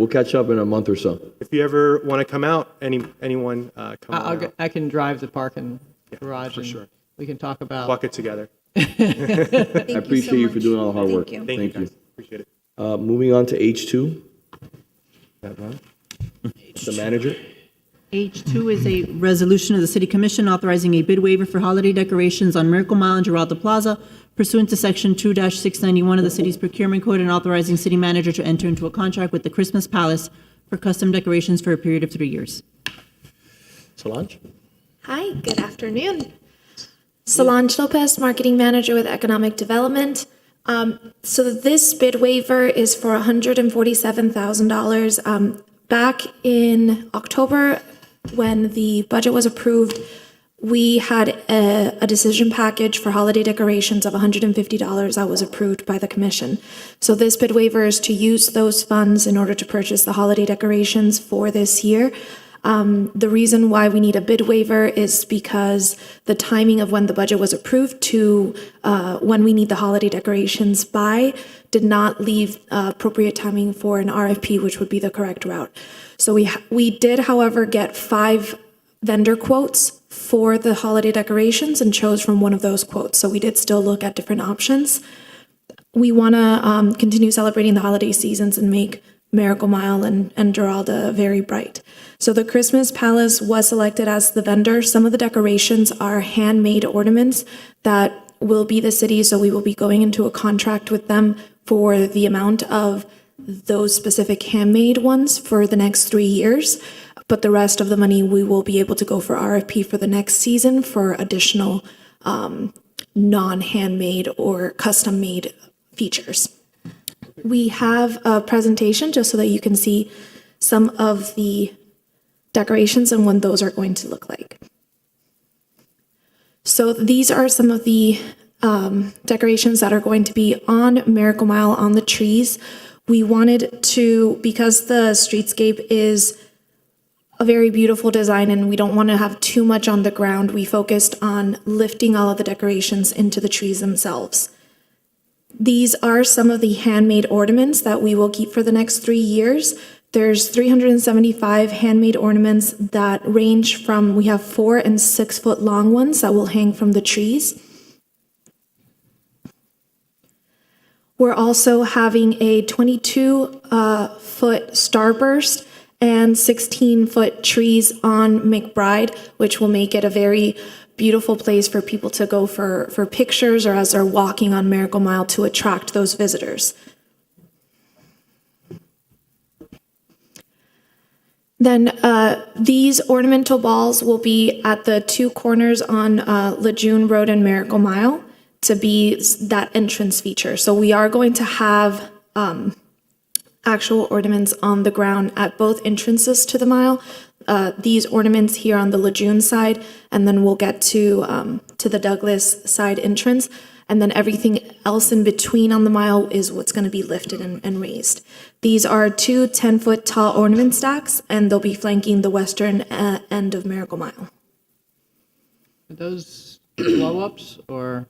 catch up in a month or so. If you ever want to come out, anyone come out. I can drive the parking garage for and sure. we can talk about. Walk it together. I appreciate you for doing all the hard work. Thank you, guys. Appreciate it. Moving on to H2. The manager. H2 is a resolution of the City Commission authorizing a bid waiver for holiday decorations on Miracle Mile and Giraldo Plaza pursuant to Section 2-691 of the city's procurement code, and authorizing city manager to enter into a contract with the Christmas Palace for custom decorations for a period of 3 years. Solange? Hi, good afternoon. Solange Lopez, Marketing Manager with Economic Development. So this bid waiver is for $147,000. Back in October, when the budget was approved, we had a decision package for holiday decorations of $150 that was approved by the commission. So this bid waiver is to use those funds in order to purchase the holiday decorations for this year. The reason why we need a bid waiver is because the timing of when the budget was approved to when we need the holiday decorations by did not leave appropriate timing for an RFP, which would be the correct route. So we did, however, get 5 vendor quotes for the holiday decorations and chose from one of those quotes. So we did still look at different options. We want to continue celebrating the holiday seasons and make Miracle Mile and Giralda very bright. So the Christmas Palace was selected as the vendor. Some of the decorations are handmade ornaments that will be the city, so we will be going into a contract with them for the amount of those specific handmade ones for the next 3 years. But the rest of the money, we will be able to go for RFP for the next season for additional non-handmade or custom-made features. We have a presentation just so that you can see some of the decorations and what those are going to look like. So these are some of the decorations that are going to be on Miracle Mile on the trees. We wanted to, because the streetscape is a very beautiful design and we don't want to have too much on the ground, we focused on lifting all of the decorations into the trees themselves. These are some of the handmade ornaments that we will keep for the next 3 years. There's 375 handmade ornaments that range from, we have 4 and 6 foot long ones that will hang from the trees. We're also having a 22-foot starburst and 16-foot trees on McBride, which will make it a very beautiful place for people to go for pictures or as they're walking on Miracle Mile to attract those visitors. Then these ornamental balls will be at the 2 corners on Lejeune Road and Miracle Mile to be that entrance feature. So we are going to have actual ornaments on the ground at both entrances to the mile. These ornaments here on the Lejeune side, and then we'll get to the Douglas side entrance. And then everything else in between on the mile is what's going to be lifted and raised. These are 2 10-foot tall ornament stacks, and they'll be flanking the western end of Miracle Mile. Are those blow-ups or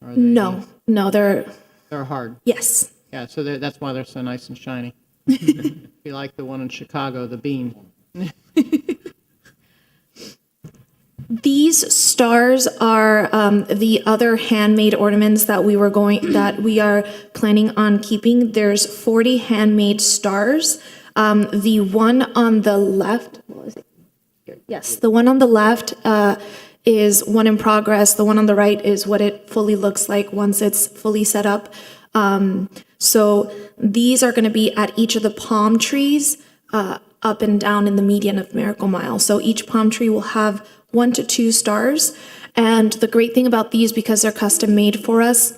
are they? No, they're hard. Yes. Yeah, so that's why they're so nice and shiny. Be like the one in Chicago, the bean. These stars are the other handmade ornaments that we are planning on keeping. There's 40 handmade stars. The one on the left, what was it? Yes, the one on the left is one in progress. The one on the right is what it fully looks like once it's fully set up. So these are going to be at each of the palm trees up and down in the median of Miracle Mile. So each palm tree will have 1 to 2 stars. And the great thing about these, because they're custom made for us,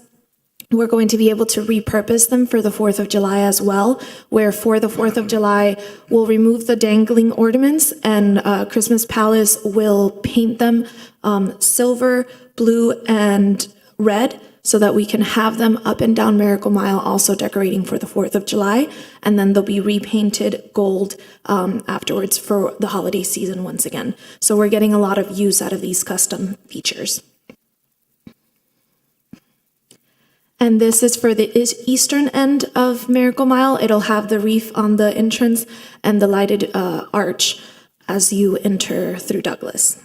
we're going to be able to repurpose them for the 4th of July as well, where for the 4th of July, we'll remove the dangling ornaments and Christmas Palace will paint them silver, blue, and red, so that we can have them up and down Miracle Mile also decorating for the 4th of July. And then they'll be repainted gold afterwards for the holiday season once again. So we're getting a lot of use out of these custom features. And this is for the eastern end of Miracle Mile. It'll have the wreath on the entrance and the lighted arch as you enter through Douglas.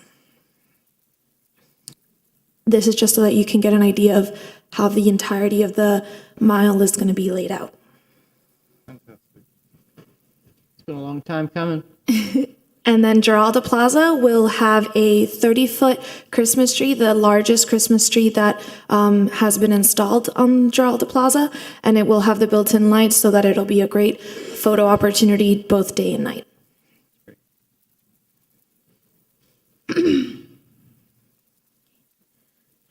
This is just so that you can get an idea of how the entirety of the mile is going to be laid out. It's been a long time coming. And then Giralda Plaza will have a 30-foot Christmas tree, the largest Christmas tree that has been installed on Giralda Plaza, and it will have the built-in lights so that it'll be a great photo opportunity both day and night.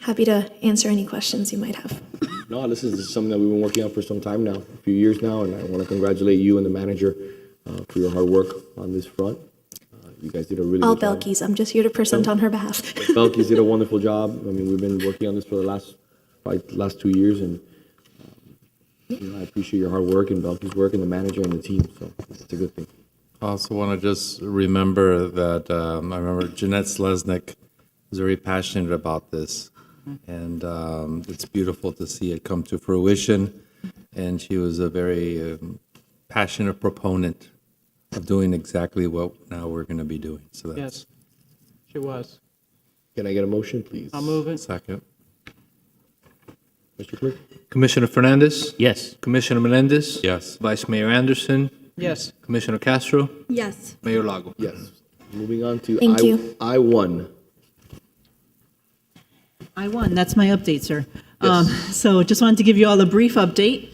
Happy to answer any questions you might have. No, this is something that we've been working on for some time now, a few years now, and I want to congratulate you and the manager for your hard work on this front. You guys did a really All good job. Belkis. I'm just here to present on her behalf. Belkis did a wonderful job. I mean, we've been working on this for the last 2 years, and I appreciate your hard work and Belkis' work and the manager and the team, so it's a good thing. I also want to just remember that I remember Jeanette Slesnik was very passionate about this. And it's beautiful to see it come to fruition. And she was a very passionate proponent of doing exactly what now we're going to be doing. So that's Yes, she was. Can I get a motion, please? I'll move it. second. Mr. Clerk? Commissioner Fernandez? Yes. Commissioner Menendez? Yes. Vice Mayor Anderson? Yes. Commissioner Castro? Yes. Mayor Lago? Yes. Moving on to Thank you. I-1. I-1, that's my update, sir. Yes. So just wanted to give you all a brief update.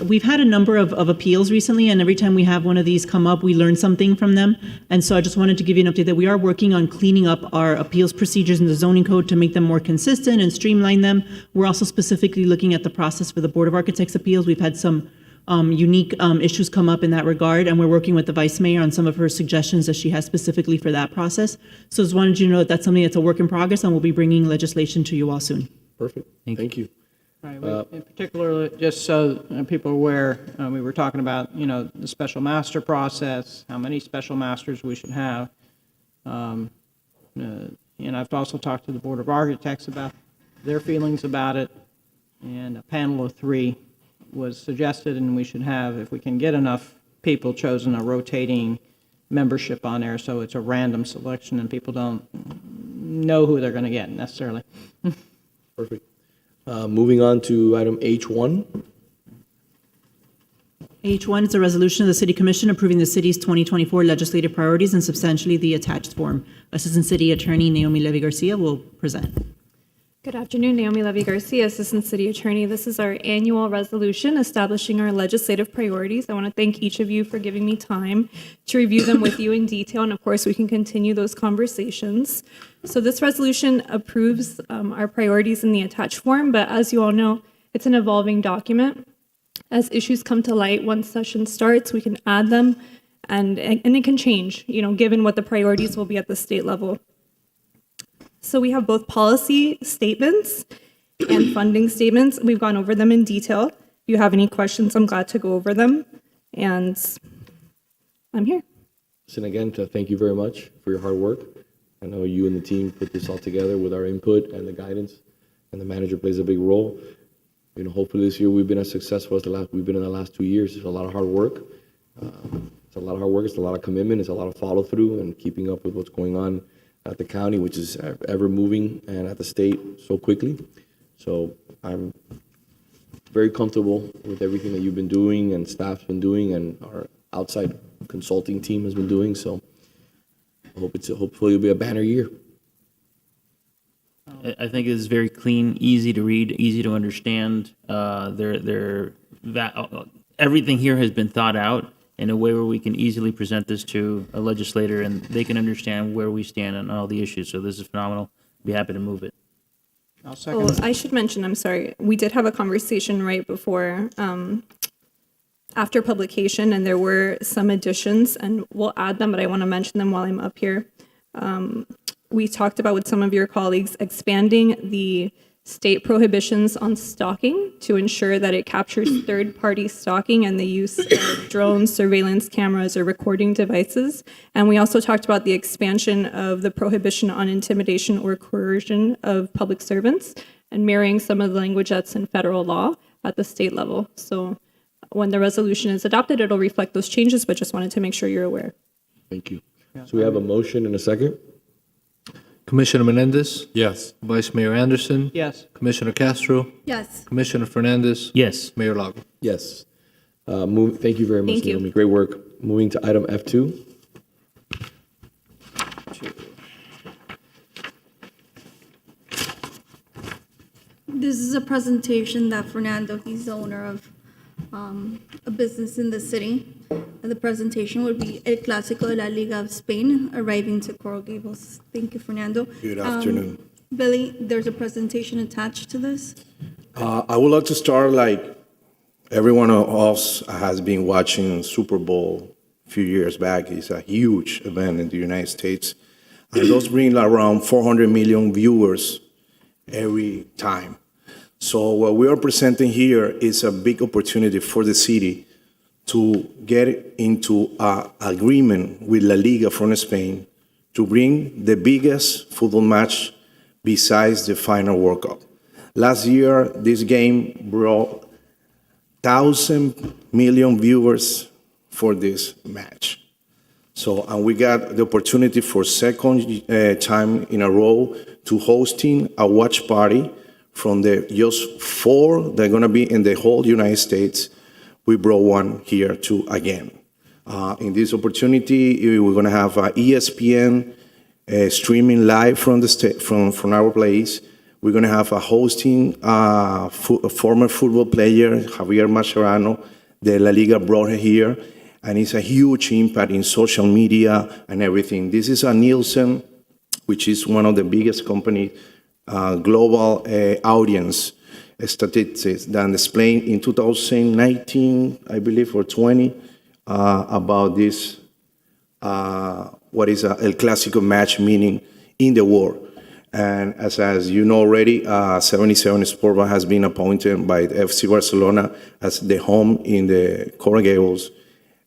We've had a number of appeals recently, and every time we have one of these come up, we learn something from them. And so I just wanted to give you an update that we are working on cleaning up our appeals procedures in the zoning code to make them more consistent and streamline them. We're also specifically looking at the process for the Board of Architects appeals. We've had some unique issues come up in that regard, and we're working with the Vice Mayor on some of her suggestions that she has specifically for that process. So just wanted you to know that that's something that's a work in progress, and we'll be bringing legislation to you all soon. Perfect. Thank you. Right, in particular, just so people are aware, we were talking about, the special master process, how many special masters we should have. And I've also talked to the Board of Architects about their feelings about it, and a panel of 3 was suggested, and we should have, if we can get enough people chosen, a rotating membership on there, so it's a random selection and people don't know who they're going to get necessarily. Perfect. Moving on to item H1. H1 is a resolution of the City Commission approving the city's 2024 legislative priorities and substantially the attached form. Assistant City Attorney Naomi Levy Garcia will present. Good afternoon, Naomi Levy Garcia, Assistant City Attorney. This is our annual resolution establishing our legislative priorities. I want to thank each of you for giving me time to review them with you in detail, and of course, we can continue those conversations. So this resolution approves our priorities in the attached form, but as you all know, it's an evolving document. As issues come to light, once session starts, we can add them, and it can change, given what the priorities will be at the state level. So we have both policy statements and funding statements. We've gone over them in detail. If you have any questions, I'm glad to go over them. And I'm here. Listen, again, to thank you very much for your hard work. I know you and the team put this all together with our input and the guidance, and the manager plays a big role. Hopefully this year we've been as successful as we've been in the last 2 years. It's a lot of hard work. It's a lot of hard work. It's a lot of commitment. It's a lot of follow through and keeping up with what's going on at the county, which is ever moving, and at the state so quickly. So I'm very comfortable with everything that you've been doing and staff's been doing and our outside consulting team has been doing. So I hope hopefully it'll be a banner year. I think it's very clean, easy to read, easy to understand. Everything here has been thought out in a way where we can easily present this to a legislator and they can understand where we stand on all the issues. So this is phenomenal. Be happy to move it. I'll second. Oh, I should mention, I'm sorry, we did have a conversation right before, after publication, and there were some additions, and we'll add them, but I want to mention them while I'm up here. We talked about with some of your colleagues expanding the state prohibitions on stalking to ensure that it captures third-party stalking and the use of drones, surveillance cameras, or recording devices. And we also talked about the expansion of the prohibition on intimidation or coercion of public servants and mirroring some of the language that's in federal law at the state level. So when the resolution is adopted, it'll reflect those changes, but just wanted to make sure you're aware. Thank you. So we have a motion and a second. Commissioner Menendez? Yes. Vice Mayor Anderson? Yes. Commissioner Castro? Yes. Commissioner Fernandez? Yes. Mayor Lago? Yes. Thank you very much, Thank you. Naomi. Great work. Moving to item F2. This is a presentation that Fernando, he's the owner of a business in the city. And the presentation would be El Clásico de la Liga of Spain arriving to Coral Gables. Thank you, Fernando. Good afternoon. Billy, there's a presentation attached to this. I would like to start like everyone of us has been watching Super Bowl a few years back. It's a huge event in the United States. And those bring around 400 million viewers every time. So what we are presenting here is a big opportunity for the city to get into an agreement with La Liga from Spain to bring the biggest football match besides the final World Cup. Last year, this game brought 1,000 million viewers for this match. So, and we got the opportunity for second time in a row to hosting a watch party from the just 4 that are going to be in the whole United States. We brought one here too again. In this opportunity, we're going to have ESPN streaming live from the from our place. We're going to have a hosting a former football player, Javier Mascherano, the La Liga brought here, and it's a huge impact in social media and everything. This is a Nielsen, which is one of the biggest companies, global audience statistics that displayed in 2019, I believe, or 20, about this, what is El Clásico match, meaning in the world. And as you know already, 77 Sport Bar has been appointed by the FC Barcelona as the home in the Coral Gables.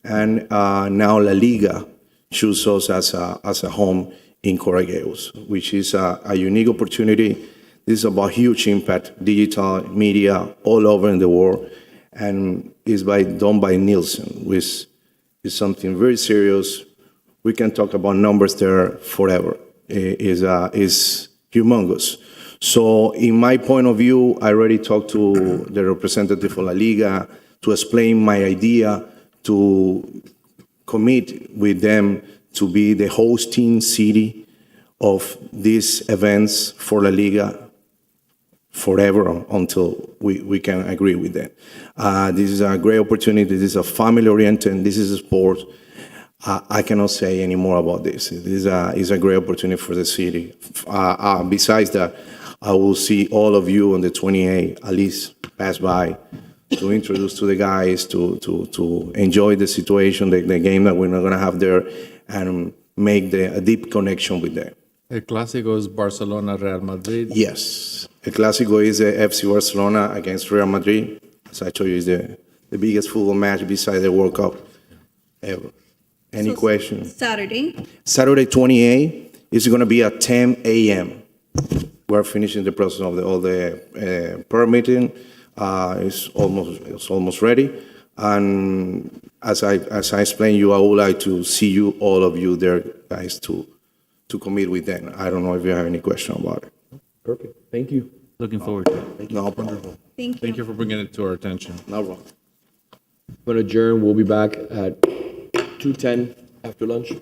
And now La Liga chooses us as a home in Coral Gables, which is a unique opportunity. This is about huge impact, digital media all over in the world. and is done by Nielsen, which is something very serious. We can talk about numbers there forever. It is humongous. So in my point of view, I already talked to the representative of La Liga to explain my idea, to commit with them to be the hosting city of these events for La Liga forever until we can agree with them. This is a great opportunity. This is a family-oriented. This is a sport. I cannot say any more about this. This is a great opportunity for the city. Besides that, I will see all of you on the 28th, at least pass by, to introduce to the guys, to enjoy the situation, the game that we're not going to have there, and make a deep connection with them. El Clásico is Barcelona-Real Madrid. Yes. El Clásico is FC Barcelona against Real Madrid. As I told you, it's the biggest football match besides the World Cup ever. Any questions? Saturday 28 is going to be at 10 a.m. We're finishing the process of all the permitting. It's almost ready. And as I explained you, I would like to see you, all of you there, guys, to commit with them. I don't know if you have any question about it. Perfect. Thank you. Looking forward to it. No problem. Thank you. Thank you for bringing it to our attention. No problem. I'm going to adjourn. We'll be back at 2:10 after lunch.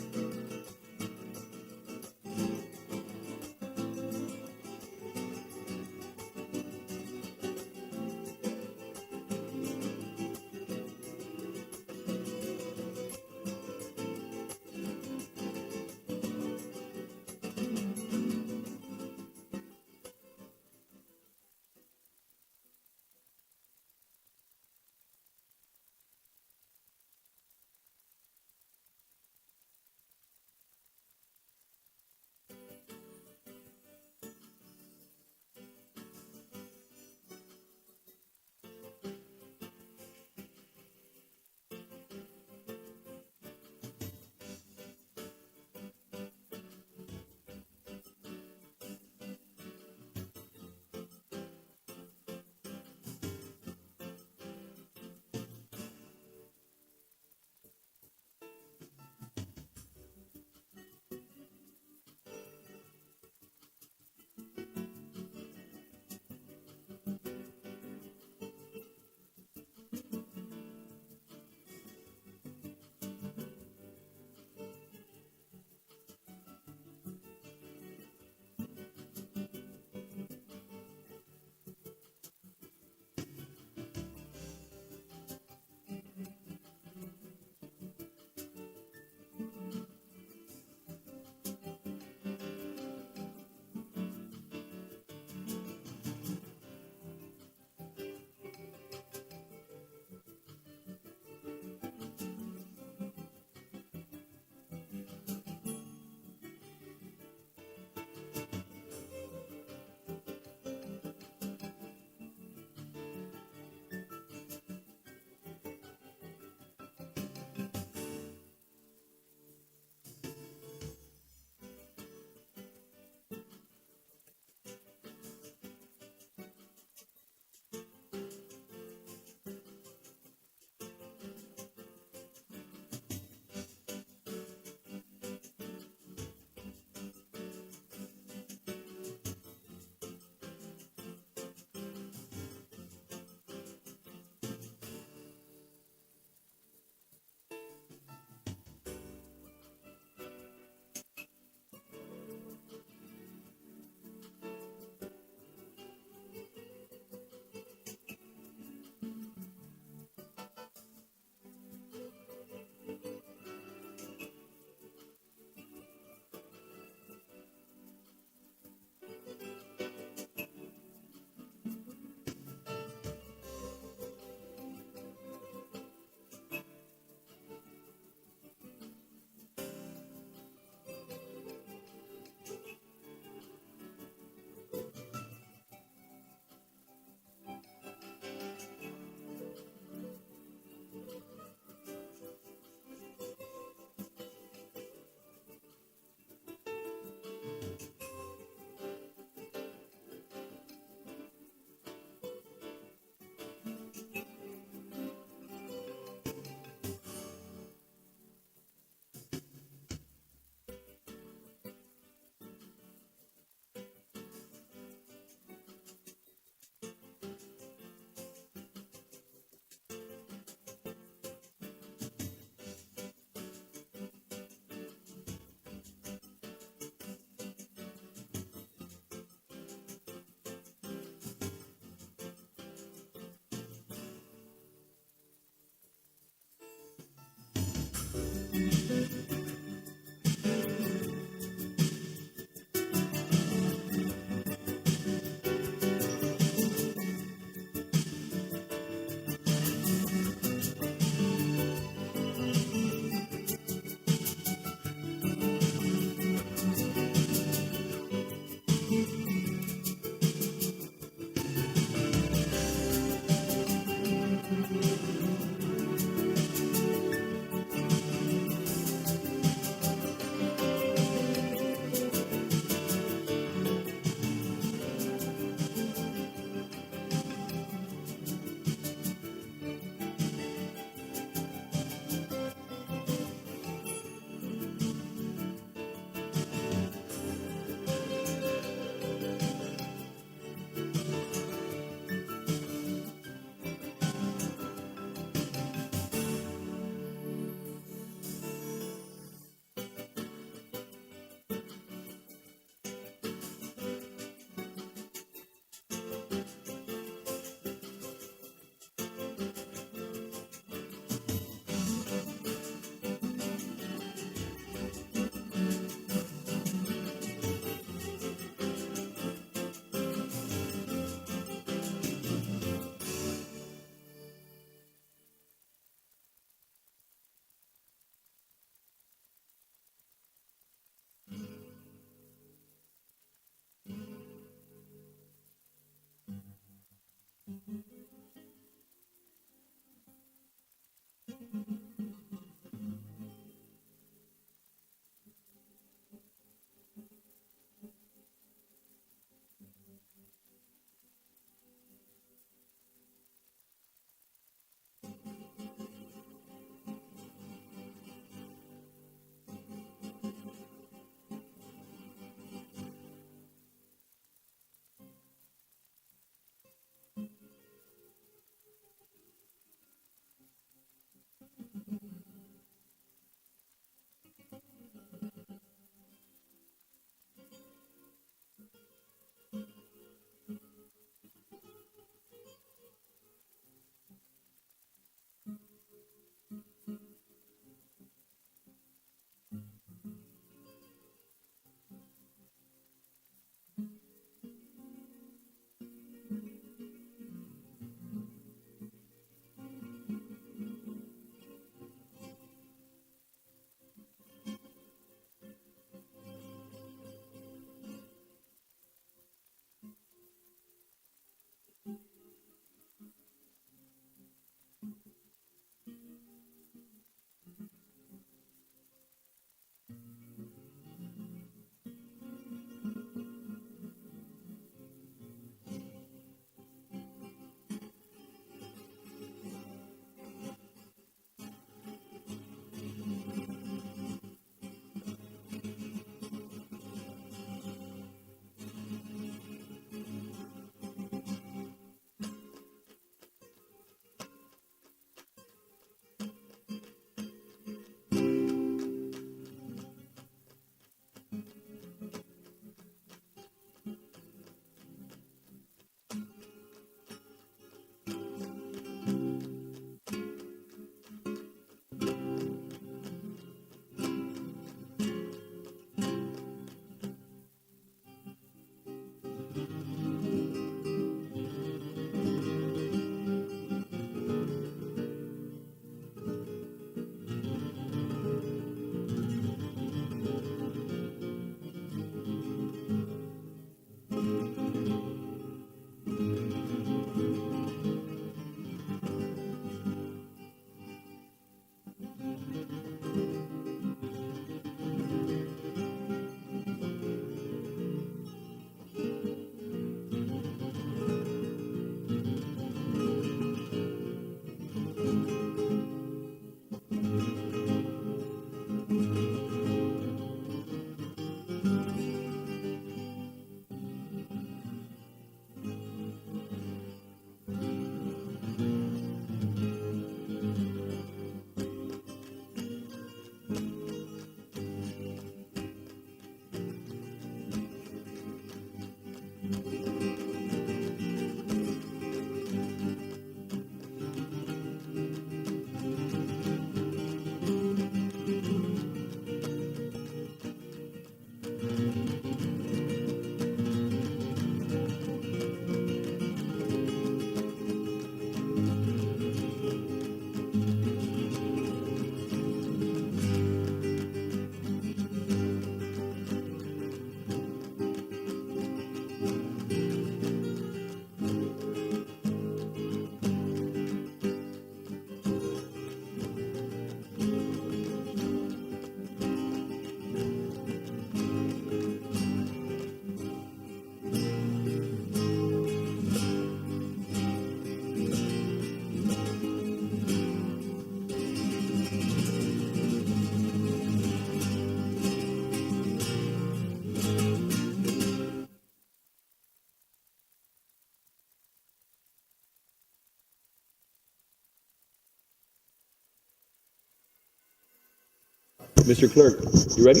Mr. Clerk, you ready?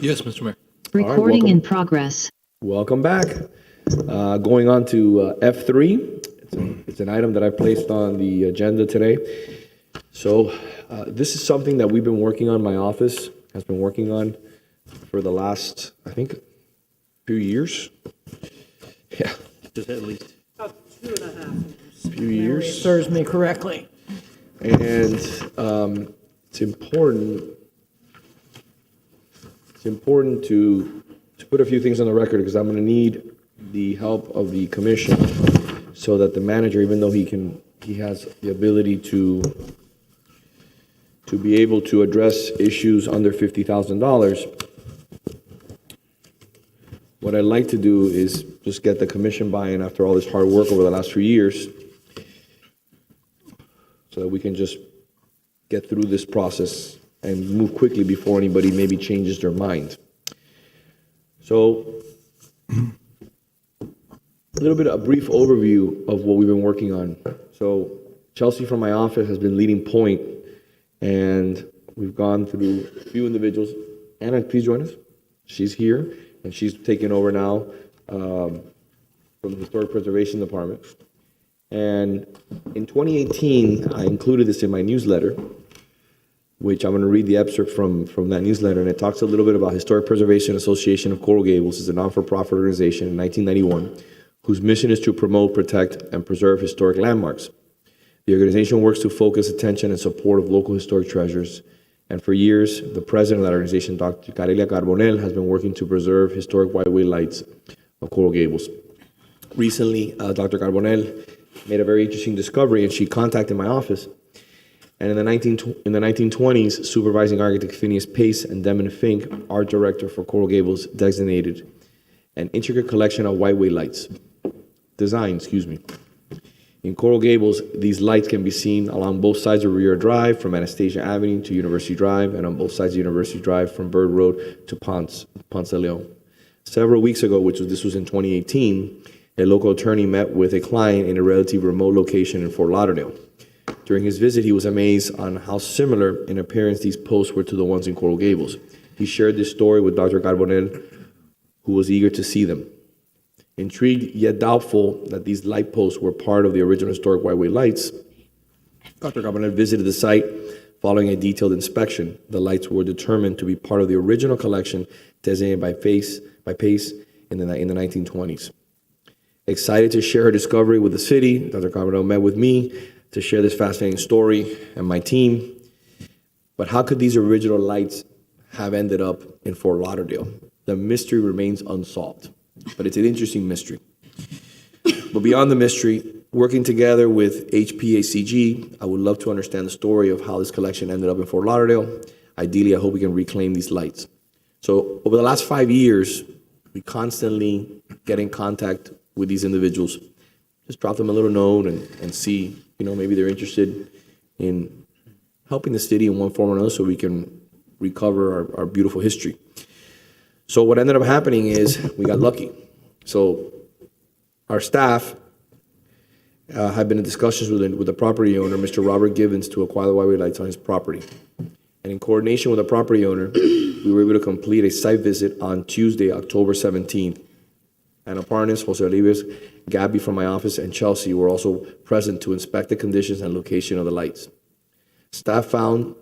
Yes, Mr. Mayor. Recording in progress. Welcome back. Going on to F3. It's an item that I placed on the agenda today. So this is something that we've been working on, my office has been working on for the last, I think, few years. Yeah. Just at least. About 2.5 years. Few years. If serves me correctly. And it's important to put a few things on the record because I'm going to need the help of the commission so that the manager, even though he has the ability to be able to address issues under $50,000. What I'd like to do is just get the commission buy-in after all this hard work over the last few years so that we can just get through this process and move quickly before anybody maybe changes their mind. So, a little bit of a brief overview of what we've been working on. So, Chelsea from my office has been leading point, and we've gone through a few individuals. Anna, please join us. She's here, and she's taken over now from the Historic Preservation Department. And in 2018, I included this in my newsletter, which I'm going to read the excerpt from that newsletter, and it talks a little bit about Historic Preservation Association of Coral Gables. It's a non-for-profit organization in 1991 whose mission is to promote, protect, and preserve historic landmarks. The organization works to focus attention and support of local historic treasures, and for years, the president of that organization, Dr. Carelia Carbonell, has been working to preserve historic whiteway lights of Coral Gables. Recently, Dr. Carbonell made a very interesting discovery, and she contacted my office. And in the 1920s, supervising architect Phineas Pace and Demon Fink, art director for Coral Gables, designated an intricate collection of whiteway lights. In Coral Gables, these lights can be seen along both sides of Riviera Drive, from Anastasia Avenue to University Drive, and on both sides of University Drive from Bird Road to Ponce de Leon. Several weeks ago, this was in 2018, a local attorney met with a client in a relatively remote location in Fort Lauderdale. During his visit, he was amazed on how similar in appearance these posts were to the ones in Coral Gables. He shared this story with Dr. Carbonell, who was eager to see them. Intrigued yet doubtful that these light posts were part of the original historic whiteway lights, Dr. Carbonell visited the site. Following a detailed inspection, the lights were determined to be part of the original collection designated by Pace in the 1920s. Excited to share her discovery with the city, Dr. Carbonell met with me to share this fascinating story and my team. But how could these original lights have ended up in Fort Lauderdale? The mystery remains unsolved, but it's an interesting mystery. But beyond the mystery, working together with HPACG, I would love to understand the story of how this collection ended up in Fort Lauderdale. Ideally, I hope we can reclaim these lights. So over the last 5 years, we constantly get in contact with these individuals. Just drop them a little note and see, maybe they're interested in helping the city in one form or another so we can recover our beautiful history. So what ended up happening is we got lucky. So our staff had been in discussions with the property owner, Mr. Robert Gibbons, to acquire the whiteway lights on his property. And in coordination with the property owner, we were able to complete a site visit on Tuesday, October 17th. Anna Parnas, Jose Olives, Gabby from my office, and Chelsea were also present to inspect the conditions and location of the lights. Staff found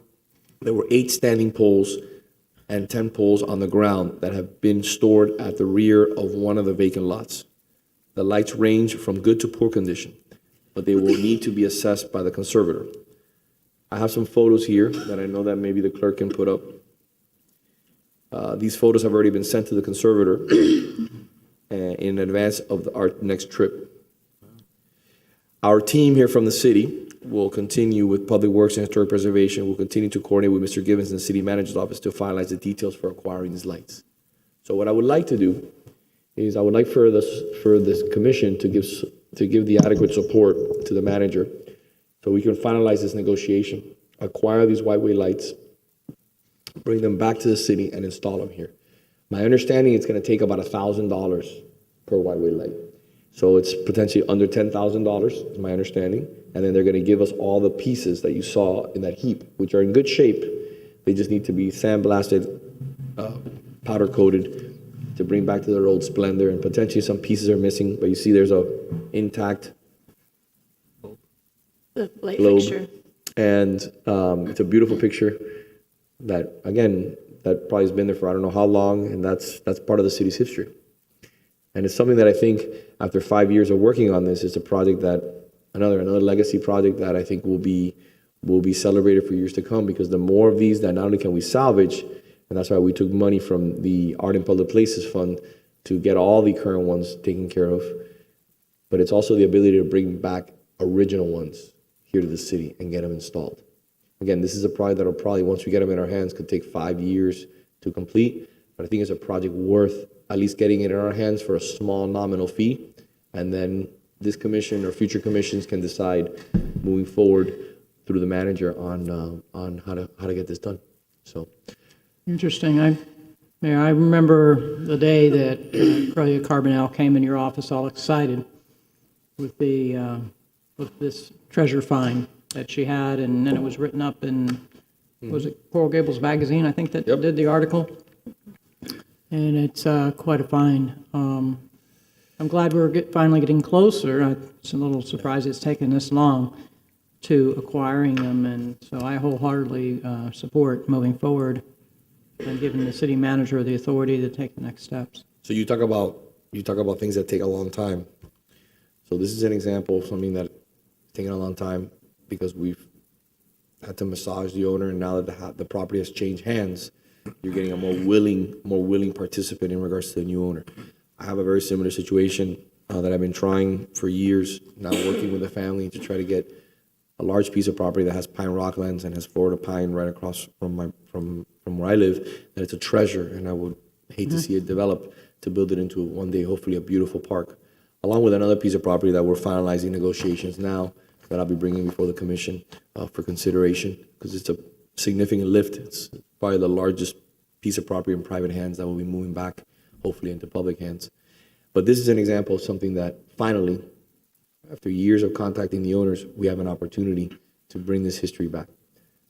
there were 8 standing poles and 10 poles on the ground that have been stored at the rear of one of the vacant lots. The lights range from good to poor condition, but they will need to be assessed by the conservator. I have some photos here that I know that maybe the clerk can put up. These photos have already been sent to the conservator in advance of our next trip. Our team here from the city will continue with Public Works and Historic Preservation. We'll continue to coordinate with Mr. Gibbons in the City Manager's Office to finalize the details for acquiring these lights. So what I would like to do is I would like for this commission to give the adequate support to the manager so we can finalize this negotiation, acquire these whiteway lights, bring them back to the city and install them here. My understanding, it's going to take about $1,000 per whiteway light. So it's potentially under $10,000, is my understanding. And then they're going to give us all the pieces that you saw in that heap, which are in good shape. They just need to be sandblasted, powder coated to bring back to their old splendor. And potentially some pieces are missing, but you see there's a intact The light globe. fixture. And it's a beautiful picture that, again, that probably has been there for I don't know how long, and that's part of the city's history. And it's something that I think after 5 years of working on this, it's a project that, another legacy project that I think will be celebrated for years to come, because the more of these that not only can we salvage, and that's why we took money from the Art in Public Places Fund to get all the current ones taken care of, but it's also the ability to bring back original ones here to the city and get them installed. Again, this is a project that will probably, once we get them in our hands, could take 5 years to complete, but I think it's a project worth at least getting it in our hands for a small nominal fee, and then this commission or future commissions can decide moving forward through the manager on how to get this done. So, Interesting. Mayor, I remember the day that Cornelia Carbonell came in your office all excited with this treasure find that she had, and then it was written up in, was it Coral Gables magazine, I think, that did the article? And it's quite a find. I'm glad we're finally getting closer. I'm a little surprised it's taken this long to acquiring them, and so I wholeheartedly support moving forward and giving the city manager the authority to take the next steps. so you talk about things that take a long time. So this is an example of something that's taken a long time because we've had to massage the owner, and now that the property has changed hands, you're getting a more willing participant in regards to the new owner. I have a very similar situation that I've been trying for years now, working with the family to try to get a large piece of property that has pine rocklands and has Florida pine right across from where I live. That it's a treasure, and I would hate to see it develop to build it into one day, hopefully, a beautiful park, along with another piece of property that we're finalizing negotiations now that I'll be bringing before the commission for consideration, because it's a significant lift. It's probably the largest piece of property in private hands that will be moving back, hopefully, into public hands. But this is an example of something that finally, after years of contacting the owners, we have an opportunity to bring this history back.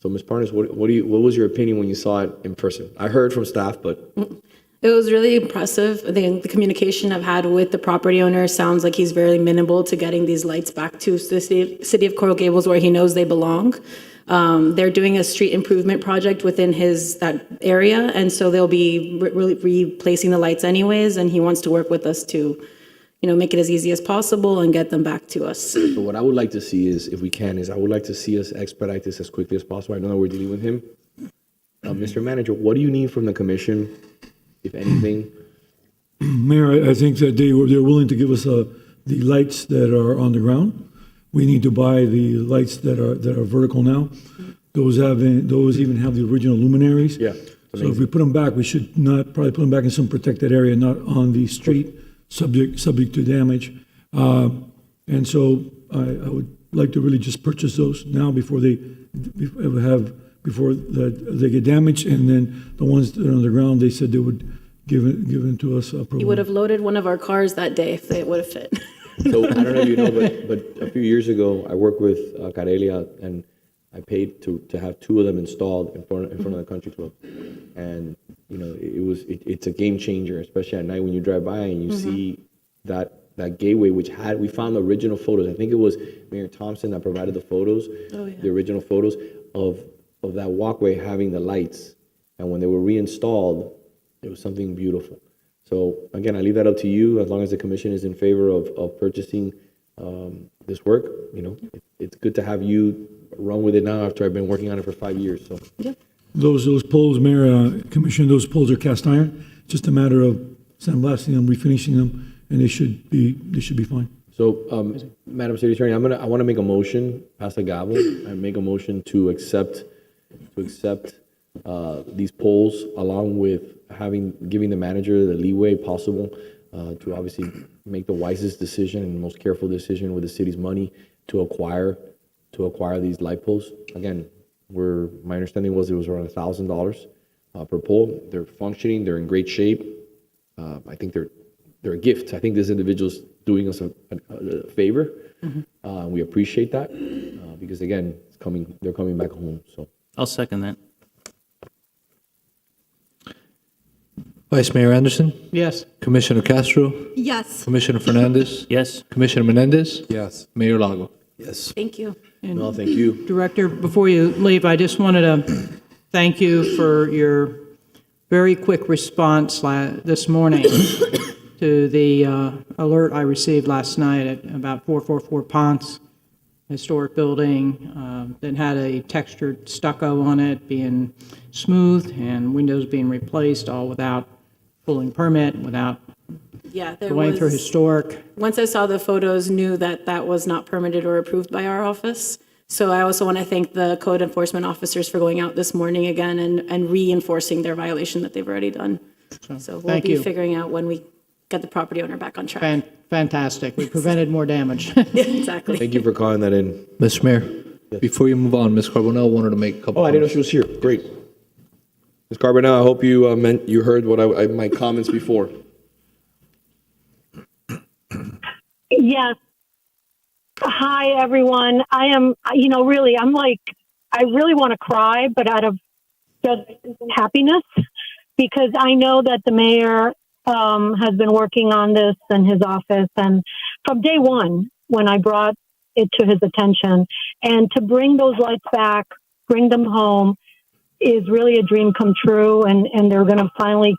So, Ms. Parnas, what was your opinion when you saw it in person? I heard from staff, but it was really impressive. The communication I've had with the property owner sounds like he's very amenable to getting these lights back to the city of Coral Gables, where he knows they belong. They're doing a street improvement project within that area, and so they'll be replacing the lights anyways, and he wants to work with us to, make it as easy as possible and get them back to us. So what I would like to see is, if we can, I would like to see us expedite this as quickly as possible. I know that we're dealing with him. Mr. Manager, what do you need from the commission, if anything? Mayor, I think that they're willing to give us the lights that are on the ground. We need to buy the lights that are vertical now. Those even have the original luminaries. Yeah. So if we put them back, we should not probably put them back in some protected area, not on the street, subject to damage. And so I would like to really just purchase those now before they get damaged. And then the ones that are on the ground, they said they would give it to us. He would have loaded one of our cars that day if it would have fit. So I don't know if you know, but a few years ago, I worked with Carelia, and I paid to have 2 of them installed in front of the country club. And it's a game changer, especially at night when you drive by and you see that gateway, we found the original photos. I think it was Mayor Thompson that provided the photos, the original photos of that walkway having the lights. And when they were reinstalled, it was something beautiful. So again, I leave that up to you. As long as the commission is in favor of purchasing this work, it's good to have you run with it now after I've been working on it for 5 years. So Those poles, Mayor, Commissioner, those poles are cast iron. Just a matter of sandblasting them, refinishing them, and they should be fine. So, Madam City Attorney, I want to make a motion, pass a gavel, and make a motion to accept these polls, along with giving the manager the leeway possible to obviously make the wisest decision and most careful decision with the city's money to acquire these light poles. Again, my understanding was it was around $1,000 per pole. They're functioning. They're in great shape. I think they're they're a gift. I think this individual's doing us a favor. We appreciate that because again, they're coming back home. So I'll second that. Vice Mayor Anderson, Yes. Commissioner Castro, Yes. Commissioner Fernandez, Yes. Commissioner Menendez, Yes. Mayor Lago. yes, Thank you. no, thank you. Director, before you leave, I just wanted to thank you for your very quick response this morning to the alert I received last night at about 444 Ponce, historic building that had a textured stucco on it being smoothed and windows being replaced, all without pulling permit, without Yeah, there going through was, historic. once I saw the photos, knew that that was not permitted or approved by our office. So I also want to thank the code enforcement officers for going out this morning again and reinforcing their violation that they've already done. So we'll thank be you. figuring out when we get the property owner back on track. Fantastic. We prevented more damage. Exactly. Thank you for calling that in. Mr. Mayor, before you move on, Ms. Carbonell wanted to make a couple. Oh, I didn't know she was here. Great. Ms. Carbonell, I hope you heard what my comments before. Yes. Hi, everyone. I am, really, I really want to cry, but out of just happiness, because I know that the mayor has been working on this in his office. And from day one, when I brought it to his attention, and to bring those lights back, bring them home, is really a dream come true. And they're going to finally,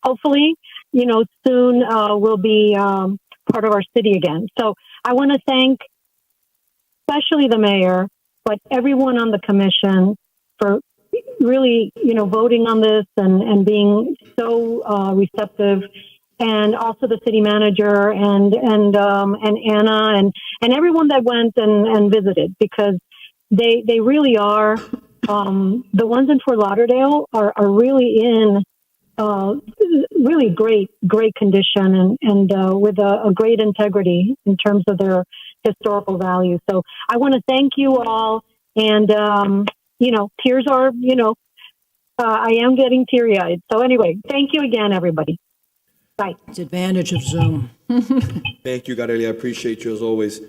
hopefully, soon will be part of our city again. So I want to thank especially the mayor, but everyone on the commission for really, voting on this and being so receptive, and also the city manager and Anna and everyone that went and visited, because they really are the ones in Fort Lauderdale are really in really great condition and with a great integrity in terms of their historical value. So I want to thank you all. And, tears are, I am getting teary eyed. So anyway, thank you again, everybody. Bye. It's advantage of Zoom. Thank you, Garelia. I appreciate you as always.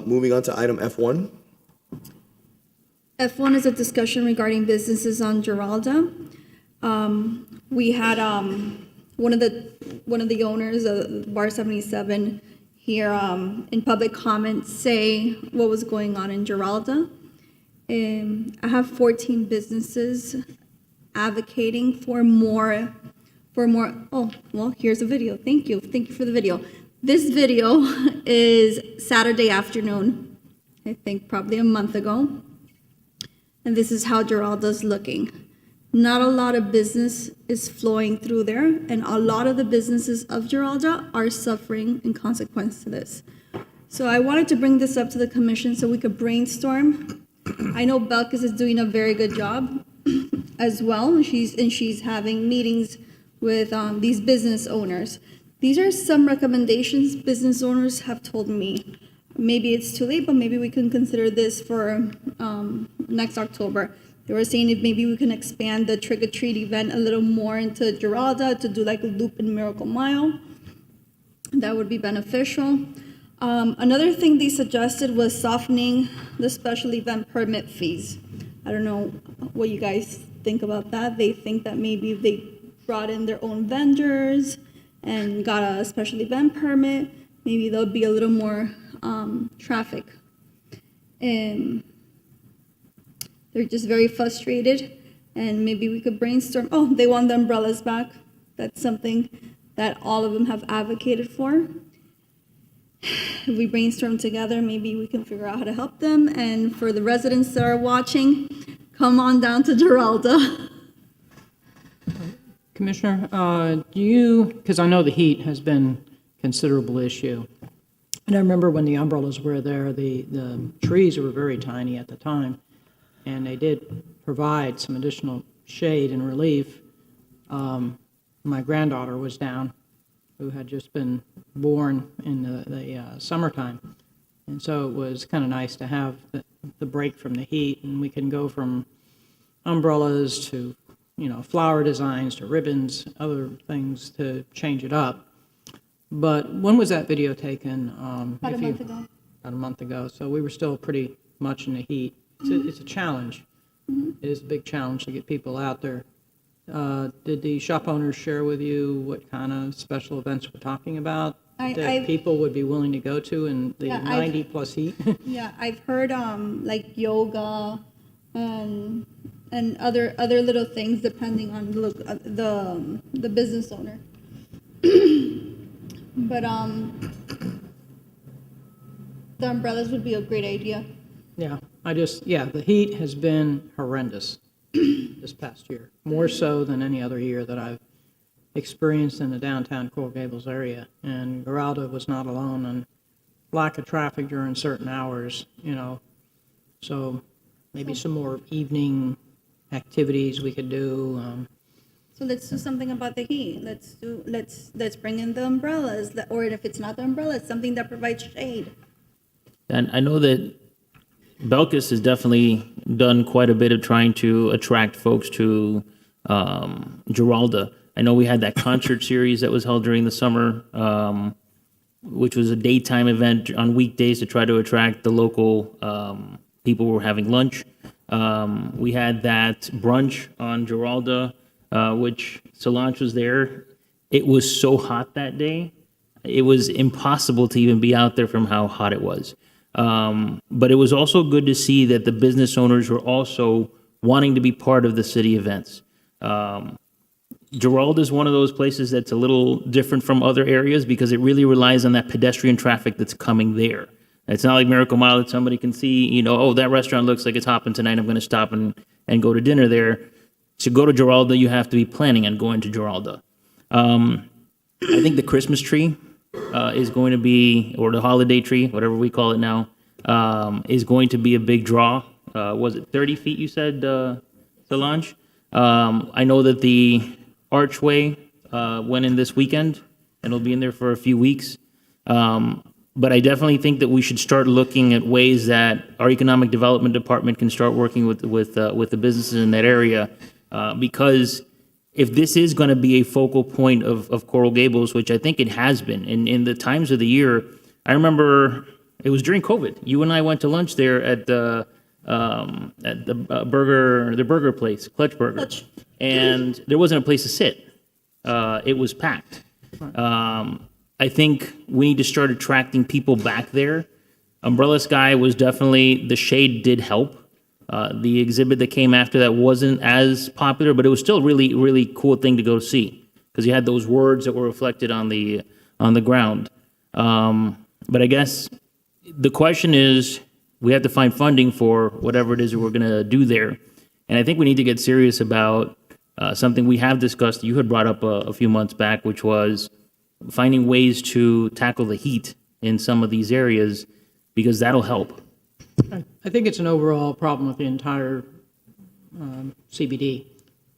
Moving on to item F1. F1 is a discussion regarding businesses on Giralda. We had one of the owners of Bar 77 here in public comments say what was going on in Giralda. I have 14 businesses advocating for more. Oh, well, here's a video. Thank you for the video. This video is Saturday afternoon, I think probably a month ago. And this is how Giralda's looking. Not a lot of business is flowing through there, and a lot of the businesses of Giralda are suffering in consequence to this. So I wanted to bring this up to the commission so we could brainstorm. I know Belkis is doing a very good job as well. She's having meetings with these business owners. These are some recommendations business owners have told me. Maybe it's too late, but maybe we can consider this for next October. They were saying if maybe we can expand the trick-or-treat event a little more into Giralda to do like a loop in Miracle Mile. That would be beneficial. Another thing they suggested was softening the special event permit fees. I don't know what you guys think about that. They think that maybe if they brought in their own vendors and got a special event permit, maybe there'll be a little more traffic. And they're just very frustrated, and maybe we could brainstorm. Oh, they want the umbrellas back. That's something that all of them have advocated for. If we brainstorm together, maybe we can figure out how to help them. And for the residents that are watching, come on down to Giralda. Commissioner, because I know the heat has been a considerable issue. And I remember when the umbrellas were there, the trees were very tiny at the time, and they did provide some additional shade and relief. My granddaughter was down, who had just been born in the summertime. And so it was kind of nice to have the break from the heat, and we can go from umbrellas to, flower designs to ribbons, other things to change it up. But when was that video taken? About a month ago. About a month ago, so we were still pretty much in the heat. It's a challenge. It is a big challenge to get people out there. Did the shop owners share with you what kind of special events we're talking about that people would be willing to go to in the 90-plus heat? Yeah, I've heard like yoga and other little things depending on the business owner. But the umbrellas would be a great idea. Yeah, the heat has been horrendous this past year, more so than any other year that I've experienced in the downtown Coral Gables area. And Geraldo was not alone, and lack of traffic during certain hours, so maybe some more evening activities we could do. So let's do something about the heat. Let's bring in the umbrellas, or if it's not the umbrellas, something that provides shade. And I know that Belkis has definitely done quite a bit of trying to attract folks to Giralda. I know we had that concert series that was held during the summer, which was a daytime event on weekdays to try to attract the local people who were having lunch. We had that brunch on Giralda, which Solange was there. It was so hot that day. It was impossible to even be out there from how hot it was. But it was also good to see that the business owners were also wanting to be part of the city events. Giralda is one of those places that's a little different from other areas because it really relies on that pedestrian traffic that's coming there. It's not like Miracle Mile that somebody can see, oh, that restaurant looks like it's hopping tonight, I'm going to stop and go to dinner there. To go to Giralda, you have to be planning on going to Giralda. I think the Christmas tree is going to be, or the holiday tree, whatever we call it now, is going to be a big draw. Was it 30 feet, you said, Solange? I know that the archway went in this weekend, and it'll be in there for a few weeks. But I definitely think that we should start looking at ways that our economic development department can start working with the businesses in that area, because if this is going to be a focal point of Coral Gables, which I think it has been in the times of the year, I remember it was during COVID. You and I went to lunch there at the burger place, Clutch Burger, and there wasn't a place to sit. It was packed. I think we need to start attracting people back there. Umbrella Sky was definitely, the shade did help. The exhibit that came after that wasn't as popular, but it was still a really, really cool thing to go see because you had those words that were reflected on the ground. But I guess the question is, we have to find funding for whatever it is that we're going to do there. And I think we need to get serious about something we have discussed, you had brought up a few months back, which was finding ways to tackle the heat in some of these areas, because that'll help. I think it's an overall problem with the entire CBD,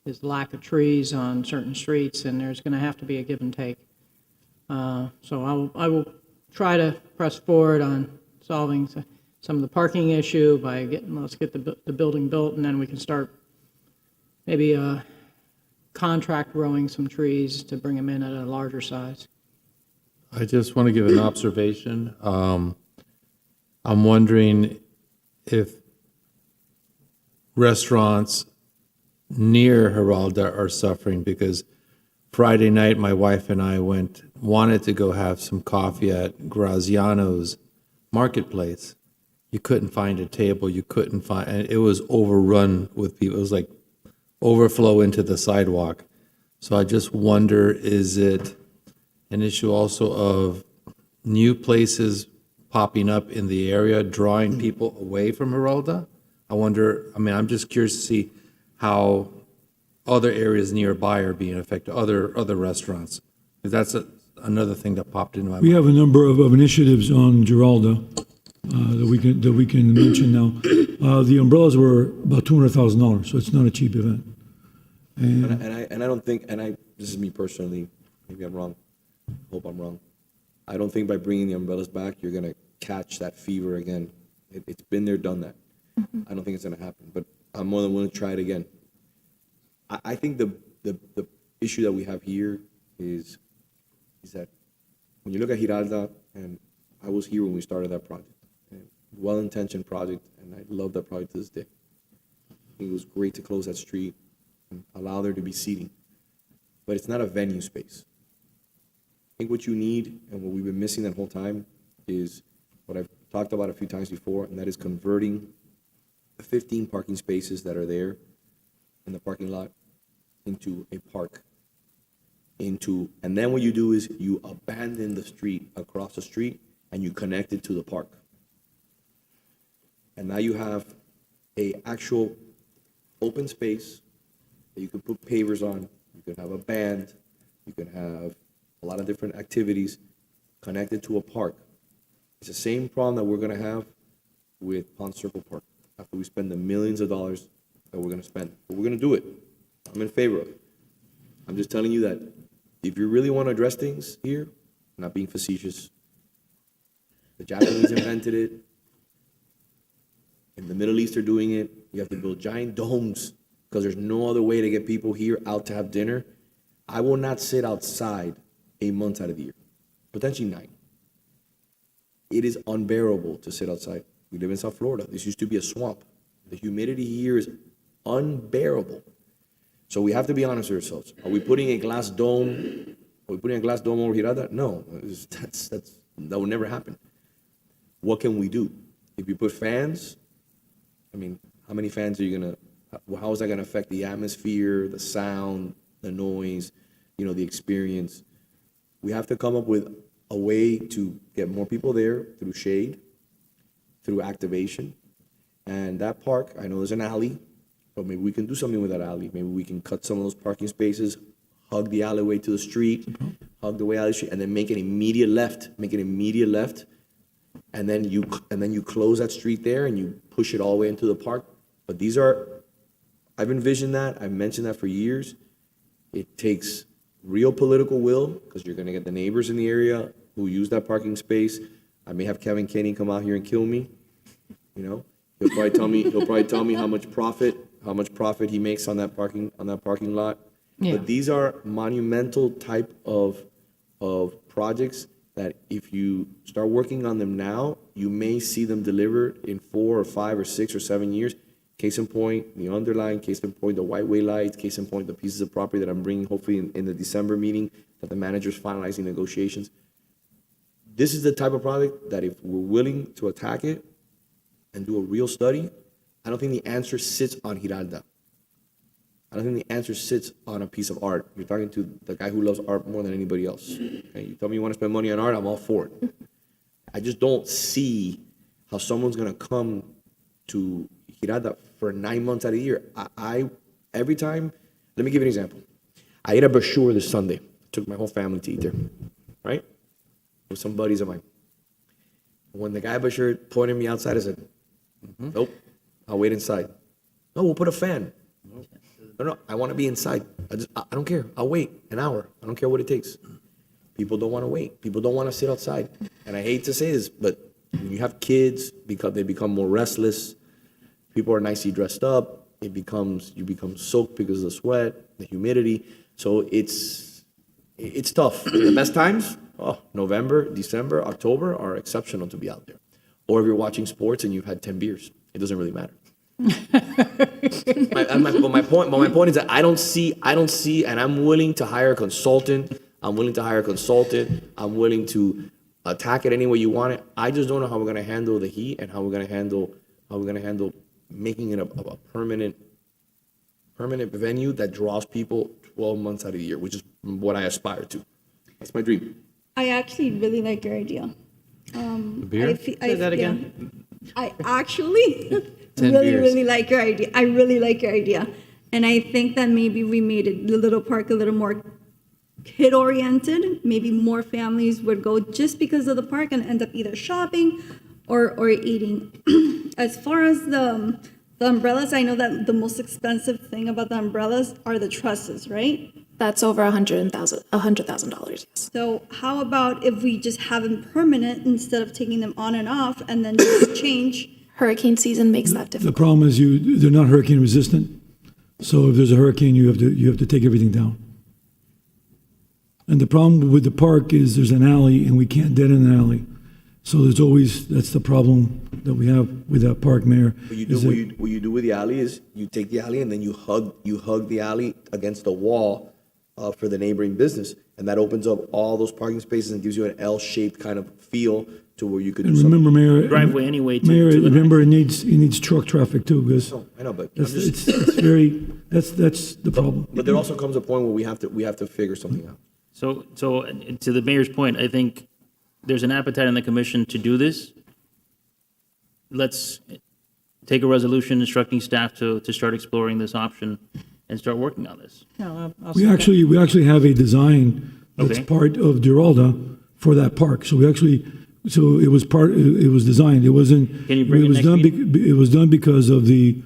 is the lack of trees on certain streets, and there's going to have to be a give and take. So I will try to press forward on solving some of the parking issue by let's get the building built, and then we can start maybe contract growing some trees to bring them in at a larger size. I just want to give an observation. I'm wondering if restaurants near Giralda are suffering, because Friday night my wife and I wanted to go have some coffee at Graziano's Marketplace. You couldn't find a table. And it was overrun with people. It was like overflow into the sidewalk. So I just wonder, is it an issue also of new places popping up in the area, drawing people away from Giralda? I'm just curious to see how other areas nearby are being affected, other restaurants. That's another thing that popped into my mind. We have a number of initiatives on Giralda that we can mention now. The umbrellas were about $200,000, so it's not a cheap event. And I don't think, this is me personally, maybe I'm wrong, hope I'm wrong. I don't think by bringing the umbrellas back, you're going to catch that fever again. It's been there, done that. I don't think it's going to happen, but I'm more than willing to try it again. I think the issue that we have here is that when you look at Giralda, and I was here when we started that project, and well-intentioned project, and I love that project to this day. It was great to close that street and allow there to be seating, but it's not a venue space. I think what you need and what we've been missing that whole time is what I've talked about a few times before, and that is converting the 15 parking spaces that are there in the parking lot into a park. And then what you do is you abandon the street across the street and you connect it to the park. And now you have a actual open space that you can put pavers on, you can have a band, you can have a lot of different activities connected to a park. It's the same problem that we're gonna have with Pond Circle Park after we spend the millions of dollars that we're gonna spend. But we're gonna do it. I'm in favor of it. I'm just telling you that if you really want to address things here, I'm not being facetious. The Japanese invented it. In the Middle East, they're doing it. You have to build giant domes because there's no other way to get people here out to have dinner. I will not sit outside 8 months out of the year, potentially 9. It is unbearable to sit outside. We live in South Florida. This used to be a swamp. The humidity here is unbearable. So we have to be honest with ourselves. Are we putting a glass dome? Are we putting a glass dome over Giralda? No, that would never happen. What can we do? If you put fans, I mean, how many fans are you gonna? How is that gonna affect the atmosphere, the sound, the noise, the experience? We have to come up with a way to get more people there through shade, through activation, and that park. I know there's an alley. But maybe we can do something with that alley. Maybe we can cut some of those parking spaces, hug the alleyway to the street, hug the way out of the street, and then make an immediate left. Make an immediate left, and then you close that street there and you push it all the way into the park. But I've envisioned that. I've mentioned that for years. It takes real political will because you're going to get the neighbors in the area who use that parking space. I may have Kevin Kenny come out here and kill me. He'll probably tell me how much profit he makes on that parking lot. Yeah. But these are monumental type of projects that if you start working on them now, you may see them delivered in 4 or 5 or 6 or 7 years. Case in point, the underline, case in point, the white-way lights, case in point, the pieces of property that I'm bringing hopefully in the December meeting that the manager's finalizing negotiations. This is the type of project that if we're willing to attack it and do a real study, I don't think the answer sits on Giralda. I don't think the answer sits on a piece of art. You're talking to the guy who loves art more than anybody else. Okay? You tell me you want to spend money on art, I'm all for it. I just don't see how someone's going to come to Giralda for 9 months out of the year. Every time, let me give you an example. I ate a brochure this Sunday. Took my whole family to eat there, right? With some buddies of mine. When the guy at brochure pointed me outside, I said, nope, I'll wait inside. No, we'll put a fan. No, I want to be inside. I don't care. I'll wait an hour. I don't care what it takes. People don't want to wait. People don't want to sit outside. And I hate to say this, but when you have kids, because they become more restless, people are nicely dressed up. You become soaked because of the sweat, the humidity. So it's tough. The best times, November, December, October are exceptional to be out there. Or if you're watching sports and you've had 10 beers, it doesn't really matter. my point is that I don't see, and I'm willing to hire a consultant. I'm willing to attack it any way you want it. I just don't know how we're going to handle the heat and how we're going to handle making it a permanent venue that draws people 12 months out of the year, which is what I aspire to. That's my dream. I actually really like your idea. Beer? Say that again. I actually 10 really, beers. really like your idea. I really like your idea. And I think that maybe we made it, the little park a little more kid-oriented. Maybe more families would go just because of the park and end up either shopping or eating. As far as the umbrellas, I know that the most expensive thing about the umbrellas are the trusses, right? That's over $100,000, yes. So how about if we just have them permanent instead of taking them on and off and then just change? Hurricane season makes that difficult. The problem is they're not hurricane resistant. So if there's a hurricane, you have to take everything down. And the problem with the park is there's an alley and we can't dead in an alley. So there's always, that's the problem that we have with that park, Mayor. What you do, what you do with the alley is you take the alley and then you hug the alley against the wall for the neighboring business, and that opens up all those parking spaces and gives you an L-shaped kind of feel to where you could do And something. remember, Mayor. Driveway anyway to- Mayor, to the remember, it needs truck traffic too, because I know, but it's very, that's the problem. But there also comes a point where we have to figure something out. So to the mayor's point, I think there's an appetite in the commission to do this. Let's take a resolution instructing staff to start exploring this option and start working on this. We actually have a design that's Okay. part of Giralda for that park. So it was designed. It wasn't. Can you bring it next meeting? It was done because of the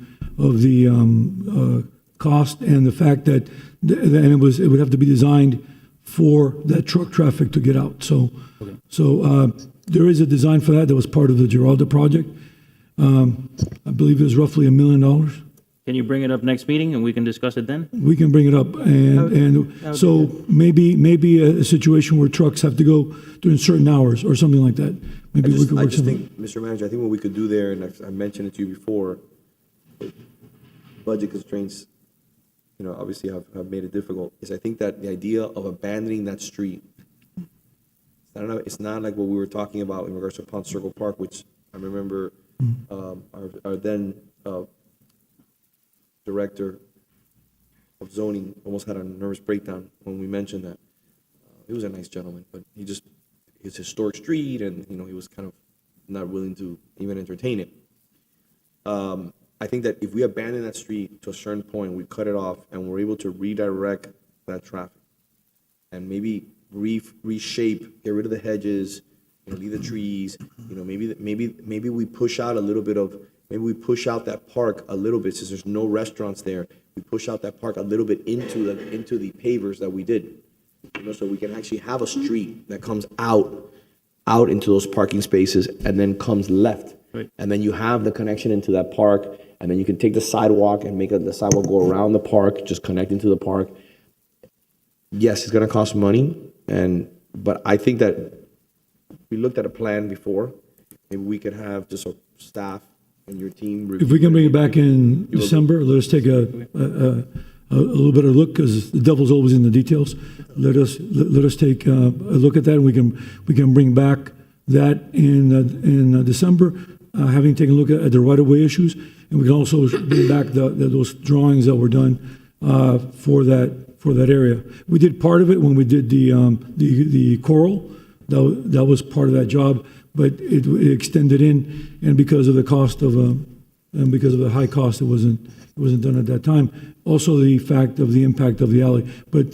cost and the fact that, it would have to be designed for that truck traffic to get out. So there is a design for that was part of the Giralda project. I believe it was roughly $1 million. Can you bring it up next meeting and we can discuss it then? We can bring it up, and so maybe a situation where trucks have to go during certain hours or something like that. Maybe we could I work just something. think, Mr. Manager, I think what we could do there, and I mentioned it to you before, budget constraints, obviously have made it difficult, is I think that the idea of abandoning that street, it's not like what we were talking about in regards to Pond Circle Park, which I remember our then director of zoning almost had a nervous breakdown when we mentioned that. He was a nice gentleman, but it's historic street, and he was kind of not willing to even entertain it. I think that if we abandon that street to a certain point, we cut it off, and we're able to redirect that traffic, and maybe reshape, get rid of the hedges, leave the trees. Maybe we push out a little bit of. Maybe we push out that park a little bit, since there's no restaurants there. We push out that park a little bit into the pavers that we did, so we can actually have a street that comes out into those parking spaces and then comes left. Right. And then you have the connection into that park, and then you can take the sidewalk and make the sidewalk go around the park, just connecting to the park. Yes, it's gonna cost money, but I think that we looked at a plan before. Maybe we could have just a staff and your team. If we can bring it back in December, let us take a little better look, because the devil's always in the details. Let us take a look at that, and we can bring back that in December, having taken a look at the right-of-way issues, and we can also bring back those drawings that were done for that area. We did part of it when we did the coral. That was part of that job, but it extended in, and because of the cost and because of the high cost, it wasn't done at that time. Also, the fact of the impact of the alley. But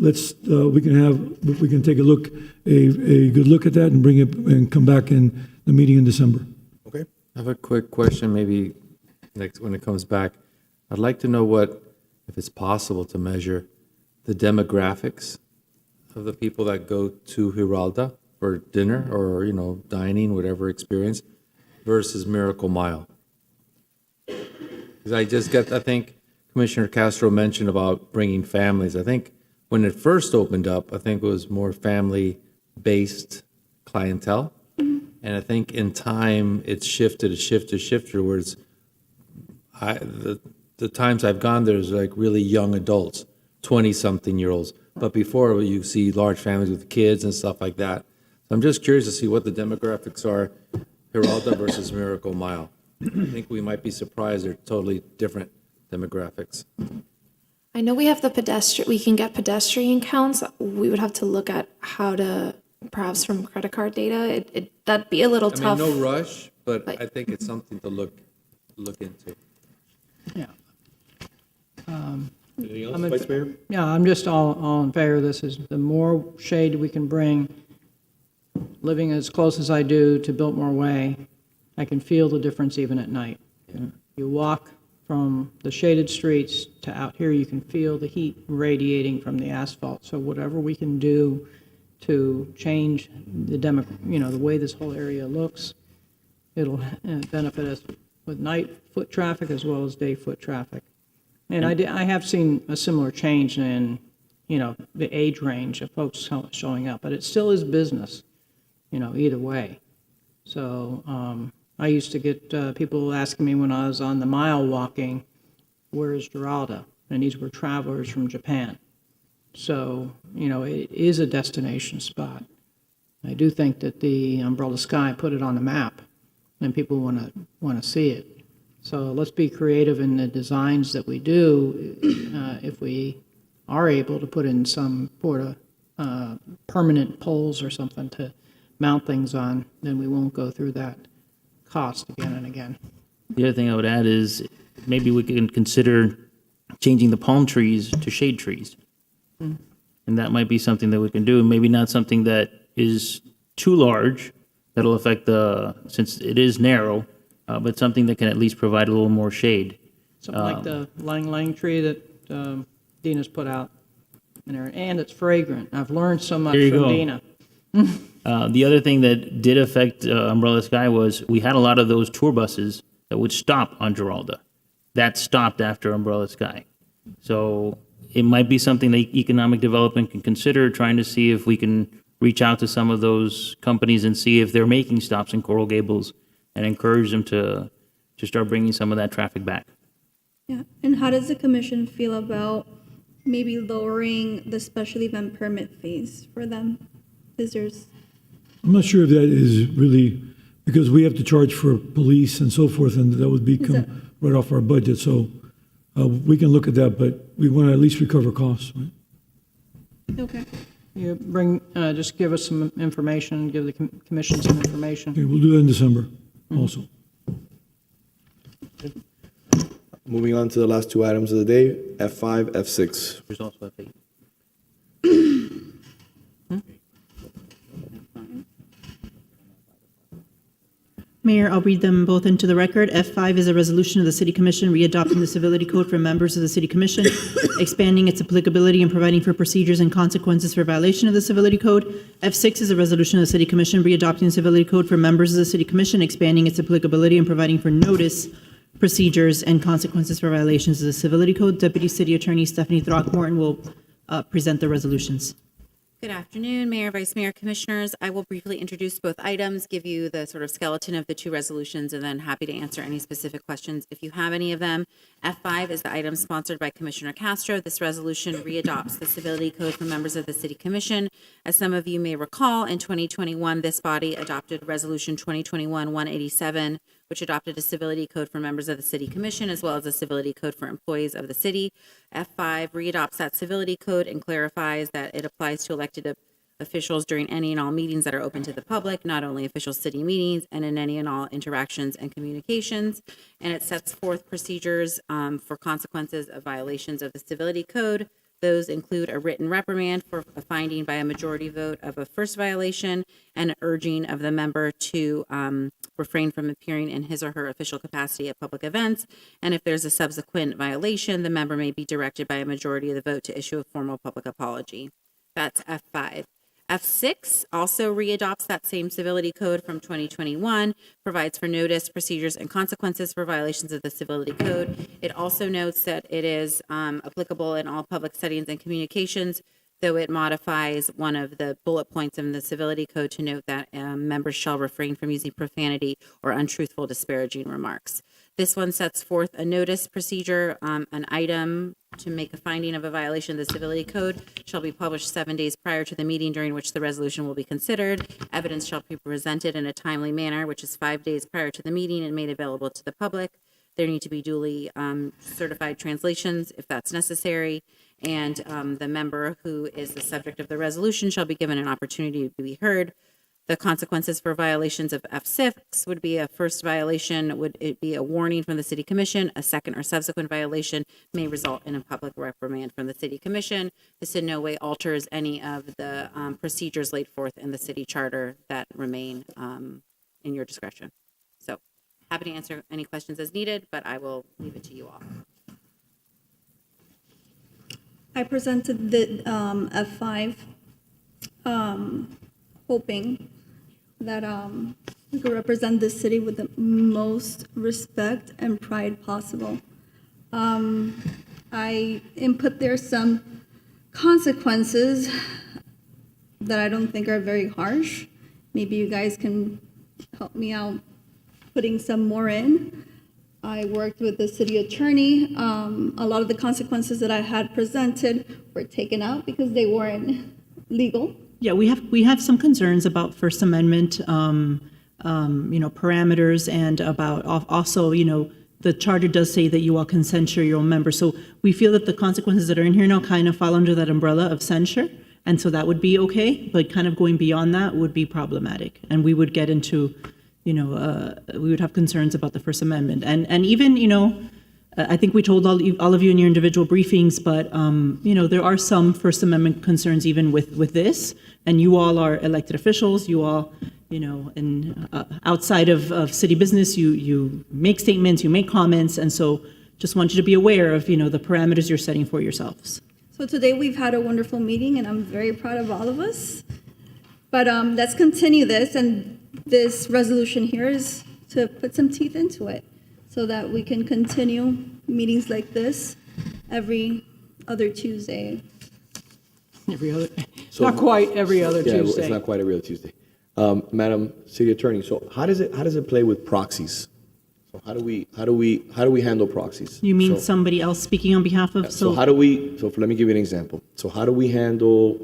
we can take a good look at that and bring it and come back in the meeting in December. Okay. I have a quick question, maybe next when it comes back. I'd like to know if it's possible to measure the demographics of the people that go to Giralda for dinner or, dining, whatever experience, versus Miracle Mile. Because I think Commissioner Castro mentioned about bringing families. I think when it first opened up, I think it was more family-based clientele. And I think in time, it's shifted where it's, the times I've gone, there's like really young adults, 20-something-year-olds. But before, you see large families with kids and stuff like that. So I'm just curious to see what the demographics are, Giralda versus Miracle Mile. I think we might be surprised they're totally different demographics. I know we have we can get pedestrian counts. We would have to look at how to, perhaps from credit card data. That'd be a little tough. No rush, but I think it's something to look into. Yeah. Anything else, Vice Mayor? Yeah, I'm just all in favor of this. Is the more shade we can bring, living as close as I do to Biltmore Way, I can feel the difference even at night. You walk from the shaded streets to out here, you can feel the heat radiating from the asphalt. So whatever we can do to change the way this whole area looks, it'll benefit us with night foot traffic as well as day foot traffic. And I have seen a similar change in the age range of folks showing up, but it still is business, either way. So I used to get people asking me when I was on the mile walking, where is Giralda? And these were travelers from Japan. So, it is a destination spot. I do think that the Umbrella Sky put it on the map, and people want to see it. So let's be creative in the designs that we do. If we are able to put in some sort of permanent poles or something to mount things on, then we won't go through that cost again and again. The other thing I would add is maybe we can consider changing the palm trees to shade trees. Mm. And that might be something that we can do, and maybe not something that is too large, that'll affect since it is narrow, but something that can at least provide a little more shade. Something like the lang lang tree that Dina's put out in there, and it's fragrant. I've learned so much There you from go. Dina. The other thing that did affect Umbrella Sky was we had a lot of those tour buses that would stop on Giralda. That stopped after Umbrella Sky. So it might be something that economic development can consider, trying to see if we can reach out to some of those companies and see if they're making stops in Coral Gables and encourage them to start bringing some of that traffic back. Yeah, and how does the commission feel about maybe lowering the special event permit fees for them? Visitors? I'm not sure if that is really, because we have to charge for police and so forth, and that would become right off our budget. So we can look at that, but we want to at least recover costs, right? Okay. You just give us some information, give the commission some information. Okay, we'll do that in December also. Moving on to the last two items of the day, F5, F6. There's also F8. Mayor, I'll read them both into the record. F5 is a resolution of the City Commission readopting the Civility Code for members of the City Commission, expanding its applicability and providing for procedures and consequences for violation of the Civility Code. F6 is a resolution of the City Commission readopting the Civility Code for members of the City Commission, expanding its applicability and providing for notice, procedures, and consequences for violations of the Civility Code. Deputy City Attorney Stephanie Throckmorton will present the resolutions. Good afternoon, Mayor, Vice Mayor, Commissioners. I will briefly introduce both items, give you the sort of skeleton of the two resolutions, and then happy to answer any specific questions if you have any of them. F5 is the item sponsored by Commissioner Castro. This resolution readopts the Civility Code for members of the City Commission. As some of you may recall, in 2021, this body adopted Resolution 2021-187, which adopted a civility code for members of the City Commission, as well as a civility code for employees of the city. F5 readopts that civility code and clarifies that it applies to elected officials during any and all meetings that are open to the public, not only official city meetings, and in any and all interactions and communications. And it sets forth procedures for consequences of violations of the civility code. Those include a written reprimand for a finding by a majority vote of a first violation and an urging of the member to refrain from appearing in his or her official capacity at public events. And if there's a subsequent violation, the member may be directed by a majority of the vote to issue a formal public apology. That's F5. F6 also readopts that same civility code from 2021, provides for notice, procedures, and consequences for violations of the civility code. It also notes that it is applicable in all public settings and communications, though it modifies one of the bullet points in the civility code to note that members shall refrain from using profanity or untruthful, disparaging remarks. This one sets forth a notice procedure. An item to make a finding of a violation of the civility code shall be published 7 days prior to the meeting during which the resolution will be considered. Evidence shall be presented in a timely manner, which is 5 days prior to the meeting and made available to the public. There need to be duly certified translations if that's necessary. And the member who is the subject of the resolution shall be given an opportunity to be heard. The consequences for violations of F6 would be a first violation, would it be a warning from the City Commission. A second or subsequent violation may result in a public reprimand from the City Commission. This in no way alters any of the procedures laid forth in the city charter that remain in your discretion. So happy to answer any questions as needed, but I will leave it to you all. I presented the F5, hoping that we could represent this city with the most respect and pride possible. I input there some consequences that I don't think are very harsh. Maybe you guys can help me out putting some more in. I worked with the city attorney. A lot of the consequences that I had presented were taken out because they weren't legal. Yeah, we have some concerns about First Amendment, parameters, and about also, the charter does say that you all can censure your own members. So we feel that the consequences that are in here now kind of fall under that umbrella of censure. And so that would be okay, but kind of going beyond that would be problematic. And we would get into, we would have concerns about the First Amendment. And even, I think we told all of you in your individual briefings, but, there are some First Amendment concerns even with this. And you all are elected officials, you all, outside of city business, you make statements, you make comments. And so just want you to be aware of, the parameters you're setting for yourselves. So today we've had a wonderful meeting, and I'm very proud of all of us. But let's continue this, and this resolution here is to put some teeth into it so that we can continue meetings like this every other Tuesday. Not quite every other Tuesday. It's not quite every other Tuesday. Madam City Attorney, so how does it play with proxies? So how do we handle proxies? You mean somebody else speaking on behalf of? So let me give you an example. So how do we handle,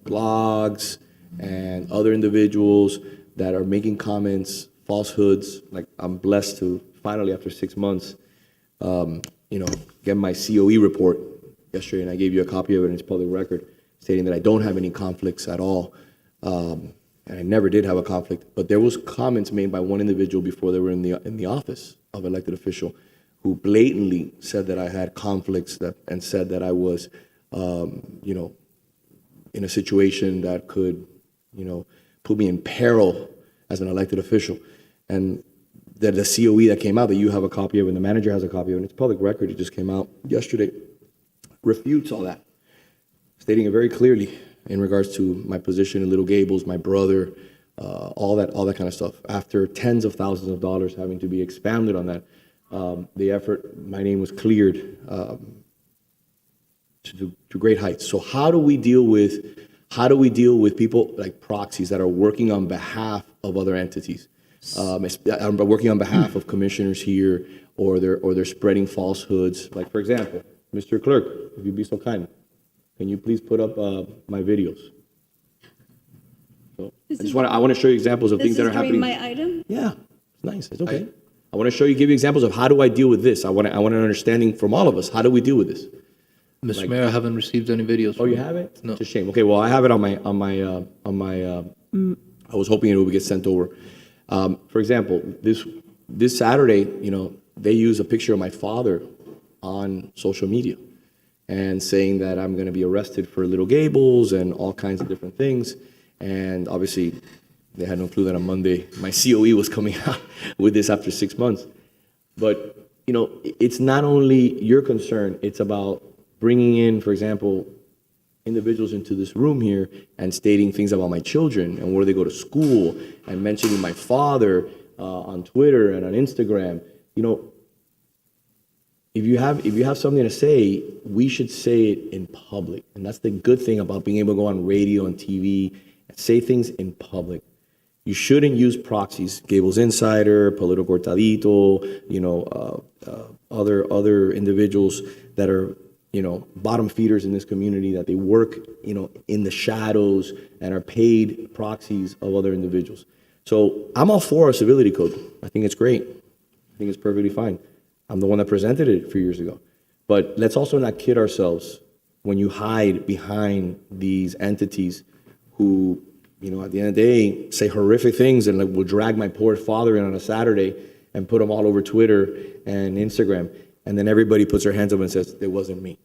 blogs and other individuals that are making comments, falsehoods? Like, I'm blessed to finally, after 6 months, get my COE report yesterday, and I gave you a copy of it, and it's public record, stating that I don't have any conflicts at all. And I never did have a conflict, but there was comments made by one individual before they were in the office of elected official, who blatantly said that I had conflicts and said that I was, in a situation that could, put me in peril as an elected official. And that the COE that came out, that you have a copy of and the manager has a copy of, and it's public record, it just came out yesterday, refutes all that, stating it very clearly in regards to my position in Little Gables, my brother, all that kind of stuff. After tens of thousands of dollars having to be expanded on that, the effort, my name was cleared to great heights. So how do we deal with people like proxies that are working on behalf of other entities, working on behalf of commissioners here, or they're spreading falsehoods? Like, for example, Mr. Clerk, if you'd be so kind, can you please put up my videos? So I want to show you examples of things that are happening. This is my item? Yeah, it's nice. It's okay. I want to give you examples of how do I deal with this. I want an understanding from all of us. How do we deal with this? Mr. Mayor, I haven't received any videos. Oh, you haven't? No. It's a shame. Okay, well, I have it on my. I was hoping it would get sent over. For example, this Saturday, they use a picture of my father on social media, and saying that I'm going to be arrested for Little Gables and all kinds of different things. And obviously, they had no clue that on Monday my COE was coming out with this after 6 months. But, it's not only your concern, it's about bringing in, for example, individuals into this room here and stating things about my children and where they go to school, and mentioning my father on Twitter and on Instagram. If you have something to say, we should say it in public. And that's the good thing about being able to go on radio and TV and say things in public. You shouldn't use proxies, Gables Insider, Polito Cortadito, other individuals that are, bottom feeders in this community, that they work, in the shadows and are paid proxies of other individuals. So I'm all for a civility code. I think it's great. I think it's perfectly fine. I'm the one that presented it a few years ago. But let's also not kid ourselves when you hide behind these entities who, at the end of the day, say horrific things and will drag my poor father in on a Saturday and put them all over Twitter and Instagram. And then everybody puts their hands up and says, it wasn't me,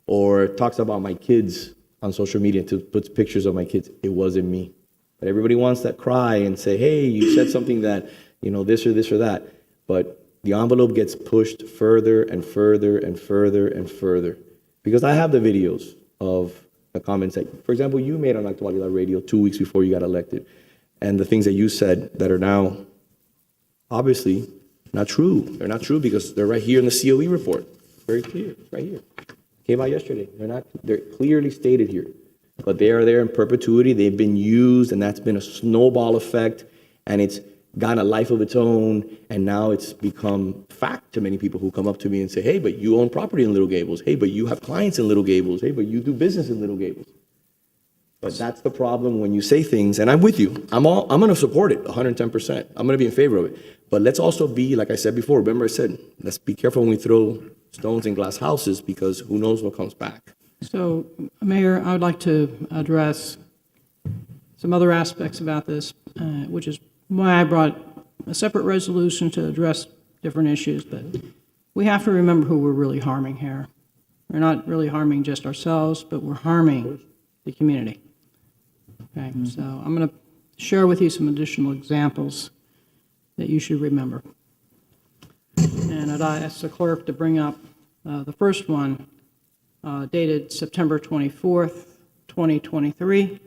or talks about my kids on social media and puts pictures of my kids. It wasn't me. But everybody wants that cry and say, hey, you said something that, this or that. But the envelope gets pushed further and further and further and further. Because I have the videos of the comments that, for example, you made on Actualidad Radio 2 weeks before you got elected, and the things that you said that are now obviously not true. They're not true because they're right here in the COE report. Very clear. It's right here. I Came out yesterday. They're clearly stated here. But they are there in perpetuity. They've been used, and that's been a snowball effect, and it's gotten a life of its own, and now it's become fact to many people who come up to me and say, hey, but you own property in Little Gables. Hey, but you have clients in Little Gables. Hey, but you do business in Little Gables. But that's the problem when you say things, and I'm with you. I'm going to support it 110%. I'm going to be in favor of it. But let's also be, like I said before, remember I said, let's be careful when we throw stones in glass houses, because who knows what comes back. So, Mayor, I would like to address some other aspects about this, which is why I brought a separate resolution to address different issues. But we have to remember who we're really harming here. We're not really harming just ourselves, but we're harming the community. Okay, so I'm going to share with you some additional examples that you should remember. And I'd ask the clerk to bring up the first one, dated September 24th, 2023,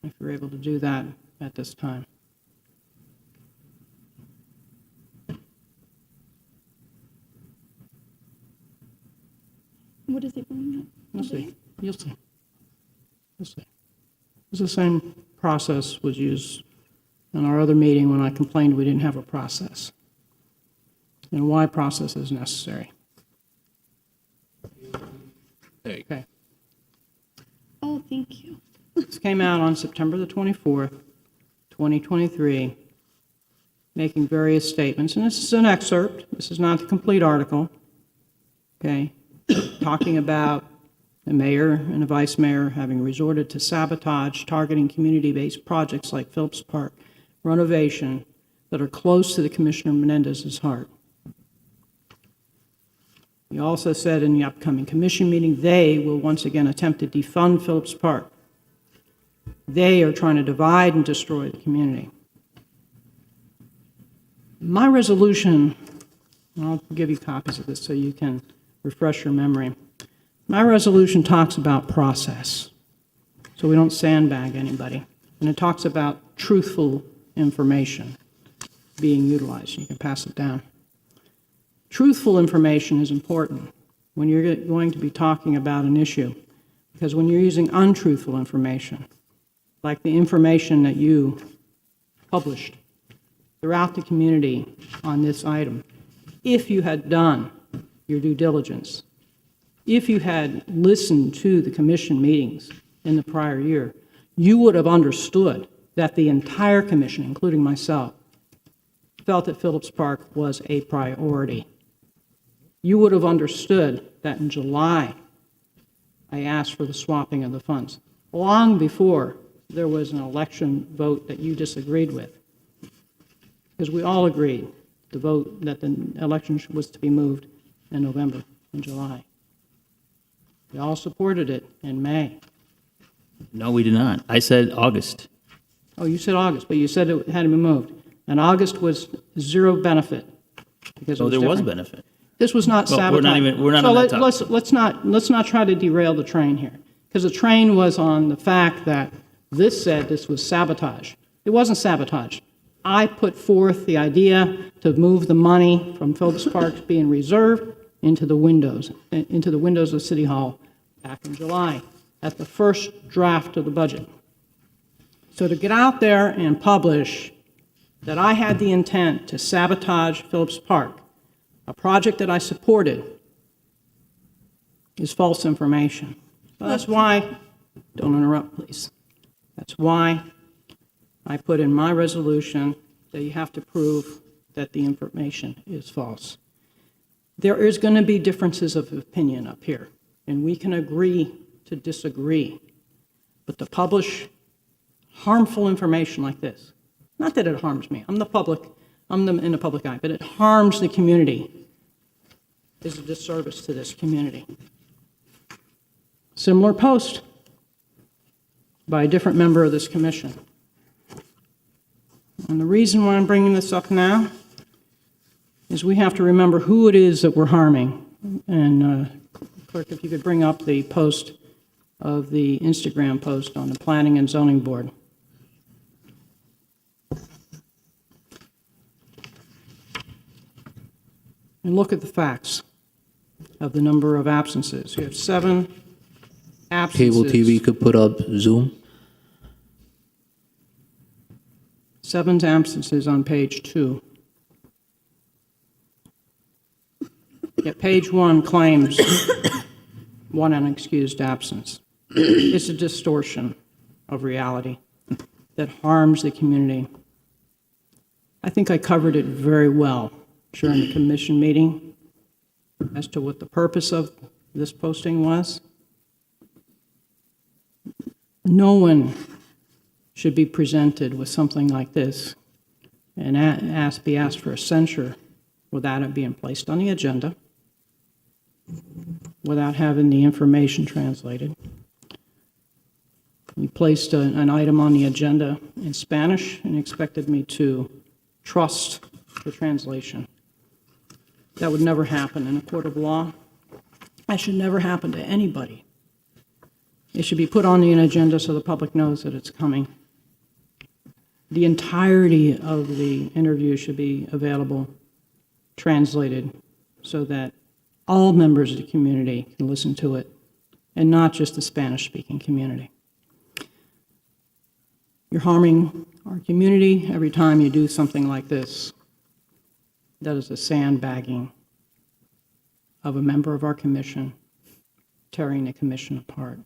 if you're able to do that at this time. What is it bringing up? You'll see. You'll see. You'll see. It's the same process was used in our other meeting when I complained we didn't have a process, and why process is necessary. Okay. Oh, thank you. This came out on September the 24th, 2023, making various statements, and this is an excerpt. This is not the complete article. Okay, talking about the mayor and the vice mayor having resorted to sabotage, targeting community-based projects like Phillips Park renovation that are close to the Commissioner Menendez's heart. He also said in the upcoming commission meeting, they will once again attempt to defund Phillips Park. They are trying to divide and destroy the community. My resolution, I'll give you copies of this so you can refresh your memory. My resolution talks about process, so we don't sandbag anybody. And it talks about truthful information being utilized. You can pass it down. Truthful information is important when you're going to be talking about an issue, because when you're using untruthful information, like the information that you published throughout the community on this item, if you had done your due diligence, if you had listened to the commission meetings in the prior year, you would have understood that the entire commission, including myself, felt that Phillips Park was a priority. You would have understood that in July, I asked for the swapping of the funds, long before there was an election vote that you disagreed with, because we all agreed the vote that the election was to be moved in November and July. We all supported it in May. No, we did not. I said August. Oh, you said August, but you said it had to be moved. And August was zero benefit. Because So it was there was different. benefit. This was not Well, sabotage. we're not So on that topic. let's not try to derail the train here. Because the train was on the fact that this said this was sabotage. It wasn't sabotage. I put forth the idea to move the money from Phillips Park being reserved into the windows of City Hall back in July at the first draft of the budget. So to get out there and publish that I had the intent to sabotage Phillips Park, a project that I supported, is false information. So that's why, don't interrupt, please. That's why I put in my resolution that you have to prove that the information is false. There is going to be differences of opinion up here, and we can agree to disagree. But to publish harmful information like this, not that it harms me, I'm the public, in the public eye, but it harms the community, is a disservice to this community. Similar post by a different member of this commission. And the reason why I'm bringing this up now is we have to remember who it is that we're harming. And clerk, if you could bring up the post of the Instagram post on the Planning and Zoning Board. And look at the facts. of the number of absences. You have 7 absences. Cable TV could put up Zoom. 7 absences on page 2. Yet page 1 claims 1 unexcused absence. It's a distortion of reality that harms the community. I think I covered it very well during the commission meeting as to what the purpose of this posting was. No one should be presented with something like this and be asked for a censure without it being placed on the agenda, without having the information translated. You placed an item on the agenda in Spanish and expected me to trust the translation. That would never happen in a court of law. That should never happen to anybody. It should be put on the agenda so the public knows that it's coming. The entirety of the interview should be available, translated, so that all members of the community can listen to it, and not just the Spanish-speaking community. You're harming our community every time you do something like this. That is a sandbagging of a member of our commission, tearing the commission apart.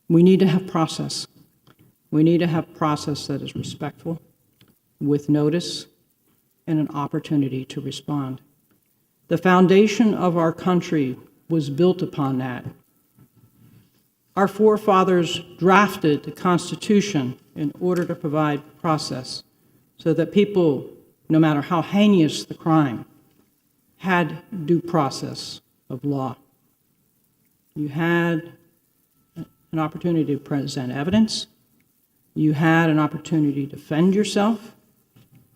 We need to have process. We need to have process that is respectful, with notice, and an opportunity to respond. The foundation of our country was built upon that. Our forefathers drafted the Constitution in order to provide process so that people, no matter how heinous the crime, had due process of law. You had an opportunity to present evidence. You had an opportunity to defend yourself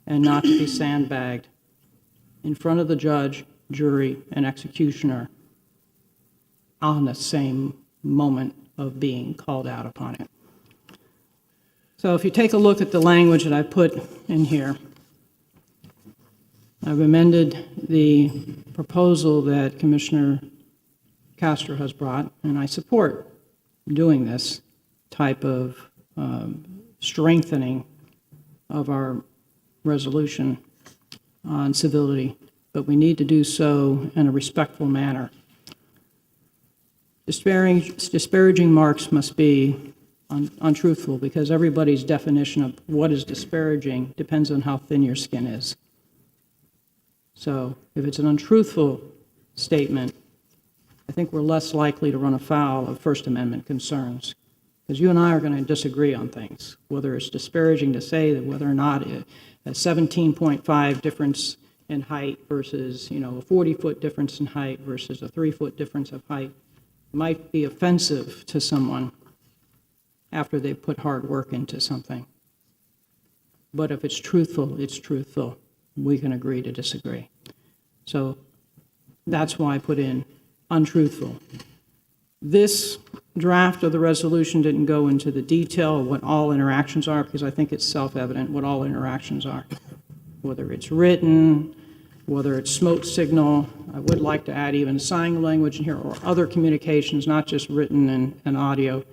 and not to be sandbagged in front of the judge, jury, and executioner on the same moment of being called out upon it. So if you take a look at the language that I put in here, I've amended the proposal that Commissioner Castro has brought, and I support doing this type of strengthening of our resolution on civility, but we need to do so in a respectful manner. Disparaging marks must be untruthful, because everybody's definition of what is disparaging depends on how thin your skin is. So if it's an untruthful statement, I think we're less likely to run afoul of First Amendment concerns, because you and I are going to disagree on things, whether it's disparaging to say that whether or not a 17.5 difference in height versus, a 40-foot difference in height versus a 3-foot difference of height might be offensive to someone after they've put hard work into something. But if it's truthful, it's truthful. We can agree to disagree. So that's why I put in untruthful. This draft of the resolution didn't go into the detail of what all interactions are, because I think it's self-evident what all interactions are. Whether it's written, whether it's smoke signal, I would like to add even sign language in here, or other communications, not just written and audio.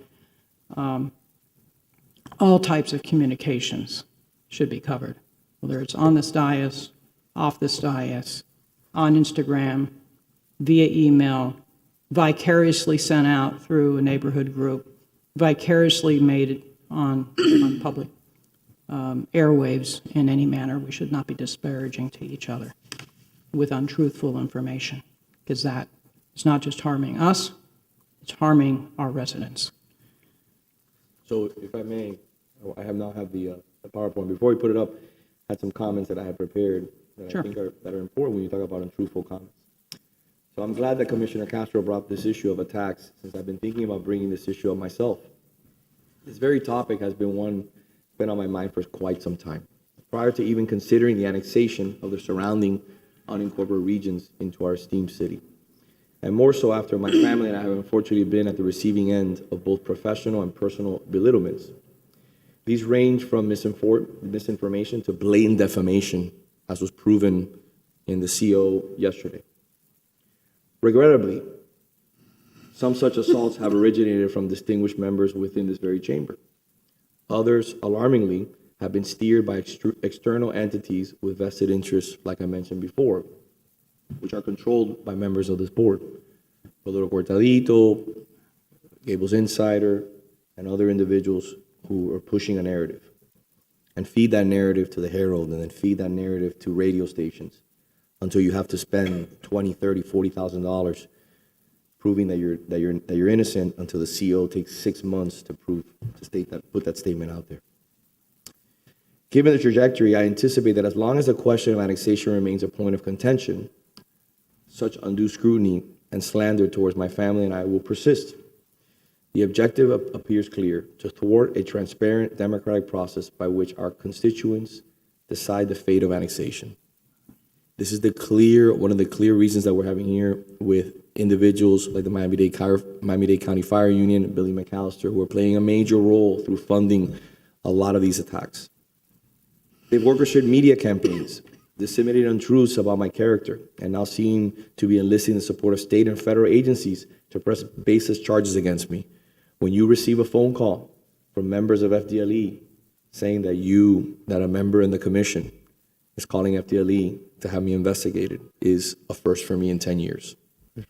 All types of communications should be covered, whether it's on this dais, off this dais, on Instagram, via email, vicariously sent out through a neighborhood group, vicariously made on public airwaves in any manner. We should not be disparaging to each other with untruthful information, because that is not just harming us, it's harming our residents. So if I may, I have now have the PowerPoint. Before we put it up, I had some comments that I had prepared that Sure. I think that are important when you talk about untruthful comments. So I'm glad that Commissioner Castro brought this issue of attacks, since I've been thinking about bringing this issue up myself. This very topic has been on my mind for quite some time, prior to even considering the annexation of the surrounding unincorporated regions into our esteemed city. And more so after my family and I have unfortunately been at the receiving end of both professional and personal belittlements. These range from misinformation to blatant defamation, as was proven in the CO yesterday. Regrettably, some such assaults have originated from distinguished members within this very chamber. Others, alarmingly, have been steered by external entities with vested interests, like I mentioned before, which are controlled by members of this board. Pedro Cortadito, Gables Insider, and other individuals who are pushing a narrative and feed that narrative to the Herald and then feed that narrative to radio stations until you have to spend $20,000, $30,000, $40,000 proving that you're innocent until the CO takes 6 months to put that statement out there. Given the trajectory, I anticipate that as long as the question of annexation remains a point of contention, such undue scrutiny and slander towards my family and I will persist. The objective appears clear: to thwart a transparent democratic process by which our constituents decide the fate of annexation. This is one of the clear reasons that we're having here with individuals like the Miami-Dade County Fire Union, Billy McAllister, who are playing a major role through funding a lot of these attacks. They've orchestrated media campaigns, disseminated untruths about my character, and now seem to be enlisting the support of state and federal agencies to press baseless charges against me. When you receive a phone call from members of FDLE saying that a member in the commission is calling FDLE to have me investigated is a first for me in 10 years.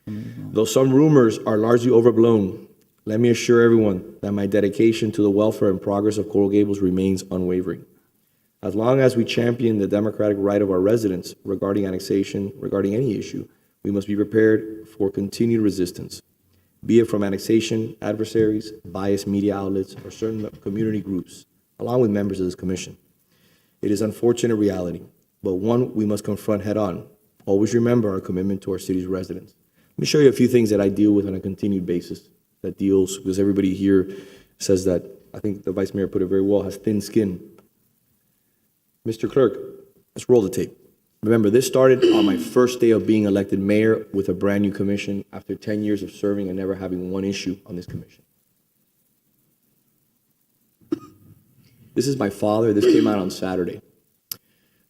Though some rumors are largely overblown, let me assure everyone that my dedication to the welfare and progress of Coral Gables remains unwavering. As long as we champion the democratic right of our residents regarding annexation, regarding any issue, we must be prepared for continued resistance, be it from annexation adversaries, biased media outlets, or certain community groups, along with members of this commission. It is unfortunate reality, but one we must confront head on. Always remember our commitment to our city's residents. Let me show you a few things that I deal with on a continued basis that deals, because everybody here says that, I think the Vice Mayor put it very well, has thin skin. Mr. Clerk, let's roll the tape. Remember, this started on my first day of being elected mayor with a brand new commission after 10 years of serving and never having one issue on this commission. This is my father. This came out on Saturday.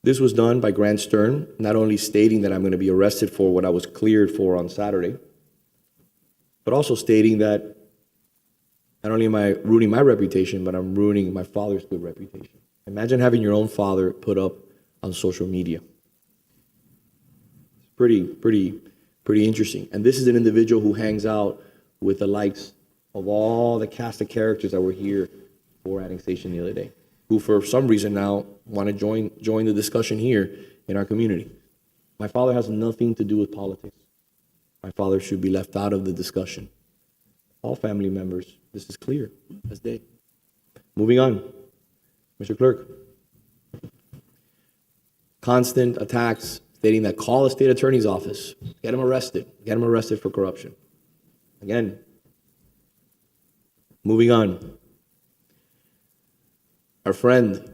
This was done by Grant Stern, not only stating that I'm going to be arrested for what I was cleared for on Saturday, but also stating that not only am I ruining my reputation, but I'm ruining my father's good reputation. Imagine having your own father put up on social media. It's pretty interesting. And this is an individual who hangs out with the likes of all the cast of characters that were here for annexation the other day, who for some reason now want to join the discussion here in our community. My father has nothing to do with politics. My father should be left out of the discussion. All family members, this is clear as day. Moving on. Mr. Clerk. Constant attacks stating that call the state attorney's office, get him arrested for corruption. Again, moving on. Our friend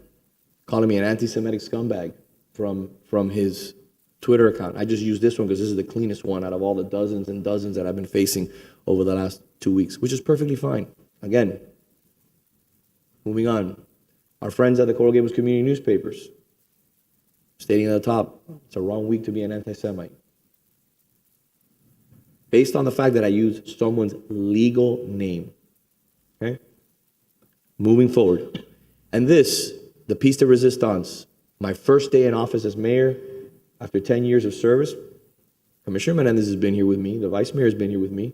calling me an anti-Semitic scumbag from his Twitter account. I just use this one because this is the cleanest one out of all the dozens and dozens that I've been facing over the last 2 weeks, which is perfectly fine. Again, moving on. Our friends at the Coral Gables Community Newspapers stating at the top, it's a wrong week to be an anti-Semite. Based on the fact that I used someone's legal name. Okay? Moving forward. And this, the piece de resistance, my first day in office as mayor, after 10 years of service, Commissioner Menendez has been here with me, the vice mayor has been here with me.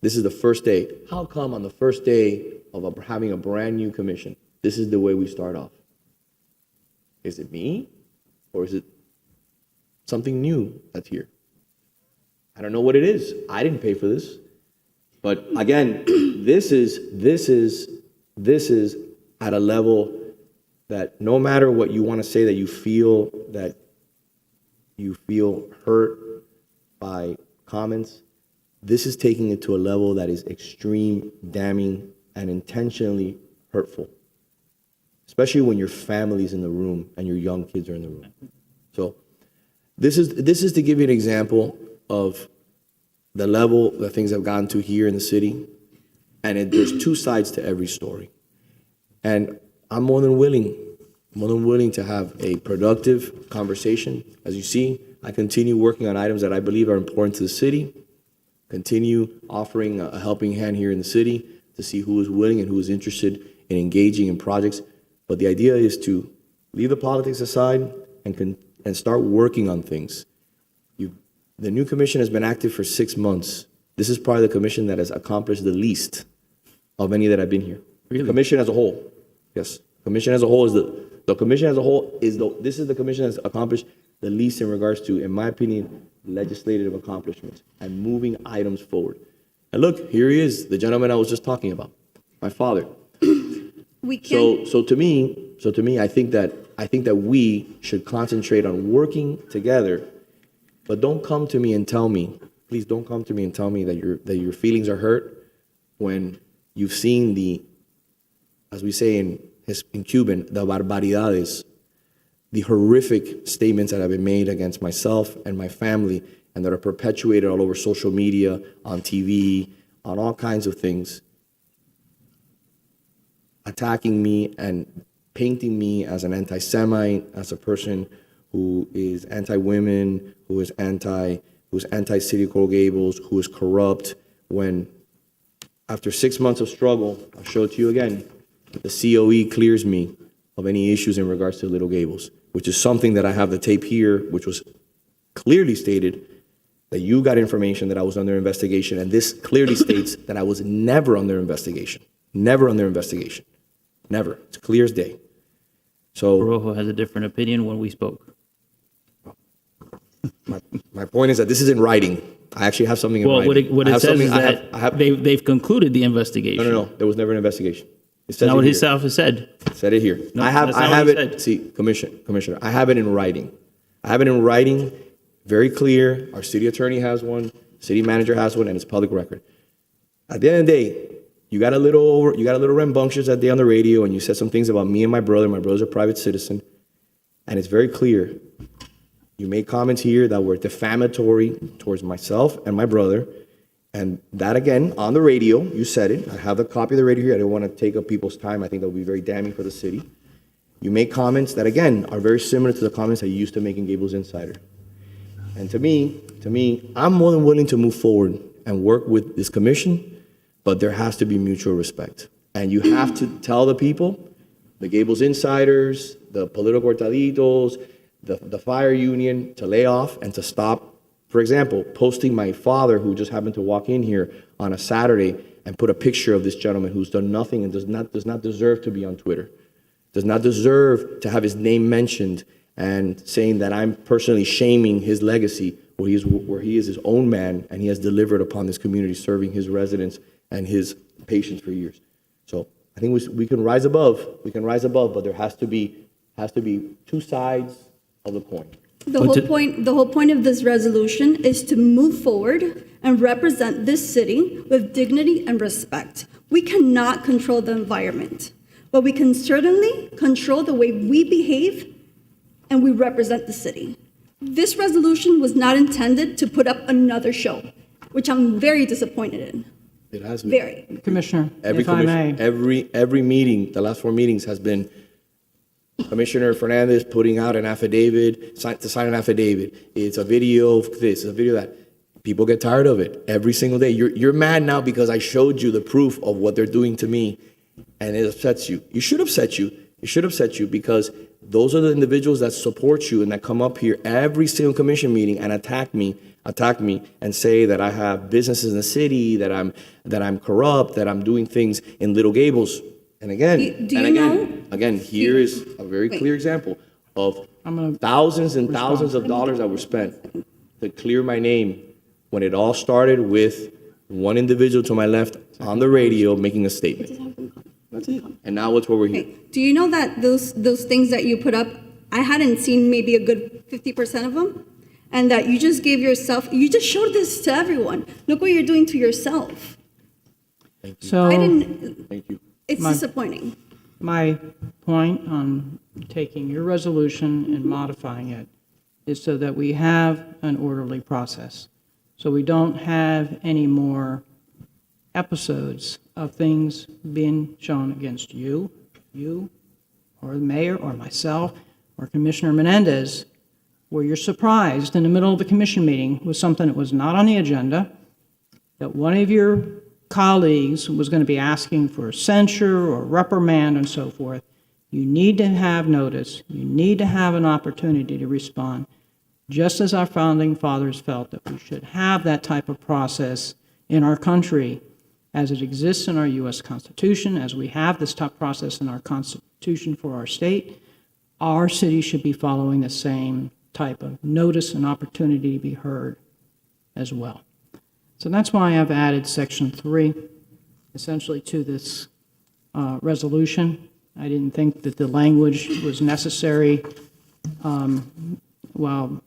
This is the first day. How come on the first day of having a brand new commission, this is the way we start off? Is it me? Or is it something new that's here? I don't know what it is. I didn't pay for this. But again, this is at a level that no matter what you want to say that you feel hurt by comments, this is taking it to a level that is extreme, damning, and intentionally hurtful. Especially when your family's in the room and your young kids are in the room. So this is to give you an example of the level that things have gotten to here in the city. And there's two sides to every story. And I'm more than willing to have a productive conversation. As you see, I continue working on items that I believe are important to the city, continue offering a helping hand here in the city to see who is willing and who is interested in engaging in projects. But the idea is to leave the politics aside and start working on things. The new commission has been active for 6 months. This is probably the commission that has accomplished the least of any that have been here. Really? Commission as a whole, yes. Commission as a whole is the commission as a whole this is the commission that's accomplished the least in regards to, in my opinion, legislative accomplishments and moving items forward. And look, here he is, the gentleman I was just talking about, my father. We can't. So to me, I think that we should concentrate on working together. But don't come to me and tell me, please don't come to me and tell me that your feelings are hurt when you've seen the, as we say in Cuban, the barbaridades, the horrific statements that have been made against myself and my family and that are perpetuated all over social media, on TV, on all kinds of things, attacking me and painting me as an anti-Semite, as a person who is anti-women, who's anti-City of Coral Gables, who is corrupt, when after 6 months of struggle, I'll show it to you again, the COE clears me of any issues in regards to Little Gables, which is something that I have the tape here, which was clearly stated that you got information that I was under investigation, and this clearly states that I was never under investigation. Never under investigation. Never. It's clear as day. So Rojo has a different opinion when we spoke. My point is that this is in writing. I actually have something in writing. What it says is that they've concluded the investigation. No. There was never an investigation. It says Not what it himself has said. Said it here. No, I have that's not what he it. said. See, Commissioner, I have it in writing. I have it in writing, very clear. Our city attorney has one, city manager has one, and it's public record. At the end of the day, you got a little rambunctious that day on the radio, and you said some things about me and my brother. My brother's a private citizen, and it's very clear. You made comments here that were defamatory towards myself and my brother, and that again, on the radio, you said it. I have the copy of the radio here. I don't want to take up people's time. I think that would be very damning for the city. You make comments that, again, are very similar to the comments that you used to make in Gables Insider. And to me, I'm more than willing to move forward and work with this commission, but there has to be mutual respect. And you have to tell the people, the Gables Insiders, the political cortaditos, the fire union, to lay off and to stop, for example, posting my father, who just happened to walk in here on a Saturday, and put a picture of this gentleman who's done nothing and does not deserve to be on Twitter, does not deserve to have his name mentioned, and saying that I'm personally shaming his legacy, where he is his own man and he has delivered upon this community, serving his residents and his patients for years. So I think we can rise above. We can rise above, but there has to be two sides of the coin. The whole point of this resolution is to move forward and represent this city with dignity and respect. We cannot control the environment, but we can certainly control the way we behave and we represent the city. This resolution was not intended to put up another show, which I'm very disappointed in. It has been. Very. Commissioner, if I may. Every meeting, the last 4 meetings, has been Commissioner Fernandez putting out an affidavit, to sign an affidavit. It's a video of this, a video of that. People get tired of it every single day. You're mad now because I showed you the proof of what they're doing to me, and it upsets you. It should upset you. It should upset you because those are the individuals that support you and that come up here every single commission meeting and attack me and say that I have businesses in the city, that I'm corrupt, that I'm doing things in Little Gables. And again, here is a very clear example of thousands and thousands of dollars that were spent to clear my name when it all started with one individual to my left on the radio making a statement. That's it. And now it's where we're here. Do you know that those things that you put up, I hadn't seen maybe a good 50% of them, and that you just showed this to everyone. Look what you're doing to yourself. Thank you. So, Thank you. It's disappointing. My point on taking your resolution and modifying it is so that we have an orderly process. So we don't have any more episodes of things being shown against you, or the mayor, or myself, or Commissioner Menendez, where you're surprised in the middle of a commission meeting with something that was not on the agenda, that one of your colleagues was going to be asking for censure or reprimand and so forth, you need to have notice. You need to have an opportunity to respond, just as our founding fathers felt that we should have that type of process in our country as it exists in our U.S. Constitution, as we have this type of process in our Constitution for our state. Our city should be following the same type of notice and opportunity to be heard as well. So that's why I've added Section 3, essentially, to this resolution. I didn't think that the language was necessary while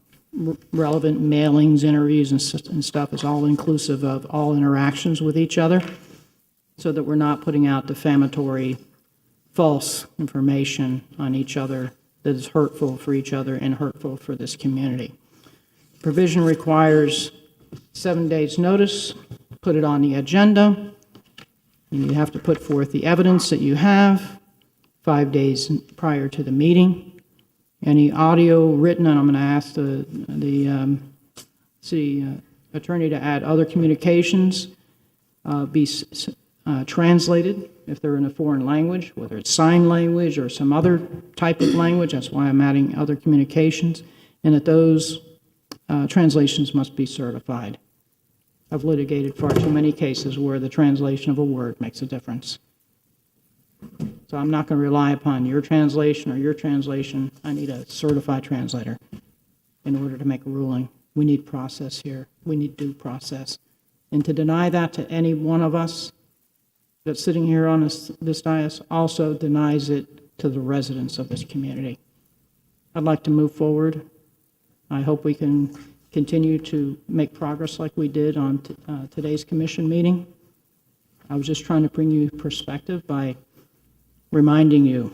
relevant mailings, interviews, and stuff is all inclusive of all interactions with each other, so that we're not putting out defamatory, false information on each other that is hurtful for each other and hurtful for this community. Provision requires 7 days' notice, put it on the agenda, and you have to put forth the evidence that you have 5 days prior to the meeting. Any audio, written, and I'm going to ask the city attorney to add other communications, be translated if they're in a foreign language, whether it's sign language or some other type of language. That's why I'm adding other communications, and that those translations must be certified. I've litigated far too many cases where the translation of a word makes a difference. So I'm not going to rely upon your translation or your translation. I need a certified translator in order to make a ruling. We need process here. We need due process. And to deny that to any one of us that's sitting here on this dais also denies it to the residents of this community. I'd like to move forward. I hope we can continue to make progress like we did on today's commission meeting. I was just trying to bring you perspective by reminding you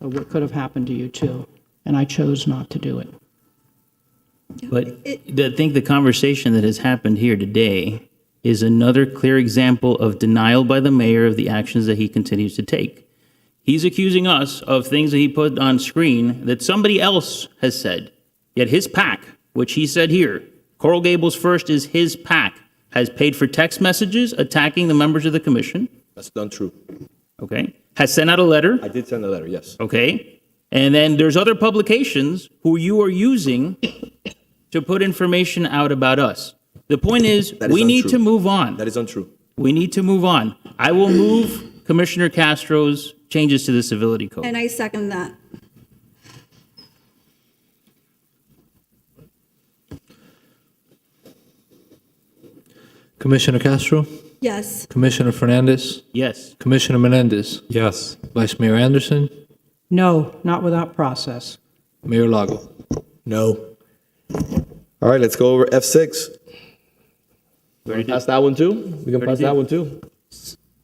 of what could have happened to you too, and I chose not to do it. But I think the conversation that has happened here today is another clear example of denial by the mayor of the actions that he continues to take. He's accusing us of things that he put on screen that somebody else has said, yet his PAC, which he said here, Coral Gables First is his PAC, has paid for text messages attacking the members of the commission. That's untrue. Okay. Has sent out a letter. I did send a letter, yes. Okay. And then there's other publications who you are using to put information out about us. The point is, we need to move on. That is untrue. We need to move on. I will move Commissioner Castro's changes to the civility code. And I second that. Commissioner Castro? Yes. Commissioner Fernandez? Yes. Commissioner Menendez? Yes. Vice Mayor Anderson? No, not without process. Mayor Lago? No. All right, let's go over F6. We can pass that one too? We can pass that one too?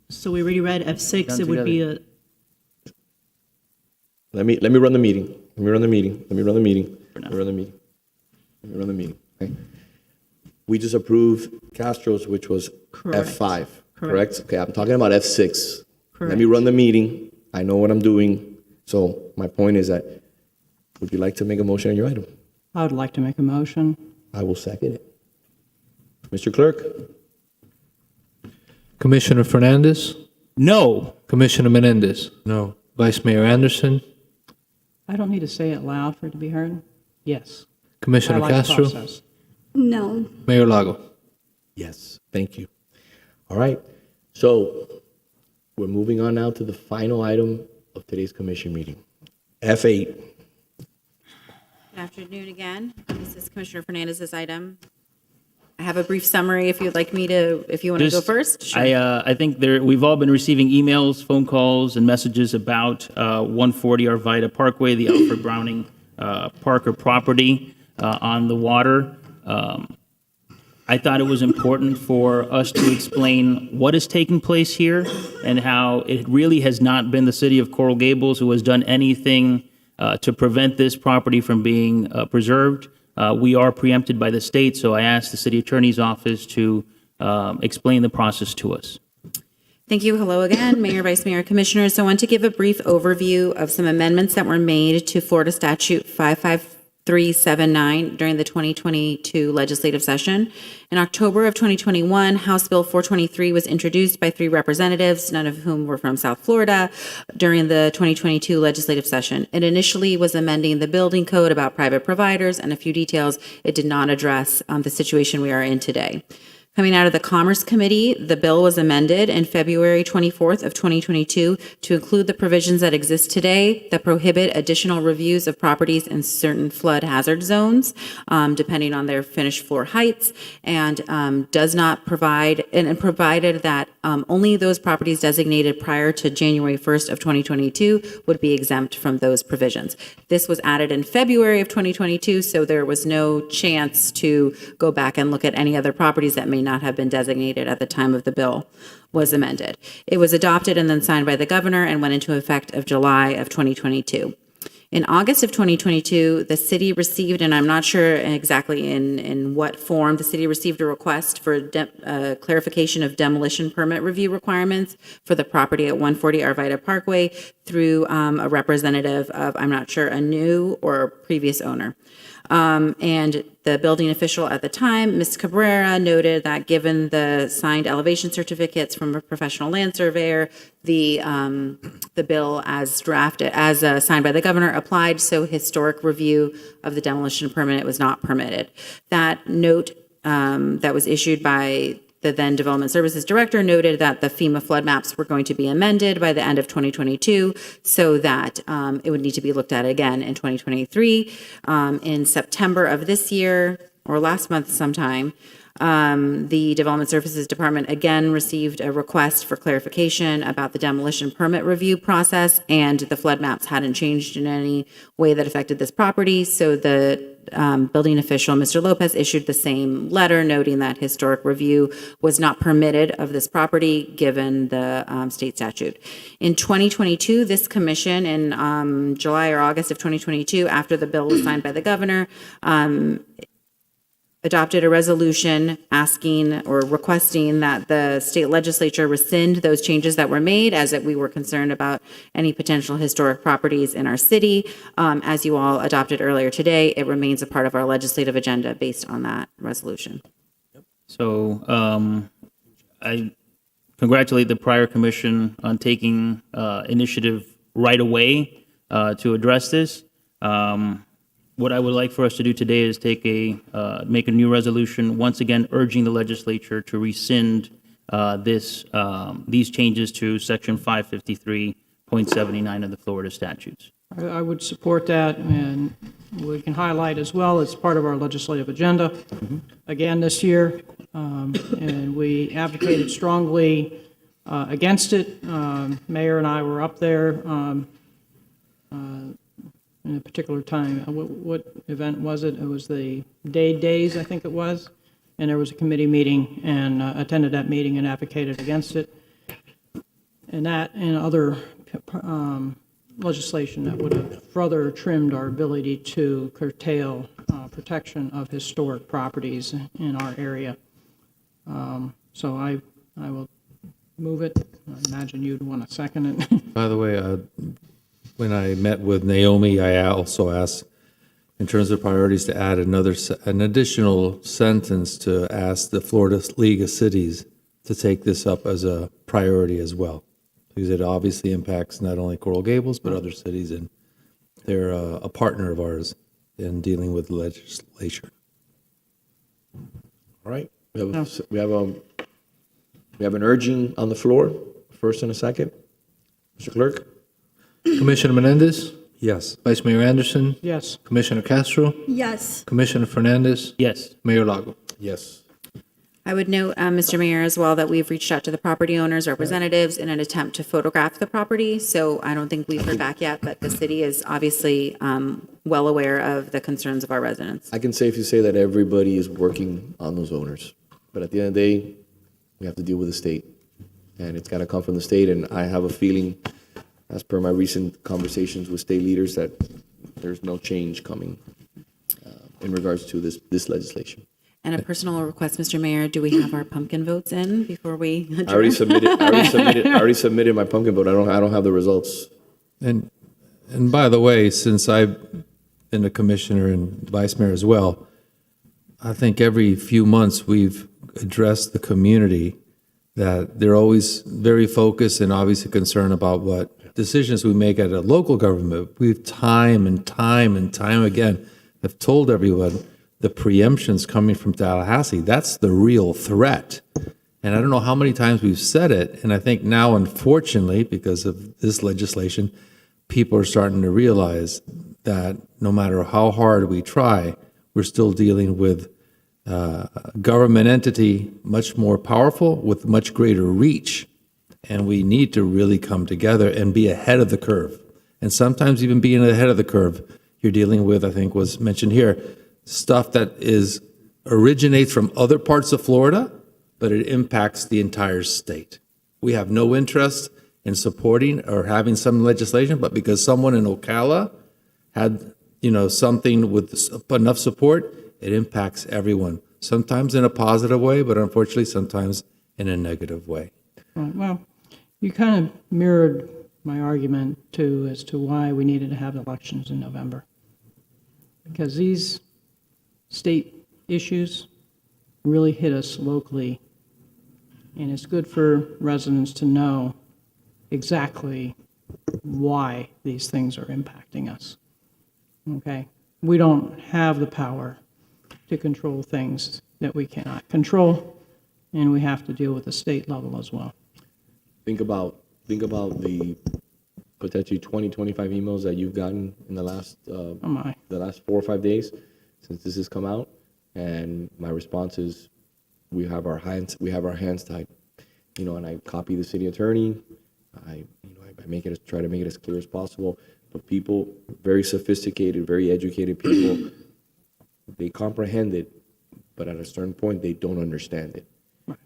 So we already read F6, it would be a, Let me run the meeting. Let me run the meeting. Okay. We just approved Castro's, which was Correct. F5, Correct. correct? Okay, I'm talking about F6. Let Correct. me run the meeting. I know what I'm doing. So my point is that, would you like to make a motion on your item? I would like to make a motion. I will second it. Mr. Clerk? Commissioner Fernandez? No. Commissioner Menendez? No. Vice Mayor Anderson? I don't need to say it loud for it to be heard. Yes. Commissioner I like Castro? process. No. Mayor Lago? Yes, thank you. All right, so we're moving on now to the final item of today's commission meeting. F8. Good afternoon again. This is Commissioner Fernandez's item. I have a brief summary if you'd like me to, if you want to go first. Sure. I think we've all been receiving emails, phone calls, and messages about 140 Arvida Parkway, the Alfred Browning Parker property on the water. I thought it was important for us to explain what is taking place here and how it really has not been the city of Coral Gables who has done anything to prevent this property from being preserved. We are preempted by the state, so I asked the city attorney's office to explain the process to us. Thank you. Hello again, Mayor, Vice Mayor, Commissioners. So I want to give a brief overview of some amendments that were made to Florida Statute 379 during the 2022 legislative session. In October of 2021, House Bill 423 was introduced by 3 representatives, none of whom were from South Florida, during the 2022 legislative session. It initially was amending the building code about private providers and a few details. It did not address the situation we are in today. Coming out of the Commerce Committee, the bill was amended in February 24th of 2022 to include the provisions that exist today that prohibit additional reviews of properties in certain flood hazard zones, depending on their finished floor heights, and does not provide, and provided that only those properties designated prior to January 1st of 2022 would be exempt from those provisions. This was added in February of 2022, so there was no chance to go back and look at any other properties that may not have been designated at the time of the bill was amended. It was adopted and then signed by the governor and went into effect of July of 2022. In August of 2022, the city received, and I'm not sure exactly in what form, the city received a request for clarification of demolition permit review requirements for the property at 140 Arvida Parkway through a representative of, I'm not sure, a new or previous owner. And the building official at the time, Ms. Cabrera, noted that given the signed elevation certificates from a professional land surveyor, the bill as drafted, as signed by the governor applied, so historic review of the demolition permit was not permitted. That note that was issued by the then Development Services Director noted that the FEMA flood maps were going to be amended by the end of 2022 so that it would need to be looked at again in 2023. In September of this year, or last month sometime, the Development Services Department again received a request for clarification about the demolition permit review process, and the flood maps hadn't changed in any way that affected this property. So the building official, Mr. Lopez, issued the same letter noting that historic review was not permitted of this property given the state statute. In 2022, this commission in July or August of 2022, after the bill was signed by the governor, adopted a resolution asking or requesting that the state legislature rescind those changes that were made, as that we were concerned about any potential historic properties in our city. As you all adopted earlier today, it remains a part of our legislative agenda based on that resolution. So I congratulate the prior commission on taking initiative right away to address this. What I would like for us to do today is make a new resolution, once again urging the legislature to rescind these changes to Section 553.79 of the Florida statutes. I would support that, and we can highlight as well, it's part of our legislative agenda again this year, and we advocated strongly against it. Mayor and I were up there in a particular time. What event was it? It was the Days, I think it was, and there was a committee meeting, and attended that meeting and advocated against it. And that and other legislation that would have further trimmed our ability to curtail protection of historic properties in our area. So I will move it. I imagine you'd want to second it. By the way, when I met with Naomi, I also asked, in terms of priorities, to add an additional sentence to ask the Florida League of Cities to take this up as a priority as well, because it obviously impacts not only Coral Gables but other cities, and they're a partner of ours in dealing with the legislature. All right, we have an urging on the floor, first and a second. Mr. Clerk. Commissioner Menendez? Yes. Vice Mayor Anderson? Yes. Commissioner Castro? Yes. Commissioner Fernandez? Yes. Mayor Lago? Yes. I would note, Mr. Mayor, as well, that we've reached out to the property owners' representatives in an attempt to photograph the property. So I don't think we've heard back yet, but the city is obviously well aware of the concerns of our residents. I can safely say that everybody is working on those owners. But at the end of the day, we have to deal with the state. And it's got to come from the state. And I have a feeling, as per my recent conversations with state leaders, that there's no change coming in regards to this legislation. And a personal request, Mr. Mayor, do we have our pumpkin votes in before we adjourn? I already submitted my pumpkin vote. I don't have the results. And by the way, since I've been a commissioner and vice mayor as well, I think every few months we've addressed the community that they're always very focused and obviously concerned about what decisions we make at a local government. We've time and time and time again have told everyone the preemptions coming from Tallahassee, that's the real threat. And I don't know how many times we've said it, and I think now, unfortunately, because of this legislation, people are starting to realize that no matter how hard we try, we're still dealing with a government entity much more powerful with much greater reach. And we need to really come together and be ahead of the curve. And sometimes even being ahead of the curve, you're dealing with, I think was mentioned here, stuff that originates from other parts of Florida, but it impacts the entire state. We have no interest in supporting or having some legislation, but because someone in Ocala had, something with enough support, it impacts everyone. Sometimes in a positive way, but unfortunately sometimes in a negative way. Right. Well, you kind of mirrored my argument too as to why we needed to have elections in November. Because these state issues really hit us locally, and it's good for residents to know exactly why these things are impacting us. Okay? We don't have the power to control things that we cannot control, and we have to deal with the state level as well. Think about the potentially 20, 25 emails that you've gotten in the last the last 4 or 5 days since this has come out, and my response is we have our hands tied, and I copy the city attorney. I try to make it as clear as possible. But people, very sophisticated, very educated people, they comprehend it, but at a certain point they don't understand it.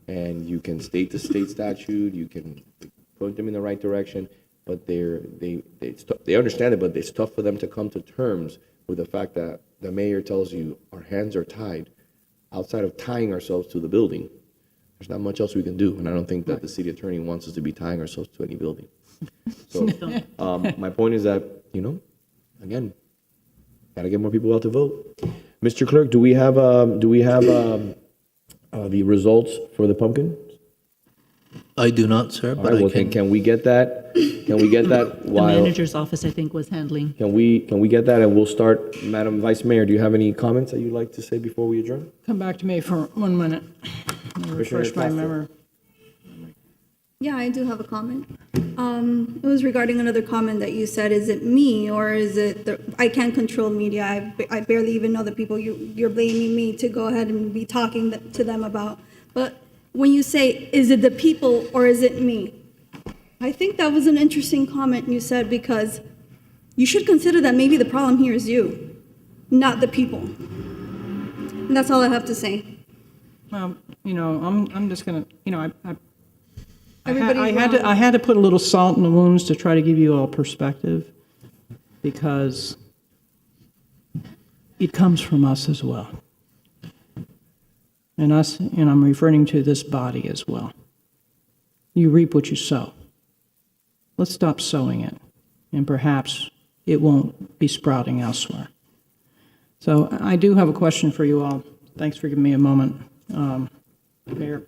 And you can state the state statute, you can point them in the right direction, but they understand it, but it's tough for them to come to terms with the fact that the mayor tells you our hands are tied. Outside of tying ourselves to the building, there's not much else we can do, and I don't think that the city attorney wants us to be tying ourselves to any building. So my point is that, again, gotta get more people out to vote. Mr. Clerk, do we have the results for the pumpkin? I do not, sir, All but right, I well, can. can we get that? Can we get that The while? manager's office, I think, was handling. Can we get that, and we'll start. Madam Vice Mayor, do you have any comments that you'd like to say before we adjourn? Come back to me for 1 minute. Let me refresh my memory. Yeah, I do have a comment. It was regarding another comment that you said, is it me or is it, I can't control media. I barely even know the people you're blaming me to go ahead and be talking to them about. But when you say, is it the people or is it me? I think that was an interesting comment you said, because you should consider that maybe the problem here is you, not the people. And that's all I have to say. Well, I'm just gonna, Everybody's I had to put a little salt in the wounds to try to give you all perspective, because it comes from us as well. And I'm referring to this body as well. You reap what you sow. Let's stop sowing it, and perhaps it won't be sprouting elsewhere. So I do have a question for you all. Thanks for giving me a moment, Mayor.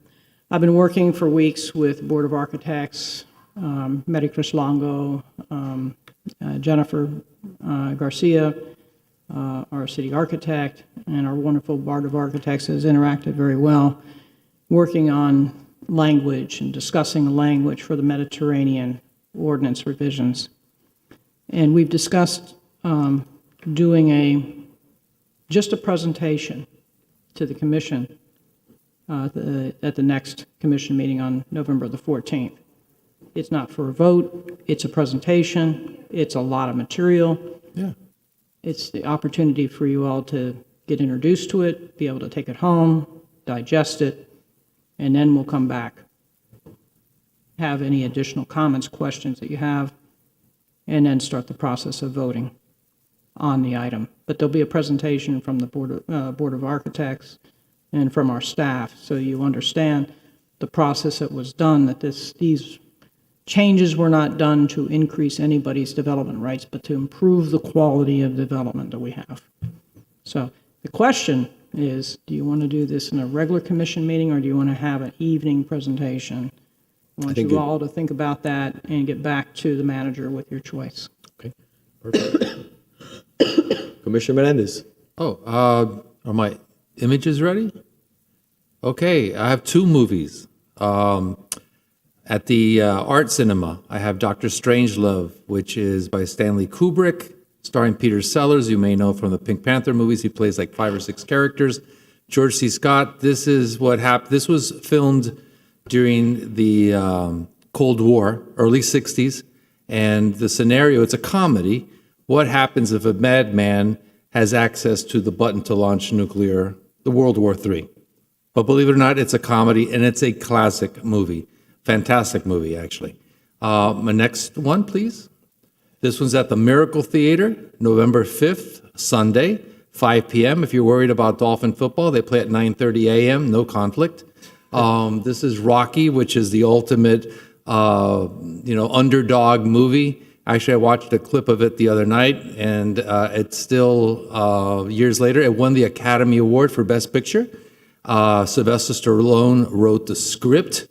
I've been working for weeks with Board of Architects, Mary Chris Longo, Jennifer Garcia, our city architect, and our wonderful Board of Architects has interacted very well, working on language and discussing the language for the Mediterranean ordinance revisions. And we've discussed doing just a presentation to the commission at the next commission meeting on November the 14th. It's not for a vote, it's a presentation, it's a lot of material. Yeah. It's the opportunity for you all to get introduced to it, be able to take it home, digest it, and then we'll come back, have any additional comments, questions that you have, and then start the process of voting on the item. But there'll be a presentation from the Board of Architects and from our staff, so you understand the process that was done, that these changes were not done to increase anybody's development rights, but to improve the quality of development that we have. So the question is, do you want to do this in a regular commission meeting, or do you want to have an evening presentation? I want you all to think about that and get back to the manager with your choice. Okay, perfect. Commissioner Menendez. Are my images ready? Okay, I have two movies. At the Art Cinema, I have Dr. Strangelove, which is by Stanley Kubrick, starring Peter Sellers. You may know from the Pink Panther movies. He plays like 5 or 6 characters. George C. Scott, this is what happened. This was filmed during the Cold War, early 60s. And the scenario, it's a comedy. What happens if a madman has access to the button to launch the World War III? But believe it or not, it's a comedy, and it's a classic movie. Fantastic movie, actually. My next one, please. This one's at the Miracle Theater, November 5th, Sunday, 5 p.m. If you're worried about Dolphin football, they play at 9:30 a.m., no conflict. This is Rocky, which is the ultimate, underdog movie. Actually, I watched a clip of it the other night, and it's still, years later, it won the Academy Award for Best Picture. Sylvester Stallone wrote the script.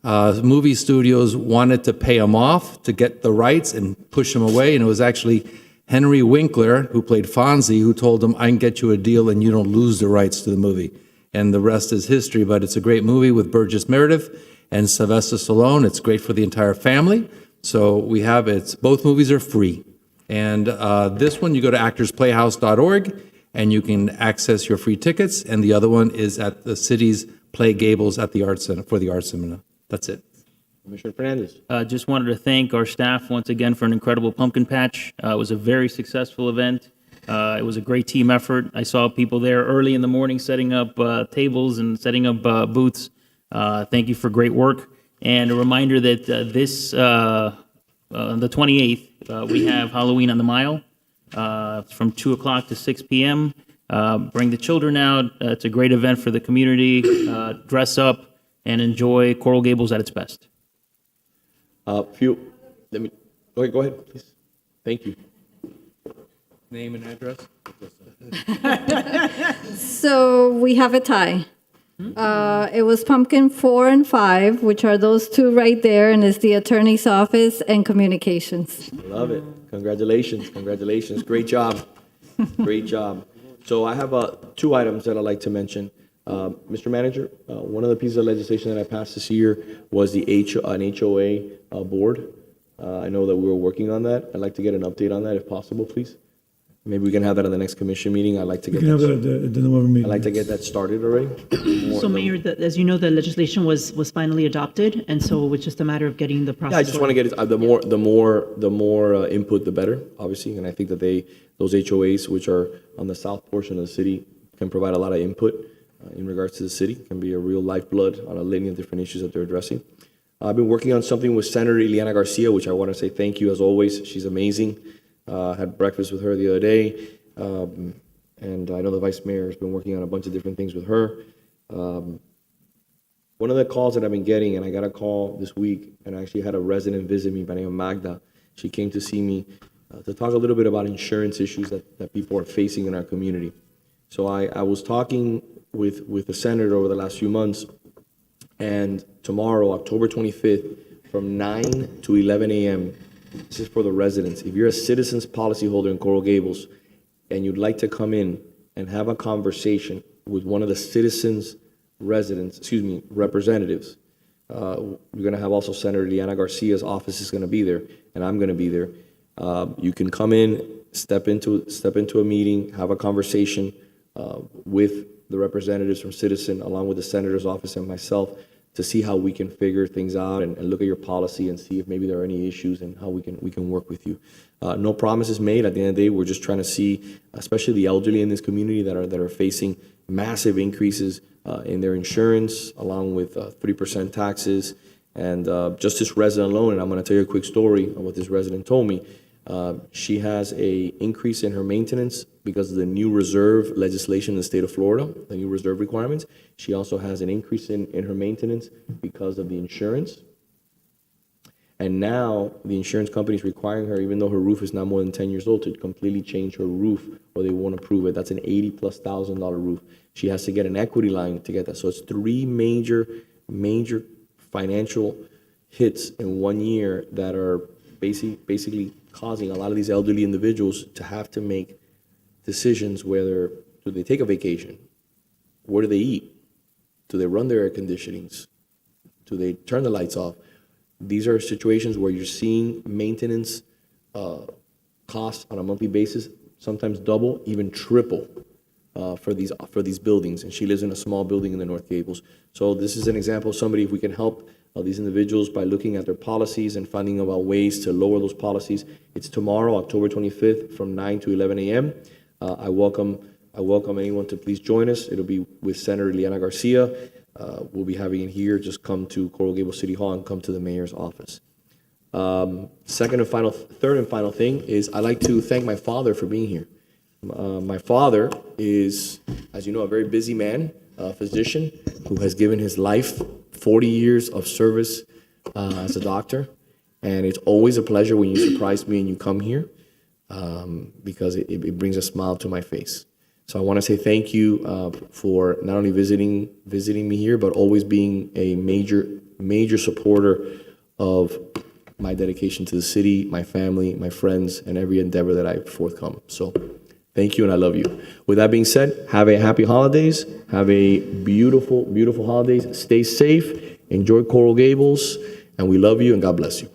Movie studios wanted to pay him off to get the rights and push him away, and it was actually Henry Winkler, who played Fonzie, who told him, I can get you a deal and you don't lose the rights to the movie. And the rest is history, but it's a great movie with Burgess Meredith and Sylvester Stallone. It's great for the entire family. So both movies are free. And this one, you go to actorsplayhouse.org and you can access your free tickets. And the other one is at the city's Play Gables at the Art Center for the Art Seminar. That's it. Commissioner Fernandez. Just wanted to thank our staff once again for an incredible pumpkin patch. It was a very successful event. It was a great team effort. I saw people there early in the morning setting up tables and setting up booths. Thank you for great work. And a reminder that on the 28th, we have Halloween on the Mile from 2 o'clock to 6 p.m. Bring the children out. It's a great event for the community. Dress up and enjoy Coral Gables at its best. Go ahead, please. Thank you. Name and address. So we have a tie. It was Pumpkin 4 and 5, which are those two right there, and it's the attorney's office and communications. Love it. Congratulations. Congratulations. Great job. Great job. So I have 2 items that I'd like to mention. Mr. Manager, one of the pieces of legislation that I passed this year was an HOA board. I know that we were working on that. I'd like to get an update on that if possible, please. Maybe we can have that at the next commission meeting. I'd like to get You can have that at the November meeting. I'd like to get that started already. So Mayor, as you know, the legislation was finally adopted, and so it's just a matter of getting the process. Yeah, I just want to get it, the more input, the better, obviously. And I think that those HOAs, which are on the south portion of the city, can provide a lot of input in regards to the city, can be a real lifeblood on a litany of different issues that they're addressing. I've been working on something with Senator Ileana Garcia, which I want to say thank you as always. She's amazing. Had breakfast with her the other day. And I know the Vice Mayor has been working on a bunch of different things with her. One of the calls that I've been getting, and I got a call this week, and I actually had a resident visit me by the name of Magda. She came to see me to talk a little bit about insurance issues that people are facing in our community. So I was talking with the senator over the last few months, and tomorrow, October 25th, from 9 to 11 a.m., this is for the residents. If you're a citizens policyholder in Coral Gables and you'd like to come in and have a conversation with one of the citizens representatives, you're going to have also Senator Ileana Garcia's office is going to be there, and I'm going to be there. You can come in, step into a meeting, have a conversation with the representatives from Citizen, along with the senator's office and myself, to see how we can figure things out and look at your policy and see if maybe there are any issues and how we can work with you. No promises made. At the end of the day, we're just trying to see, especially the elderly in this community that are facing massive increases in their insurance, along with 3% taxes. And just this resident alone, and I'm going to tell you a quick story of what this resident told me. She has a increase in her maintenance because of the new reserve legislation in the state of Florida, the new reserve requirements. She also has an increase in her maintenance because of the insurance. And now the insurance company is requiring her, even though her roof is not more than 10 years old, to completely change her roof or they won't approve it. That's an $80,000+ roof. She has to get an equity line to get that. So it's three major financial hits in 1 year that are basically causing a lot of these elderly individuals to have to make decisions whether do they take a vacation, where do they eat, do they run their air conditionings, do they turn the lights off. These are situations where you're seeing maintenance costs on a monthly basis, sometimes double, even triple for these buildings. And she lives in a small building in the North Gables. So this is an example of somebody, if we can help these individuals by looking at their policies and finding about ways to lower those policies. It's tomorrow, October 25th, from 9 to 11 a.m. I welcome anyone to please join us. It'll be with Senator Liana Garcia. We'll be having it here. Just come to Coral Gables City Hall and come to the mayor's office. Third and final thing is I'd like to thank my father for being here. My father is, as you know, a very busy man, a physician who has given his life 40 years of service as a doctor. And it's always a pleasure when you surprise me and you come here because it brings a smile to my face. So I want to say thank you for not only visiting me here, but always being a major supporter of my dedication to the city, my family, my friends, and every endeavor that I forthcome. So thank you, and I love you. With that being said, have a happy holidays. Have a beautiful, beautiful holidays. Stay safe. Enjoy Coral Gables, and we love you, and God bless you.